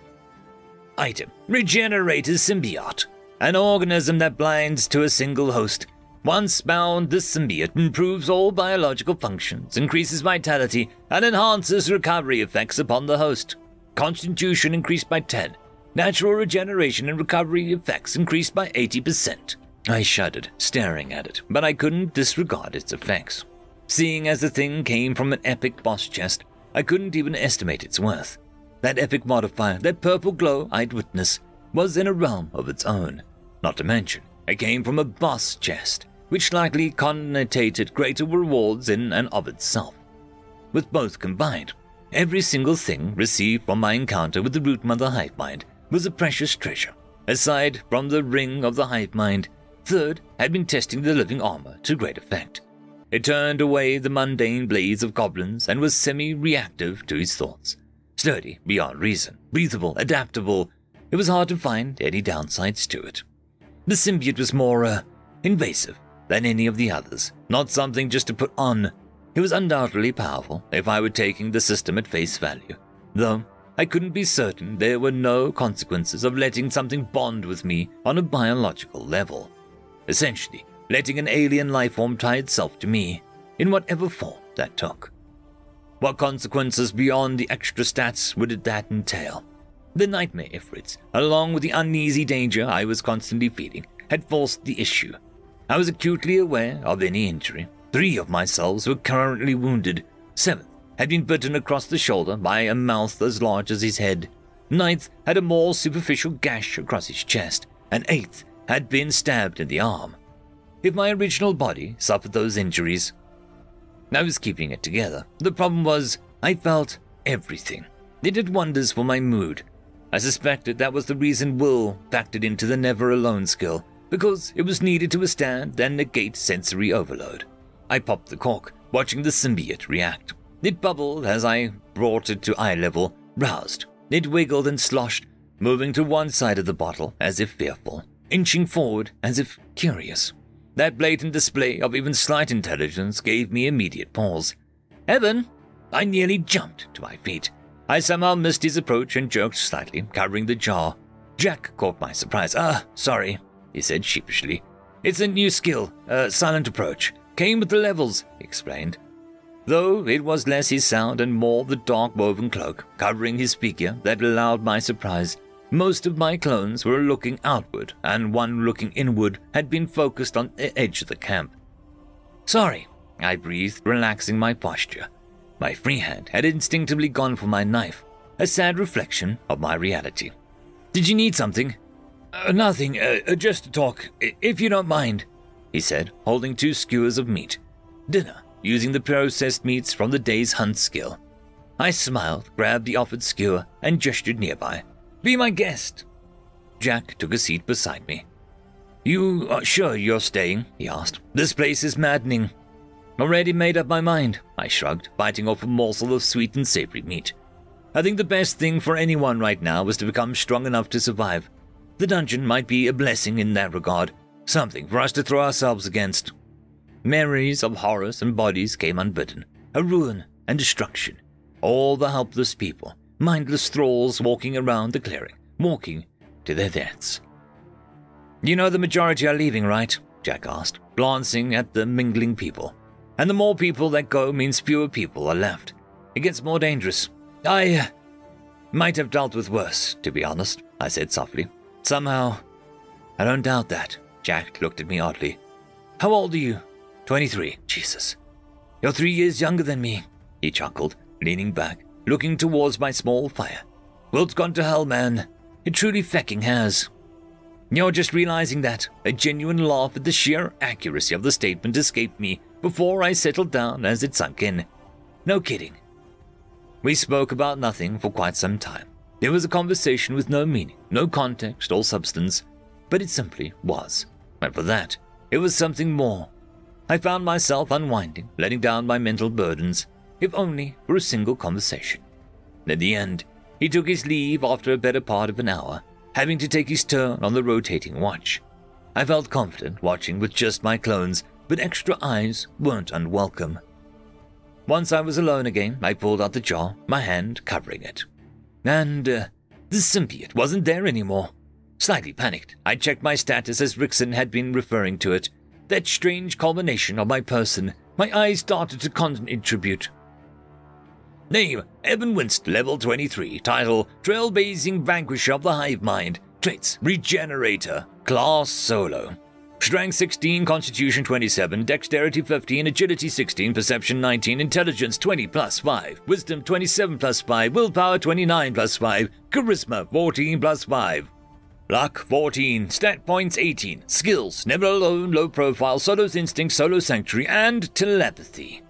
Item: Regenerator Symbiote. An organism that blinds to a single host. Once bound, this symbiote improves all biological functions, increases vitality, and enhances recovery effects upon the host. Constitution increased by 10. Natural regeneration and recovery effects increased by 80%. I shuddered, staring at it, but I couldn't disregard its effects. Seeing as the thing came from an epic boss chest, I couldn't even estimate its worth. That epic modifier, that purple glow I'd witnessed, was in a realm of its own. Not to mention, it came from a boss chest, which likely connotated greater rewards in and of itself. With both combined, every single thing received from my encounter with the Root Mother Hive Mind was a precious treasure. Aside from the Ring of the Hive Mind, Third had been testing the living armor to great effect. It turned away the mundane blades of goblins and was semi-reactive to his thoughts. Sturdy beyond reason, breathable, adaptable. It was hard to find any downsides to it. The symbiote was more, invasive than any of the others, not something just to put on. It was undoubtedly powerful if I were taking the system at face value, though I couldn't be certain there were no consequences of letting something bond with me on a biological level. Essentially, letting an alien lifeform tie itself to me, in whatever form that took. What consequences beyond the extra stats would that entail? The nightmare ifrits, along with the uneasy danger I was constantly feeling, had forced the issue. I was acutely aware of any injury. 3 of my selves were currently wounded. 7th had been bitten across the shoulder by a mouth as large as his head. 9th had a more superficial gash across his chest, and 8th had been stabbed in the arm. If my original body suffered those injuries, I was keeping it together. The problem was, I felt everything. It did wonders for my mood. I suspected that was the reason will factored into the never alone skill, because it was needed to withstand and negate sensory overload. I popped the cork, watching the symbiote react. It bubbled as I brought it to eye level, roused. It wiggled and sloshed, moving to one side of the bottle as if fearful, inching forward as if curious. That blatant display of even slight intelligence gave me immediate pause. Evan! I nearly jumped to my feet. I somehow missed his approach and jerked slightly, covering the jar. Jack caught my surprise. Sorry, he said sheepishly. It's a new skill, silent approach. Came with the levels, he explained. Though it was less his sound and more the dark woven cloak covering his figure that allowed my surprise. Most of my clones were looking outward, and one looking inward had been focused on the edge of the camp. Sorry, I breathed, relaxing my posture. My free hand had instinctively gone for my knife, a sad reflection of my reality. Did you need something? Nothing, just to talk, if you don't mind, he said, holding 2 skewers of meat. Dinner, using the processed meats from the day's hunt skill. I smiled, grabbed the offered skewer, and gestured nearby. Be my guest. Jack took a seat beside me. You are sure you're staying? He asked. This place is maddening. Already made up my mind, I shrugged, biting off a morsel of sweet and savory meat. I think the best thing for anyone right now is to become strong enough to survive. The dungeon might be a blessing in that regard, something for us to throw ourselves against. Memories of horrors and bodies came unbidden, a ruin and destruction. All the helpless people, mindless thralls walking around the clearing, walking to their deaths. You know the majority are leaving, right? Jack asked, glancing at the mingling people. And the more people that go means fewer people are left. It gets more dangerous. I might have dealt with worse, to be honest, I said softly. Somehow, I don't doubt that. Jack looked at me oddly. How old are you? 23. Jesus. You're 3 years younger than me, he chuckled, leaning back, looking towards my small fire. World's gone to hell, man. It truly fecking has. You're just realizing that. A genuine laugh at the sheer accuracy of the statement escaped me before I settled down as it sunk in. No kidding. We spoke about nothing for quite some time. It was a conversation with no meaning, no context or substance, but it simply was. And for that, it was something more. I found myself unwinding, letting down my mental burdens, if only for a single conversation. In the end, he took his leave after a better part of an hour, having to take his turn on the rotating watch. I felt confident watching with just my clones, but extra eyes weren't unwelcome. Once I was alone again, I pulled out the jar, my hand covering it. And the symbiote wasn't there anymore. Slightly panicked, I checked my status as Rickson had been referring to it. That strange culmination of my person, my eyes started to contribute. Name, Evan Winst, level 23. Title, Trailblazing Vanquisher of the Hive Mind. Traits, Regenerator. Class, Solo. Strength 16, Constitution 27, Dexterity 15, Agility 16, Perception 19, Intelligence 20 plus 5, Wisdom 27 plus 5, Willpower 29 plus 5, Charisma 14 plus 5. Luck 14, Stat Points 18, Skills, Never Alone, Low Profile, Solo's Instinct, Solo Sanctuary, and Telepathy.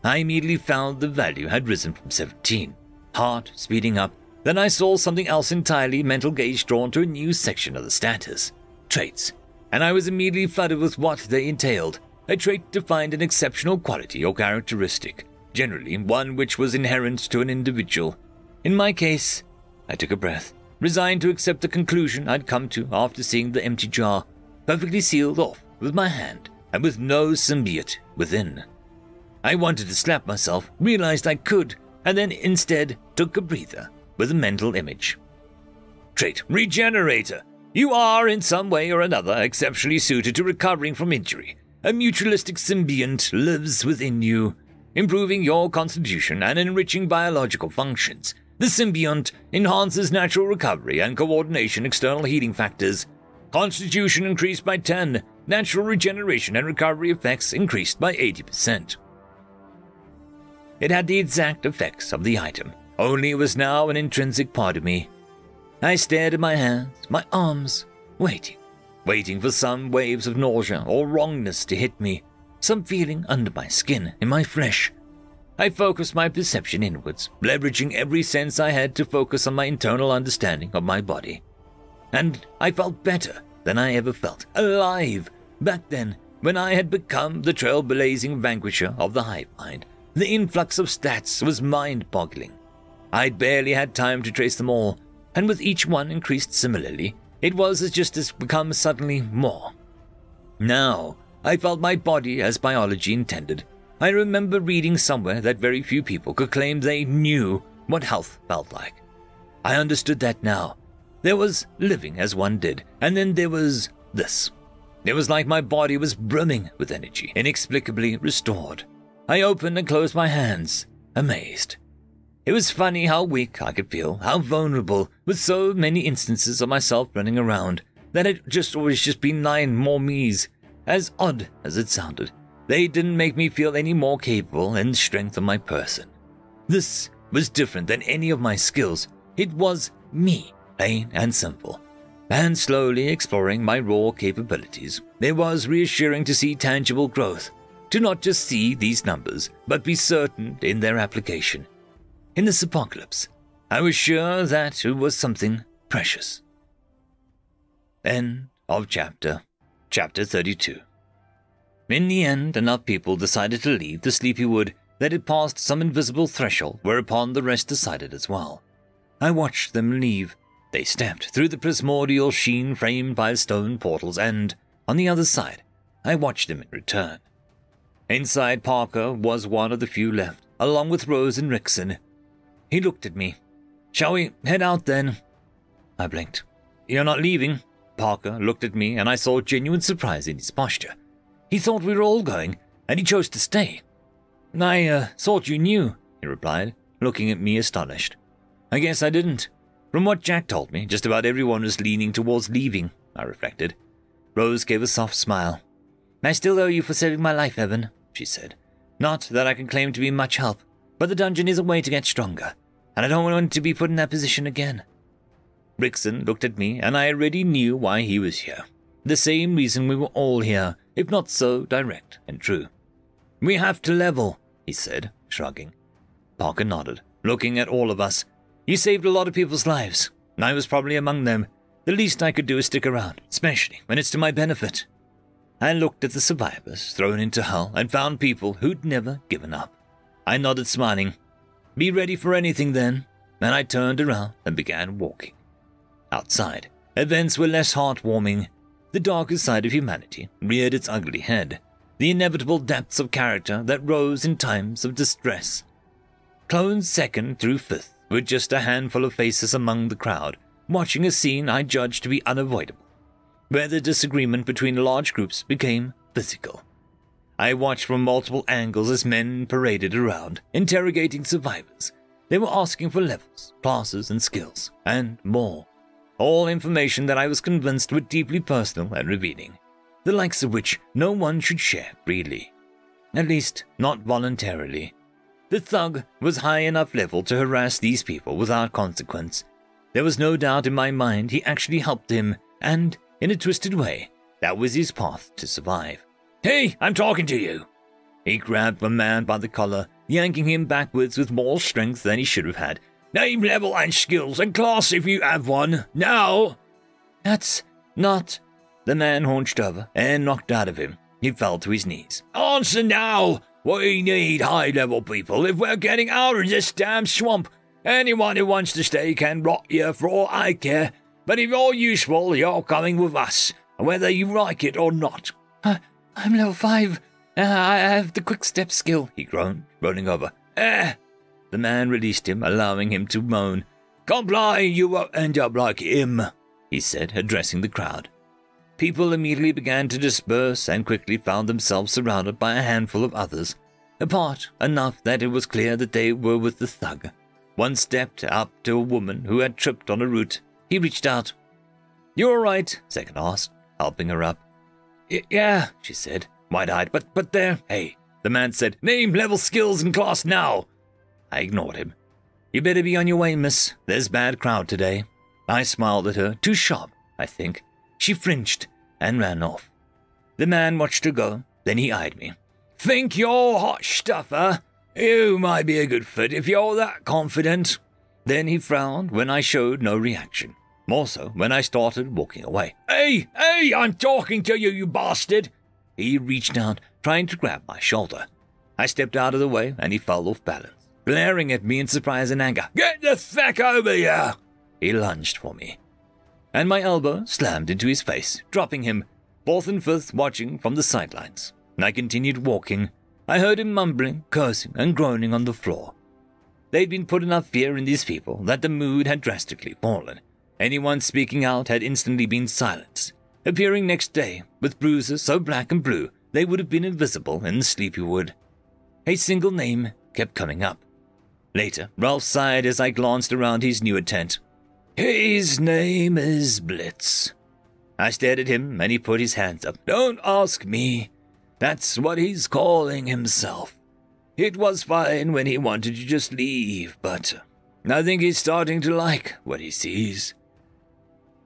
I immediately found the value had risen from 17. Heart speeding up. Then I saw something else entirely, mental gaze drawn to a new section of the status. Traits. And I was immediately flooded with what they entailed. A trait defined an exceptional quality or characteristic, generally one which was inherent to an individual. In my case, I took a breath, resigned to accept the conclusion I'd come to after seeing the empty jar, perfectly sealed off with my hand and with no symbiote within. I wanted to slap myself, realized I could, and then instead took a breather with a mental image. Trait, Regenerator. You are, in some way or another, exceptionally suited to recovering from injury. A mutualistic symbiont lives within you, improving your constitution and enriching biological functions. The symbiont enhances natural recovery and coordination external healing factors. Constitution increased by 10, natural regeneration and recovery effects increased by 80%. It had the exact effects of the item, only it was now an intrinsic part of me. I stared at my hands, my arms, waiting for some waves of nausea or wrongness to hit me, some feeling under my skin, in my flesh. I focused my perception inwards, leveraging every sense I had to focus on my internal understanding of my body. And I felt better than I ever felt, alive, back then, when I had become the trailblazing vanquisher of the hive mind. The influx of stats was mind-boggling. I'd barely had time to trace them all, and with each one increased similarly, it was as become suddenly more. Now, I felt my body as biology intended. I remember reading somewhere that very few people could claim they knew what health felt like. I understood that now. There was living as one did, and then there was this. It was like my body was brimming with energy, inexplicably restored. I opened and closed my hands, amazed. It was funny how weak I could feel, how vulnerable, with so many instances of myself running around, that it always just been 9 more me's. As odd as it sounded, they didn't make me feel any more capable in the strength of my person. This was different than any of my skills. It was me, plain and simple. And slowly exploring my raw capabilities, it was reassuring to see tangible growth, to not just see these numbers, but be certain in their application. In this apocalypse, I was sure that it was something precious. End of chapter 32. In the end, enough people decided to leave the sleepy wood that it passed some invisible threshold, whereupon the rest decided as well. I watched them leave. They stepped through the primordial sheen framed by stone portals, and, on the other side, I watched them in return. Inside, Parker was one of the few left, along with Rose and Rickson. He looked at me. "Shall we head out then?" I blinked. "You're not leaving?" Parker looked at me, and I saw genuine surprise in his posture. He thought we were all going, and he chose to stay. "I thought you knew," he replied, looking at me astonished. "I guess I didn't. From what Jack told me, just about everyone was leaning towards leaving," I reflected. Rose gave a soft smile. "I still owe you for saving my life, Evan," she said. "Not that I can claim to be much help, but the dungeon is a way to get stronger, and I don't want to be put in that position again." Rickson looked at me, and I already knew why he was here. The same reason we were all here, if not so direct and true. "We have to level," he said, shrugging. Parker nodded, looking at all of us. "You saved a lot of people's lives. I was probably among them. The least I could do is stick around, especially when it's to my benefit." I looked at the survivors thrown into hell and found people who'd never given up. I nodded, smiling. "Be ready for anything then," and I turned around and began walking. Outside, events were less heartwarming. The darker side of humanity reared its ugly head, the inevitable depths of character that rose in times of distress. Clones 2nd through 5th were just a handful of faces among the crowd, watching a scene I judged to be unavoidable, where the disagreement between large groups became physical. I watched from multiple angles as men paraded around, interrogating survivors. They were asking for levels, classes, and skills, and more. All information that I was convinced were deeply personal and revealing. the likes of which no one should share freely. At least, not voluntarily. The thug was high enough level to harass these people without consequence. There was no doubt in my mind he actually helped him, and, in a twisted way, that was his path to survive. "Hey, I'm talking to you!" He grabbed the man by the collar, yanking him backwards with more strength than he should have had. "Name, level, and skills, and class if you have one, now!" "That's not..." The man hunched over and knocked out of him. He fell to his knees. "Answer now! We need high-level people if we're getting out of this damn swamp. Anyone who wants to stay can rot here for all I care, but if you're useful, you're coming with us, whether you like it or not." I'm level 5. I have the quick step skill," he groaned, rolling over. The man released him, allowing him to moan. "Comply, you won't end up like him," he said, addressing the crowd. People immediately began to disperse and quickly found themselves surrounded by a handful of others, apart enough that it was clear that they were with the thug. One stepped up to a woman who had tripped on a root. He reached out. "You all right?" Second asked, helping her up. Yeah, she said, wide-eyed, but there. "Hey," the man said, "name, level, skills, and class now." I ignored him. "You better be on your way, miss. There's bad crowd today." I smiled at her, too sharp, I think. She flinched and ran off. The man watched her go, then he eyed me. "Think you're hot stuff, huh? You might be a good fit if you're that confident." Then he frowned when I showed no reaction. More so when I started walking away. Hey, I'm talking to you, you bastard!" He reached out, trying to grab my shoulder. I stepped out of the way, and he fell off balance, glaring at me in surprise and anger. "Get the feck over here!" He lunged for me, and my elbow slammed into his face, dropping him, fourth and fifth watching from the sidelines. I continued walking. I heard him mumbling, cursing, and groaning on the floor. They'd been put enough fear in these people that the mood had drastically fallen. Anyone speaking out had instantly been silenced, appearing next day with bruises so black and blue they would have been invisible in the sleepy wood. A single name kept coming up. Later, Ralph sighed as I glanced around his newer tent. "His name is Blitz." I stared at him and he put his hands up. "Don't ask me. That's what he's calling himself. It was fine when he wanted to just leave, but I think he's starting to like what he sees."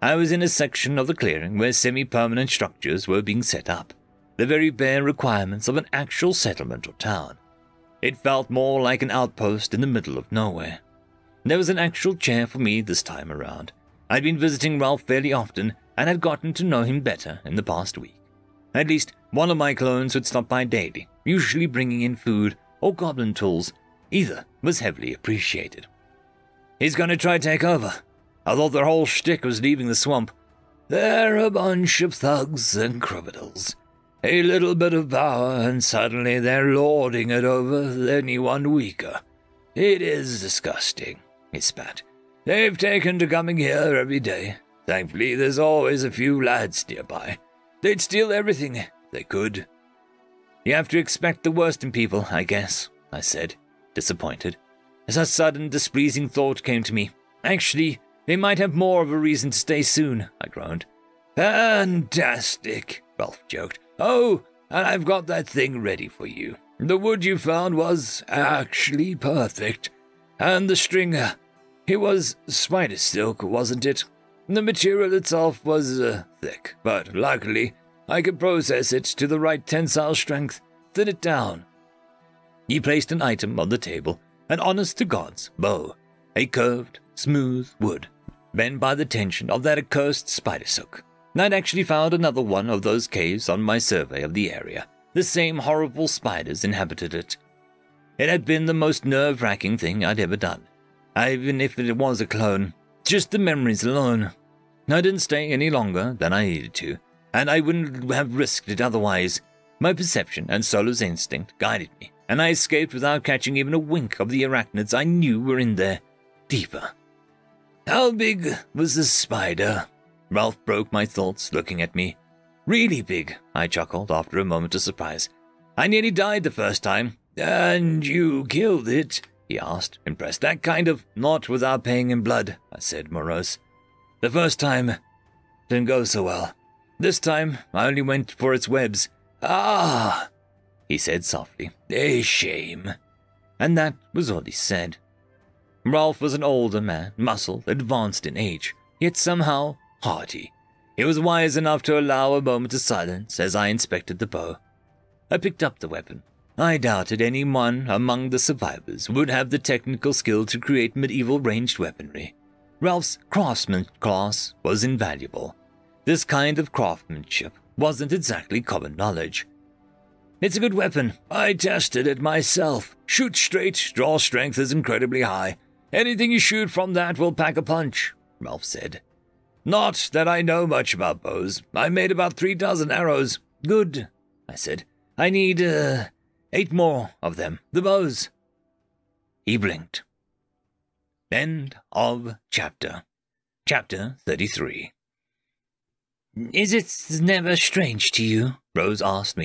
I was in a section of the clearing where semi-permanent structures were being set up, the very bare requirements of an actual settlement or town. It felt more like an outpost in the middle of nowhere. There was an actual chair for me this time around. I'd been visiting Ralph fairly often and had gotten to know him better in the past week. At least one of my clones would stop by daily, usually bringing in food or goblin tools. Either was heavily appreciated. "He's going to try to take over. I thought their whole shtick was leaving the swamp. They're a bunch of thugs and criminals. A little bit of power and suddenly they're lording it over anyone weaker. It is disgusting," he spat. "They've taken to coming here every day. Thankfully, there's always a few lads nearby. They'd steal everything if they could." "You have to expect the worst in people, I guess," I said, disappointed, as a sudden displeasing thought came to me. "Actually, they might have more of a reason to stay soon," I groaned. "Fantastic," Ralph joked. "Oh, and I've got that thing ready for you. The wood you found was actually perfect. And the stringer, it was spider silk, wasn't it? The material itself was thick, but luckily I could process it to the right tensile strength, thin it down." He placed an item on the table, an honest-to-God's bow, a curved, smooth wood, bent by the tension of that accursed spider silk. I'd actually found another one of those caves on my survey of the area. The same horrible spiders inhabited it. It had been the most nerve-wracking thing I'd ever done, even if it was a clone. Just the memories alone. I didn't stay any longer than I needed to, and I wouldn't have risked it otherwise. My perception and Solo's instinct guided me, and I escaped without catching even a wink of the arachnids I knew were in there, deeper. "How big was the spider?" Ralph broke my thoughts, looking at me. "Really big," I chuckled after a moment of surprise. "I nearly died the first time." "And you killed it?" he asked, impressed. "That kind of not without paying in blood," I said, morose. "The first time didn't go so well. This time, I only went for its webs. Ah, he said softly, a shame. And that was all he said. Ralph was an older man, muscled, advanced in age, yet somehow hearty. He was wise enough to allow a moment of silence as I inspected the bow. I picked up the weapon. I doubted anyone among the survivors would have the technical skill to create medieval ranged weaponry. Ralph's craftsman class was invaluable. This kind of craftsmanship wasn't exactly common knowledge. It's a good weapon. I tested it myself. Shoot straight, draw strength is incredibly high. Anything you shoot from that will pack a punch, Ralph said. Not that I know much about bows. I made about 3 dozen arrows. Good, I said. I need, 8 more of them. The bows. He blinked. End of chapter. Chapter 33. Is it never strange to you? Rose asked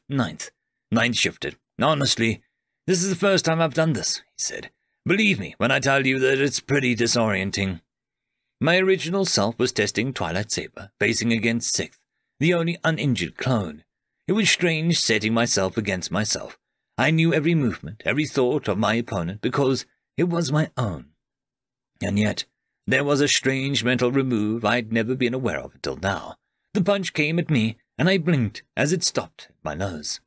Ninth. Ninth shifted. Honestly, this is the first time I've done this, he said. Believe me when I tell you that it's pretty disorienting. My original self was testing Twilight Saber, facing against Sixth, the only uninjured clone. It was strange setting myself against myself. I knew every movement, every thought of my opponent because it was my own. And yet, there was a strange mental remove I'd never been aware of until now. The punch came at me, and I blinked as it stopped at my nose,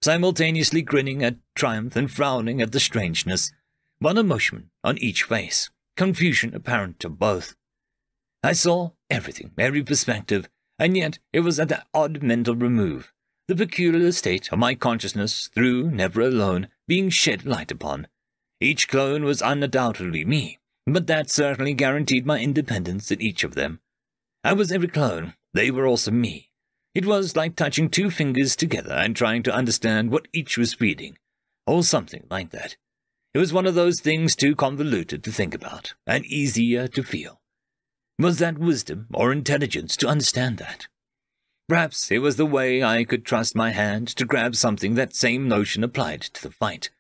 simultaneously grinning at triumph and frowning at the strangeness. One emotion on each face, confusion apparent to both. I saw everything, every perspective, and yet it was at that odd mental remove, the peculiar state of my consciousness through never alone being shed light upon. Each clone was undoubtedly me, but that certainly guaranteed my independence in each of them. I was every clone, they were also me. It was like touching 2 fingers together and trying to understand what each was feeding, or something like that. It was one of those things too convoluted to think about, and easier to feel. Was that wisdom or intelligence to understand that? Perhaps it was the way I could trust my hand to grab something that same notion applied to the fight.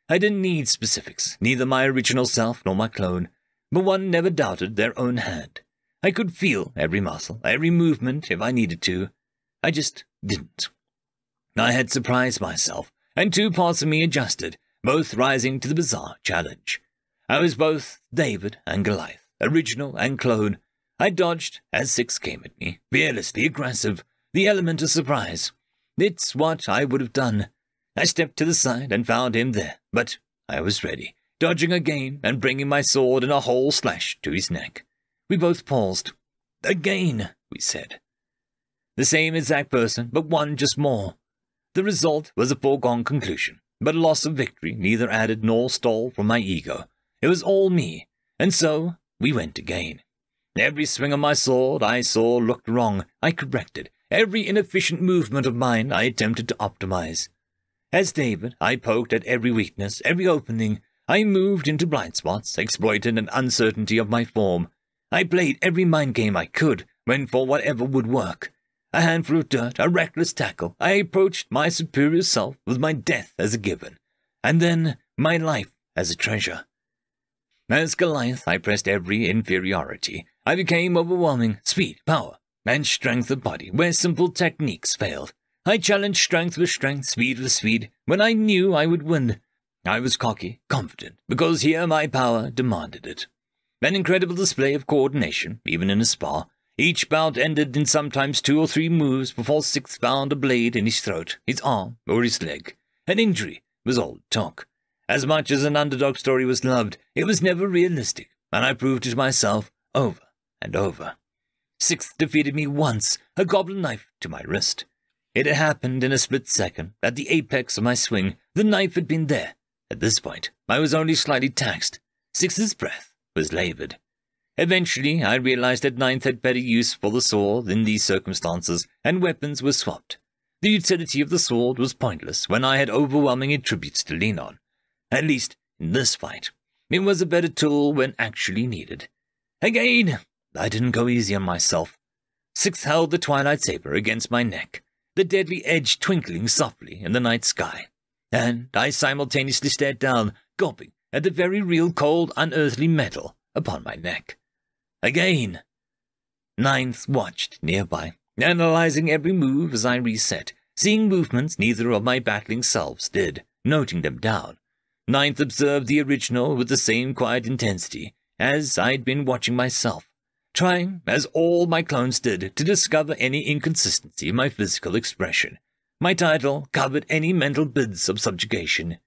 I didn't need specifics, neither my original self nor my clone, but one never doubted their own hand. I could feel every muscle, every movement if I needed to. I just didn't. I had surprised myself, and 2 parts of me adjusted, both rising to the bizarre challenge. I was both David and Goliath, original and clone. I dodged as Six came at me, fearlessly aggressive, the element of surprise. It's what I would have done. I stepped to the side and found him there, but I was ready, dodging again and bringing my sword in a whole slash to his neck. We both paused. Again, we said. The same exact person, but one just more. The result was a foregone conclusion, but a loss of victory neither added nor stole from my ego. It was all me, and so we went again. Every swing of my sword I saw looked wrong. I corrected. Every inefficient movement of mine I attempted to optimize. As David, I poked at every weakness, every opening. I moved into blind spots, exploited an uncertainty of my form. I played every mind game I could, went for whatever would work. A handful of dirt, a reckless tackle. I approached my superior self with my death as a given, and then my life as a treasure. As Goliath, I pressed every inferiority. I became overwhelming, speed, power, and strength of body, where simple techniques failed. I challenged strength with strength, speed with speed, when I knew I would win. I was cocky, confident, because here my power demanded it. An incredible display of coordination, even in a spar. Each bout ended in sometimes 2 or 3 moves before Sixth found a blade in his throat, his arm, or his leg. An injury was all it took. As much as an underdog story was loved, it was never realistic, and I proved it to myself over and over. Sixth defeated me once, a goblin knife to my wrist. It had happened in a split second, at the apex of my swing. The knife had been there. At this point, I was only slightly taxed. Sixth's breath was labored. Eventually, I realized that Ninth had better use for the sword in these circumstances, and weapons were swapped. The utility of the sword was pointless when I had overwhelming attributes to lean on. At least, in this fight, it was a better tool when actually needed. Again, I didn't go easy on myself. Sixth held the Twilight Saber against my neck, the deadly edge twinkling softly in the night sky, and I simultaneously stared down, gulping at the very real cold, unearthly metal upon my neck. Again. Ninth watched nearby, analyzing every move as I reset, seeing movements neither of my battling selves did, noting them down. Ninth observed the original with the same quiet intensity as I'd been watching myself, trying, as all my clones did, to discover any inconsistency in my physical expression. My title covered any mental bits of subjugation.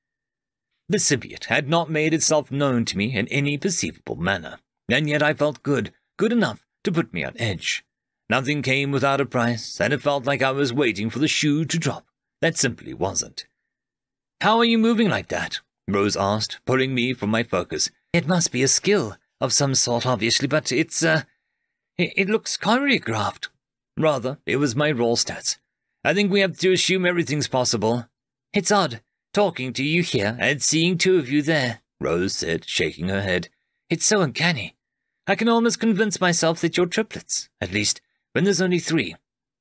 The symbiote had not made itself known to me in any perceivable manner, and yet I felt good enough to put me on edge. Nothing came without a price, and it felt like I was waiting for the shoe to drop. That simply wasn't. "How are you moving like that?" Rose asked, pulling me from my focus. "It must be a skill of some sort, obviously, but it looks choreographed." "Rather, it was my raw stats. I think we have to assume everything's possible." "It's odd, talking to you here and seeing two of you there," Rose said, shaking her head. "It's so uncanny. I can almost convince myself that you're triplets, at least when there's only 3.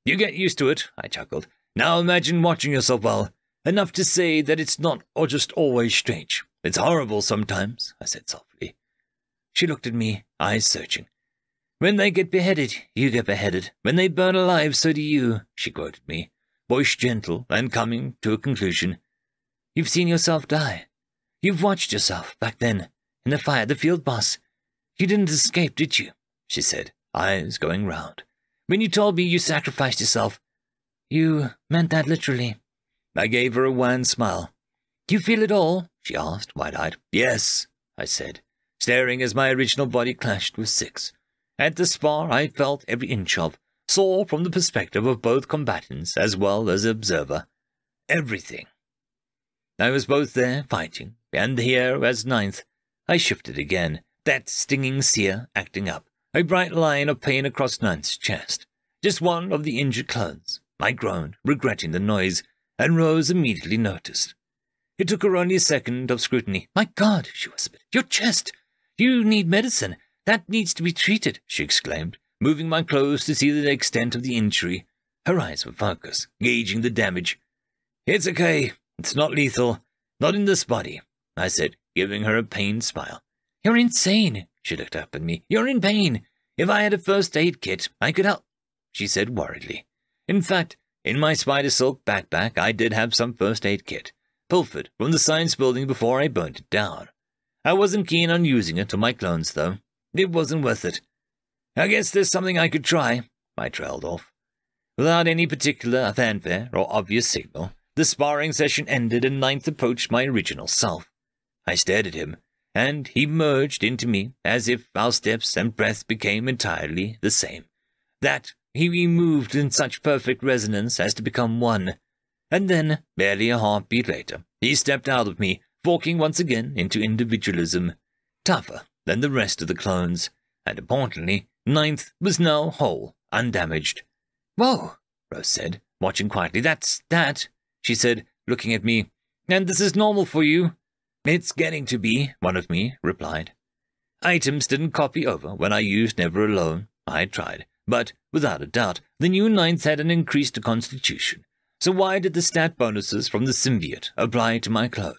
"You get used to it," I chuckled. "Now imagine watching yourself well, enough to say that it's not or just always strange. It's horrible sometimes," I said softly. She looked at me, eyes searching. "When they get beheaded, you get beheaded. When they burn alive, so do you," she quoted me, voice gentle and coming to a conclusion. "You've seen yourself die. You've watched yourself back then, in the fire, the field boss. You didn't escape, did you?" she said, eyes going round. "When you told me you sacrificed yourself, you meant that literally." I gave her a wan smile. "Do you feel it all?" she asked, wide-eyed. "Yes," I said, staring as my original body clashed with 6. At the spar I felt every inch of, saw from the perspective of both combatants as well as observer. Everything. I was both there, fighting, and here as 9th. I shifted again, that stinging sear acting up, a bright line of pain across 9th's chest. Just one of the injured clones. I groaned, regretting the noise, and Rose immediately noticed. It took her only a second of scrutiny. "My God," she whispered, "your chest! You need medicine. That needs to be treated," she exclaimed, moving my clothes to see the extent of the injury. Her eyes were focused, gauging the damage. "It's okay. It's not lethal. Not in this body," I said, giving her a pained smile. "You're insane," she looked up at me. "You're in pain. If I had a first aid kit, I could help," she said worriedly. In fact, in my spider silk backpack, I did have some first aid kit, pilfered from the science building before I burnt it down. I wasn't keen on using it on my clones, though. It wasn't worth it. "I guess there's something I could try," I trailed off. Without any particular fanfare or obvious signal, the sparring session ended and 9th approached my original self. I stared at him, and he merged into me as if our steps and breath became entirely the same. That he moved in such perfect resonance as to become one. And then, barely a heartbeat later, he stepped out of me, forking once again into individualism, tougher than the rest of the clones, and importantly, 9th was now whole, undamaged. "Whoa," Rose said, watching quietly. "That's that," she said, looking at me. "And this is normal for you?" "It's getting to be," one of me replied. Items didn't copy over when I used Never Alone. I tried, but, without a doubt, the new 9th had an increased constitution. So why did the stat bonuses from the symbiote apply to my clone?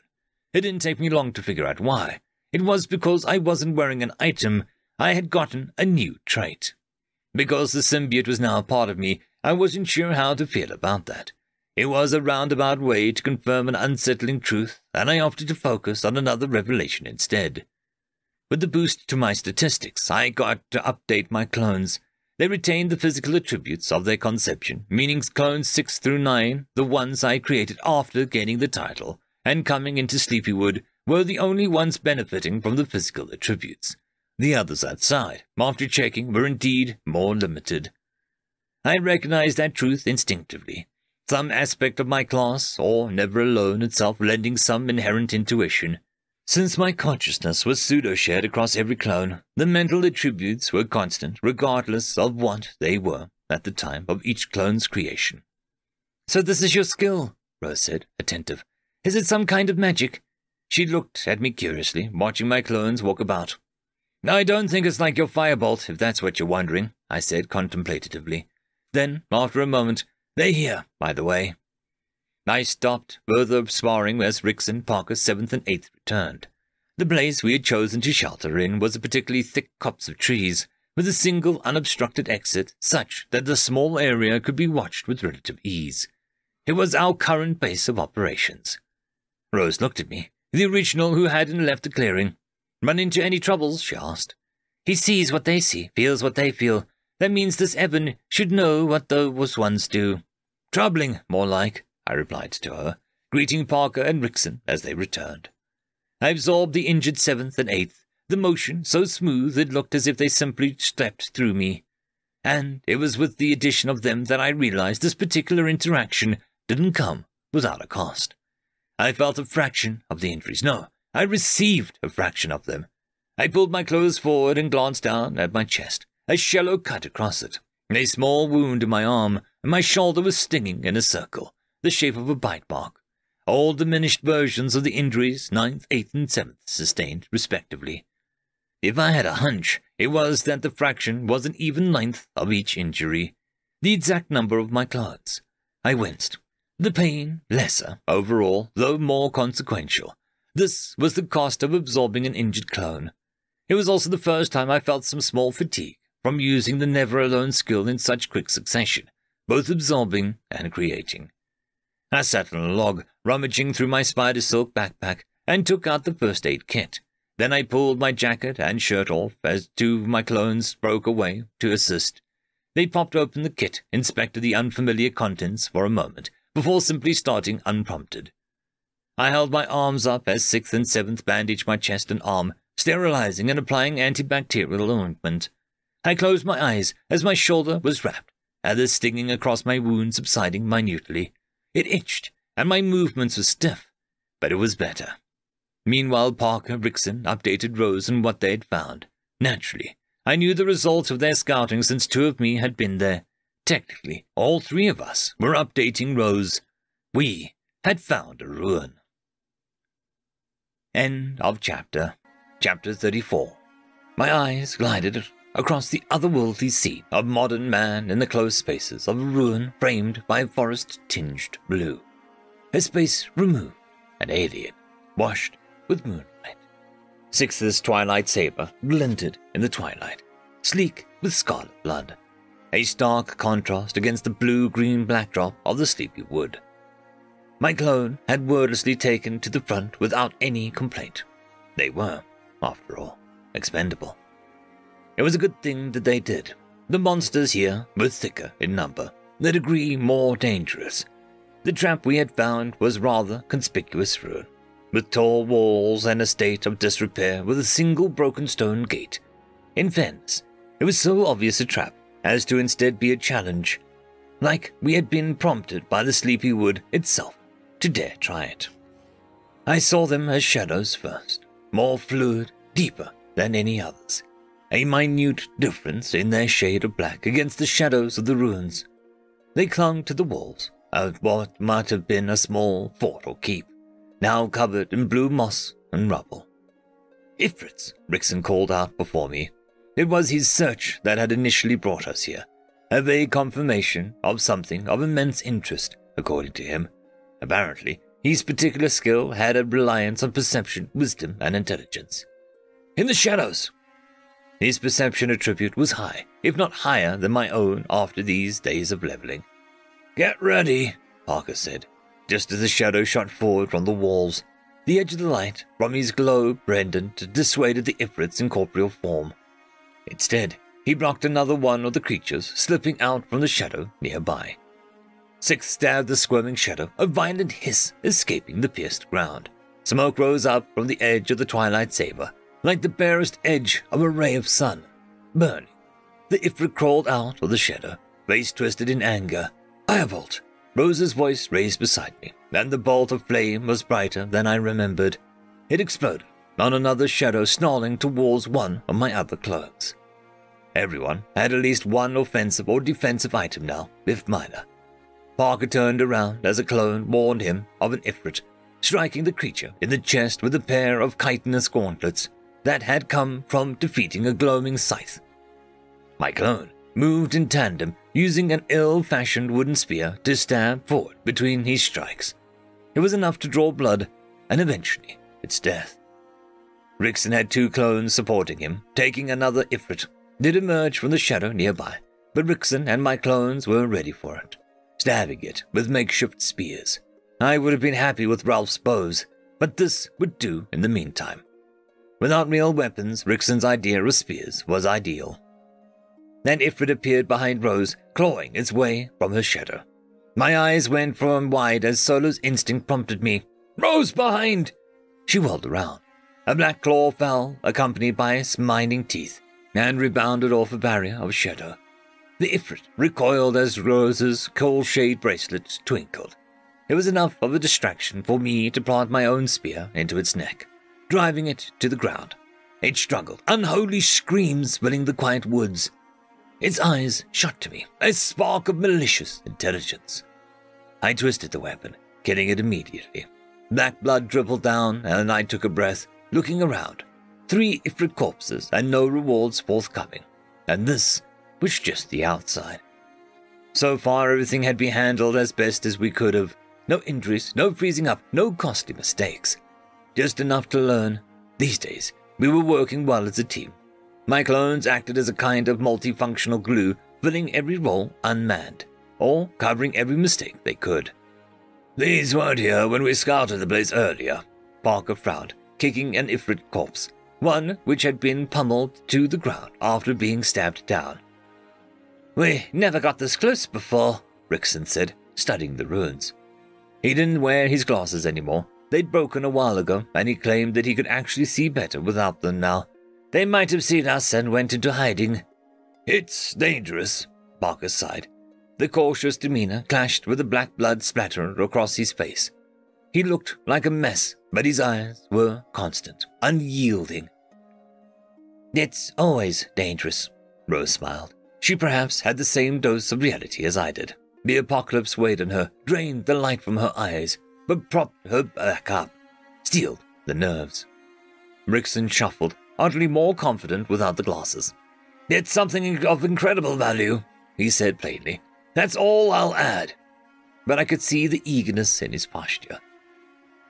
It didn't take me long to figure out why. It was because I wasn't wearing an item. I had gotten a new trait. Because the symbiote was now a part of me, I wasn't sure how to feel about that. It was a roundabout way to confirm an unsettling truth, and I opted to focus on another revelation instead. With the boost to my statistics, I got to update my clones. They retained the physical attributes of their conception, meaning clones 6 through 9, the ones I created after gaining the title, and coming into Sleepywood, were the only ones benefiting from the physical attributes. The others outside, after checking, were indeed more limited. I recognized that truth instinctively. Some aspect of my class, or Never Alone itself, lending some inherent intuition. Since my consciousness was pseudo-shared across every clone, the mental attributes were constant, regardless of what they were at the time of each clone's creation. "So this is your skill," Rose said, attentive. "Is it some kind of magic?" She looked at me curiously, watching my clones walk about. "I don't think it's like your firebolt, if that's what you're wondering," I said contemplatively. Then, after a moment, "They're here, by the way." I stopped, further sparring as Rickson, Parker, 7th and 8th returned. The place we had chosen to shelter in was a particularly thick copse of trees, with a single unobstructed exit such that the small area could be watched with relative ease. It was our current base of operations. Rose looked at me, the original who hadn't left the clearing. "Run into any troubles?" she asked. "He sees what they see, feels what they feel. That means this Evan should know what those ones do." "Troubling, more like," I replied to her, greeting Parker and Rickson as they returned. I absorbed the injured 7th and 8th, the motion so smooth it looked as if they simply stepped through me. And it was with the addition of them that I realized this particular interaction didn't come without a cost. I felt a fraction of the injuries. No, I received a fraction of them. I pulled my clothes forward and glanced down at my chest, a shallow cut across it, a small wound in my arm, and my shoulder was stinging in a circle, the shape of a bite mark. All diminished versions of the injuries 9th, 8th, and 7th sustained, respectively. If I had a hunch, it was that the fraction was an even 9th of each injury, the exact number of my clothes. I winced. The pain, lesser, overall, though more consequential. This was the cost of absorbing an injured clone. It was also the first time I felt some small fatigue from using the never-alone skill in such quick succession, both absorbing and creating. I sat on a log, rummaging through my spider silk backpack, and took out the first aid kit. Then I pulled my jacket and shirt off as 2 of my clones broke away to assist. They popped open the kit, inspected the unfamiliar contents for a moment, before simply starting unprompted. I held my arms up as 6th and 7th bandaged my chest and arm, sterilizing and applying antibacterial ointment. I closed my eyes as my shoulder was wrapped, and the stinging across my wound subsiding minutely. It itched, and my movements were stiff, but it was better. Meanwhile, Parker and Rickson updated Rose on what they had found. Naturally, I knew the results of their scouting since 2 of me had been there. Technically, all 3 of us were updating Rose. We had found a ruin. End of chapter. Chapter 34. My eyes glided across the otherworldly scene of modern man in the closed spaces of a ruin framed by a forest-tinged blue. A space removed and alien, washed with moonlight. 6th's twilight saber glinted in the twilight, sleek with scarlet blood, a stark contrast against the blue-green backdrop of the sleepy wood. My clone had wordlessly taken to the front without any complaint. They were, after all, expendable. It was a good thing that they did. The monsters here were thicker in number, a degree more dangerous. The trap we had found was rather conspicuous ruin, with tall walls and a state of disrepair with a single broken stone gate. In fairness, it was so obvious a trap as to instead be a challenge, like we had been prompted by the sleepy wood itself to dare try it. I saw them as shadows first, more fluid, deeper than any others. A minute difference in their shade of black against the shadows of the ruins. They clung to the walls of what might have been a small fort or keep, now covered in blue moss and rubble. "Ifrits," Rickson called out before me. It was his search that had initially brought us here, a vague confirmation of something of immense interest, according to him. Apparently, his particular skill had a reliance on perception, wisdom, and intelligence. "In the shadows." His perception attribute was high, if not higher than my own after these days of leveling. "Get ready," Parker said, just as the shadow shot forward from the walls. The edge of the light from his globe Brendan dissuaded the Ifrit's incorporeal form. Instead, he blocked another one of the creatures slipping out from the shadow nearby. 6 stabbed the squirming shadow, a violent hiss escaping the pierced ground. Smoke rose up from the edge of the twilight saber, like the barest edge of a ray of sun, burning. The Ifrit crawled out of the shadow, face twisted in anger. "Firebolt!" Rose's voice raised beside me, and the bolt of flame was brighter than I remembered. It exploded on another shadow snarling towards one of my other clones. Everyone had at least one offensive or defensive item now, if minor. Parker turned around as a clone warned him of an Ifrit, striking the creature in the chest with a pair of chitinous gauntlets that had come from defeating a gloaming scythe. My clone moved in tandem, using an ill-fashioned wooden spear to stab forward between his strikes. It was enough to draw blood, and eventually its death. Rickson had 2 clones supporting him, taking another Ifrit. did emerge from the shadow nearby, but Rickson and my clones were ready for it, stabbing it with makeshift spears. I would have been happy with Ralph's bows, but this would do in the meantime. Without real weapons, Rickson's idea of spears was ideal. An Ifrit appeared behind Rose, clawing its way from her shadow. My eyes went wide as Solo's instinct prompted me. "Rose, behind!" She whirled around. A black claw fell, accompanied by smiting teeth, and rebounded off a barrier of shadow. The Ifrit recoiled as Rose's coal shade bracelet twinkled. It was enough of a distraction for me to plant my own spear into its neck, driving it to the ground. It struggled, unholy screams filling the quiet woods. Its eyes shot to me, a spark of malicious intelligence. I twisted the weapon, killing it immediately. Black blood dribbled down, and I took a breath, looking around. 3 Ifrit corpses and no rewards forthcoming. And this was just the outside. So far, everything had been handled as best as we could have. No injuries, no freezing up, no costly mistakes. Just enough to learn. These days, we were working well as a team. My clones acted as a kind of multifunctional glue, filling every role unmanned, or covering every mistake they could. "These weren't here when we scouted the place earlier," Parker frowned, kicking an Ifrit corpse, one which had been pummeled to the ground after being stabbed down. "We never got this close before," Rickson said, studying the ruins. He didn't wear his glasses anymore. They'd broken a while ago, and he claimed that he could actually see better without them now. "They might have seen us and went into hiding." "It's dangerous," Parker sighed. The cautious demeanor clashed with the black blood splatter across his face. He looked like a mess, but his eyes were constant, unyielding. "It's always dangerous," Rose smiled. She perhaps had the same dose of reality as I did. The apocalypse weighed on her, drained the light from her eyes, but propped her back up, steeled the nerves. Rickson shuffled, oddly more confident without the glasses. "It's something of incredible value," he said plainly. "That's all I'll add." But I could see the eagerness in his posture.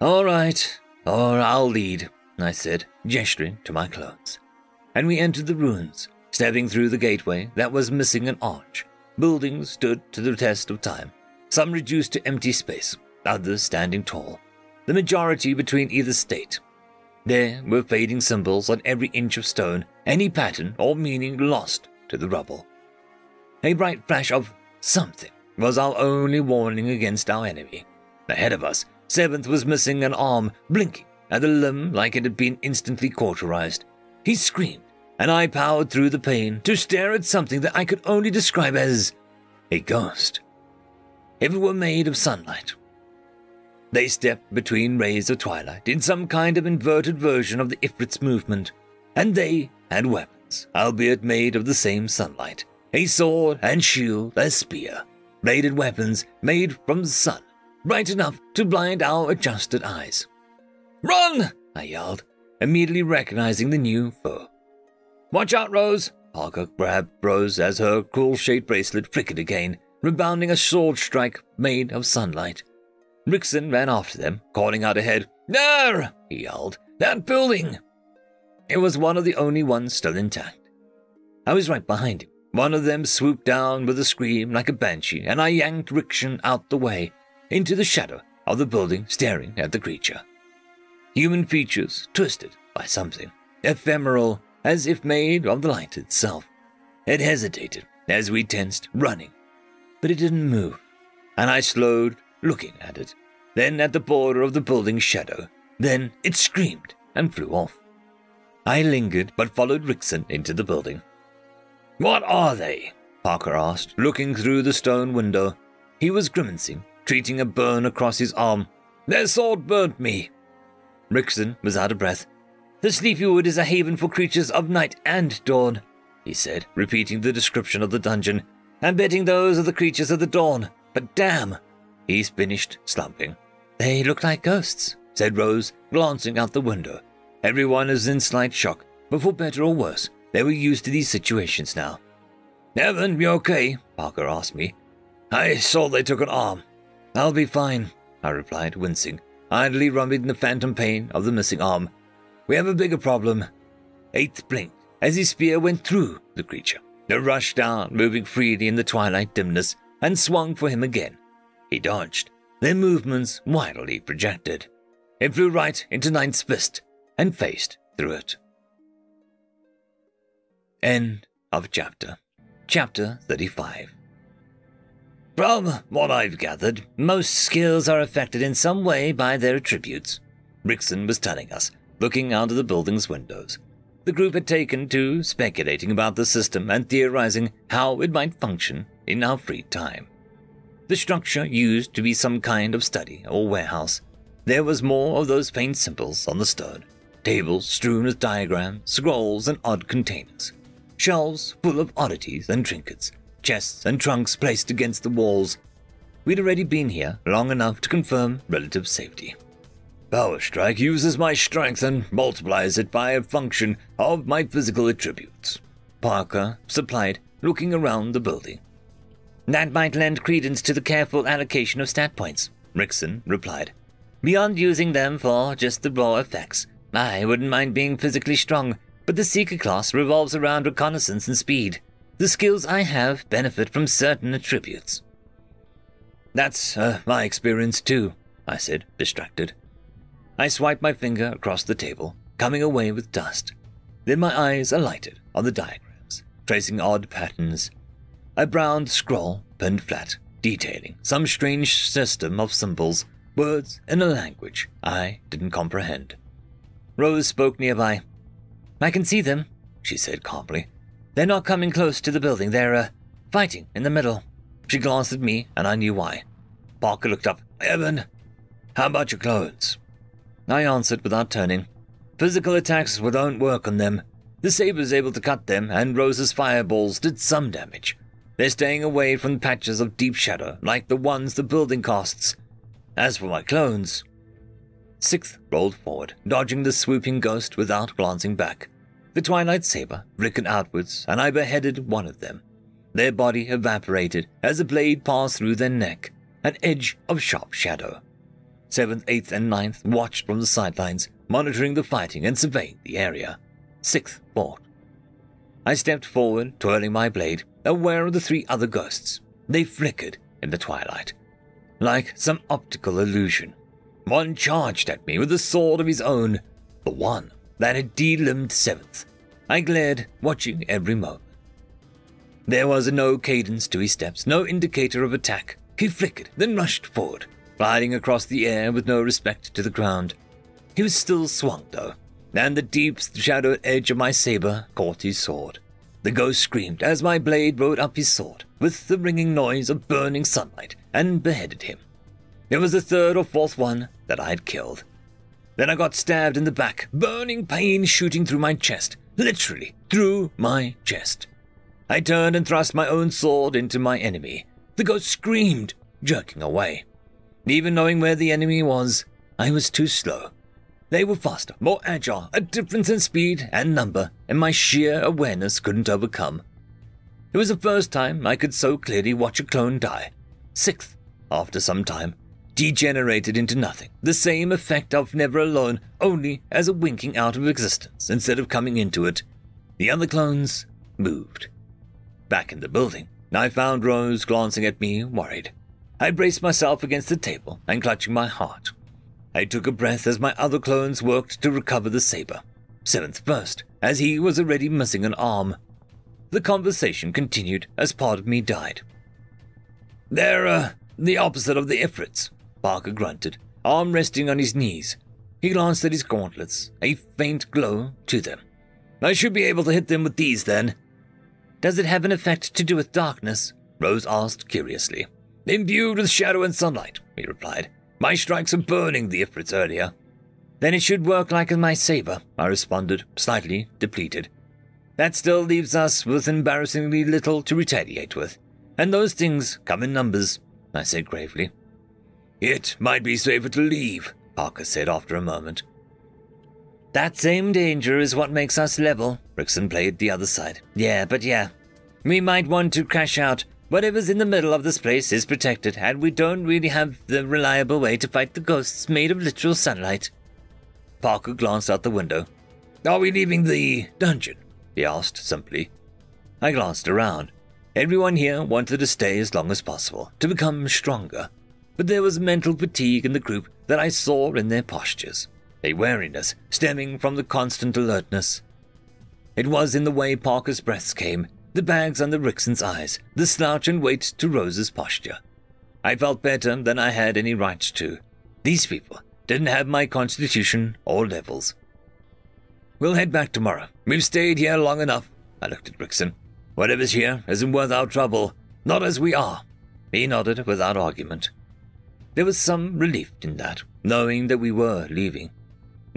"All right, or I'll lead," I said, gesturing to my clones. And we entered the ruins, stepping through the gateway that was missing an arch. Buildings stood to the test of time, some reduced to empty space, others standing tall, the majority between either state. There were fading symbols on every inch of stone, any pattern or meaning lost to the rubble. A bright flash of something was our only warning against our enemy. Ahead of us, 7th was missing an arm, blinking at a limb like it had been instantly cauterized. He screamed, and I powered through the pain to stare at something that I could only describe as a ghost. If it were made of sunlight. They stepped between rays of twilight in some kind of inverted version of the Ifrit's movement, and they had weapons, albeit made of the same sunlight. A sword and shield, a spear. Bladed weapons made from the sun, bright enough to blind our adjusted eyes. "Run!" I yelled, immediately recognizing the new foe. "Watch out, Rose!" Parker grabbed Rose as her cool shade bracelet flickered again, rebounding a sword strike made of sunlight. Rickson ran after them, calling out ahead. "There!" he yelled. "That building!" It was one of the only ones still intact. I was right behind him. One of them swooped down with a scream like a banshee, and I yanked Rickson out the way, into the shadow of the building, staring at the creature. Human features twisted by something, ephemeral, as if made of the light itself. It hesitated as we tensed, running, but it didn't move, and I slowed, looking at it, then at the border of the building's shadow. Then it screamed and flew off. I lingered but followed Rickson into the building. "What are they?" Parker asked, looking through the stone window. He was grimacing, treating a burn across his arm. "Their sword burnt me." Rickson was out of breath. "The Sleepy Wood is a haven for creatures of night and dawn," he said, repeating the description of the dungeon. "I'm betting those are the creatures of the dawn. But damn!" He's finished slumping. "They look like ghosts," said Rose, glancing out the window. Everyone is in slight shock, but for better or worse, they were used to these situations now. "Evan, you okay?" Parker asked me. "I saw they took an arm." "I'll be fine," I replied, wincing, idly rubbing the phantom pain of the missing arm. "We have a bigger problem." 8th blinked as his spear went through the creature. It rushed down, moving freely in the twilight dimness, and swung for him again. He dodged, their movements wildly projected. It flew right into Ninth's fist and faced through it. End of chapter. Chapter 35. From what I've gathered, most skills are affected in some way by their attributes, Rickson was telling us, looking out of the building's windows. The group had taken to speculating about the system and theorizing how it might function in our free time. The structure used to be some kind of study or warehouse. There was more of those faint symbols on the stone, tables strewn with diagrams, scrolls, and odd containers, shelves full of oddities and trinkets, chests and trunks placed against the walls. We'd already been here long enough to confirm relative safety. Power Strike uses my strength and multiplies it by a function of my physical attributes, Parker supplied, looking around the building. That might lend credence to the careful allocation of stat points, Rickson replied. Beyond using them for just the raw effects, I wouldn't mind being physically strong, but the Seeker class revolves around reconnaissance and speed. The skills I have benefit from certain attributes. That's my experience too, I said, distracted. I swiped my finger across the table, coming away with dust. Then my eyes alighted on the diagrams, tracing odd patterns. A brown scroll pinned flat, detailing some strange system of symbols, words in a language I didn't comprehend. Rose spoke nearby. I can see them, she said calmly. They're not coming close to the building. They're, fighting in the middle. She glanced at me, and I knew why. Parker looked up. Evan, how about your clones? I answered without turning. Physical attacks don't work on them. The saber's able to cut them, and Rose's fireballs did some damage. They're staying away from patches of deep shadow, like the ones the building casts. As for my clones... Sixth rolled forward, dodging the swooping ghost without glancing back. The twilight saber flickered outwards, and I beheaded one of them. Their body evaporated as the blade passed through their neck, an edge of sharp shadow. 7th, 8th, and 9th watched from the sidelines, monitoring the fighting and surveying the area. 6th fought. I stepped forward, twirling my blade, aware of the 3 other ghosts. They flickered in the twilight, like some optical illusion. One charged at me with a sword of his own, the one that had de-limbed 7th. I glared, watching every moment. There was no cadence to his steps, no indicator of attack. He flickered, then rushed forward, gliding across the air with no respect to the ground. He was still swung, though, and the deep shadowed edge of my saber caught his sword. The ghost screamed as my blade rode up his sword, with the ringing noise of burning sunlight, and beheaded him. It was the 3rd or 4th one that I had killed. Then I got stabbed in the back, burning pain shooting through my chest, literally through my chest. I turned and thrust my own sword into my enemy. The ghost screamed, jerking away. Even knowing where the enemy was, I was too slow. They were faster, more agile, a difference in speed and number, and my sheer awareness couldn't overcome. It was the first time I could so clearly watch a clone die. 6th, after some time, degenerated into nothing, the same effect of never alone, only as a winking out of existence instead of coming into it. The other clones moved. Back in the building, I found Rose glancing at me, worried. I braced myself against the table and clutching my heart. I took a breath as my other clones worked to recover the saber. 7th first, as he was already missing an arm. The conversation continued as part of me died. They're, the opposite of the Ifrits, Parker grunted, arm resting on his knees. He glanced at his gauntlets, a faint glow to them. I should be able to hit them with these then. Does it have an effect to do with darkness? Rose asked curiously. Imbued with shadow and sunlight, he replied. My strikes are burning the Ifrits earlier. Then it should work like my saber, I responded, slightly depleted. That still leaves us with embarrassingly little to retaliate with. And those things come in numbers, I said gravely. It might be safer to leave, Parker said after a moment. That same danger is what makes us level, Rickson played the other side. Yeah. We might want to crash out. Whatever's in the middle of this place is protected, and we don't really have the reliable way to fight the ghosts made of literal sunlight. Parker glanced out the window. Are we leaving the dungeon? He asked simply. I glanced around. Everyone here wanted to stay as long as possible, to become stronger. But there was mental fatigue in the group that I saw in their postures, a weariness stemming from the constant alertness. It was in the way Parker's breaths came, the bags under Rickson's eyes, the slouch and weight to Rose's posture. I felt better than I had any right to. These people didn't have my constitution or levels. We'll head back tomorrow. We've stayed here long enough. I looked at Rickson. Whatever's here isn't worth our trouble, not as we are. He nodded without argument. There was some relief in that, knowing that we were leaving.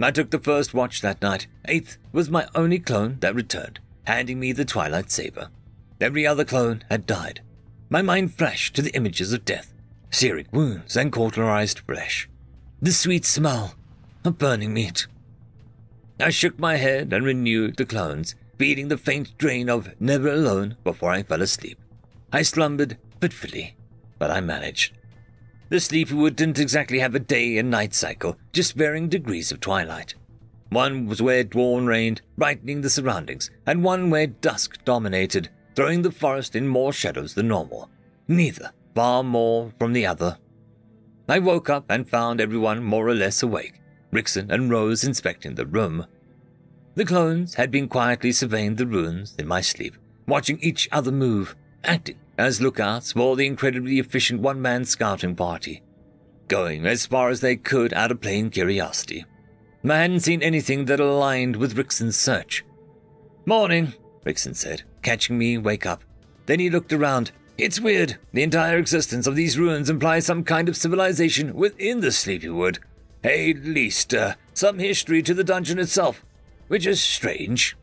I took the first watch that night. 8th was my only clone that returned, handing me the Twilight Saber. Every other clone had died. My mind flashed to the images of death, searing wounds and cauterized flesh. The sweet smell of burning meat. I shook my head and renewed the clones, feeding the faint drain of Never Alone before I fell asleep. I slumbered fitfully, but I managed. The Sleepywood didn't exactly have a day and night cycle, just varying degrees of twilight. One was where dawn reigned, brightening the surroundings, and one where dusk dominated, throwing the forest in more shadows than normal. Neither far more from the other. I woke up and found everyone more or less awake, Rickson and Rose inspecting the room. The clones had been quietly surveying the ruins in my sleep, watching each other move, acting as lookouts for the incredibly efficient one-man scouting party, going as far as they could out of plain curiosity. I hadn't seen anything that aligned with Rickson's search. "Morning," Rickson said, catching me wake up. Then he looked around. "It's weird. The entire existence of these ruins implies some kind of civilization within the Sleepywood. At least, some history to the dungeon itself, which is strange."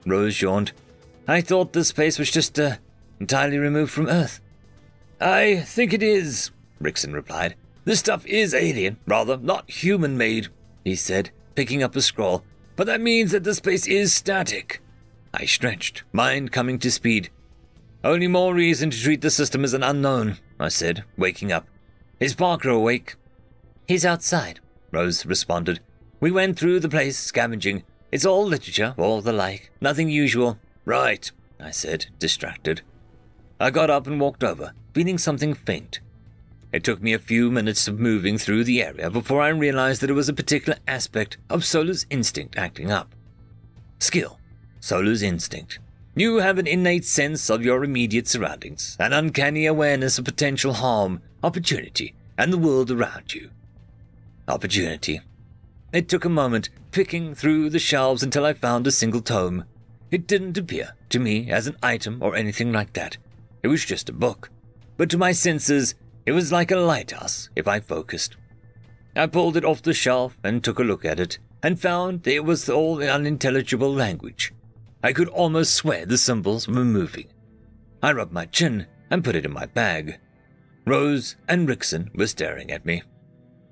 Rose yawned. "I thought this place was just, entirely removed from Earth." "I think it is," Rickson replied. "This stuff is alien, rather, not human-made," he said, picking up a scroll. "But that means that the space is static." I stretched, mind coming to speed. "Only more reason to treat the system as an unknown," I said, waking up. "Is Parker awake?" "He's outside," Rose responded. "We went through the place scavenging. It's all literature or the like, nothing usual." "Right," I said, distracted. I got up and walked over, feeling something faint. It took me a few minutes of moving through the area before I realized that it was a particular aspect of Solo's instinct acting up. Skill. Solo's instinct. You have an innate sense of your immediate surroundings, an uncanny awareness of potential harm, opportunity, and the world around you. Opportunity. It took a moment, picking through the shelves until I found a single tome. It didn't appear to me as an item or anything like that. It was just a book. But to my senses, it was like a lighthouse if I focused. I pulled it off the shelf and took a look at it, and found it was all in unintelligible language. I could almost swear the symbols were moving. I rubbed my chin and put it in my bag. Rose and Rickson were staring at me.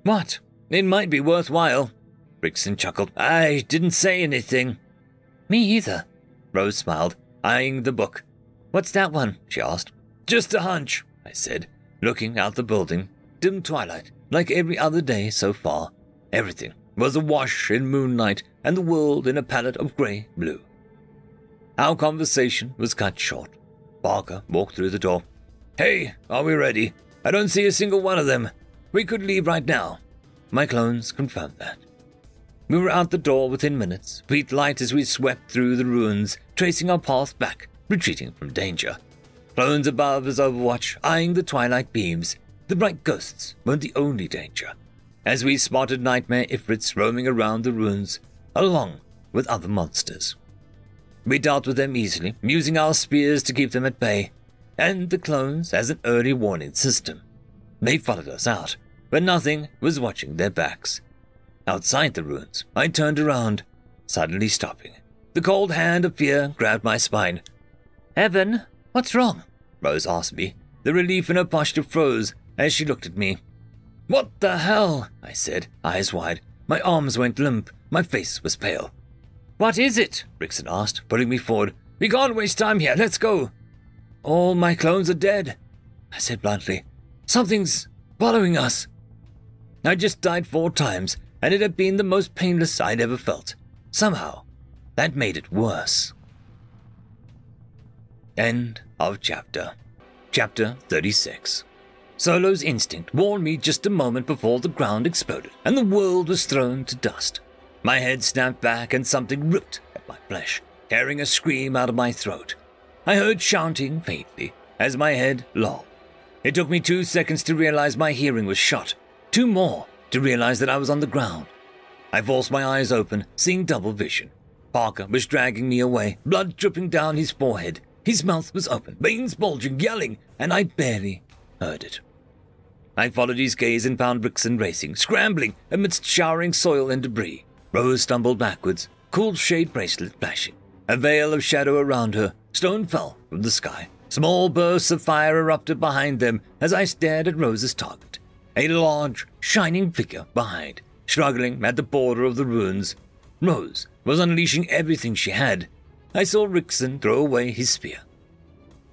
"What? It might be worthwhile." Rickson chuckled. "I didn't say anything." "Me either," Rose smiled, eyeing the book. "What's that one?" she asked. "Just a hunch," I said, looking out the building. Dim twilight, like every other day so far. Everything was awash in moonlight and the world in a palette of grey-blue. Our conversation was cut short. Parker walked through the door. "Hey, are we ready? I don't see a single one of them. We could leave right now." My clones confirmed that. We were out the door within minutes, feet light as we swept through the ruins, tracing our path back, retreating from danger. Clones above as Overwatch, eyeing the twilight beams. The bright ghosts weren't the only danger, as we spotted nightmare ifrits roaming around the ruins, along with other monsters. We dealt with them easily, using our spears to keep them at bay, and the clones as an early warning system. They followed us out, but nothing was watching their backs. Outside the ruins, I turned around, suddenly stopping. The cold hand of fear grabbed my spine. "Evan, what's wrong?" Rose asked me. The relief in her posture froze as she looked at me. "What the hell?" I said, eyes wide. My arms went limp, my face was pale. "What is it?" Rickson asked, pulling me forward. "We can't waste time here, let's go." "All my clones are dead," I said bluntly. "Something's following us." I just died 4 times, and it had been the most painless I'd ever felt. Somehow, that made it worse. End of chapter. Chapter 36. Solo's instinct warned me just a moment before the ground exploded and the world was thrown to dust. My head snapped back and something ripped at my flesh, tearing a scream out of my throat. I heard shouting faintly as my head lolled. It took me 2 seconds to realize my hearing was shot, 2 more to realize that I was on the ground. I forced my eyes open, seeing double vision. Parker was dragging me away, blood dripping down his forehead. His mouth was open, veins bulging, yelling, and I barely heard it. I followed his gaze and found Rickson racing, scrambling amidst showering soil and debris. Rose stumbled backwards, cool shade bracelet flashing. A veil of shadow around her. Stone fell from the sky. Small bursts of fire erupted behind them as I stared at Rose's target. A large, shining figure behind, struggling at the border of the ruins. Rose was unleashing everything she had. I saw Rickson throw away his spear.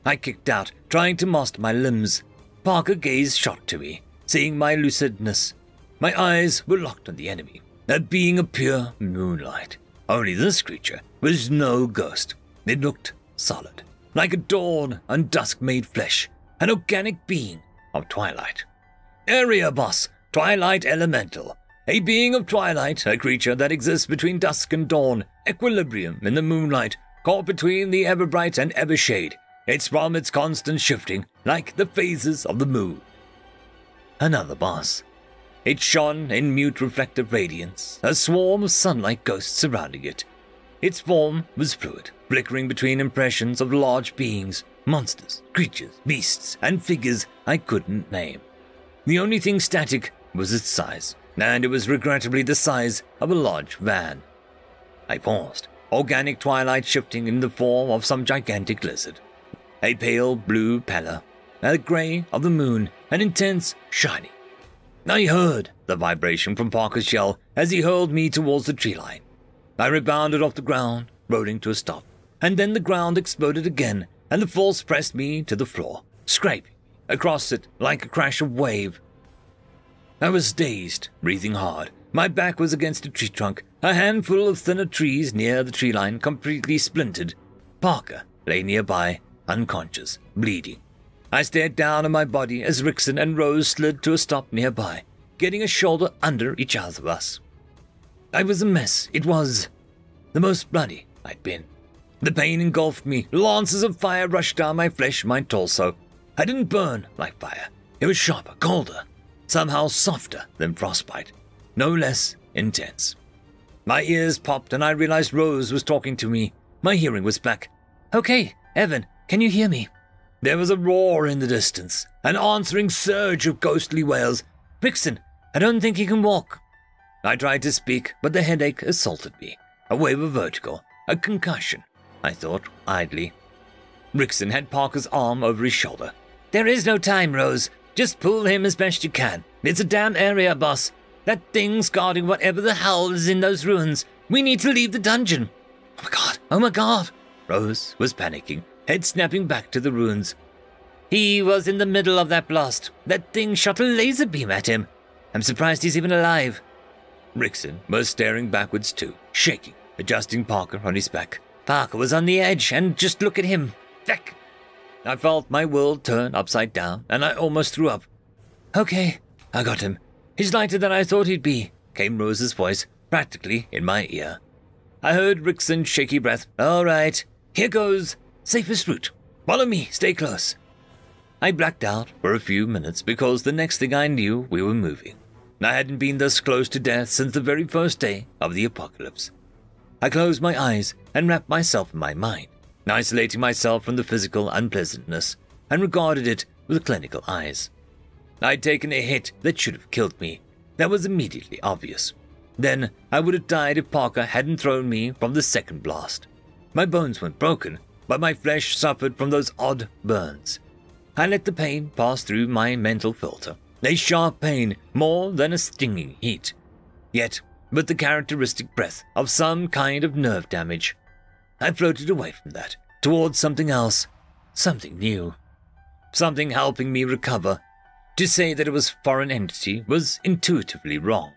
I kicked out, trying to master my limbs. Parker gazed shocked to me, seeing my lucidness. My eyes were locked on the enemy, a being of pure moonlight. Only this creature was no ghost. It looked solid, like a dawn on dusk-made flesh, an organic being of twilight. Area boss, twilight elemental. A being of twilight, a creature that exists between dusk and dawn, equilibrium in the moonlight, caught between the ever-bright and ever-shade. It's from its constant shifting, like the phases of the moon. Another boss. It shone in mute reflective radiance, a swarm of sunlight ghosts surrounding it. Its form was fluid, flickering between impressions of large beings, monsters, creatures, beasts, and figures I couldn't name. The only thing static was its size, and it was regrettably the size of a large van. I paused, organic twilight shifting in the form of some gigantic lizard. A pale blue pallor, a grey of the moon, an intense shining. I heard the vibration from Parker's yell as he hurled me towards the tree line. I rebounded off the ground, rolling to a stop, and then the ground exploded again, and the force pressed me to the floor, scraping across it like a crash of wave. I was dazed, breathing hard. My back was against a tree trunk, a handful of thinner trees near the tree line completely splintered. Parker lay nearby, unconscious, bleeding. I stared down at my body as Rickson and Rose slid to a stop nearby, getting a shoulder under each other of us. I was a mess. It was the most bloody I'd been. The pain engulfed me. Lances of fire rushed down my flesh, my torso. I didn't burn like fire. It was sharper, colder, somehow softer than frostbite, no less intense. My ears popped and I realized Rose was talking to me. My hearing was back. "Okay, Evan, can you hear me?" There was a roar in the distance, an answering surge of ghostly wails. "Rickson, I don't think he can walk." I tried to speak, but the headache assaulted me. A wave of vertigo, a concussion, I thought idly. Rickson had Parker's arm over his shoulder. "There is no time, Rose. Just pull him as best you can. It's a damn area, boss. That thing's guarding whatever the hell is in those ruins. We need to leave the dungeon." Oh my god. Rose was panicking, head snapping back to the ruins. "He was in the middle of that blast. That thing shot a laser beam at him. I'm surprised he's even alive." Rickson was staring backwards too, shaking, adjusting Parker on his back. "Parker was on the edge, and just look at him. Feck!" I felt my world turn upside down, and I almost threw up. "Okay, I got him. He's lighter than I thought he'd be," came Rose's voice, practically in my ear. I heard Rickson's shaky breath. "All right, here goes. Safest route. Follow me, stay close." I blacked out for a few minutes because the next thing I knew we were moving. I hadn't been this close to death since the very first day of the apocalypse. I closed my eyes and wrapped myself in my mind, isolating myself from the physical unpleasantness, and regarded it with clinical eyes. I'd taken a hit that should have killed me. That was immediately obvious. Then I would have died if Parker hadn't thrown me from the second blast. My bones weren't broken, but my flesh suffered from those odd burns. I let the pain pass through my mental filter. A sharp pain, more than a stinging heat. Yet, with the characteristic breath of some kind of nerve damage. I floated away from that, towards something else, something new. Something helping me recover. To say that it was a foreign entity was intuitively wrong.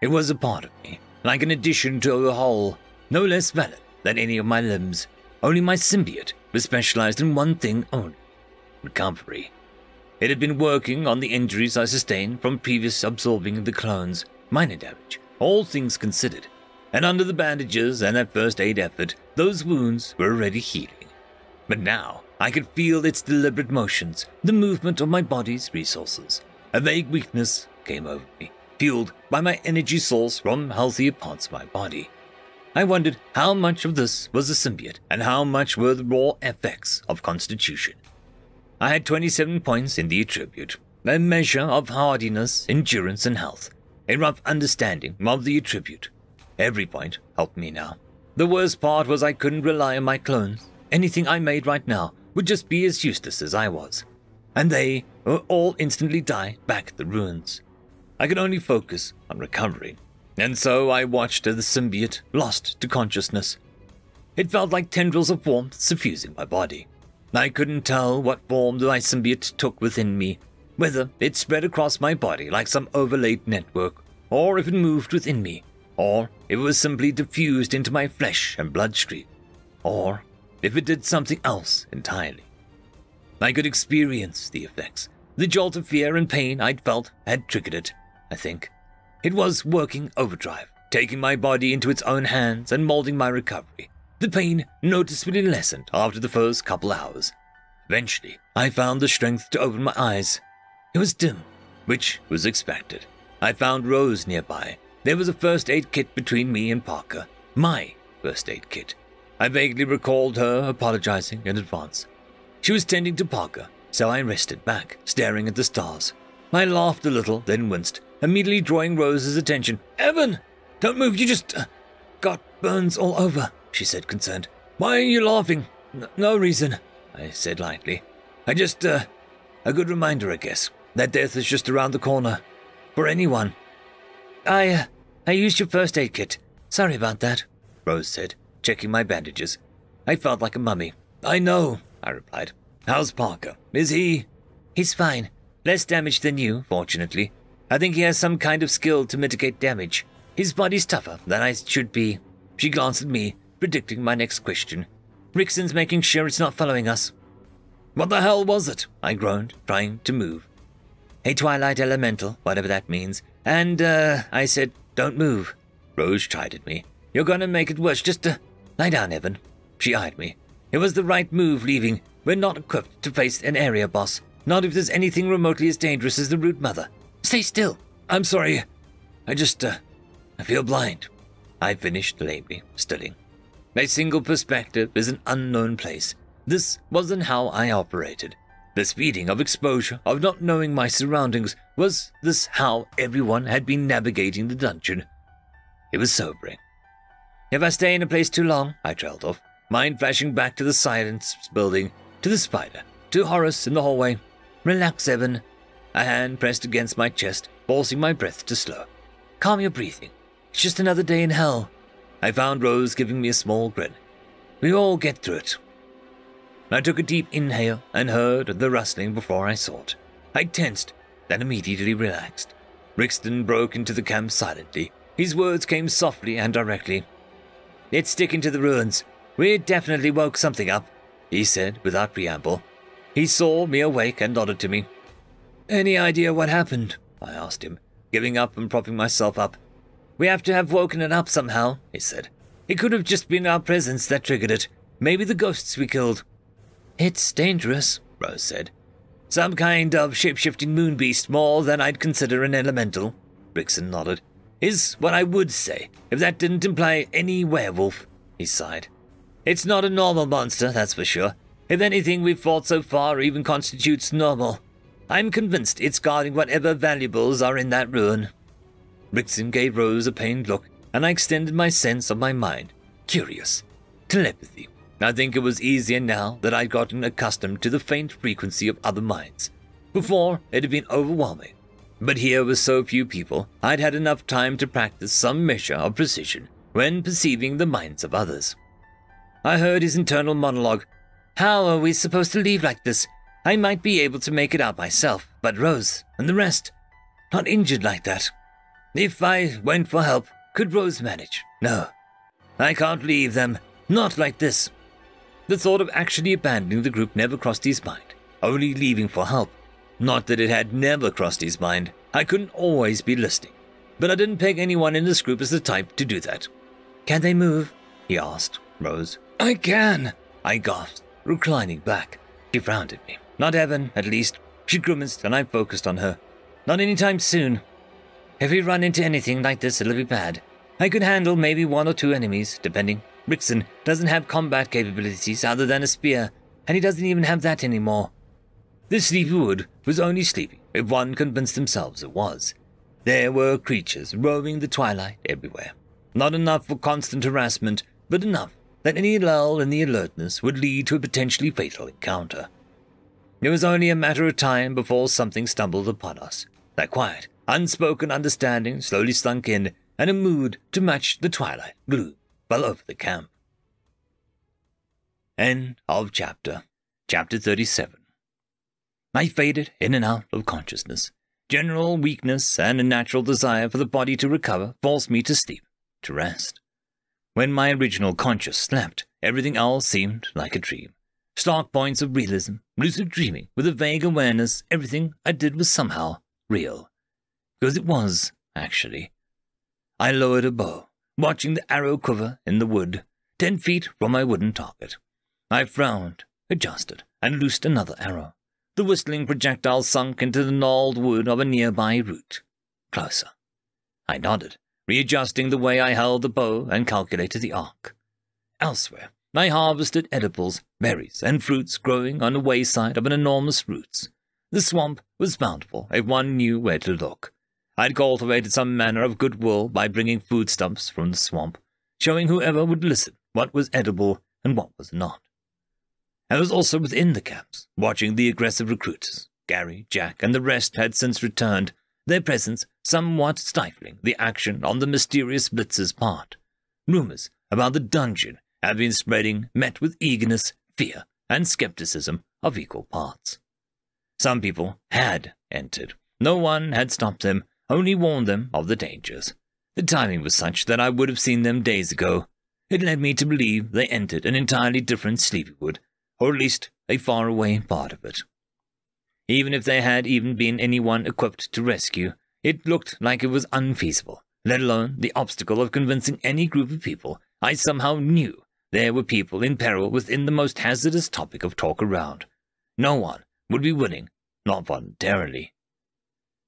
It was a part of me, like an addition to a whole, no less valid than any of my limbs. Only my symbiote was specialized in one thing only: recovery. It had been working on the injuries I sustained from previous absorbing the clones, minor damage, all things considered, and under the bandages and that first aid effort, those wounds were already healing. But now I could feel its deliberate motions, the movement of my body's resources. A vague weakness came over me, fueled by my energy source from healthier parts of my body. I wondered how much of this was the symbiote and how much were the raw effects of constitution. I had 27 points in the attribute, a measure of hardiness, endurance, and health, a rough understanding of the attribute. Every point helped me now. The worst part was I couldn't rely on my clones. Anything I made right now would just be as useless as I was, and they would all instantly die back at the ruins. I could only focus on recovery, and so I watched as the symbiote lost to consciousness. It felt like tendrils of warmth suffusing my body. I couldn't tell what form the symbiote took within me, whether it spread across my body like some overlaid network, or if it moved within me, or if it was simply diffused into my flesh and bloodstream, or if it did something else entirely. I could experience the effects. The jolt of fear and pain I'd felt had triggered it, I think. It was working overdrive, taking my body into its own hands and molding my recovery. The pain noticeably lessened after the first couple hours. Eventually, I found the strength to open my eyes. It was dim, which was expected. I found Rose nearby. There was a first aid kit between me and Parker. My first aid kit. I vaguely recalled her apologizing in advance. She was tending to Parker, so I rested back, staring at the stars. I laughed a little, then winced, immediately drawing Rose's attention. "Evan! Don't move, you just got burns all over," she said, concerned. "Why are you laughing?" No reason," I said lightly. "I just, a good reminder, I guess, that death is just around the corner. For anyone." I used your first aid kit. Sorry about that," Rose said, checking my bandages. I felt like a mummy. "I know," I replied. "How's Parker? Is he—" "He's fine. Less damage than you, fortunately. I think he has some kind of skill to mitigate damage. His body's tougher than I should be." She glanced at me, predicting my next question. "Rickson's making sure it's not following us." "What the hell was it?" I groaned, trying to move. "A Twilight Elemental, whatever that means. And, I said, don't move." Rose chided me. "You're gonna make it worse. Just, lie down, Evan." She eyed me. "It was the right move leaving. We're not equipped to face an area boss. Not if there's anything remotely as dangerous as the Root Mother. Stay still." "I'm sorry. I just, I feel blind." I finished lamely, stilling. A single perspective is an unknown place. This wasn't how I operated. This feeling of exposure, of not knowing my surroundings, was this how everyone had been navigating the dungeon? It was sobering. "If I stay in a place too long," I trailed off, mind flashing back to the silence building, to the spider, to Horace in the hallway. "Relax, Evan." A hand pressed against my chest, forcing my breath to slow. "Calm your breathing. It's just another day in hell." I found Rose giving me a small grin. "We all get through it." I took a deep inhale and heard the rustling before I saw it. I tensed, then immediately relaxed. Rickston broke into the camp silently. His words came softly and directly. "It's sticking to the ruins. We definitely woke something up," he said without preamble. He saw me awake and nodded to me. "Any idea what happened?" I asked him, giving up and propping myself up. "We have to have woken it up somehow," he said. "It could have just been our presence that triggered it. Maybe the ghosts we killed." "It's dangerous," Rose said. "Some kind of shape-shifting moon beast more than I'd consider an elemental," Rickson nodded. "Is what I would say, if that didn't imply any werewolf," he sighed. "It's not a normal monster, that's for sure. If anything we've fought so far even constitutes normal, I'm convinced it's guarding whatever valuables are in that ruin." Rickson gave Rose a pained look, and I extended my sense of my mind. Curious. Telepathy. I think it was easier now that I'd gotten accustomed to the faint frequency of other minds. Before, it had been overwhelming. But here with so few people, I'd had enough time to practice some measure of precision when perceiving the minds of others. I heard his internal monologue. "How are we supposed to leave like this? I might be able to make it out myself, but Rose and the rest, not injured like that. If I went for help, could Rose manage? No. I can't leave them, not like this." The thought of actually abandoning the group never crossed his mind, only leaving for help. Not that it had never crossed his mind. I couldn't always be listening. But I didn't peg anyone in this group as the type to do that. "Can they move?" he asked Rose. "I can," I gasped, reclining back. She frowned at me. "Not Evan, at least." She grimaced and I focused on her. "Not anytime soon. If we run into anything like this, it'll be bad. I could handle maybe 1 or 2 enemies, depending. Rickson doesn't have combat capabilities other than a spear, and he doesn't even have that anymore." The sleepy wood was only sleepy if one convinced themselves it was. There were creatures roaming the twilight everywhere. Not enough for constant harassment, but enough that any lull in the alertness would lead to a potentially fatal encounter. It was only a matter of time before something stumbled upon us. That quiet, unspoken understanding slowly slunk in, and a mood to match the twilight gloom fell over the camp. End of chapter. Chapter 37. I faded in and out of consciousness. General weakness and a natural desire for the body to recover forced me to sleep, to rest. When my original conscious slept, everything else seemed like a dream. Stark points of realism, lucid dreaming, with a vague awareness everything I did was somehow real. Because it was, actually. I lowered a bow, watching the arrow quiver in the wood, 10 feet from my wooden target. I frowned, adjusted, and loosed another arrow. The whistling projectile sunk into the gnarled wood of a nearby root. Closer. I nodded, readjusting the way I held the bow and calculated the arc. Elsewhere, I harvested edibles, berries, and fruits growing on the wayside of an enormous roots. The swamp was bountiful if one knew where to look. I'd cultivated some manner of goodwill by bringing foodstuffs from the swamp, showing whoever would listen what was edible and what was not. I was also within the camps, watching the aggressive recruiters. Gary, Jack, and the rest had since returned, their presence somewhat stifling the action on the mysterious Blitzer's part. Rumors about the dungeon had been spreading, met with eagerness, fear, and skepticism of equal parts. Some people had entered. No one had stopped them, only warned them of the dangers. The timing was such that I would have seen them days ago. It led me to believe they entered an entirely different Sleepywood, or at least a faraway part of it. Even if there had even been anyone equipped to rescue, it looked like it was unfeasible, let alone the obstacle of convincing any group of people I somehow knew there were people in peril within the most hazardous topic of talk around. No one would be willing, not voluntarily.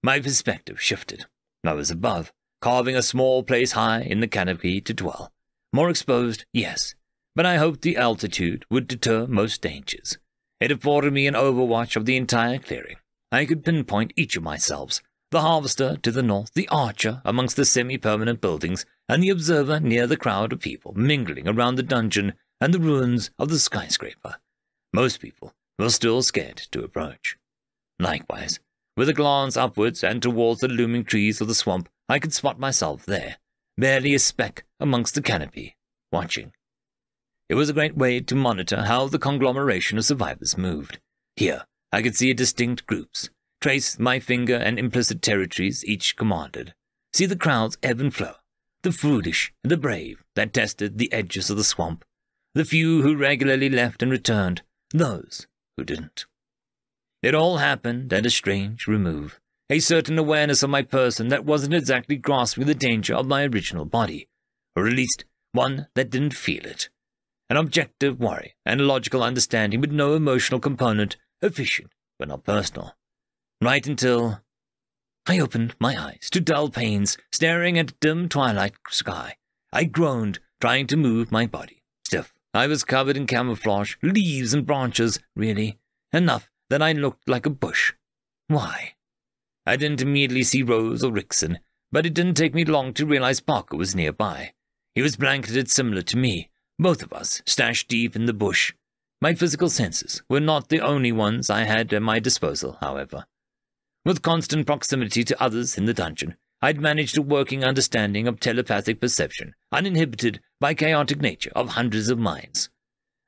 My perspective shifted. I was above, carving a small place high in the canopy to dwell. More exposed, yes, but I hoped the altitude would deter most dangers. It afforded me an overwatch of the entire clearing. I could pinpoint each of myselves, the harvester to the north, the archer amongst the semi-permanent buildings, and the observer near the crowd of people mingling around the dungeon and the ruins of the skyscraper. Most people were still scared to approach. Likewise, with a glance upwards and towards the looming trees of the swamp, I could spot myself there, barely a speck amongst the canopy, watching. It was a great way to monitor how the conglomeration of survivors moved. Here, I could see distinct groups, trace my finger and implicit territories each commanded, see the crowds ebb and flow, the foolish and the brave that tested the edges of the swamp, the few who regularly left and returned, those who didn't. It all happened at a strange remove, a certain awareness of my person that wasn't exactly grasping the danger of my original body, or at least one that didn't feel it. An objective worry and a logical understanding with no emotional component, efficient but not personal. Right until I opened my eyes to dull pains, staring at a dim twilight sky. I groaned, trying to move my body. Stiff. I was covered in camouflage, leaves and branches, really. Enough that I looked like a bush. Why? I didn't immediately see Rose or Rickson, but it didn't take me long to realize Parker was nearby. He was blanketed similar to me, both of us stashed deep in the bush. My physical senses were not the only ones I had at my disposal, however. With constant proximity to others in the dungeon, I'd managed a working understanding of telepathic perception, uninhibited by chaotic nature of hundreds of minds.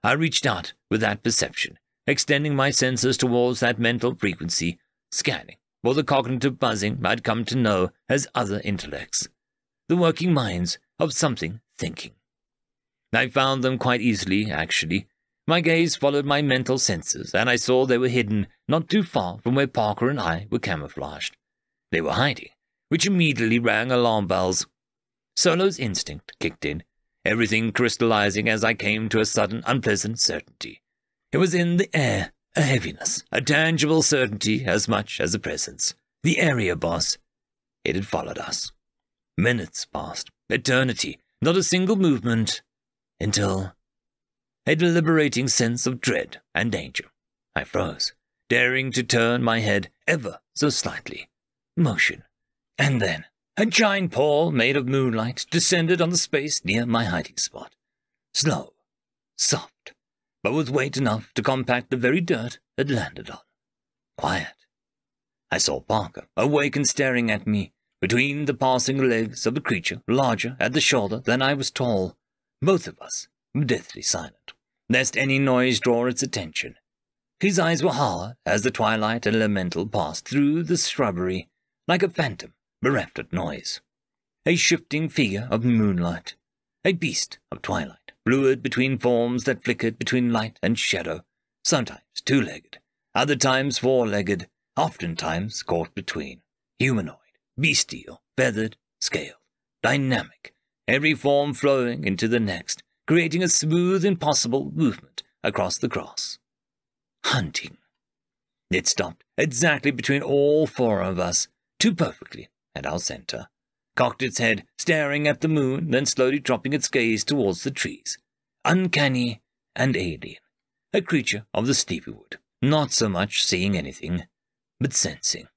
I reached out with that perception, extending my senses towards that mental frequency, scanning for the cognitive buzzing I'd come to know as other intellects, the working minds of something thinking. I found them quite easily, actually. My gaze followed my mental senses, and I saw they were hidden not too far from where Parker and I were camouflaged. They were hiding, which immediately rang alarm bells. Solo's instinct kicked in, everything crystallizing as I came to a sudden, unpleasant certainty. It was in the air, a heaviness, a tangible certainty as much as a presence. The area boss. It had followed us. Minutes passed, eternity, not a single movement, until a deliberating sense of dread and danger. I froze, daring to turn my head ever so slightly. Motion. And then a giant paw made of moonlight descended on the space near my hiding spot. Slow, soft, but with weight enough to compact the very dirt it landed on. Quiet. I saw Parker, awake and staring at me, between the passing legs of a creature larger at the shoulder than I was tall. Both of us were deathly silent, lest any noise draw its attention. His eyes were hard as the twilight elemental passed through the shrubbery, like a phantom bereft of noise. A shifting figure of moonlight, a beast of twilight, fluid between forms that flickered between light and shadow, sometimes two-legged, other times four-legged, oftentimes caught between. Humanoid, bestial, feathered, scaled, dynamic, every form flowing into the next, creating a smooth, impossible movement across the grass. Hunting. It stopped exactly between all four of us, too perfectly at our center, cocked its head, staring at the moon, then slowly dropping its gaze towards the trees. Uncanny and alien, a creature of the sleepy wood, not so much seeing anything, but sensing.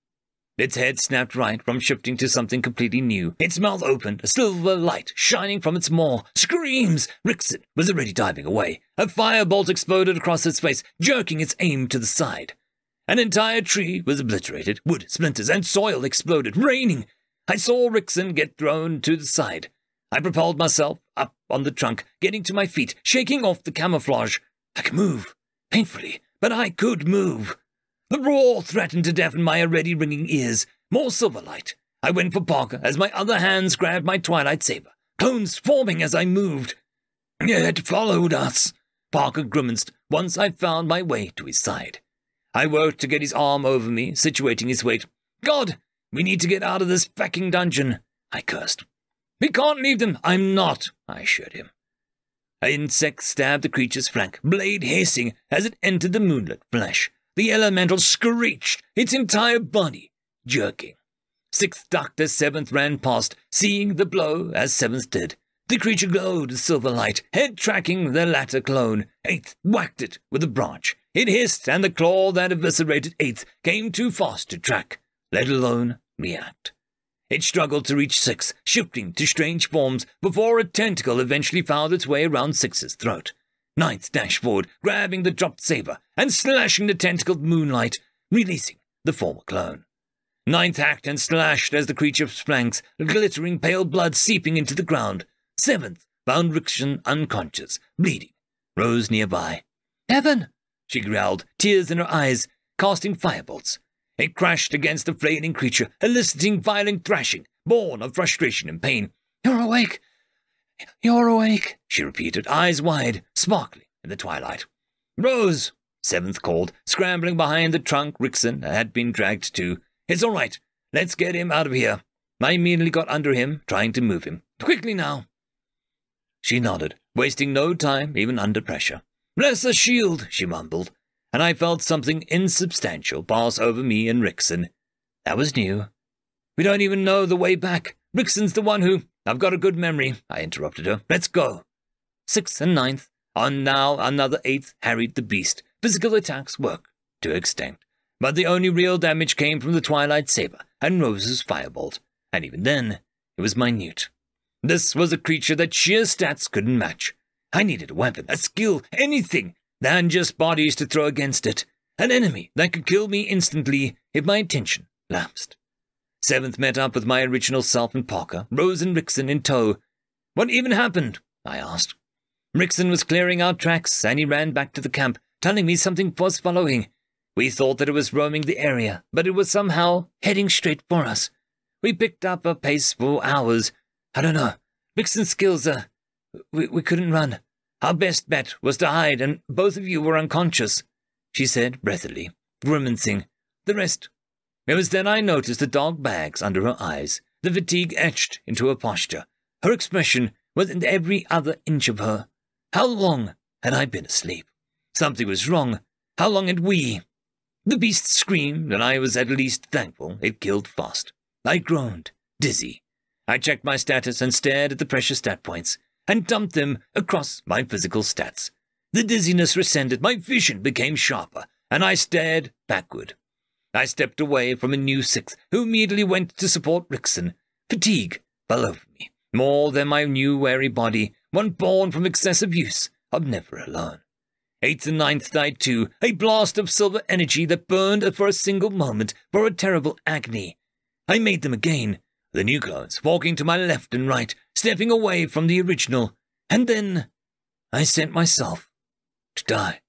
Its head snapped right from shifting to something completely new. Its mouth opened, a silver light shining from its maw. Screams! Rickson was already diving away. A firebolt exploded across its face, jerking its aim to the side. An entire tree was obliterated. Wood, splinters, and soil exploded, raining. I saw Rickson get thrown to the side. I propelled myself up on the trunk, getting to my feet, shaking off the camouflage. I could move, painfully, but I could move. The roar threatened to deafen my already ringing ears. More silver light. I went for Parker as my other hands grabbed my twilight saber, cones forming as I moved. It followed us, Parker grimaced once I found my way to his side. I worked to get his arm over me, situating his weight. God, we need to get out of this fucking dungeon, I cursed. We can't leave them. I'm not, I assured him. An insect stabbed the creature's flank, blade hissing as it entered the moonlit flesh. The elemental screeched, its entire body jerking. Sixth ducked as Seventh ran past, seeing the blow as Seventh did. The creature glowed with silver light, head tracking the latter clone. Eighth whacked it with a branch. It hissed, and the claw that eviscerated Eighth came too fast to track, let alone react. It struggled to reach Six, shifting to strange forms before a tentacle eventually found its way around Six's throat. Ninth dashed forward, grabbing the dropped saber and slashing the tentacled moonlight, releasing the former clone. Ninth hacked and slashed as the creature's flanks, glittering pale blood seeping into the ground. Seventh found Rickson unconscious, bleeding, rose nearby. Heaven! She growled, tears in her eyes, casting firebolts. It crashed against the flailing creature, eliciting violent thrashing, born of frustration and pain. You're awake! You're awake, she repeated, eyes wide, sparkling in the twilight. Rose, Seventh called, scrambling behind the trunk Rickson had been dragged to. It's all right. Let's get him out of here. I immediately got under him, trying to move him. Quickly now. She nodded, wasting no time even under pressure. Bless the shield, she mumbled, and I felt something insubstantial pass over me and Rickson. That was new. We don't even know the way back. Rickson's the one who... I've got a good memory, I interrupted her. Let's go. Sixth and Ninth, on now another Eighth, harried the beast. Physical attacks worked to extent, but the only real damage came from the twilight saber and Rose's firebolt, and even then, it was minute. This was a creature that sheer stats couldn't match. I needed a weapon, a skill, anything, than just bodies to throw against it. An enemy that could kill me instantly if my attention lapsed. Seventh met up with my original self and Parker, Rose and Rickson in tow. What even happened? I asked. Rickson was clearing our tracks, and he ran back to the camp, telling me something was following. We thought that it was roaming the area, but it was somehow heading straight for us. We picked up a pace for hours. I don't know. Rickson's skills, we couldn't run. Our best bet was to hide, and both of you were unconscious," she said breathily, grimacing. "The rest—" It was then I noticed the dark bags under her eyes, the fatigue etched into her posture. Her expression was in every other inch of her. How long had I been asleep? Something was wrong. How long had we? The beast screamed, and I was at least thankful it killed fast. I groaned, dizzy. I checked my status and stared at the precious stat points, and dumped them across my physical stats. The dizziness rescinded, my vision became sharper, and I stared backward. I stepped away from a new sixth, who immediately went to support Rickson. Fatigue fell over me, more than my new weary body, one born from excessive use of Never Alone. Eighth and ninth died too, a blast of silver energy that burned for a single moment, for a terrible agony. I made them again, the new clones walking to my left and right, stepping away from the original, and then I sent myself to die.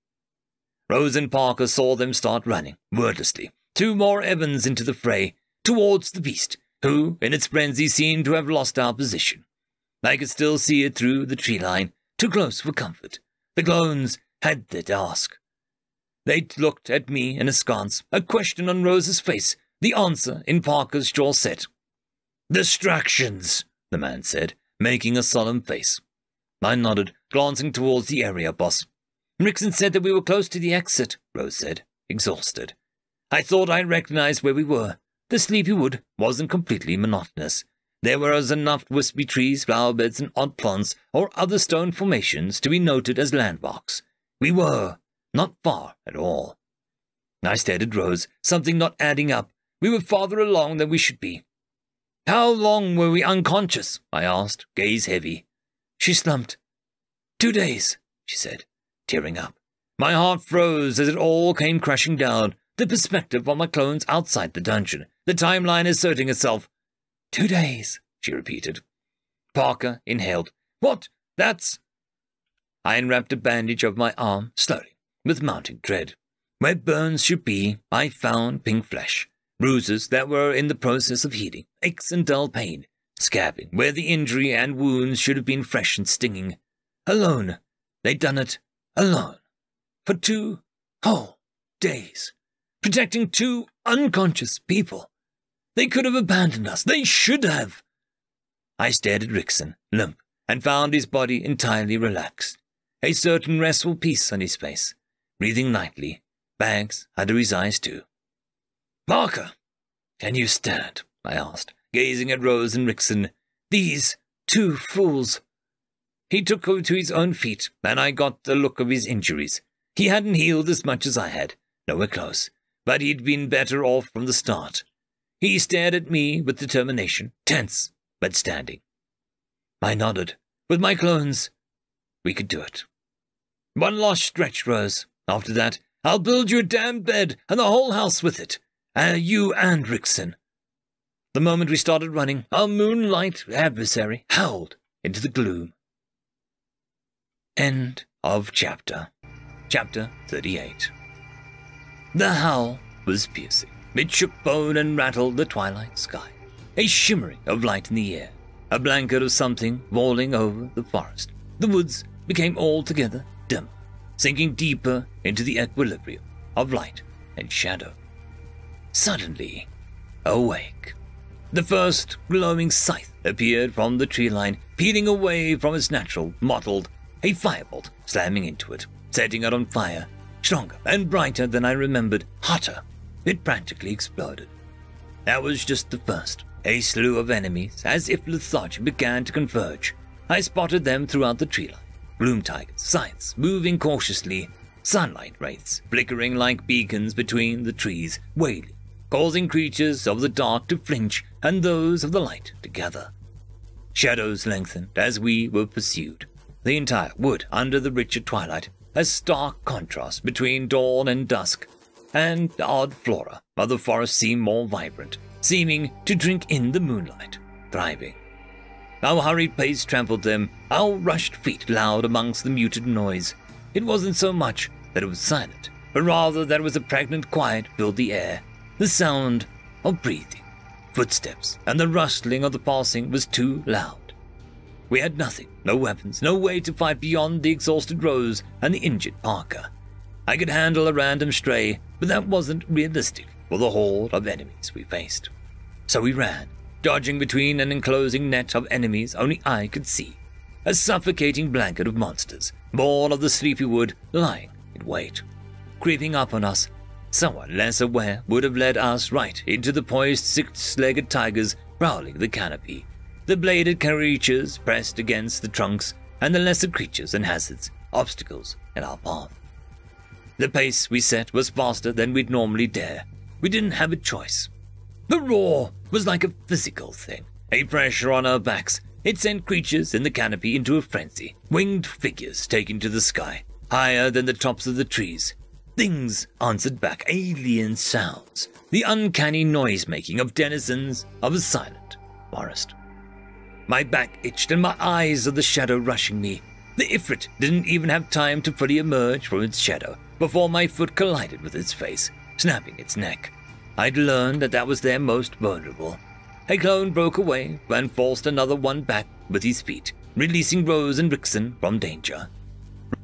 Rose and Parker saw them start running, wordlessly, 2 more Evans into the fray, towards the beast, who, in its frenzy, seemed to have lost our position. I could still see it through the tree line, too close for comfort. The clones had their task. They looked at me in askance, a question on Rose's face, the answer in Parker's jaw set. "Distractions," the man said, making a solemn face. I nodded, glancing towards the area boss. "Rickson said that we were close to the exit," Rose said, exhausted. I thought I recognized where we were. The sleepy wood wasn't completely monotonous. There was enough wispy trees, flower beds, and odd plants, or other stone formations to be noted as landmarks. We were not far at all. I stared at Rose, something not adding up. We were farther along than we should be. "How long were we unconscious?" I asked, gaze heavy. She slumped. 2 days, she said, tearing up. My heart froze as it all came crashing down, the perspective on my clones outside the dungeon, the timeline asserting itself. 2 days, she repeated. Parker inhaled. "What? That's—" I unwrapped a bandage of my arm, slowly, with mounting dread. Where burns should be, I found pink flesh, bruises that were in the process of healing, aches and dull pain, scabbing where the injury and wounds should have been fresh and stinging. Alone. They'd done it alone. For 2 whole days. Protecting 2 unconscious people. They could have abandoned us. They should have. I stared at Rickson, limp, and found his body entirely relaxed. A certain restful peace on his face. Breathing lightly, bags under his eyes too. "Parker, can you stand?" I asked, gazing at Rose and Rickson. "These 2 fools." He took her to his own feet, and I got the look of his injuries. He hadn't healed as much as I had, nowhere close, but he'd been better off from the start. He stared at me with determination, tense, but standing. I nodded. With my clones, we could do it. "One last stretch, Rose. After that, I'll build you a damn bed and the whole house with it. You and Rickson." The moment we started running, our moonlight adversary howled into the gloom. End of chapter. Chapter 38. The howl was piercing. It shook bone and rattled the twilight sky. A shimmering of light in the air. A blanket of something falling over the forest. The woods became altogether dimmer, sinking deeper into the equilibrium of light and shadow. Suddenly, awake. The first glowing scythe appeared from the tree line, peeling away from its natural, mottled, a firebolt slamming into it, setting it on fire, stronger and brighter than I remembered, hotter. It practically exploded. That was just the first. A slew of enemies, as if lethargy began to converge. I spotted them throughout the tree line. Gloom tigers, scythes, moving cautiously, sunlight wraiths, flickering like beacons between the trees, wailing, causing creatures of the dark to flinch and those of the light to gather. Shadows lengthened as we were pursued. The entire wood under the richer twilight, a stark contrast between dawn and dusk, and the odd flora of the forest seemed more vibrant, seeming to drink in the moonlight, thriving. Our hurried pace trampled them, our rushed feet loud amongst the muted noise. It wasn't so much that it was silent, but rather that it was a pregnant quiet filled the air. The sound of breathing, footsteps, and the rustling of the passing was too loud. We had nothing, no weapons, no way to fight beyond the exhausted Rose and the injured Parker. I could handle a random stray, but that wasn't realistic for the horde of enemies we faced. So we ran, dodging between an enclosing net of enemies only I could see. A suffocating blanket of monsters, born of the sleepy wood, lying in wait. Creeping up on us, someone less aware would have led us right into the poised six-legged tigers prowling the canopy, the bladed creatures pressed against the trunks, and the lesser creatures and hazards, obstacles in our path. The pace we set was faster than we'd normally dare. We didn't have a choice. The roar was like a physical thing, a pressure on our backs. It sent creatures in the canopy into a frenzy, winged figures taking to the sky, higher than the tops of the trees. Things answered back, alien sounds, the uncanny noise-making of denizens of a silent forest. My back itched and my eyes saw the shadow rushing me. The Ifrit didn't even have time to fully emerge from its shadow before my foot collided with its face, snapping its neck. I'd learned that was their most vulnerable. A clone broke away and forced another one back with his feet, releasing Rose and Rickson from danger.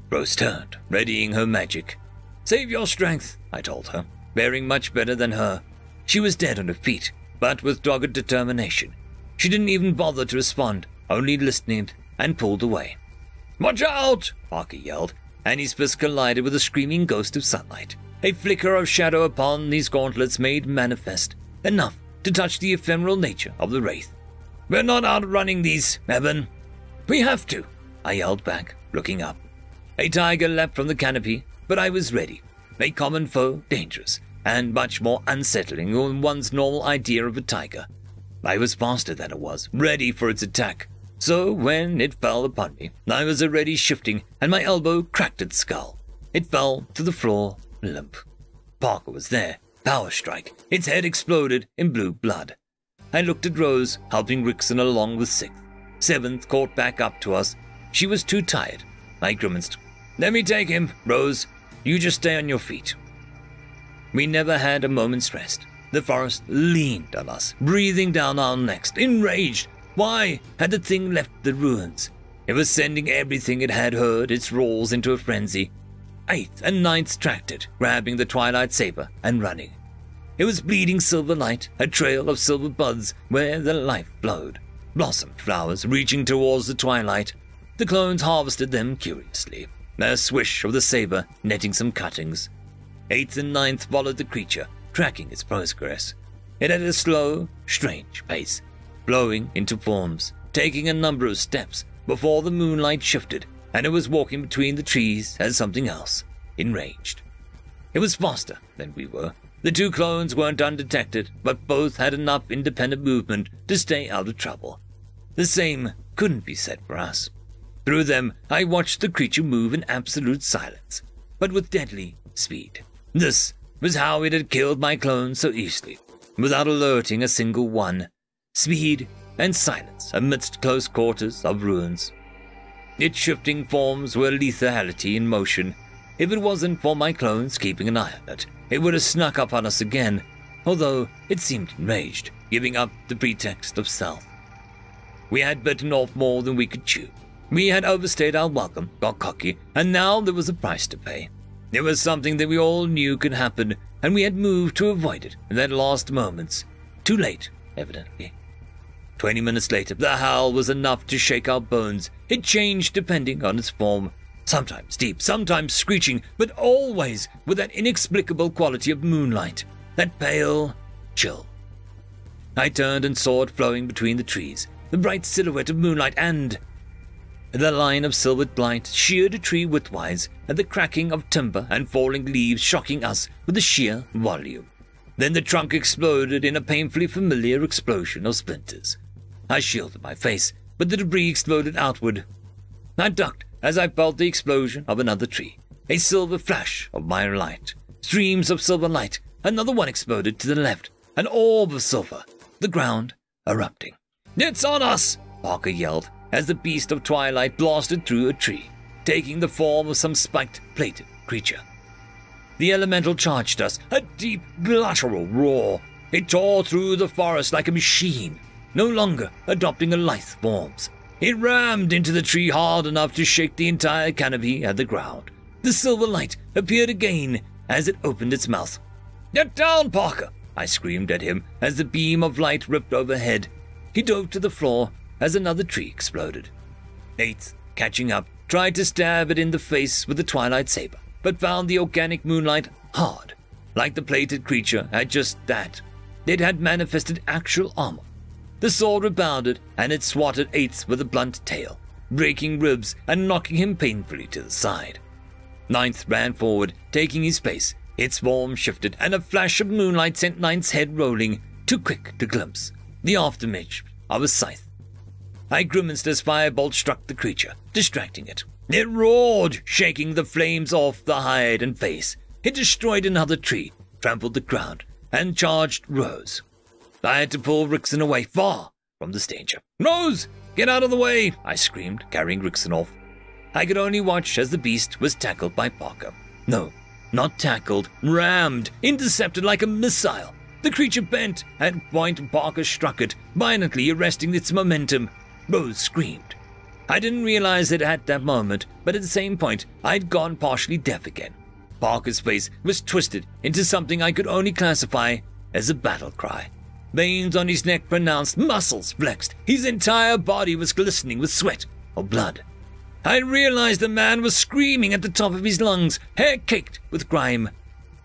Rose turned, readying her magic. "Save your strength," I told her, bearing much better than her. She was dead on her feet, but with dogged determination. She didn't even bother to respond, only listened and pulled away. "Watch out!" Parker yelled, and his fist collided with a screaming ghost of sunlight. A flicker of shadow upon these gauntlets made manifest, enough to touch the ephemeral nature of the wraith. "We're not outrunning these, Evan." "We have to," I yelled back, looking up. A tiger leapt from the canopy, but I was ready. A common foe, dangerous, and much more unsettling than one's normal idea of a tiger. I was faster than it was, ready for its attack. So when it fell upon me, I was already shifting, and my elbow cracked its skull. It fell to the floor, limp. Parker was there. Power strike. Its head exploded in blue blood. I looked at Rose, helping Rickson along with 6th. 7th caught back up to us. She was too tired. I grimaced. "Let me take him, Rose. You just stay on your feet." We never had a moment's rest. The forest leaned on us, breathing down our necks, enraged. Why had the thing left the ruins? It was sending everything it had heard, its roars, into a frenzy. 8th and 9th tracked it, grabbing the twilight saber and running. It was bleeding silver light, a trail of silver buds where the life flowed. Blossom flowers reaching towards the twilight. The clones harvested them curiously, a swish of the saber netting some cuttings. 8th and 9th followed the creature, tracking its progress. It had a slow, strange pace, blowing into forms, taking a number of steps before the moonlight shifted, and it was walking between the trees as something else, enraged. It was faster than we were. The 2 clones weren't undetected, but both had enough independent movement to stay out of trouble. The same couldn't be said for us. Through them, I watched the creature move in absolute silence, but with deadly speed. This was how it had killed my clones so easily, without alerting a single one. Speed and silence amidst close quarters of ruins. Its shifting forms were lethality in motion. If it wasn't for my clones keeping an eye on it, it would have snuck up on us again, although it seemed enraged, giving up the pretext of stealth. We had bitten off more than we could chew. We had overstayed our welcome, got cocky, and now there was a price to pay. It was something that we all knew could happen, and we had moved to avoid it in that last moments. Too late, evidently. 20 minutes later, the howl was enough to shake our bones. It changed depending on its form. Sometimes deep, sometimes screeching, but always with that inexplicable quality of moonlight, that pale chill. I turned and saw it flowing between the trees, the bright silhouette of moonlight, and the line of silvered light sheared a tree widthwise, and the cracking of timber and falling leaves shocking us with the sheer volume. Then the trunk exploded in a painfully familiar explosion of splinters. I shielded my face, but the debris exploded outward. I ducked as I felt the explosion of another tree, a silver flash of my light. Streams of silver light, another one exploded to the left, an orb of silver, the ground erupting. "It's on us!" Parker yelled as the beast of twilight blasted through a tree, taking the form of some spiked, plated creature. The elemental charged us, a deep, guttural roar. It tore through the forest like a machine, no longer adopting a lithe forms. It rammed into the tree hard enough to shake the entire canopy at the ground. The silver light appeared again as it opened its mouth. "Get down, Parker!" I screamed at him as the beam of light ripped overhead. He dove to the floor as another tree exploded. Eighth, catching up, tried to stab it in the face with the twilight saber, but found the organic moonlight hard. Like the plated creature had just that. It had manifested actual armor. The sword rebounded, and it swatted Eighth with a blunt tail, breaking ribs and knocking him painfully to the side. Ninth ran forward, taking his pace. Its form shifted, and a flash of moonlight sent Ninth's head rolling, too quick to glimpse the aftermath of a scythe. I grimaced as firebolt struck the creature, distracting it. It roared, shaking the flames off the hide and face. It destroyed another tree, trampled the ground, and charged Rose. I had to pull Rickson away far from the danger. "Rose, get out of the way!" I screamed, carrying Rickson off. I could only watch as the beast was tackled by Parker. No, not tackled, rammed, intercepted like a missile. The creature bent, and point Parker struck it, violently arresting its momentum. Rose screamed. I didn't realize it at that moment, but at the same point, I'd gone partially deaf again. Parker's face was twisted into something I could only classify as a battle cry. Veins on his neck pronounced, muscles flexed. His entire body was glistening with sweat or blood. I realized the man was screaming at the top of his lungs, hair caked with grime.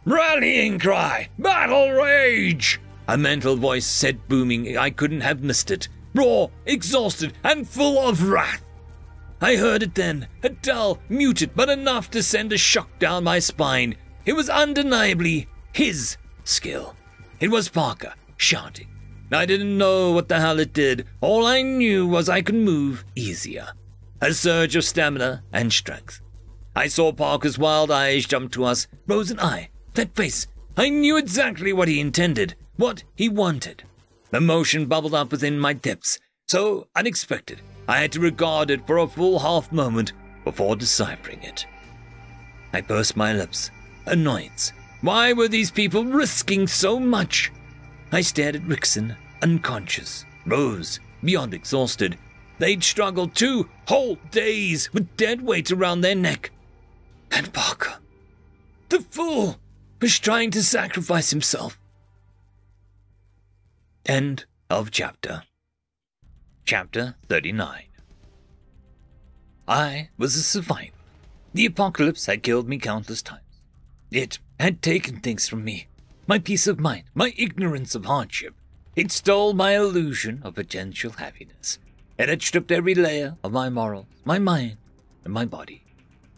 "Rallying cry! Battle rage!" A mental voice said, booming. I couldn't have missed it. Raw, exhausted, and full of wrath. I heard it then, a dull, muted, but enough to send a shock down my spine. It was undeniably his skill. It was Parker, shouting. I didn't know what the hell it did. All I knew was I could move easier. A surge of stamina and strength. I saw Parker's wild eyes jump to us, Rose and I. That face. I knew exactly what he intended, what he wanted. Emotion bubbled up within my depths, so unexpected. I had to regard it for a full half moment before deciphering it. I pursed my lips. Annoyance. Why were these people risking so much? I stared at Rickson, unconscious. Rose, beyond exhausted. They'd struggled 2 whole days with dead weight around their neck. And Parker, the fool, was trying to sacrifice himself. End of chapter. Chapter 39. I was a survivor. The apocalypse had killed me countless times. It had taken things from me. My peace of mind, my ignorance of hardship. It stole my illusion of potential happiness. It had stripped every layer of my morals, my mind, and my body.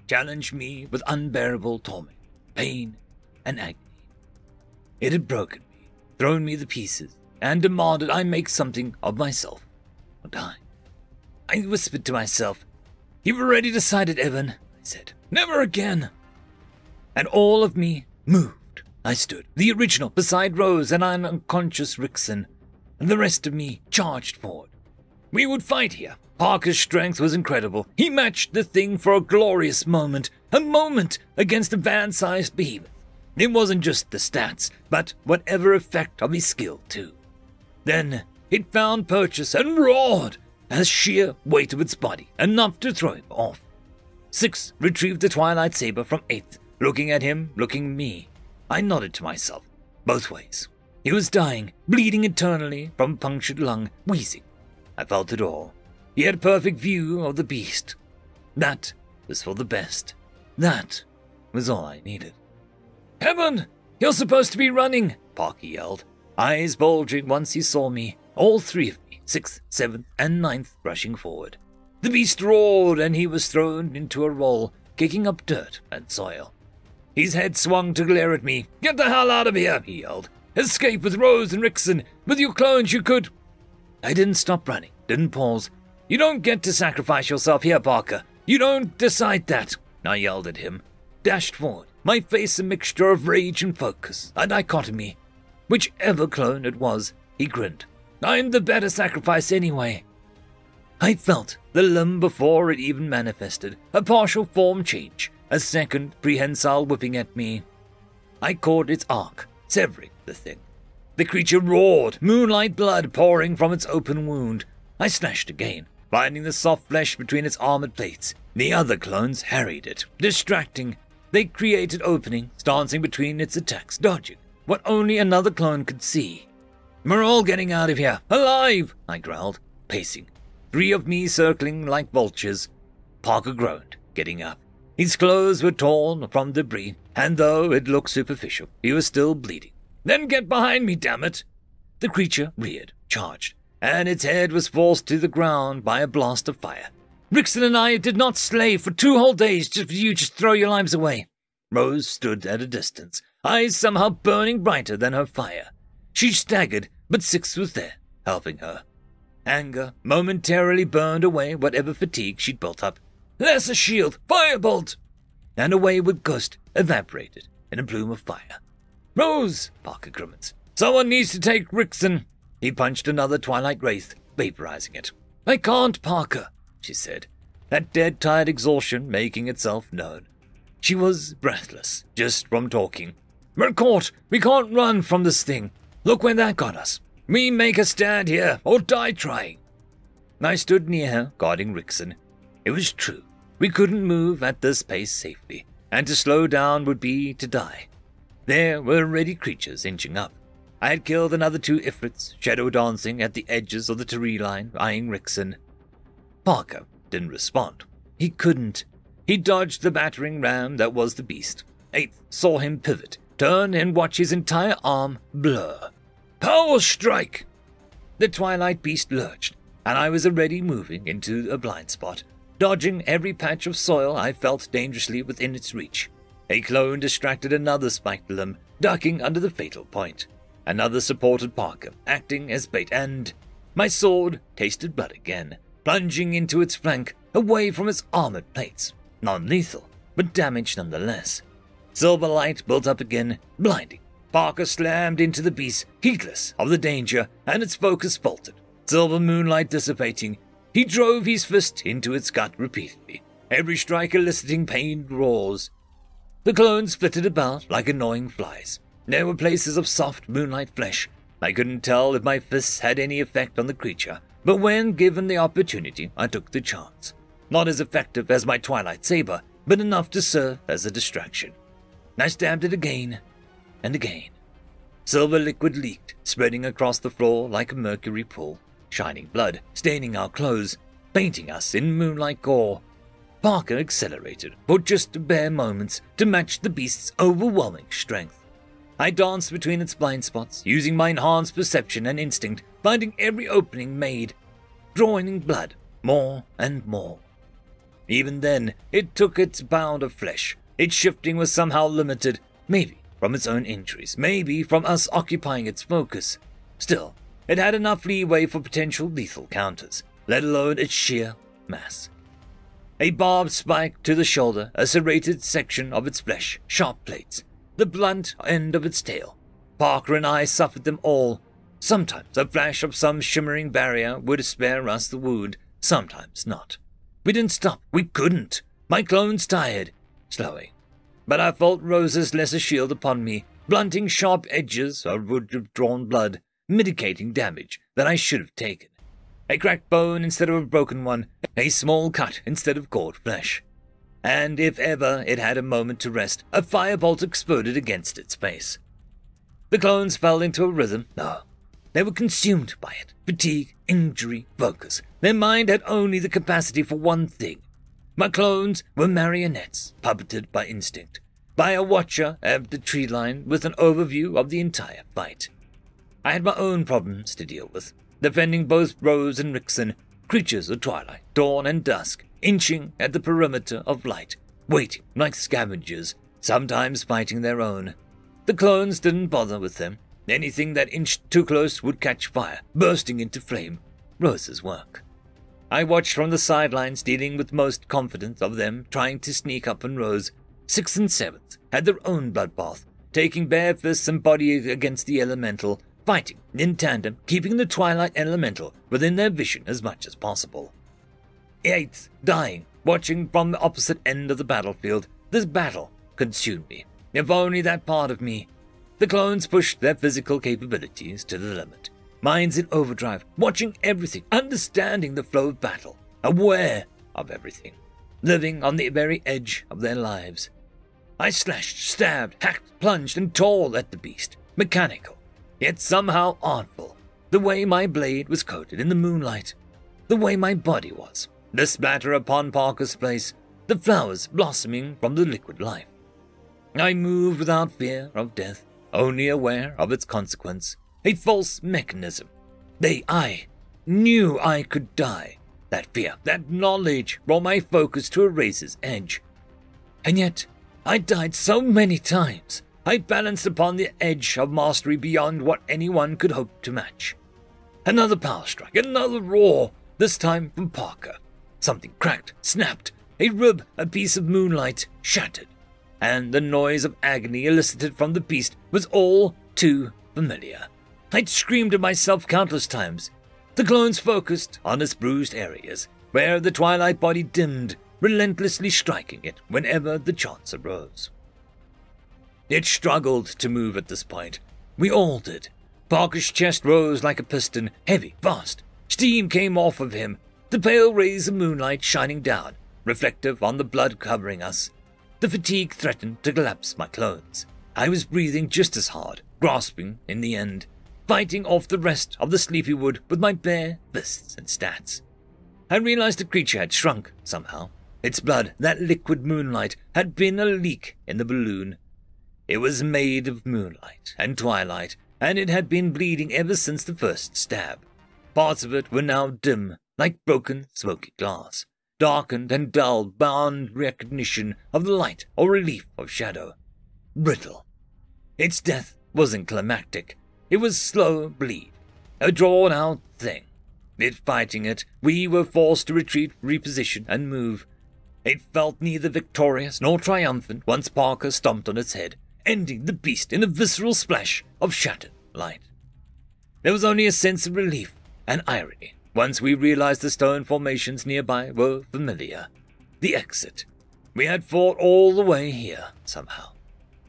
Challenged me with unbearable torment, pain, and agony. It had broken me, thrown me to pieces, and demanded I make something of myself, or die. I whispered to myself, "You've already decided, Evan," I said. "Never again." And all of me moved. I stood, the original, beside Rose and an unconscious Rickson, and the rest of me charged forward. We would fight here. Parker's strength was incredible. He matched the thing for a glorious moment, a moment against a van-sized behemoth. It wasn't just the stats, but whatever effect of his skill, too. Then it found purchase and roared as sheer weight of its body, enough to throw him off. 6 retrieved the twilight saber from 8th, looking at him, looking at me. I nodded to myself, both ways. He was dying, bleeding internally from a punctured lung, wheezing. I felt it all. He had a perfect view of the beast. That was for the best. That was all I needed. "Heaven, you're supposed to be running," Parker yelled, eyes bulging once he saw me, all 3 of me, 6th, 7th, and 9th, rushing forward. The beast roared, and he was thrown into a roll, kicking up dirt and soil. His head swung to glare at me. "Get the hell out of here," he yelled. "Escape with Rose and Rickson. With your clones you could—" I didn't stop running, didn't pause. "You don't get to sacrifice yourself here, Parker. You don't decide that," I yelled at him. Dashed forward, my face a mixture of rage and focus, a dichotomy. Whichever clone it was, he grinned. "I'm the better sacrifice anyway." I felt the limb before it even manifested, a partial form change, a second prehensile whipping at me. I caught its arc, severing the thing. The creature roared, moonlight blood pouring from its open wound. I slashed again, finding the soft flesh between its armored plates. The other clones harried it, distracting. They created openings, dancing between its attacks, dodging what only another clone could see. "We're all getting out of here, alive!" I growled, pacing. 3 of me circling like vultures. Parker groaned, getting up. His clothes were torn from debris, and though it looked superficial, he was still bleeding. "Then get behind me, damn it!" The creature reared, charged, and its head was forced to the ground by a blast of fire. "Rickson and I did not slave for 2 whole days just for you to throw your lives away." Rose stood at a distance, eyes somehow burning brighter than her fire. She staggered, but Six was there, helping her. Anger momentarily burned away whatever fatigue she'd built up. "Lesser shield! Firebolt!" And away with Ghost evaporated in a plume of fire. "Rose!" Parker grimaced. "Someone needs to take Rickson." He punched another Twilight Wraith, vaporizing it. "I can't, Parker," she said, that dead tired exhaustion making itself known. She was breathless, just from talking. "We're caught! We can't run from this thing! Look where that got us! We make a stand here, or die trying!" I stood near her, guarding Rickson. It was true. We couldn't move at this pace safely, and to slow down would be to die. There were already creatures inching up. I had killed another 2 Ifrits, shadow dancing at the edges of the tree line, eyeing Rickson. Parker didn't respond. He couldn't. He dodged the battering ram that was the beast. 8th saw him pivot, turn, and watch his entire arm blur. "Power strike!" The Twilight Beast lurched, and I was already moving into a blind spot, dodging every patch of soil I felt dangerously within its reach. A clone distracted another spiked limb, ducking under the fatal point. Another supported Parker, acting as bait, and my sword tasted blood again, plunging into its flank, away from its armored plates. Non-lethal, but damaged nonetheless. Silver light built up again, blinding. Parker slammed into the beast, heedless of the danger, and its focus faltered. Silver moonlight dissipating, he drove his fist into its gut repeatedly, every strike eliciting pained roars. The clones flitted about like annoying flies. There were places of soft moonlight flesh. I couldn't tell if my fists had any effect on the creature, but when given the opportunity, I took the chance. Not as effective as my Twilight Saber, but enough to serve as a distraction. I stabbed it again and again. Silver liquid leaked, spreading across the floor like a mercury pool, shining blood, staining our clothes, painting us in moonlight gore. Parker accelerated for just bare moments to match the beast's overwhelming strength. I danced between its blind spots, using my enhanced perception and instinct, finding every opening made, drawing in blood more and more. Even then, it took its bound of flesh. Its shifting was somehow limited, maybe from its own injuries, maybe from us occupying its focus. Still, it had enough leeway for potential lethal counters, let alone its sheer mass. A barbed spike to the shoulder, a serrated section of its flesh, sharp plates, the blunt end of its tail. Parker and I suffered them all. Sometimes a flash of some shimmering barrier would spare us the wound, sometimes not. We didn't stop. We couldn't. My clones tired, slowing. But I felt Rose's lesser shield upon me, blunting sharp edges or would have drawn blood, mitigating damage that I should have taken. A cracked bone instead of a broken one, a small cut instead of gored flesh. And if ever it had a moment to rest, a firebolt exploded against its base. The clones fell into a rhythm. No, they were consumed by it. Fatigue, injury, focus. Their mind had only the capacity for one thing. My clones were marionettes, puppeted by instinct, by a watcher at the tree line with an overview of the entire fight. I had my own problems to deal with, defending both Rose and Rickson, creatures of twilight, dawn, and dusk, inching at the perimeter of light, waiting like scavengers, sometimes fighting their own. The clones didn't bother with them. Anything that inched too close would catch fire, bursting into flame. Rose's work. I watched from the sidelines, dealing with most confidence of them trying to sneak up on Rose. 6th and 7th had their own bloodbath, taking bare fists and body against the elemental, fighting in tandem, keeping the Twilight Elemental within their vision as much as possible. 8th dying, watching from the opposite end of the battlefield. This battle consumed me, if only that part of me. The clones pushed their physical capabilities to the limit. Minds in overdrive, watching everything, understanding the flow of battle, aware of everything, living on the very edge of their lives. I slashed, stabbed, hacked, plunged, and tore at the beast, mechanical, yet somehow artful, the way my blade was coated in the moonlight, the way my body was, the splatter upon Parker's place, the flowers blossoming from the liquid life. I moved without fear of death, only aware of its consequence, a false mechanism. I knew I could die. That fear, that knowledge brought my focus to a razor's edge. And yet, I died so many times. I balanced upon the edge of mastery beyond what anyone could hope to match. Another power strike, another roar, this time from Parker. Something cracked, snapped, a rib, a piece of moonlight, shattered, and the noise of agony elicited from the beast was all too familiar. I'd screamed at myself countless times. The clones focused on its bruised areas, where the twilight body dimmed, relentlessly striking it whenever the chance arose. It struggled to move at this point. We all did. Parker's chest rose like a piston, heavy, fast. Steam came off of him, the pale rays of moonlight shining down, reflective on the blood covering us. The fatigue threatened to collapse my clothes. I was breathing just as hard, grasping in the end, fighting off the rest of the sleepy wood with my bare fists and stats. I realized the creature had shrunk somehow. Its blood, that liquid moonlight, had been a leak in the balloon. It was made of moonlight and twilight, and it had been bleeding ever since the first stab. Parts of it were now dim, like broken, smoky glass, darkened and dull beyond recognition of the light or relief of shadow. Brittle. Its death wasn't climactic. It was slow bleed, a drawn-out thing. It fighting it, we were forced to retreat, reposition, and move. It felt neither victorious nor triumphant once Parker stomped on its head, ending the beast in a visceral splash of shattered light. There was only a sense of relief and irony once we realized the stone formations nearby were familiar. The exit. We had fought all the way here, somehow.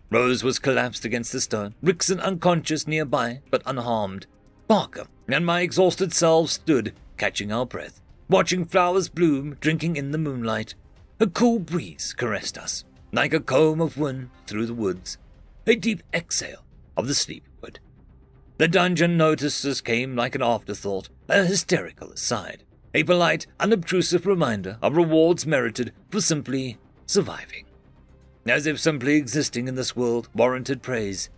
Rose was collapsed against the stone, Rickson unconscious nearby, but unharmed. Parker and my exhausted selves stood, catching our breath, watching flowers bloom, drinking in the moonlight. A cool breeze caressed us, like a comb of wind through the woods, a deep exhale of the sleepy wood. The dungeon notices came like an afterthought, a hysterical aside, a polite, unobtrusive reminder of rewards merited for simply surviving. As if simply existing in this world warranted praise,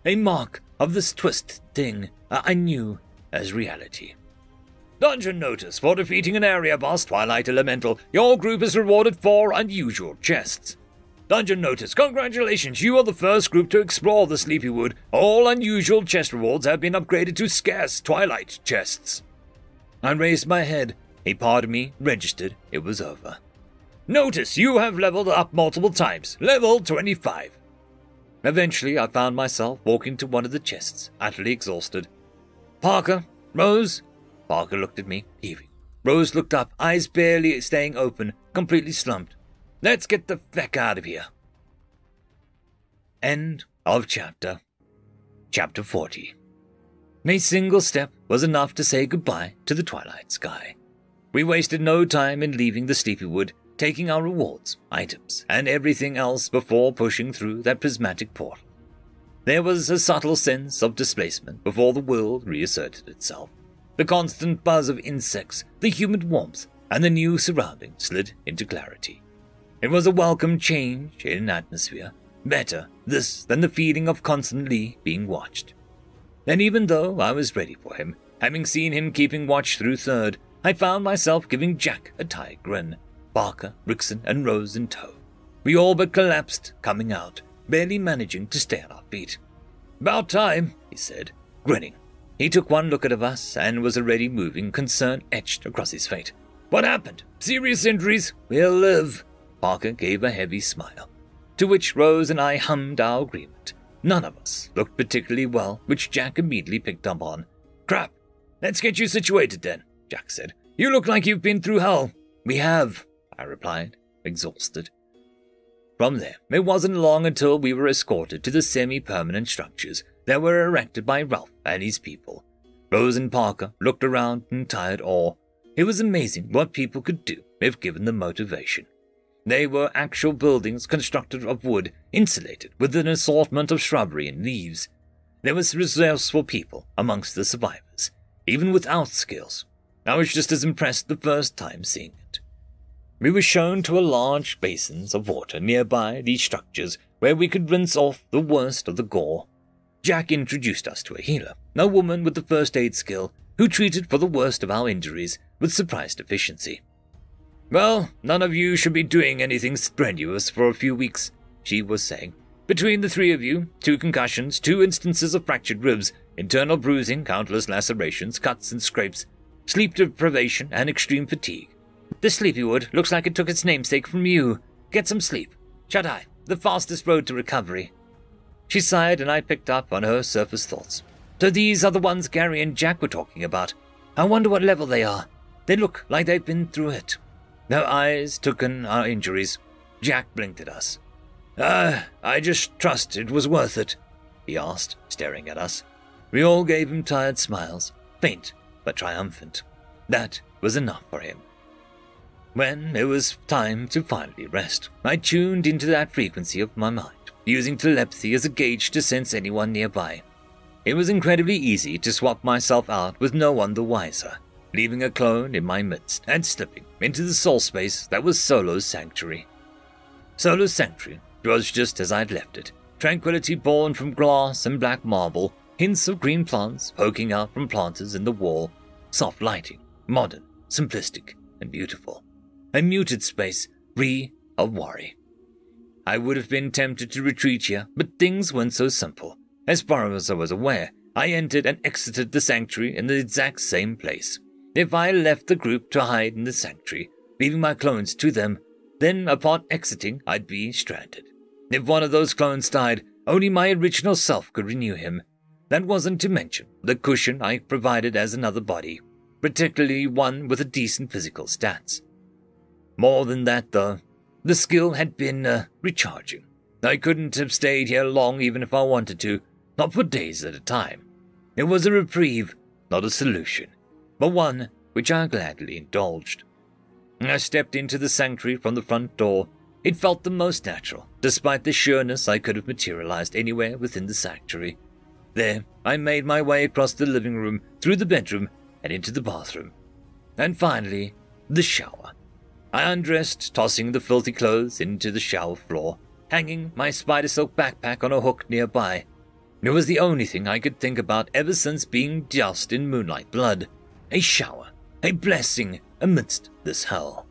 a mark of this twisted thing I knew as reality. Dungeon notice for defeating an area boss Twilight Elemental. Your group is rewarded 4 unusual chests. Dungeon notice, congratulations, you are the first group to explore the Sleepy Wood. All unusual chest rewards have been upgraded to scarce Twilight chests. I raised my head. A part of me registered it was over. Notice you have leveled up multiple times. Level 25. Eventually, I found myself walking to one of the chests, utterly exhausted. Parker? Rose? Parker looked at me, heaving. Rose looked up, eyes barely staying open, completely slumped. Let's get the feck out of here. End of chapter. Chapter 40. A single step was enough to say goodbye to the twilight sky. We wasted no time in leaving the Sleepy Wood, taking our rewards, items, and everything else before pushing through that prismatic portal. There was a subtle sense of displacement before the world reasserted itself. The constant buzz of insects, the humid warmth, and the new surroundings slid into clarity. It was a welcome change in atmosphere. Better this than the feeling of constantly being watched. And even though I was ready for him, having seen him keeping watch through third, I found myself giving Jack a tight grin. Parker, Rickson, and Rose in tow. We all but collapsed, coming out, barely managing to stay on our feet. About time, he said, grinning. He took one look at us and was already moving, concern etched across his face. What happened? Serious injuries? We'll live. Parker gave a heavy smile, to which Rose and I hummed our agreement. None of us looked particularly well, which Jack immediately picked up on. Crap. Let's get you situated then, Jack said. You look like you've been through hell. We have, I replied, exhausted. From there, it wasn't long until we were escorted to the semi-permanent structures that were erected by Ralph and his people. Rose and Parker looked around in tired awe. It was amazing what people could do if given the motivation. They were actual buildings constructed of wood, insulated with an assortment of shrubbery and leaves. There was resourceful people amongst the survivors, even without skills. I was just as impressed the first time seeing it. We were shown to a large basins of water nearby these structures where we could rinse off the worst of the gore. Jack introduced us to a healer, a woman with the first aid skill, who treated for the worst of our injuries with surprised efficiency. "Well, none of you should be doing anything strenuous for a few weeks," she was saying. "Between the 3 of you, 2 concussions, 2 instances of fractured ribs, internal bruising, countless lacerations, cuts and scrapes, sleep deprivation, and extreme fatigue. The Sleepywood looks like it took its namesake from you. Get some sleep. Shut-eye, the fastest road to recovery." She sighed, and I picked up on her surface thoughts. "So these are the ones Gary and Jack were talking about. I wonder what level they are. They look like they've been through it." Her eyes took in our injuries. Jack blinked at us. I just trust it was worth it," he asked, staring at us. We all gave him tired smiles, faint but triumphant. That was enough for him. When it was time to finally rest, I tuned into that frequency of my mind, using telepathy as a gauge to sense anyone nearby. It was incredibly easy to swap myself out with no one the wiser, leaving a clone in my midst and slipping into the soul space that was Solo's sanctuary. Solo's sanctuary was just as I'd left it, tranquility born from glass and black marble, hints of green plants poking out from planters in the wall, soft lighting, modern, simplistic, and beautiful. A muted space, free of worry. I would have been tempted to retreat here, but things weren't so simple. As far as I was aware, I entered and exited the sanctuary in the exact same place. If I left the group to hide in the sanctuary, leaving my clones to them, then upon exiting I'd be stranded. If one of those clones died, only my original self could renew him. That wasn't to mention the cushion I provided as another body, particularly one with a decent physical stats. More than that, though, the skill had been recharging. I couldn't have stayed here long even if I wanted to, not for days at a time. It was a reprieve, not a solution, but one which I gladly indulged. I stepped into the sanctuary from the front door. It felt the most natural, despite the sureness I could have materialized anywhere within the sanctuary. There, I made my way across the living room, through the bedroom, and into the bathroom. And finally, the shower. I undressed, tossing the filthy clothes into the shower floor, hanging my spider silk backpack on a hook nearby. It was the only thing I could think about ever since being doused in moonlight blood. A shower, a blessing amidst this hell.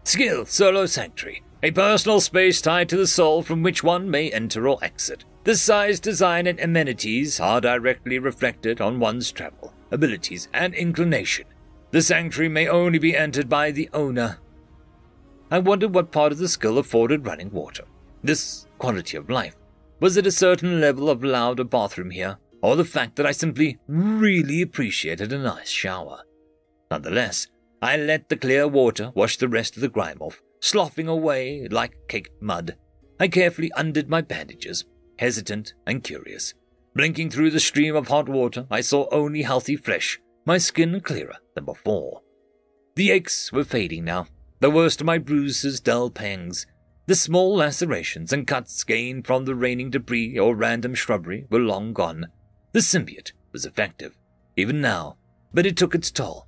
Skill, Solo Sanctuary. A personal space tied to the soul from which one may enter or exit. The size, design, and amenities are directly reflected on one's travel, abilities, and inclination. The sanctuary may only be entered by the owner. I wondered what part of the skill afforded running water. This quality of life. Was it a certain level of allowed a bathroom here, or the fact that I simply really appreciated a nice shower? Nonetheless, I let the clear water wash the rest of the grime off, sloughing away like caked mud. I carefully undid my bandages, hesitant and curious. Blinking through the stream of hot water, I saw only healthy flesh, my skin clearer than before. The aches were fading now, the worst of my bruises dull pangs. The small lacerations and cuts gained from the raining debris or random shrubbery were long gone. The symbiote was effective, even now, but it took its toll.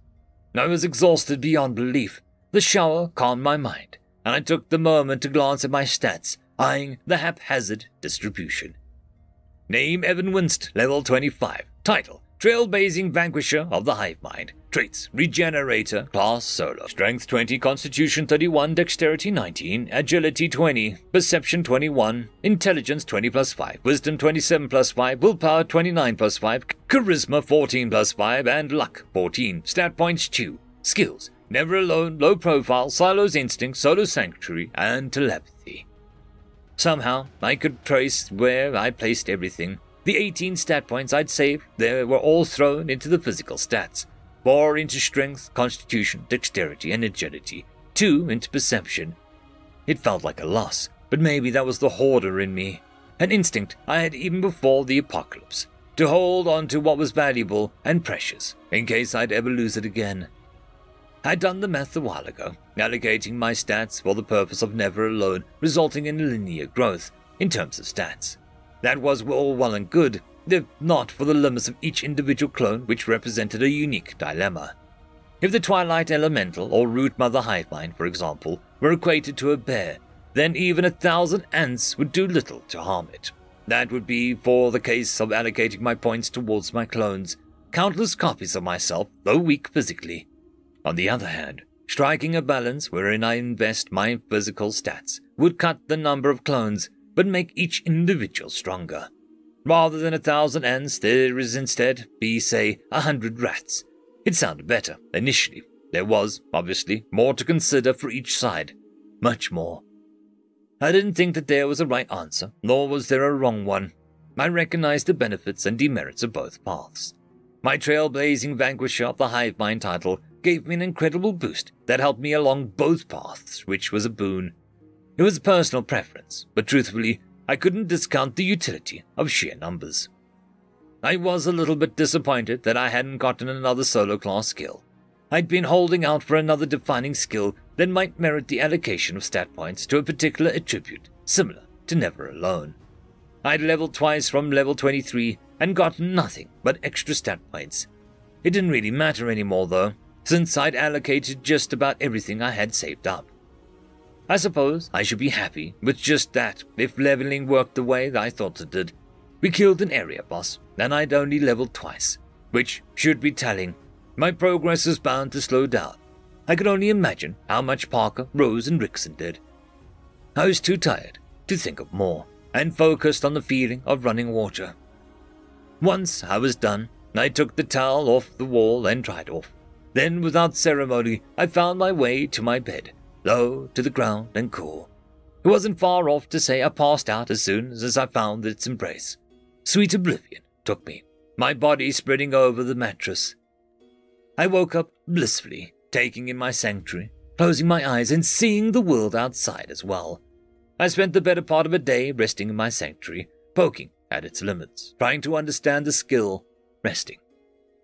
I was exhausted beyond belief. The shower calmed my mind, and I took the moment to glance at my stats, eyeing the haphazard distribution. Name Evan Winst, level 25. Title, Trailblazing Vanquisher of the Hive Mind. Traits, Regenerator, Class Solo. Strength 20, Constitution 31, Dexterity 19, Agility 20, Perception 21, Intelligence 20 plus 5, Wisdom 27 plus 5, Willpower 29 plus 5, Charisma 14 plus 5, and Luck 14. Stat points 2. Skills, Never Alone, Low Profile, Silo's Instinct, Solo Sanctuary, and Telepathy. Somehow, I could trace where I placed everything. The 18 stat points I'd saved there were all thrown into the physical stats. 4 into Strength, Constitution, Dexterity, and Agility. 2 into Perception. It felt like a loss, but maybe that was the hoarder in me. An instinct I had even before the apocalypse, to hold on to what was valuable and precious, in case I'd ever lose it again. I'd done the math a while ago, allocating my stats for the purpose of never alone resulting in linear growth in terms of stats. That was all well and good, if not for the limits of each individual clone, which represented a unique dilemma. If the Twilight Elemental or Root Mother Hivemind, for example, were equated to a bear, then even 1,000 ants would do little to harm it. That would be for the case of allocating my points towards my clones, countless copies of myself, though weak physically. On the other hand, striking a balance wherein I invest my physical stats would cut the number of clones, but make each individual stronger. Rather than 1,000 ants, there is instead be, say, 100 rats. It sounded better initially. There was, obviously, more to consider for each side. Much more. I didn't think that there was a right answer, nor was there a wrong one. I recognized the benefits and demerits of both paths. My trailblazing vanquisher of the Hivemind title gave me an incredible boost that helped me along both paths, which was a boon. It was a personal preference, but truthfully, I couldn't discount the utility of sheer numbers. I was a little bit disappointed that I hadn't gotten another solo class skill. I'd been holding out for another defining skill that might merit the allocation of stat points to a particular attribute, similar to Never Alone. I'd leveled twice from level 23 and gotten nothing but extra stat points. It didn't really matter anymore though, since I'd allocated just about everything I had saved up. I suppose I should be happy with just that if leveling worked the way I thought it did. We killed an area boss, and I'd only leveled twice, which should be telling. My progress was bound to slow down. I could only imagine how much Parker, Rose, and Rickson did. I was too tired to think of more, and focused on the feeling of running water. Once I was done, I took the towel off the wall and dried off. Then, without ceremony, I found my way to my bed, low to the ground and cool. It wasn't far off to say I passed out as soon as I found its embrace. Sweet oblivion took me, my body spreading over the mattress. I woke up blissfully, taking in my sanctuary, closing my eyes and seeing the world outside as well. I spent the better part of a day resting in my sanctuary, poking at its limits, trying to understand the skill, resting.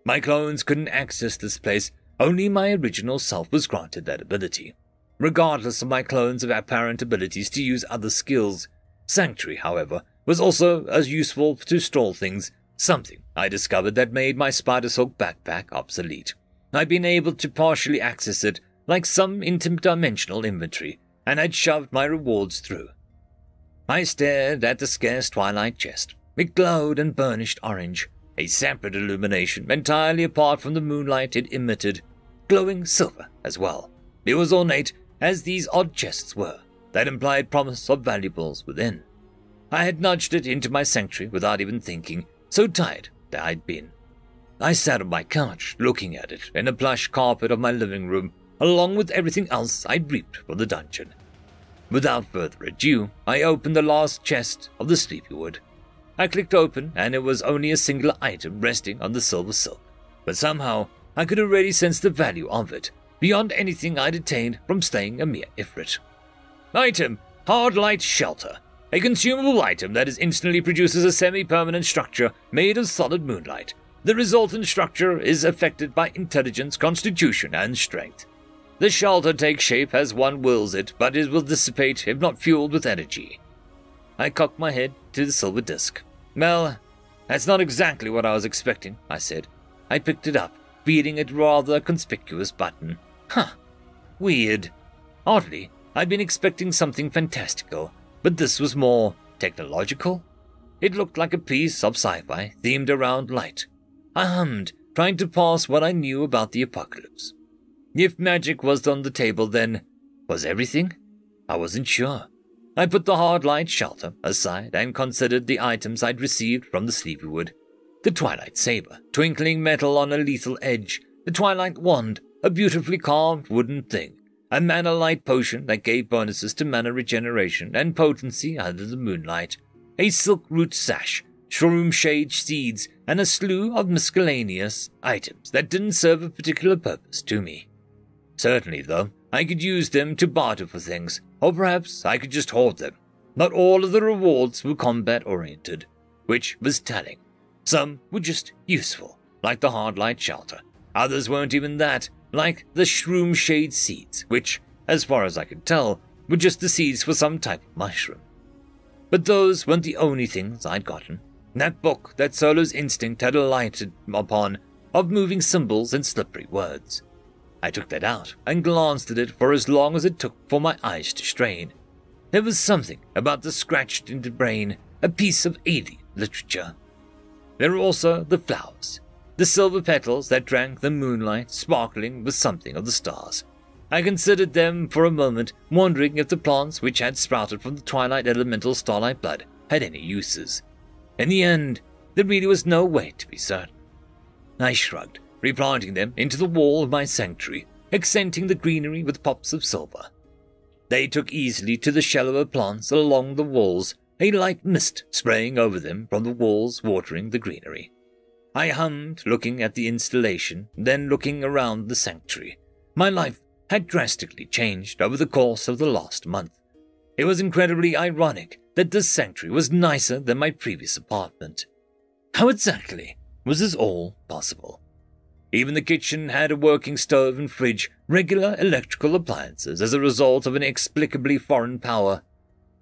My clones couldn't access this place, only my original self was granted that ability. Regardless of my clones' apparent abilities to use other skills, Sanctuary, however, was also as useful to store things, something I discovered that made my Spider Silk backpack obsolete. I'd been able to partially access it like some interdimensional inventory, and I'd shoved my rewards through. I stared at the scarce twilight chest. It glowed and burnished orange, a separate illumination entirely apart from the moonlight it emitted, glowing silver as well. It was ornate, as these odd chests were, that implied promise of valuables within. I had nudged it into my sanctuary without even thinking, so tired that I'd been. I sat on my couch, looking at it in the plush carpet of my living room, along with everything else I'd reaped from the dungeon. Without further ado, I opened the last chest of the sleepy wood. I clicked open, and it was only a single item resting on the silver silk, but somehow I could already sense the value of it, beyond anything I'd attained from staying a mere Ifrit. Item: Hard Light Shelter. A consumable item that instantly produces a semi-permanent structure made of solid moonlight. The resultant structure is affected by intelligence, constitution, and strength. The shelter takes shape as one wills it, but it will dissipate if not fueled with energy. I cocked my head to the silver disc. Well, that's not exactly what I was expecting, I said. I picked it up, feeling it rather conspicuous button. Weird. Oddly, I'd been expecting something fantastical, but this was more technological. It looked like a piece of sci-fi themed around light. I hummed, trying to parse what I knew about the apocalypse. If magic was on the table, then was everything? I wasn't sure. I put the hard light shelter aside and considered the items I'd received from the Sleepywood. The Twilight Saber, twinkling metal on a lethal edge, the Twilight Wand, a beautifully carved wooden thing, a mana light potion that gave bonuses to mana regeneration and potency under the moonlight, a silk root sash, shroom shade seeds, and a slew of miscellaneous items that didn't serve a particular purpose to me. Certainly, though, I could use them to barter for things, or perhaps I could just hoard them. Not all of the rewards were combat-oriented, which was telling. Some were just useful, like the hard light shelter. Others weren't even that, like the shroom shade seeds, which, as far as I could tell, were just the seeds for some type of mushroom. But those weren't the only things I'd gotten. That book that Solo's instinct had alighted upon of moving symbols and slippery words. I took that out and glanced at it for as long as it took for my eyes to strain. There was something about the scratched into brain, a piece of alien literature. There were also the flowers, the silver petals that drank the moonlight, sparkling with something of the stars. I considered them for a moment, wondering if the plants which had sprouted from the twilight elemental starlight blood had any uses. In the end, there really was no way to be certain. I shrugged, replanting them into the wall of my sanctuary, accenting the greenery with pops of silver. They took easily to the shallower plants along the walls, a light mist spraying over them from the walls, watering the greenery. I hummed, looking at the installation, then looking around the sanctuary. My life had drastically changed over the course of the last month. It was incredibly ironic that this sanctuary was nicer than my previous apartment. How exactly was this all possible? Even the kitchen had a working stove and fridge, regular electrical appliances as a result of an inexplicably foreign power.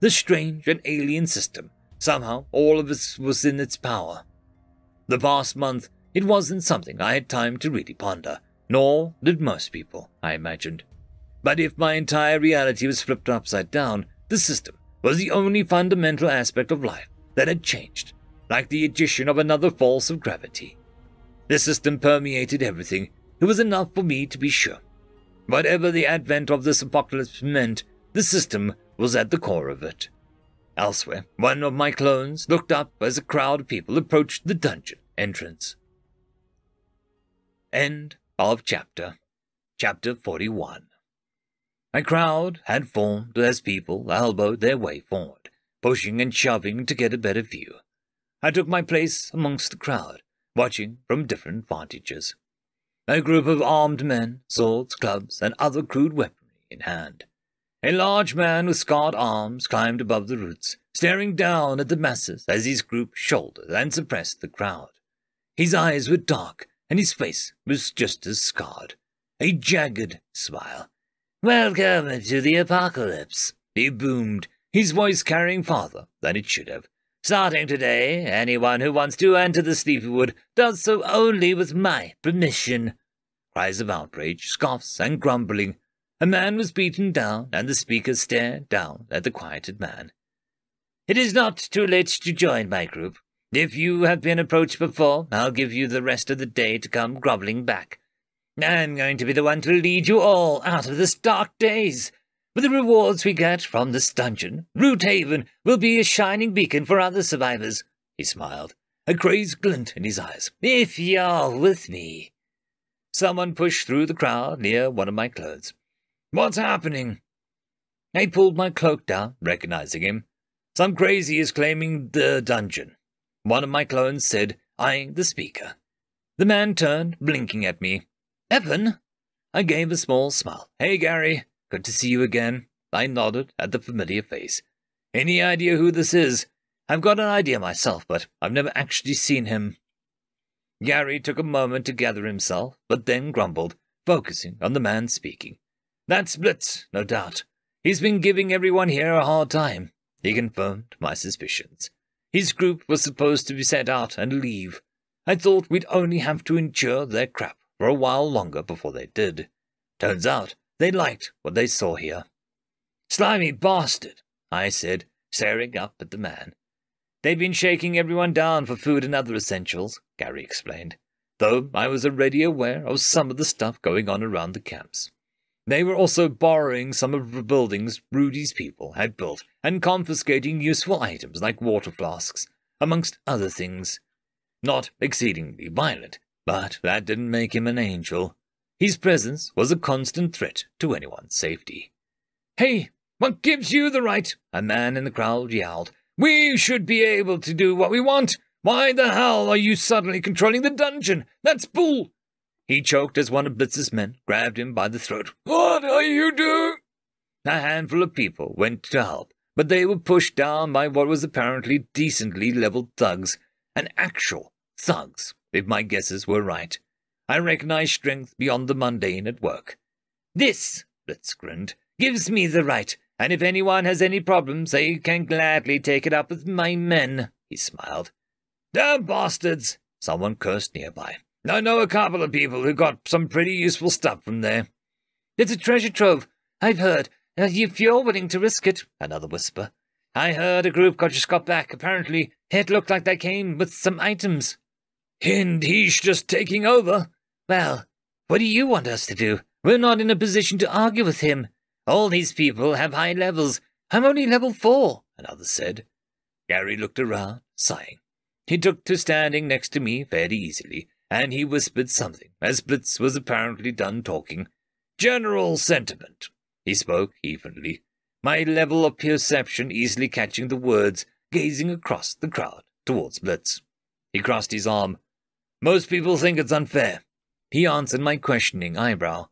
This strange and alien system, somehow all of it was in its power. The past month, it wasn't something I had time to really ponder, nor did most people, I imagined. But if my entire reality was flipped upside down, the system was the only fundamental aspect of life that had changed, like the addition of another force of gravity. The system permeated everything. It was enough for me to be sure. Whatever the advent of this apocalypse meant, the system was at the core of it. Elsewhere, one of my clones looked up as a crowd of people approached the dungeon entrance. End of chapter. Chapter 41. A crowd had formed as people elbowed their way forward, pushing and shoving to get a better view. I took my place amongst the crowd, watching from different vantages. A group of armed men, swords, clubs, and other crude weaponry in hand. A large man with scarred arms climbed above the roots, staring down at the masses as his group shouldered and suppressed the crowd. His eyes were dark, and his face was just as scarred. A jagged smile. "Welcome to the apocalypse," he boomed, his voice carrying farther than it should have. "Starting today, anyone who wants to enter the Sleepywood does so only with my permission." Cries of outrage, scoffs, and grumbling. A man was beaten down, and the speaker stared down at the quieted man. "It is not too late to join my group. If you have been approached before, I'll give you the rest of the day to come groveling back. I'm going to be the one to lead you all out of this dark days. With the rewards we get from this dungeon, Root Haven will be a shining beacon for other survivors." He smiled, a crazed glint in his eyes. "If you're with me." Someone pushed through the crowd near one of my clothes. "What's happening?" I pulled my cloak down, recognizing him. "Some crazy is claiming the dungeon," one of my clones said, eyeing the speaker. The man turned, blinking at me. "Evan?" I gave a small smile. "Hey, Gary. Good to see you again." I nodded at the familiar face. "Any idea who this is?" "I've got an idea myself, but I've never actually seen him." Gary took a moment to gather himself, but then grumbled, focusing on the man speaking. "That's Blitz, no doubt. He's been giving everyone here a hard time." He confirmed my suspicions. His group was supposed to be set out and leave. I thought we'd only have to endure their crap for a while longer before they did. Turns out they liked what they saw here. "Slimy bastard," I said, staring up at the man. "They've been shaking everyone down for food and other essentials," Gary explained, though I was already aware of some of the stuff going on around the camps. They were also borrowing some of the buildings Rudy's people had built and confiscating useful items like water flasks, amongst other things. Not exceedingly violent, but that didn't make him an angel. His presence was a constant threat to anyone's safety. "Hey, what gives you the right?" a man in the crowd yelled. "We should be able to do what we want. Why the hell are you suddenly controlling the dungeon? That's bull!" He choked as one of Blitz's men grabbed him by the throat. "What are you doing?" A handful of people went to help, but they were pushed down by what was apparently decently leveled thugs, and actual thugs, if my guesses were right. I recognize strength beyond the mundane at work. This, Blitz grinned, gives me the right, and if anyone has any problems, they can gladly take it up with my men, he smiled. Damn bastards, someone cursed nearby. I know a couple of people who got some pretty useful stuff from there. It's a treasure trove, I've heard, if you're willing to risk it, another whisper. I heard a group just got back. Apparently, it looked like they came with some items. And he's just taking over? Well, what do you want us to do? We're not in a position to argue with him. All these people have high levels. I'm only level 4, another said. Gary looked around, sighing. He took to standing next to me fairly easily, and he whispered something, as Blitz was apparently done talking. General sentiment. He spoke evenly, my level of perception easily catching the words, gazing across the crowd towards Blitz. He crossed his arm. Most people think it's unfair. He answered my questioning eyebrow.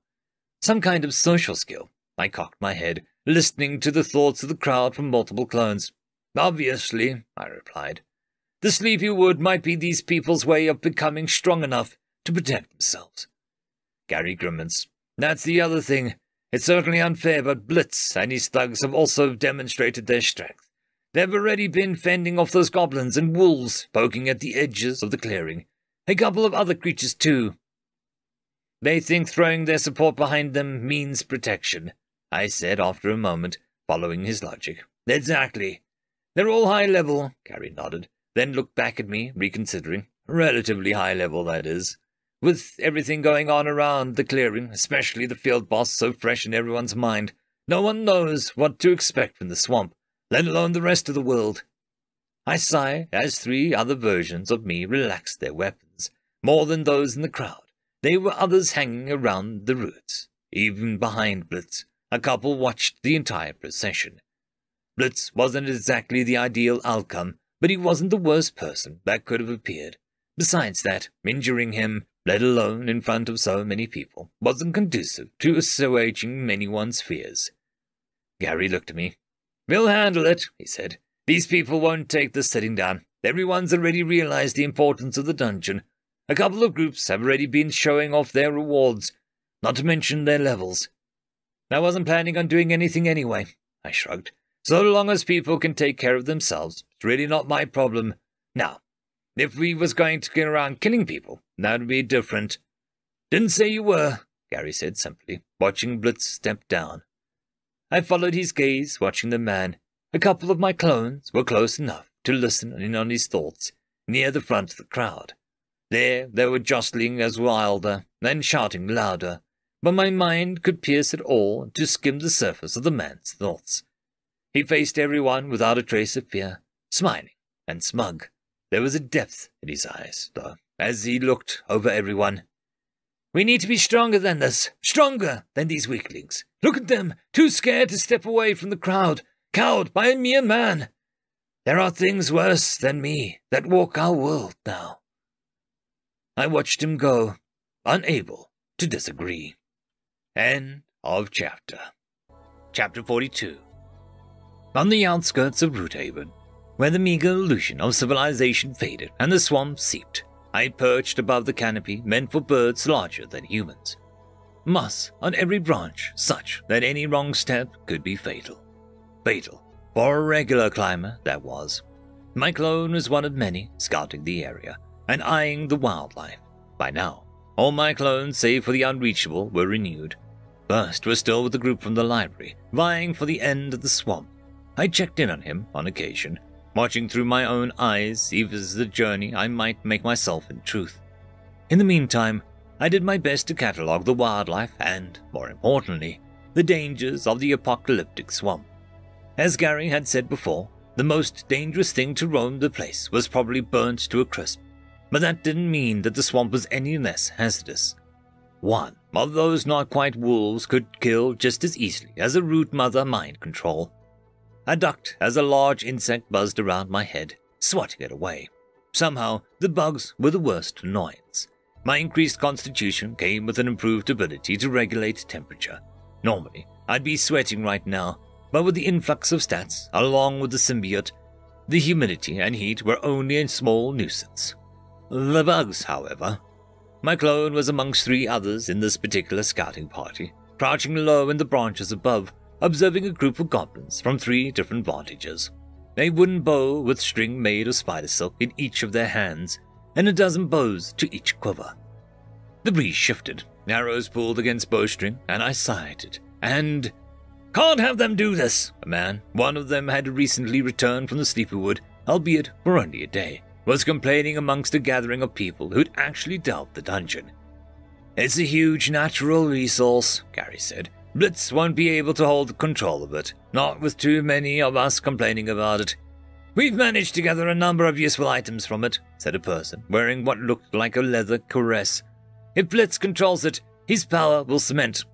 Some kind of social skill. I cocked my head, listening to the thoughts of the crowd from multiple clones. Obviously, I replied. The sleepy wood might be these people's way of becoming strong enough to protect themselves. Gary grimaced. That's the other thing. It's certainly unfair, but Blitz and his thugs have also demonstrated their strength. They've already been fending off those goblins and wolves poking at the edges of the clearing. A couple of other creatures, too. They think throwing their support behind them means protection, I said after a moment, following his logic. Exactly. They're all high level, Gary nodded, then looked back at me, reconsidering. Relatively high level, that is. With everything going on around the clearing, especially the field boss so fresh in everyone's mind, no one knows what to expect from the swamp, let alone the rest of the world. I sighed as 3 other versions of me relaxed their weapons, more than those in the crowd. There were others hanging around the roots. Even behind Blitz, a couple watched the entire procession. Blitz wasn't exactly the ideal outcome, but he wasn't the worst person that could have appeared. Besides that, injuring him, let alone in front of so many people, wasn't conducive to assuaging anyone's fears. Gary looked at me. We'll handle it, he said. These people won't take the sitting down. Everyone's already realized the importance of the dungeon. A couple of groups have already been showing off their rewards, not to mention their levels. I wasn't planning on doing anything anyway, I shrugged. So long as people can take care of themselves, it's really not my problem. Now, if we was going to get around killing people, that would be different. Didn't say you were, Gary said simply, watching Blitz step down. I followed his gaze, watching the man. A couple of my clones were close enough to listen in on his thoughts, near the front of the crowd. There they were jostling as wilder and shouting louder, but my mind could pierce it all to skim the surface of the man's thoughts. He faced everyone without a trace of fear, smiling and smug. There was a depth in his eyes, though, as he looked over everyone. We need to be stronger than this, stronger than these weaklings. Look at them, too scared to step away from the crowd, cowed by a mere man. There are things worse than me that walk our world now. I watched him go, unable to disagree. End of chapter. Chapter 42. On the outskirts of Roothaven, where the meager illusion of civilization faded and the swamp seeped, I perched above the canopy meant for birds larger than humans. Moss on every branch, such that any wrong step could be fatal. Fatal for a regular climber, that was. My clone was one of many, scouting the area and eyeing the wildlife. By now, all my clones, save for the unreachable, were renewed. First was still with the group from the library, vying for the end of the swamp. I checked in on him on occasion, watching through my own eyes, even as the journey I might make myself in truth. In the meantime, I did my best to catalogue the wildlife and, more importantly, the dangers of the apocalyptic swamp. As Gary had said before, the most dangerous thing to roam the place was probably burnt to a crisp, but that didn't mean that the swamp was any less hazardous. One of those not quite wolves could kill just as easily as a root mother mind control. I ducked as a large insect buzzed around my head, swatting it away. Somehow, the bugs were the worst annoyance. My increased constitution came with an improved ability to regulate temperature. Normally, I'd be sweating right now, but with the influx of stats, along with the symbiote, the humidity and heat were only a small nuisance. The bugs, however, My clone was amongst 3 others in this particular scouting party, crouching low in the branches above, observing a group of goblins from 3 different vantages. A wooden bow with string made of spider silk in each of their hands, and a dozen bows to each quiver. The breeze shifted, arrows pulled against bowstring, and I sighted, and... "Can't have them do this!" A man, one of them had recently returned from the Sleepy Wood, albeit for only a day, was complaining amongst a gathering of people who'd actually delved the dungeon. "It's a huge natural resource," Gary said. "Blitz won't be able to hold control of it, not with too many of us complaining about it." "We've managed to gather a number of useful items from it," said a person, wearing what looked like a leather cuirass. "If Blitz controls it, his power will cement.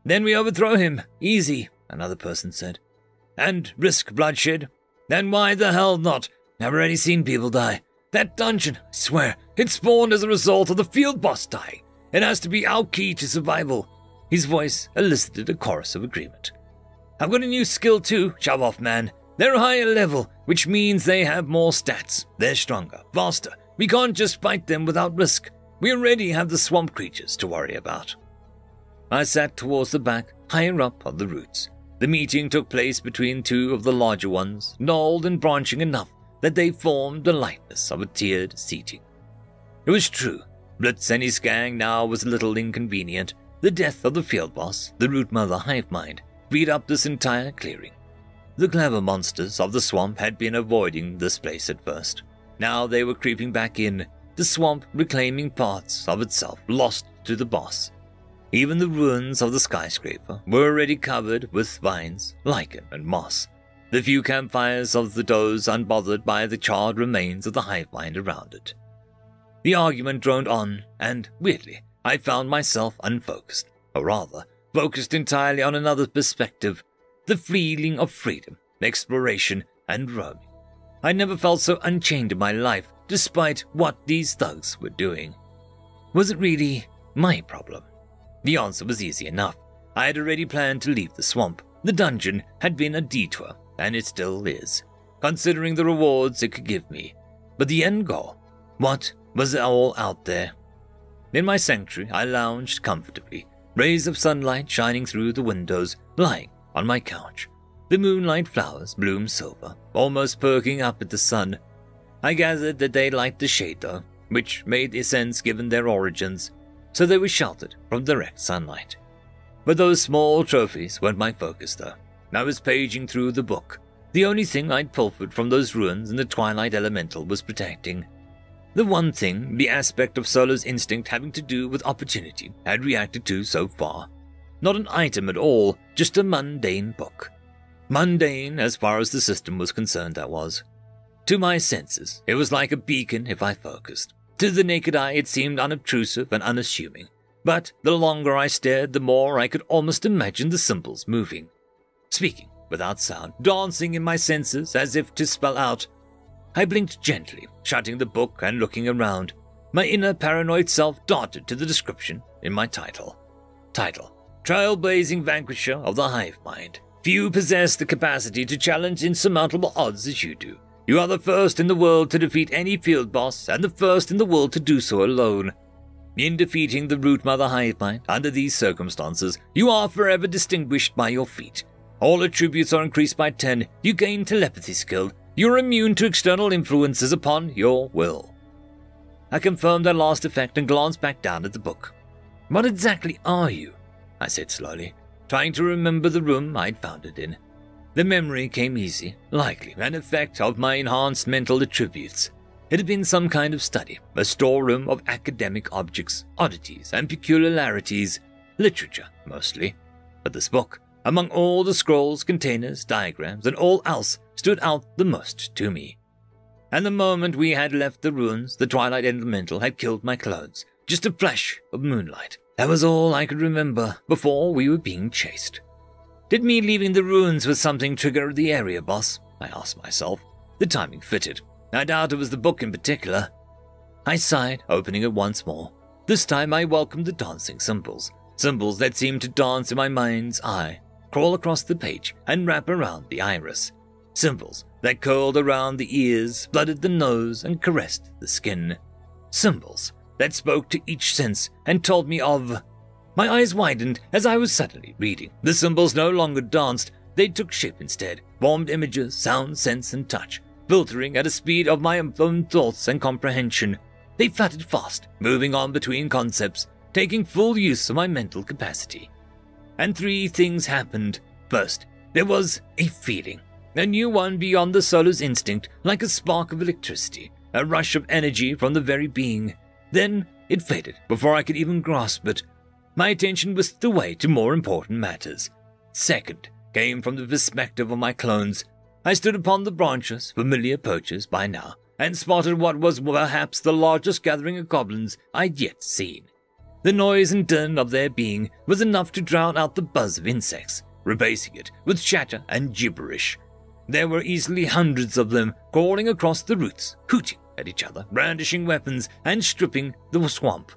Then we overthrow him, easy," another person said. "And risk bloodshed. Then why the hell not? I've already seen people die. That dungeon, I swear, it spawned as a result of the field boss dying. It has to be our key to survival." His voice elicited a chorus of agreement. "I've got a new skill too, shove off man. They're a higher level, which means they have more stats. They're stronger, faster. We can't just fight them without risk. We already have the swamp creatures to worry about." I sat towards the back, higher up on the roots. The meeting took place between 2 of the larger ones, gnarled and branching enough that they formed the likeness of a tiered seating. It was true. Blitz and his gang now was a little inconvenient. The death of the field boss, the root mother hive mind, beat up this entire clearing. The clever monsters of the swamp had been avoiding this place at first. Now they were creeping back in, the swamp reclaiming parts of itself lost to the boss. Even the ruins of the skyscraper were already covered with vines, lichen, and moss. The few campfires of the does unbothered by the charred remains of the hive mind around it. The argument droned on, and, weirdly, I found myself unfocused, or rather, focused entirely on another perspective, the feeling of freedom, exploration, and roaming. I never felt so unchained in my life, despite what these thugs were doing. Was it really my problem? The answer was easy enough. I had already planned to leave the swamp. The dungeon had been a detour, and it still is, considering the rewards it could give me. But the end goal, what was all out there? In my sanctuary, I lounged comfortably, rays of sunlight shining through the windows, lying on my couch. The moonlight flowers bloomed silver, almost perking up at the sun. I gathered that they liked the shade though, which made sense given their origins, so they were sheltered from direct sunlight. But those small trophies weren't my focus though. I was paging through the book. The only thing I'd pilfered from those ruins in the Twilight Elemental was protecting. The one thing, the aspect of Solo's instinct having to do with opportunity, had reacted to so far. Not an item at all, just a mundane book. Mundane as far as the system was concerned, that was. To my senses, it was like a beacon if I focused. To the naked eye it seemed unobtrusive and unassuming, but the longer I stared, the more I could almost imagine the symbols moving. Speaking without sound, dancing in my senses as if to spell out. I blinked gently, shutting the book and looking around. My inner paranoid self darted to the description in my title. Title: Trailblazing Vanquisher of the Hive Mind. Few possess the capacity to challenge insurmountable odds as you do. You are the first in the world to defeat any field boss, and the first in the world to do so alone. In defeating the Root Mother Hive Mind under these circumstances, you are forever distinguished by your feat. All attributes are increased by 10. You gain telepathy skill. You are immune to external influences upon your will. I confirmed that last effect and glanced back down at the book. What exactly are you? I said slowly, trying to remember the room I'd found it in. The memory came easy, likely an effect of my enhanced mental attributes. It had been some kind of study, a storeroom of academic objects, oddities, and peculiarities, literature mostly. But this book, among all the scrolls, containers, diagrams, and all else, stood out the most to me. And the moment we had left the ruins, the Twilight Elemental had killed my clones. Just a flash of moonlight. That was all I could remember before we were being chased. Did me leaving the ruins with something trigger the area, boss? I asked myself. The timing fitted. I doubt it was the book in particular. I sighed, opening it once more. This time I welcomed the dancing symbols. Symbols that seemed to dance in my mind's eye, crawl across the page, and wrap around the iris. Symbols that curled around the ears, flooded the nose, and caressed the skin. Symbols that spoke to each sense and told me of... My eyes widened as I was suddenly reading. The symbols no longer danced, they took shape instead, formed images, sound, sense, and touch, filtering at a speed of my own thoughts and comprehension. They fluttered fast, moving on between concepts, taking full use of my mental capacity. And three things happened. First, there was a feeling, a new one beyond the solar's instinct, like a spark of electricity, a rush of energy from the very being. Then it faded before I could even grasp it. My attention whisked away to more important matters. Second came from the perspective of my clones. I stood upon the branches, familiar perches by now, and spotted what was perhaps the largest gathering of goblins I'd yet seen. The noise and din of their being was enough to drown out the buzz of insects, replacing it with chatter and gibberish. There were easily hundreds of them crawling across the roots, hooting at each other, brandishing weapons, and stripping the swamp.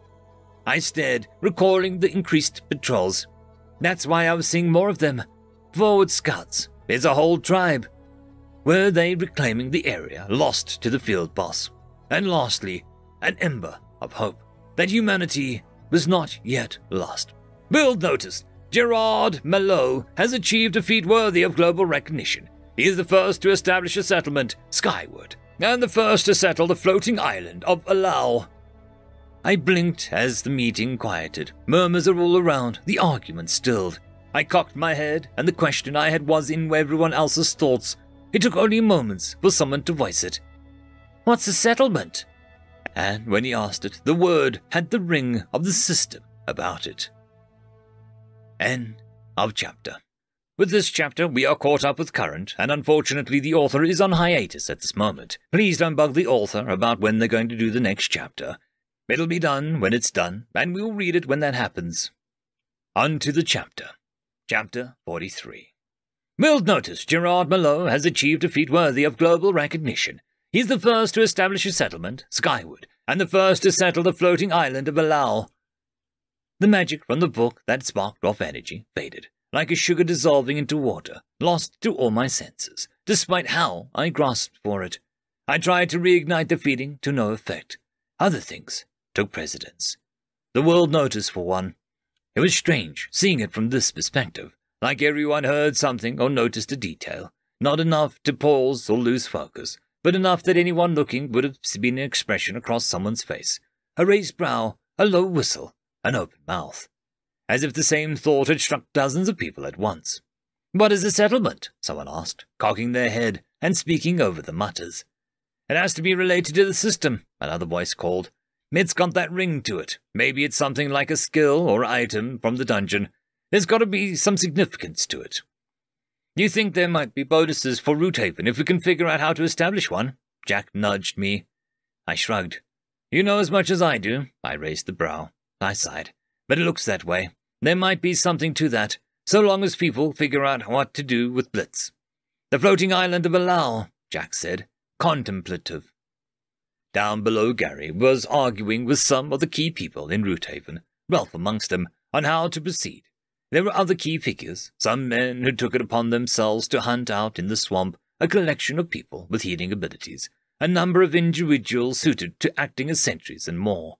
I stared, recalling the increased patrols. That's why I was seeing more of them. Forward scouts. There's a whole tribe. Were they reclaiming the area lost to the field boss? And lastly, an ember of hope that humanity was not yet lost. Build notice. Gerard Malot has achieved a feat worthy of global recognition. He is the first to establish a settlement skyward, and the first to settle the floating island of Allow. I blinked as the meeting quieted. Murmurs are all around, the argument stilled. I cocked my head, and the question I had was in everyone else's thoughts. It took only moments for someone to voice it. "What's a settlement?" And when he asked it, the word had the ring of the system about it. End of chapter. With this chapter, we are caught up with current, and unfortunately the author is on hiatus at this moment. Please don't bug the author about when they're going to do the next chapter. It'll be done when it's done, and we'll read it when that happens. On to the chapter. Chapter 43. Build notice, Gerard Malot has achieved a feat worthy of global recognition. He's the first to establish a settlement, skyward, and the first to settle the floating island of Allow. The magic from the book that sparked off energy faded, like a sugar dissolving into water, lost to all my senses, despite how I grasped for it. I tried to reignite the feeling to no effect. Other things took precedence. The world noticed for one. It was strange seeing it from this perspective, like everyone heard something or noticed a detail, not enough to pause or lose focus, but enough that anyone looking would have seen an expression across someone's face, a raised brow, a low whistle, an open mouth, as if the same thought had struck dozens of people at once. "What is a settlement?" someone asked, cocking their head and speaking over the mutters. "It has to be related to the system," another voice called. "It's got that ring to it. Maybe it's something like a skill or item from the dungeon. There's got to be some significance to it." "You think there might be bonuses for Roothaven if we can figure out how to establish one?" Jack nudged me. I shrugged. "You know as much as I do." I raised the brow. I sighed. "But it looks that way. There might be something to that, so long as people figure out what to do with Blitz." "The floating island of Allow," Jack said, contemplative. Down below, Gary was arguing with some of the key people in Roothaven, Ralph amongst them, on how to proceed. There were other key figures, some men who took it upon themselves to hunt out in the swamp a collection of people with healing abilities, a number of individuals suited to acting as sentries and more.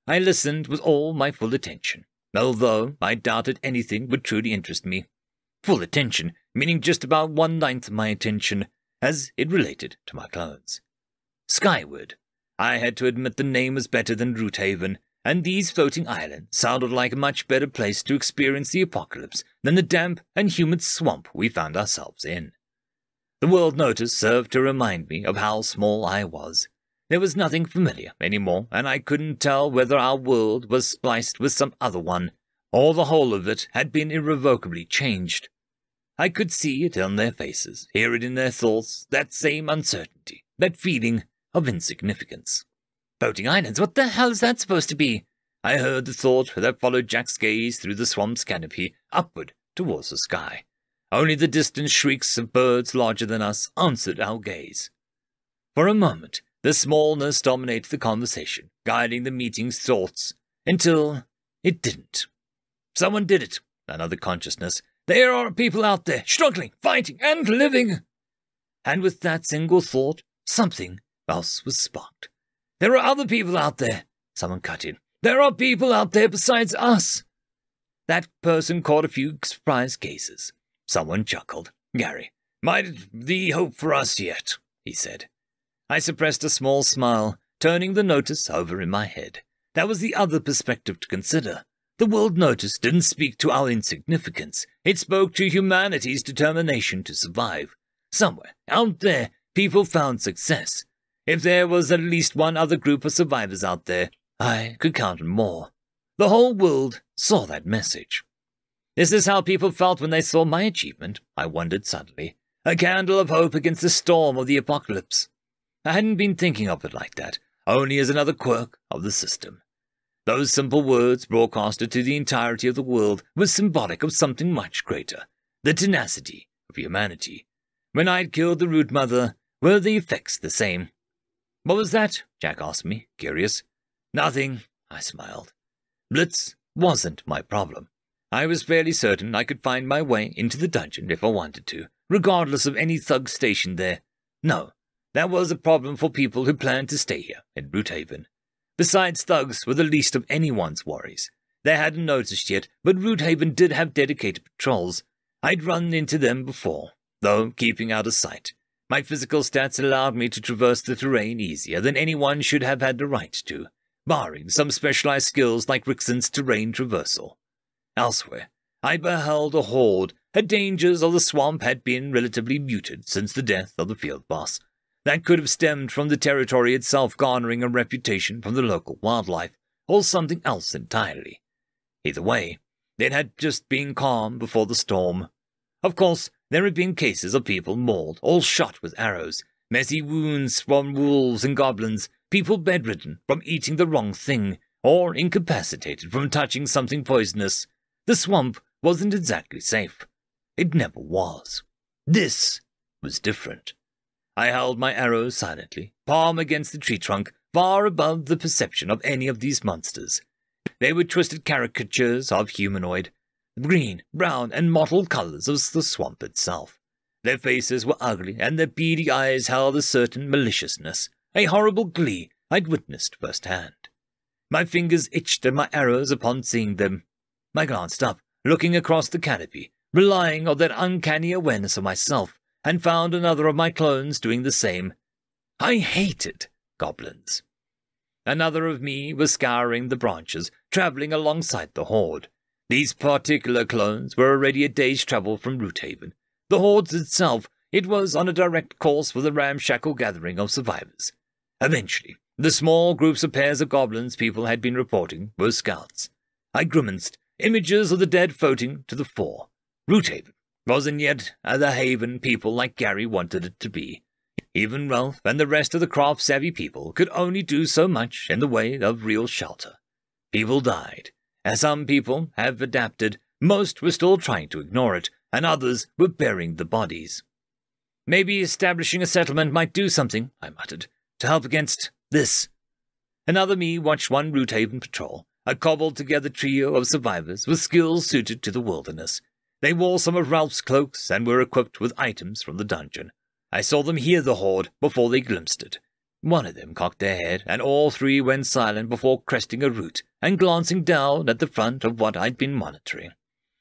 I listened with all my full attention, although I doubted anything would truly interest me. Full attention, meaning just about 1/9 of my attention, as it related to my clones. Skyward. I had to admit the name was better than Roothaven, and these floating islands sounded like a much better place to experience the apocalypse than the damp and humid swamp we found ourselves in. The world notice served to remind me of how small I was. There was nothing familiar anymore, and I couldn't tell whether our world was spliced with some other one, or the whole of it had been irrevocably changed. I could see it on their faces, hear it in their thoughts, that same uncertainty, that feeling of insignificance. "Floating islands, what the hell is that supposed to be?" I heard the thought that followed Jack's gaze through the swamp's canopy, upward towards the sky. Only the distant shrieks of birds larger than us answered our gaze. For a moment, the smallness dominated the conversation, guiding the meeting's thoughts, until it didn't. "Someone did it," another consciousness. "There are people out there, struggling, fighting, and living." And with that single thought, something else was sparked. "There are other people out there, Someone cut in. There are people out there besides us. That person caught a few surprised gazes. Someone chuckled. Gary, might thee hope for us yet, he said. I suppressed a small smile, turning the notice over in my head. That was the other perspective to consider. The world notice didn't speak to our insignificance. It spoke to humanity's determination to survive. Somewhere, out there, people found success. If there was at least one other group of survivors out there, I could count on more. The whole world saw that message. Is this how people felt when they saw my achievement? I wondered suddenly. A candle of hope against the storm of the apocalypse. I hadn't been thinking of it like that, only as another quirk of the system. Those simple words broadcasted to the entirety of the world were symbolic of something much greater, the tenacity of humanity. When I'd killed the Root Mother, were the effects the same? What was that? Jack asked me, curious. Nothing, I smiled. Blitz wasn't my problem. I was fairly certain I could find my way into the dungeon if I wanted to, regardless of any thug stationed there. No, that was a problem for people who planned to stay here in Roothaven. Besides, thugs were the least of anyone's worries. They hadn't noticed yet, but Roothaven did have dedicated patrols. I'd run into them before, though keeping out of sight. My physical stats allowed me to traverse the terrain easier than anyone should have had the right to, barring some specialized skills like Rickson's terrain traversal. Elsewhere, I beheld a horde. The dangers of the swamp had been relatively muted since the death of the field boss. That could have stemmed from the territory itself garnering a reputation from the local wildlife, or something else entirely. Either way, it had just been calm before the storm. Of course, there had been cases of people mauled, all shot with arrows, messy wounds from wolves and goblins, people bedridden from eating the wrong thing, or incapacitated from touching something poisonous. The swamp wasn't exactly safe. It never was. This was different. I held my arrows silently, palm against the tree trunk, far above the perception of any of these monsters. They were twisted caricatures of humanoid, green, brown, and mottled colors of the swamp itself. Their faces were ugly, and their beady eyes held a certain maliciousness, a horrible glee I'd witnessed firsthand. My fingers itched at my arrows upon seeing them. I glanced up, looking across the canopy, relying on that uncanny awareness of myself, and found another of my clones doing the same. I hated goblins. Another of me was scouring the branches, travelling alongside the horde. These particular clones were already a day's travel from Roothaven. The horde itself, it was on a direct course for the ramshackle gathering of survivors. Eventually, the small groups of pairs of goblins people had been reporting were scouts. I grimaced, images of the dead floating to the fore. Roothaven wasn't yet the haven people like Gary wanted it to be. Even Ralph and the rest of the craft-savvy people could only do so much in the way of real shelter. People died. As some people have adapted, most were still trying to ignore it, and others were burying the bodies. Maybe establishing a settlement might do something, I muttered, to help against this. Another me watched one Roothaven patrol, a cobbled-together trio of survivors with skills suited to the wilderness. They wore some of Ralph's cloaks and were equipped with items from the dungeon. I saw them hear the horde before they glimpsed it. One of them cocked their head, and all three went silent before cresting a root and glancing down at the front of what I'd been monitoring.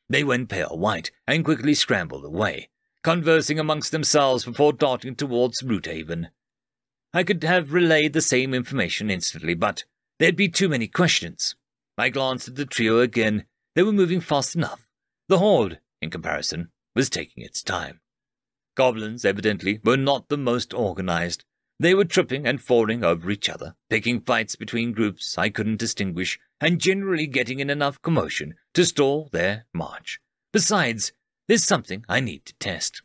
They went pale white and quickly scrambled away, conversing amongst themselves before darting towards Roothaven. I could have relayed the same information instantly, but there'd be too many questions. I glanced at the trio again. They were moving fast enough. The horde, in comparison, was taking its time. Goblins, evidently, were not the most organized. They were tripping and falling over each other, picking fights between groups I couldn't distinguish, and generally getting in enough commotion to stall their march. Besides, there's something I need to test.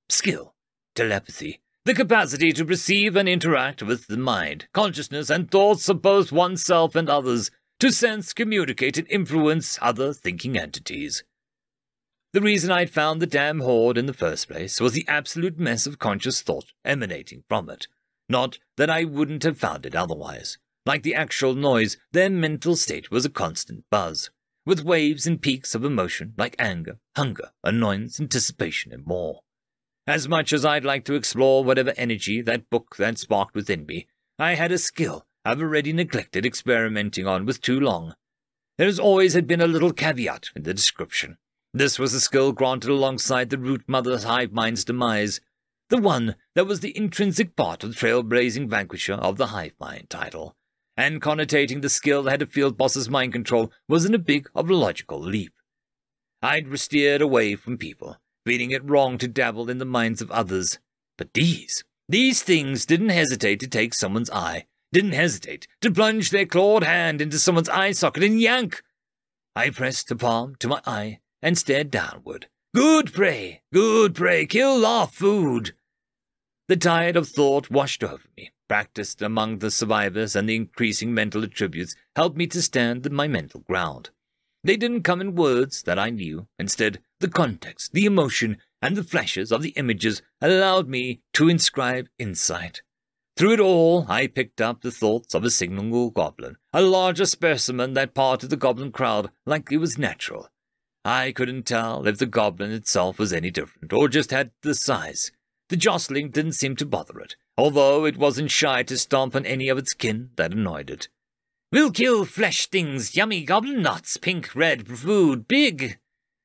Skill, telepathy, the capacity to perceive and interact with the mind, consciousness, and thoughts of both oneself and others, to sense, communicate, and influence other thinking entities. The reason I'd found the damn horde in the first place was the absolute mess of conscious thought emanating from it. Not that I wouldn't have found it otherwise. Like the actual noise, their mental state was a constant buzz, with waves and peaks of emotion like anger, hunger, annoyance, anticipation, and more. As much as I'd like to explore whatever energy that book had sparked within me, I had a skill I've already neglected experimenting on with too long. There's always had been a little caveat in the description. This was a skill granted alongside the root mother's hive mind's demise, the one that was the intrinsic part of the trailblazing vanquisher of the hive mind title, and connotating the skill that had a field boss's mind control wasn't a big of a logical leap. I'd steered away from people, feeling it wrong to dabble in the minds of others, but these things didn't hesitate to take someone's eye, didn't hesitate to plunge their clawed hand into someone's eye socket and yank. I pressed the palm to my eye and stared downward. Good prey, kill off food. The tide of thought washed over me. Practiced among the survivors and the increasing mental attributes helped me to stand my mental ground. They didn't come in words that I knew. Instead, the context, the emotion, and the flashes of the images allowed me to inscribe insight. Through it all, I picked up the thoughts of a signal goblin, a larger specimen that parted the goblin crowd like it was natural. I couldn't tell if the goblin itself was any different, or just had the size. The jostling didn't seem to bother it, although it wasn't shy to stomp on any of its kin that annoyed it. We'll kill flesh things, yummy goblin nuts, pink, red, food, big.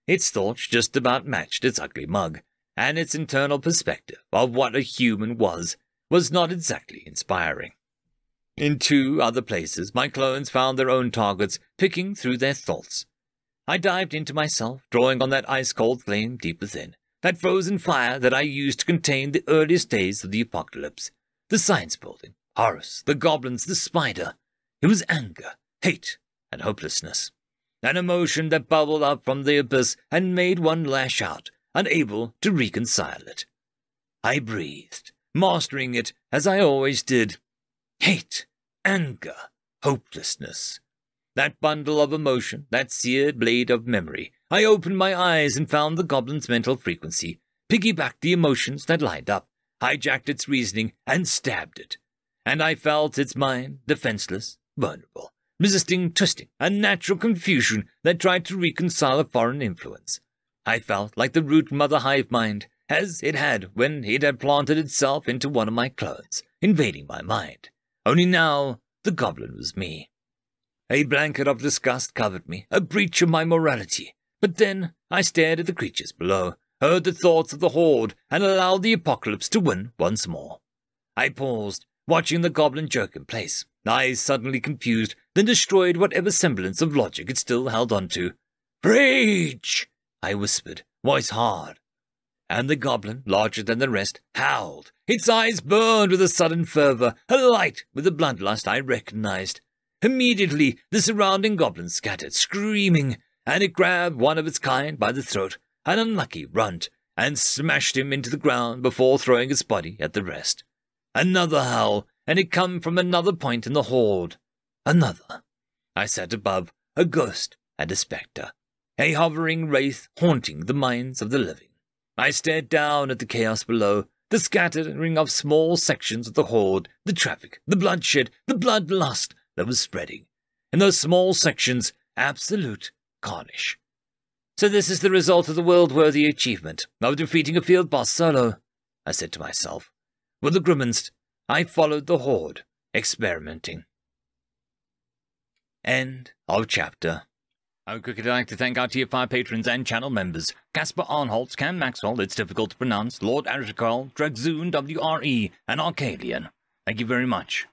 Its thoughts just about matched its ugly mug, and its internal perspective of what a human was not exactly inspiring. In 2 other places, my clones found their own targets, picking through their thoughts. I dived into myself, drawing on that ice-cold flame deep within, that frozen fire that I used to contain the earliest days of the apocalypse, the science building, Horus, the goblins, the spider. It was anger, hate, and hopelessness, an emotion that bubbled up from the abyss and made one lash out, unable to reconcile it. I breathed, mastering it as I always did. Hate, anger, hopelessness. That bundle of emotion, that seared blade of memory. I opened my eyes and found the goblin's mental frequency, piggybacked the emotions that lined up, hijacked its reasoning, and stabbed it. And I felt its mind, defenseless, vulnerable, resisting twisting, a natural confusion that tried to reconcile a foreign influence. I felt like the root mother hive mind, as it had when it had planted itself into one of my clones, invading my mind. Only now, the goblin was me. A blanket of disgust covered me, a breach of my morality. But then I stared at the creatures below, heard the thoughts of the horde, and allowed the apocalypse to win once more. I paused, watching the goblin jerk in place, eyes suddenly confused, then destroyed whatever semblance of logic it still held on to. Rage! I whispered, voice hard. And the goblin, larger than the rest, howled. Its eyes burned with a sudden fervor, alight with the bloodlust I recognized. Immediately, the surrounding goblins scattered, screaming, and it grabbed one of its kind by the throat, an unlucky runt, and smashed him into the ground before throwing its body at the rest. Another howl, and it come from another point in the horde. Another. I sat above, a ghost and a spectre, a hovering wraith haunting the minds of the living. I stared down at the chaos below, the scattering of small sections of the horde, the traffic, the bloodshed, the bloodlust that was spreading. In those small sections, absolute carnage. So this is the result of the world-worthy achievement of defeating a field boss solo, I said to myself. With a grimaced, I followed the horde, experimenting. End of chapter. I would quickly like to thank our Tier 5 patrons and channel members: Casper Arnholtz, Cam Maxwell, It's Difficult to Pronounce, Lord Arishakal, Dragzoon, WRE, and Arcadian. Thank you very much.